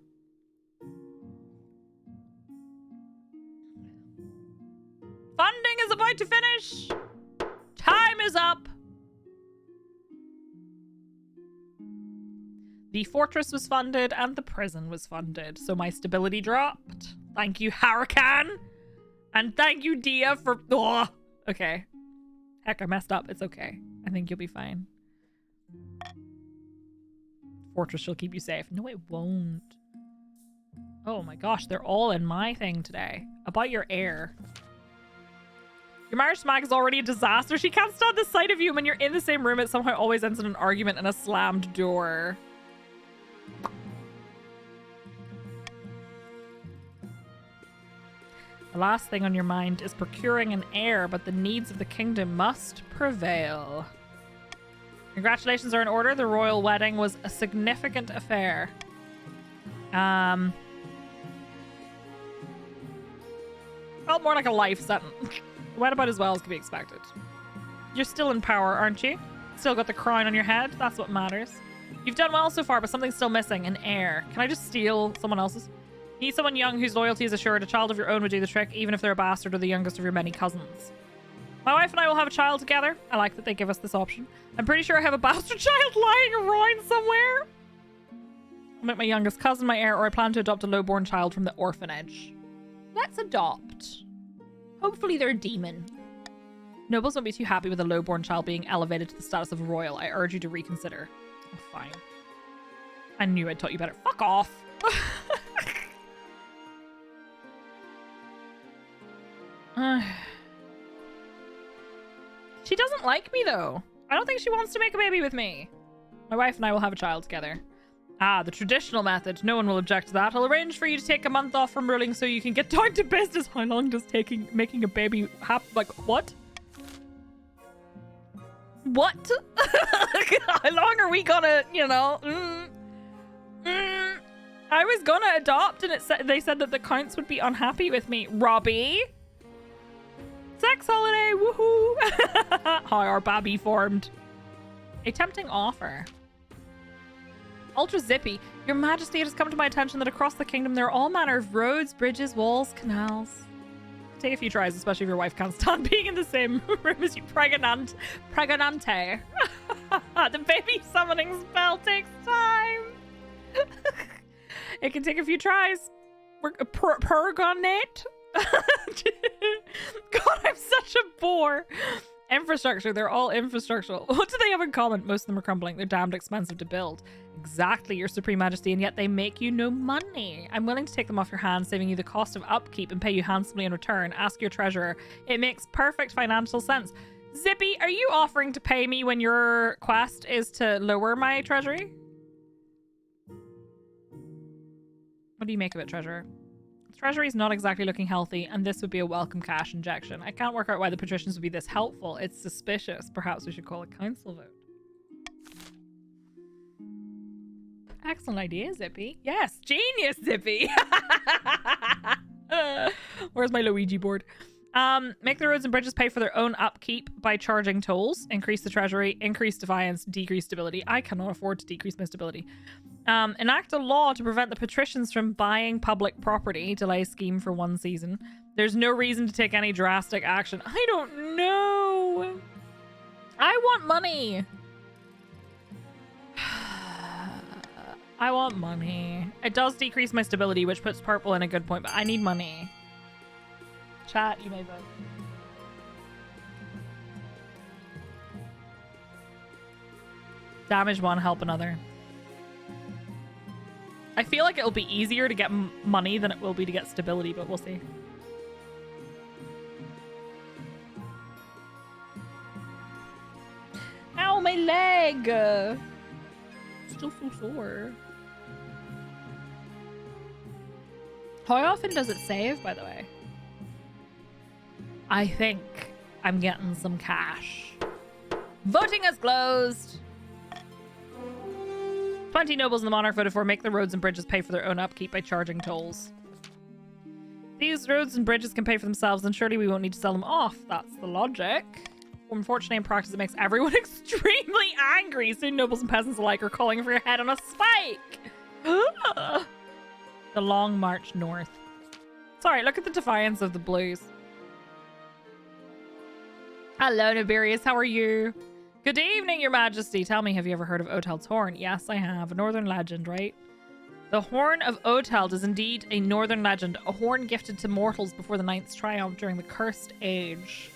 Funding is about to finish. Time is up. The fortress was funded and the prison was funded, so my stability dropped. Thank you, Huracan. And thank you, Dia, for... Oh, okay. Heck, I messed up. It's okay. I think you'll be fine. Fortress will keep you safe. No, it won't. Oh my gosh, they're all in my thing today. About your heir. Your marriage to Mag is already a disaster. She can't stand the sight of you. When you're in the same room, it somehow always ends in an argument and a slammed door. The last thing on your mind is procuring an heir, but the needs of the kingdom must prevail. Congratulations are in order. The royal wedding was a significant affair. Felt more like a life sentence. Went about as well as could be expected. You're still in power, aren't you? Still got the crown on your head. That's what matters. You've done well so far, but something's still missing. An heir. Can I just steal someone else's? You need someone young whose loyalty is assured. A child of your own would do the trick, even if they're a bastard or the youngest of your many cousins. My wife and I will have a child together. I like that they give us this option. I'm pretty sure I have a bastard child lying around somewhere. I'll make my youngest cousin my heir, or I plan to adopt a lowborn child from the orphanage. Let's adopt. Hopefully they're a demon. Nobles won't be too happy with a lowborn child being elevated to the status of royal. I urge you to reconsider. Oh, fine. I knew I'd taught you better. Fuck off. She doesn't like me, though. I don't think she wants to make a baby with me. My wife and I will have a child together. Ah, the traditional method. No one will object to that. I'll arrange for you to take a month off from ruling so you can get down to business. How long does making a baby happen? Like, what? What? How long are we gonna, you know? I was gonna adopt and they said that the counts would be unhappy with me. Robbie? Sex holiday, woohoo! Hi, our babby formed. A tempting offer. Ultra Zippy, Your Majesty, it has come to my attention that across the kingdom there are all manner of roads, bridges, walls, canals. Take a few tries, especially if your wife can't stand being in the same room as you pregnante. The baby summoning spell takes time. It can take a few tries. We're pergonate. God, I'm such a bore. Infrastructure, they're all infrastructural. What do they have in common? Most of them are crumbling. They're damned expensive to build. Exactly, Your Supreme Majesty, and yet they make you no money. I'm willing to take them off your hands, saving you the cost of upkeep and pay you handsomely in return. Ask your treasurer. It makes perfect financial sense. Zippy, are you offering to pay me when your quest is to lower my treasury? What do you make of it, treasurer? Treasury's not exactly looking healthy, and this would be a welcome cash injection. I can't work out why the patricians would be this helpful. It's suspicious. Perhaps we should call a council vote. Excellent idea, Zippy. Yes, genius, Zippy. Where's my Luigi board? Make the roads and bridges pay for their own upkeep by charging tolls. Increase the treasury. Increase defiance. Decrease stability. I cannot afford to decrease my stability. Enact a law to prevent the patricians from buying public property. Delay scheme for 1 season. There's no reason to take any drastic action. I don't know. I want money. I want money. It does decrease my stability, which puts purple in a good point, but I need money. Chat, you may vote. Damage one, help another. I feel like it'll be easier to get money than it will be to get stability, but we'll see. Ow, my leg! Still so sore. How often does it save, by the way? I think I'm getting some cash. Voting is closed. 20 nobles in the monarch voted for make the roads and bridges pay for their own upkeep by charging tolls. These roads and bridges can pay for themselves, and surely we won't need to sell them off. That's the logic. Unfortunately, in practice, it makes everyone extremely angry. Soon nobles and peasants alike are calling for your head on a spike. The long march north. Sorry, look at the defiance of the blues. Hello, Nibirius. How are you? Good evening, Your Majesty. Tell me, have you ever heard of Oteld's horn? Yes, I have. A northern legend, right? The horn of Oteld is indeed a northern legend. A horn gifted to mortals before the Ninth's triumph during the Cursed Age.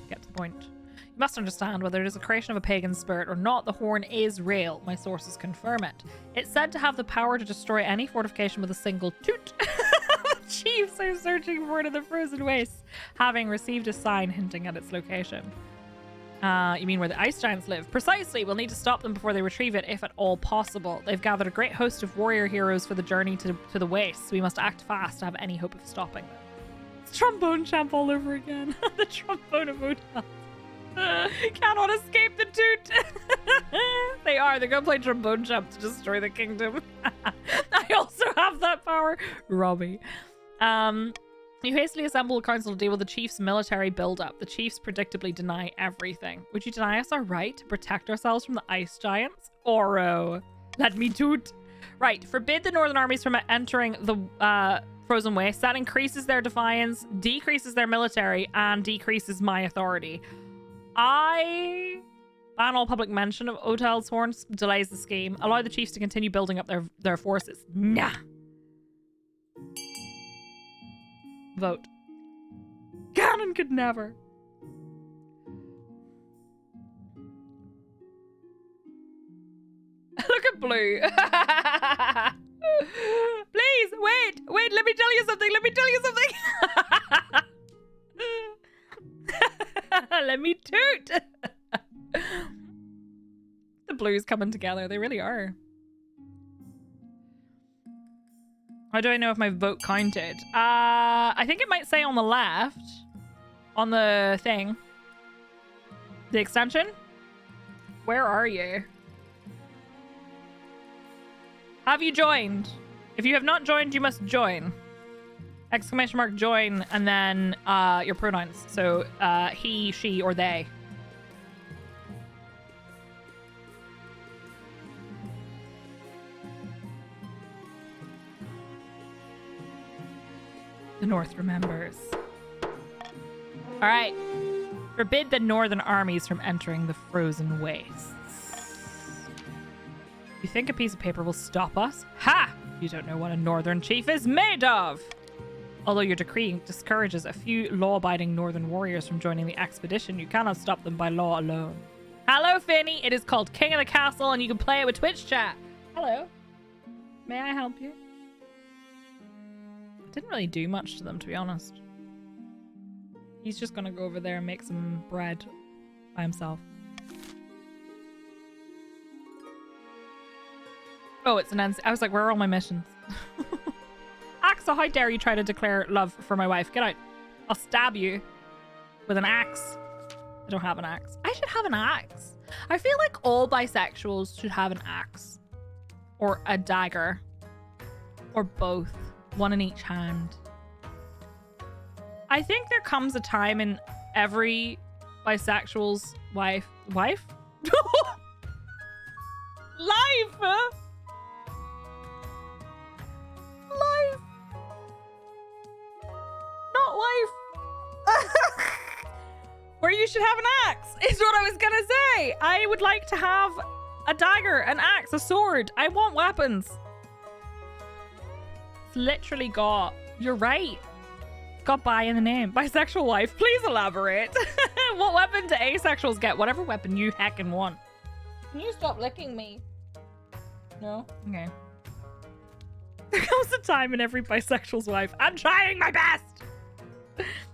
Get to the point. You must understand, whether it is a creation of a pagan spirit or not, the horn is real. My sources confirm it. It's said to have the power to destroy any fortification with a single toot. The chiefs are searching for it in the frozen wastes, having received a sign hinting at its location. You mean where the ice giants live? Precisely. We'll need to stop them before they retrieve it, if at all possible. They've gathered a great host of warrior heroes for the journey to the wastes. We must act fast to have any hope of stopping them. It's Trombone Champ all over again. The Trombone of Odell. Cannot escape the toot. They're gonna play Trombone Champ to destroy the kingdom. I also have that power. Robbie. You hastily assemble a council to deal with the chief's military buildup. The chiefs predictably deny everything. Would you deny us our right to protect ourselves from the ice giants? Oro. Let me toot. Right. Forbid the northern armies from entering the frozen waste. That increases their defiance, decreases their military, and decreases my authority. I ban all public mention of Oteld's horns, delays the scheme. Allow the chiefs to continue building up their forces. Nah. Vote. Ganon could never. Look at Blue. Please, wait, let me tell you something. Let me toot. The Blues coming together. They really are. How do I know if my vote counted? I think it might say on the left. On the thing. The extension? Where are you? Have you joined? If you have not joined, you must join. Exclamation mark join, and then your pronouns. So he, she, or they. The North remembers. All right. Forbid the northern armies from entering the frozen wastes. You think a piece of paper will stop us? Ha! You don't know what a northern chief is made of! Although your decree discourages a few law-abiding northern warriors from joining the expedition, you cannot stop them by law alone. Hello, Finny! It is called King of the Castle, and you can play it with Twitch chat. Hello. May I help you? Didn't really do much to them, to be honest. He's just gonna go over there and make some bread by himself. Oh, it's an end. I was like, where are all my missions? Axel, how dare you try to declare love for my wife? Get out. I'll stab you with an axe. I don't have an axe. I should have an axe. I feel like all bisexuals should have an axe. Or a dagger. Or both. One in each hand. I think there comes a time in every bisexual's life. Life? Not life. Where you should have an axe is what I was gonna say. I would like to have a dagger, an axe, a sword. I want weapons. It's literally got... You're right. It's got bi in the name. Bisexual wife. Please elaborate. What weapon do asexuals get? Whatever weapon you heckin' want. Can you stop licking me? No? Okay. There comes a time in every bisexual's life. I'm trying my best!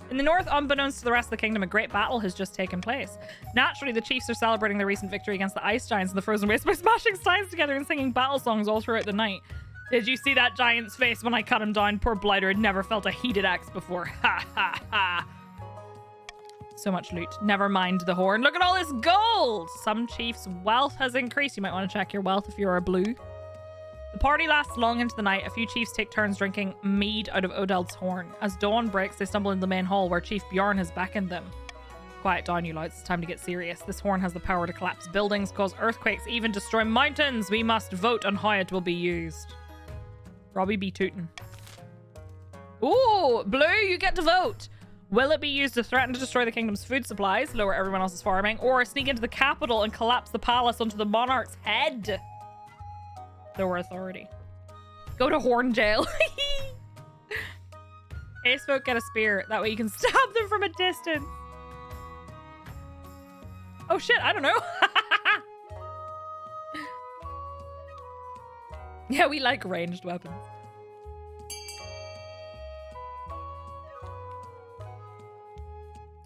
In the north, unbeknownst to the rest of the kingdom, a great battle has just taken place. Naturally, the chiefs are celebrating their recent victory against the ice giants in the frozen waste by smashing steins together and singing battle songs all throughout the night. Did you see that giant's face when I cut him down? Poor Blighter had never felt a heated axe before. Ha ha ha. So much loot. Never mind the horn. Look at all this gold! Some chiefs' wealth has increased. You might want to check your wealth if you're a blue. The party lasts long into the night. A few chiefs take turns drinking mead out of Odeld's horn. As dawn breaks, they stumble into the main hall where Chief Bjorn has beckoned them. Quiet down, you louts. It's time to get serious. This horn has the power to collapse buildings, cause earthquakes, even destroy mountains. We must vote on how it will be used. Robbie be tootin'. Ooh, Blue, you get to vote. Will it be used to threaten to destroy the kingdom's food supplies, lower everyone else's farming, or sneak into the capital and collapse the palace onto the monarch's head? Lower authority. Go to horn jail. Ace folk get a spear. That way you can stab them from a distance. Oh shit, I don't know. Yeah, we like ranged weapons.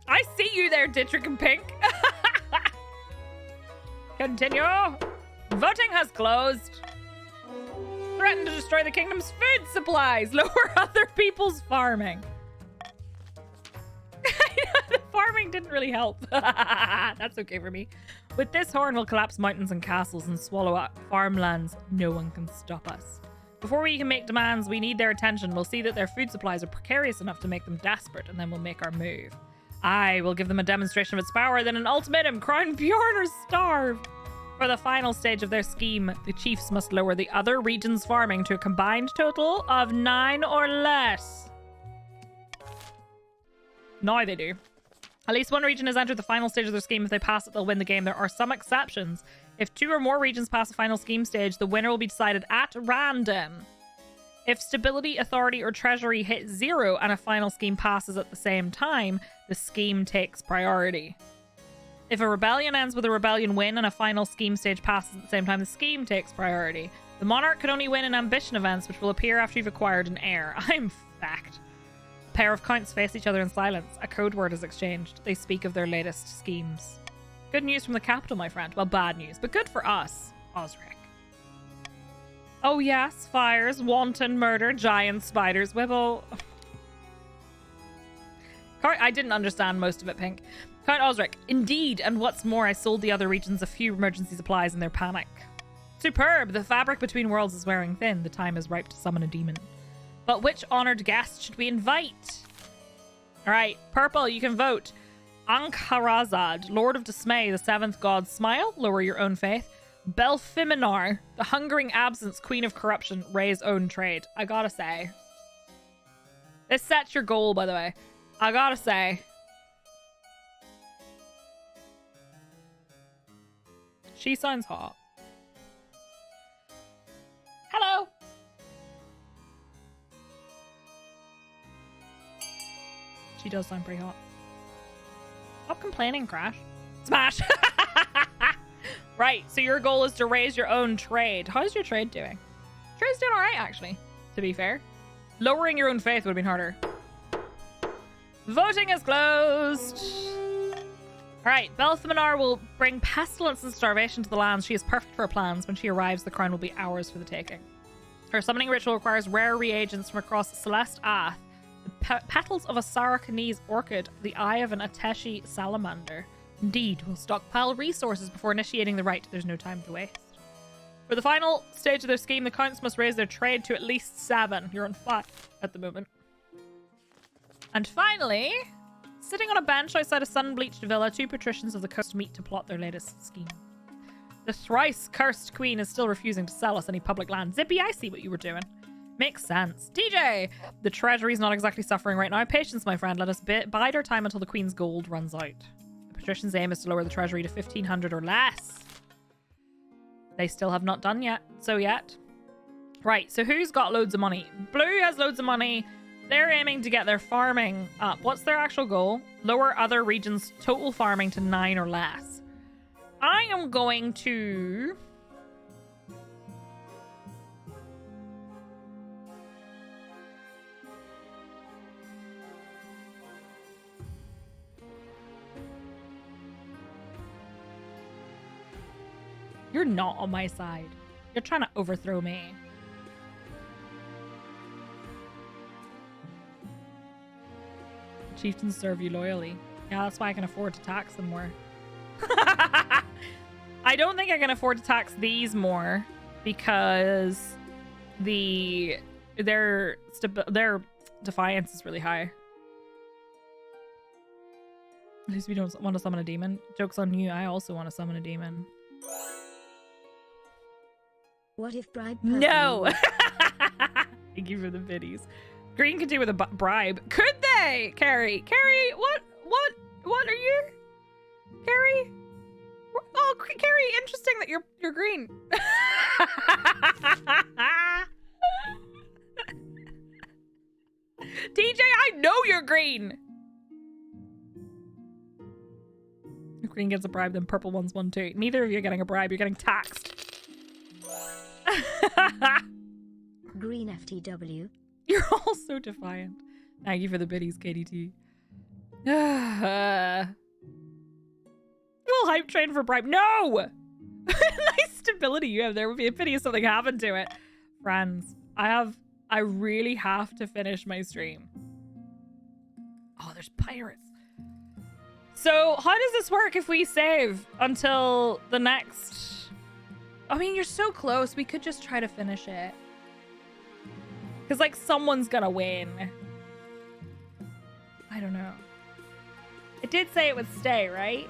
I see you there, Dietrich and Pink. Continue. Voting has closed. Threaten to destroy the kingdom's food supplies. Lower other people's farming. The farming didn't really help. That's okay for me. With this horn, we'll collapse mountains and castles and swallow up farmlands. No one can stop us. Before we can make demands, we need their attention. We'll see that their food supplies are precarious enough to make them desperate, and then we'll make our move. I will give them a demonstration of its power, then an ultimatum. Crown Bjorn or starve. For the final stage of their scheme, the chiefs must lower the other region's farming to a combined total of 9 or less. Now they do. At least one region has entered the final stage of their scheme. If they pass it, they'll win the game. There are some exceptions. If 2 or more regions pass the final scheme stage, the winner will be decided at random. If stability, authority, or treasury hit 0 and a final scheme passes at the same time, the scheme takes priority. If a rebellion ends with a rebellion win and a final scheme stage passes at the same time, the scheme takes priority. The monarch can only win in ambition events, which will appear after you've acquired an heir. I'm fact. A pair of counts face each other in silence. A code word is exchanged. They speak of their latest schemes. Good news from the capital, my friend. Well, bad news, but good for us. Osric. Oh yes, fires, wanton murder, giant spiders, Wibble. I didn't understand most of it, Pink. Count Osric. Indeed, and what's more, I sold the other regions a few emergency supplies in their panic. Superb! The fabric between worlds is wearing thin. The time is ripe to summon a demon. But which honored guest should we invite? All right, purple, you can vote. Ankarazad, Lord of Dismay, the seventh god. Smile, lower your own faith. Belfiminar, the hungering absence, queen of corruption. Raise own trade. I gotta say. This sets your goal, by the way. I gotta say. She sounds hot. Hello. She does sound pretty hot. Stop complaining, Crash. Smash! Right, so your goal is to raise your own trade. How's your trade doing? Trade's doing alright, actually, to be fair. Lowering your own faith would have been harder. Voting is closed. Alright, Belthaminar will bring pestilence and starvation to the lands. She is perfect for her plans. When she arrives, the crown will be ours for the taking. Her summoning ritual requires rare reagents from across Celeste Ath, the petals of a Sarakanese orchid, the eye of an Ateshi salamander. Indeed, we'll stockpile resources before initiating the rite. There's no time to waste. For the final stage of their scheme, the counts must raise their trade to at least 7. You're on 5 at the moment. And finally, sitting on a bench outside a sun-bleached villa, 2 patricians of the coast meet to plot their latest scheme. The thrice-cursed queen is still refusing to sell us any public land. Zippy, I see what you were doing. Makes sense. DJ! The treasury's not exactly suffering right now. Patience, my friend. Let us bide our time until the queen's gold runs out. The patrician's aim is to lower the treasury to 1,500 or less. They still have not done so yet. Right, so who's got loads of money? Blue has loads of money. They're aiming to get their farming up. What's their actual goal? Lower other regions' total farming to 9 or less. I am going to... You're not on my side. You're trying to overthrow me. Chieftains serve you loyally. Yeah, that's why I can afford to tax them more. I don't think I can afford to tax these more because their defiance is really high. At least we don't want to summon a demon. Joke's on you. I also want to summon a demon. What if bribe? No! Thank you for the biddies. Green could do with a bribe. Could they? Carrie, what are you? Carrie? Oh, Carrie, interesting that you're green. DJ, I know you're green. If green gets a bribe, then purple one's one too. Neither of you are getting a bribe. You're getting taxed. Green FTW. You're all so defiant. Thank you for the biddies, KDT. We'll hype train for bribe. No! Nice stability you have there. Would be a pity if something happened to it. Friends, I really have to finish my stream. Oh, there's pirates. So how does this work if we save until the next... I mean, you're so close. We could just try to finish it. Because, like, someone's gonna win. I don't know. It did say it would stay, right?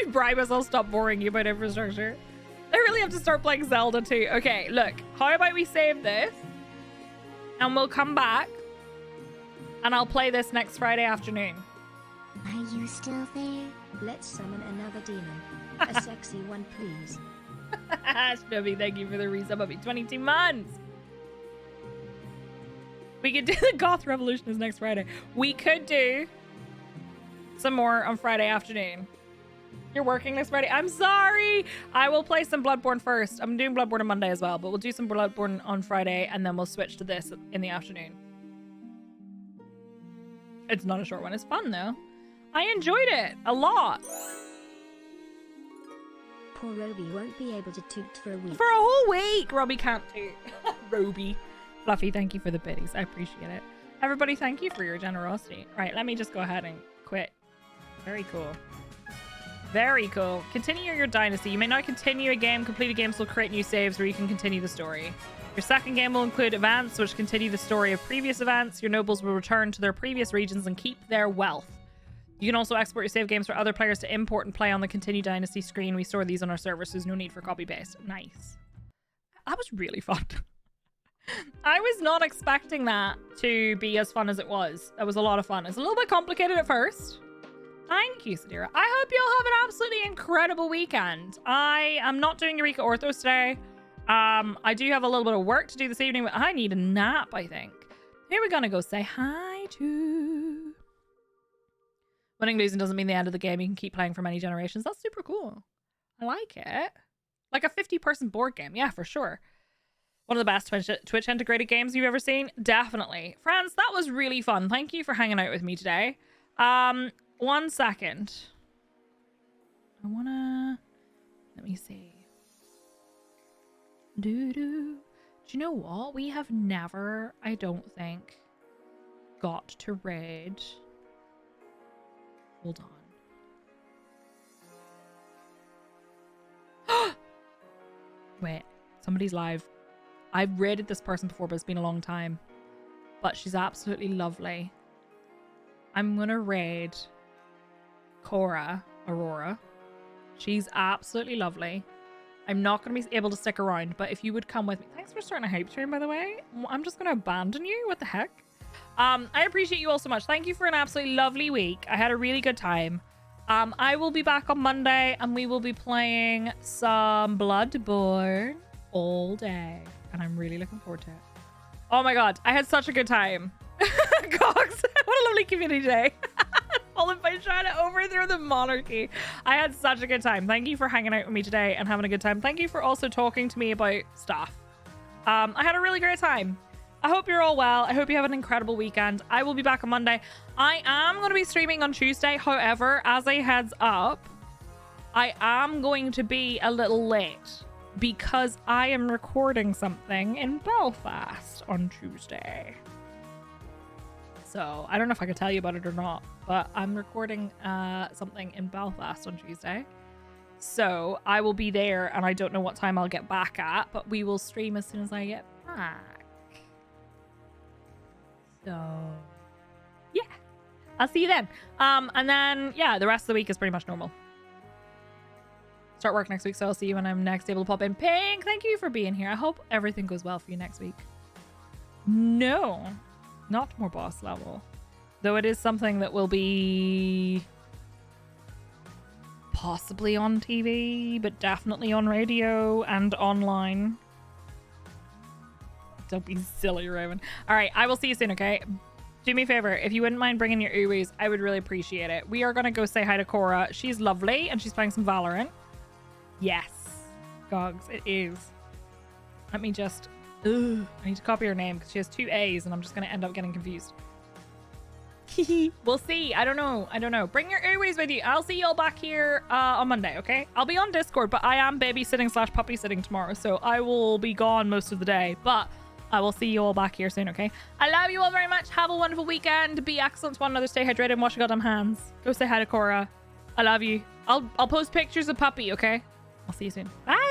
Bribe us, I'll stop boring you about infrastructure. I really have to start playing Zelda too. Okay, look. How about we save this? And we'll come back. And I'll play this next Friday afternoon. Are you still there? Let's summon another demon. A sexy one, please. Snubby, thank you for the resub of me. 22 months. We could do the Goth Revolution is next Friday. We could do some more on Friday afternoon. You're working this Friday? I'm sorry. I will play some Bloodborne first. I'm doing Bloodborne on Monday as well, but we'll do some Bloodborne on Friday and then we'll switch to this in the afternoon. It's not a short one. It's fun though. I enjoyed it a lot. Poor Roby won't be able to toot for a week. For a whole week. Robbie can't toot. Roby. Fluffy, thank you for the biddies. I appreciate it. Everybody, thank you for your generosity. Right, let me just go ahead and quit. Very cool. Very cool. Continue your dynasty. You may not continue a game. Completed games will create new saves where you can continue the story. Your second game will include events which continue the story of previous events. Your nobles will return to their previous regions and keep their wealth. You can also export your save games for other players to import and play on the Continue Dynasty screen. We store these on our servers, so there's no need for copy-paste. Nice. That was really fun. I was not expecting that to be as fun as it was. That was a lot of fun. It's a little bit complicated at first. Thank you, Sadira. I hope you'll have an absolutely incredible weekend. I am not doing Eureka Orthos today. I do have a little bit of work to do this evening, but I need a nap, I think. Here we're gonna go say hi to... Winning losing doesn't mean the end of the game. You can keep playing for many generations. That's super cool. I like it. Like a 50-person board game. Yeah, for sure. One of the best Twitch integrated games you've ever seen. Definitely. Friends, that was really fun. Thank you for hanging out with me today. 1 second. I wanna... Let me see. Do you know what? We have never, I don't think, got to raid. Hold on. Wait, somebody's live. I've raided this person before, but it's been a long time. But she's absolutely lovely. I'm gonna raid Cora Aurora. She's absolutely lovely. I'm not going to be able to stick around, but if you would come with me. Thanks for starting a hype train, by the way. I'm just going to abandon you. What the heck? I appreciate you all so much. Thank you for an absolutely lovely week. I had a really good time. I will be back on Monday, and we will be playing some Bloodborne all day, and I'm really looking forward to it. Oh my god, I had such a good time. Cox, what a lovely community day. Followed by trying to overthrow the monarchy. I had such a good time. Thank you for hanging out with me today and having a good time. Thank you for also talking to me about stuff. I had a really great time. I hope you're all well. I hope you have an incredible weekend. I will be back on Monday. I am going to be streaming on Tuesday. However, as a heads up, I am going to be a little late because I am recording something in Belfast on Tuesday. So I don't know if I could tell you about it or not, but I'm recording something in Belfast on Tuesday. So I will be there, and I don't know what time I'll get back at, but we will stream as soon as I get back. So yeah, I'll see you then. And then yeah, the rest of the week is pretty much normal. Start work next week, so I'll see you when I'm next able to pop in. Pink, thank you for being here. I hope everything goes well for you next week. No. Not more boss level. Though it is something that will be possibly on TV, but definitely on radio and online. Don't be silly, Raven. Alright, I will see you soon, okay? Do me a favor, if you wouldn't mind bringing your uwis, I would really appreciate it. We are going to go say hi to Cora. She's lovely, and she's playing some Valorant. Yes. Gogs, it is. Let me just... Ugh, I need to copy her name because she has 2 A's and I'm just going to end up getting confused. We'll see. I don't know. Bring your airways with you. I'll see you all back here on Monday, okay? I'll be on Discord, but I am babysitting / puppy sitting tomorrow, so I will be gone most of the day. But I will see you all back here soon, okay? I love you all very much. Have a wonderful weekend. Be excellent to one another. Stay hydrated and wash your goddamn hands. Go say hi to Cora. I love you. I'll post pictures of puppy, okay? I'll see you soon. Bye.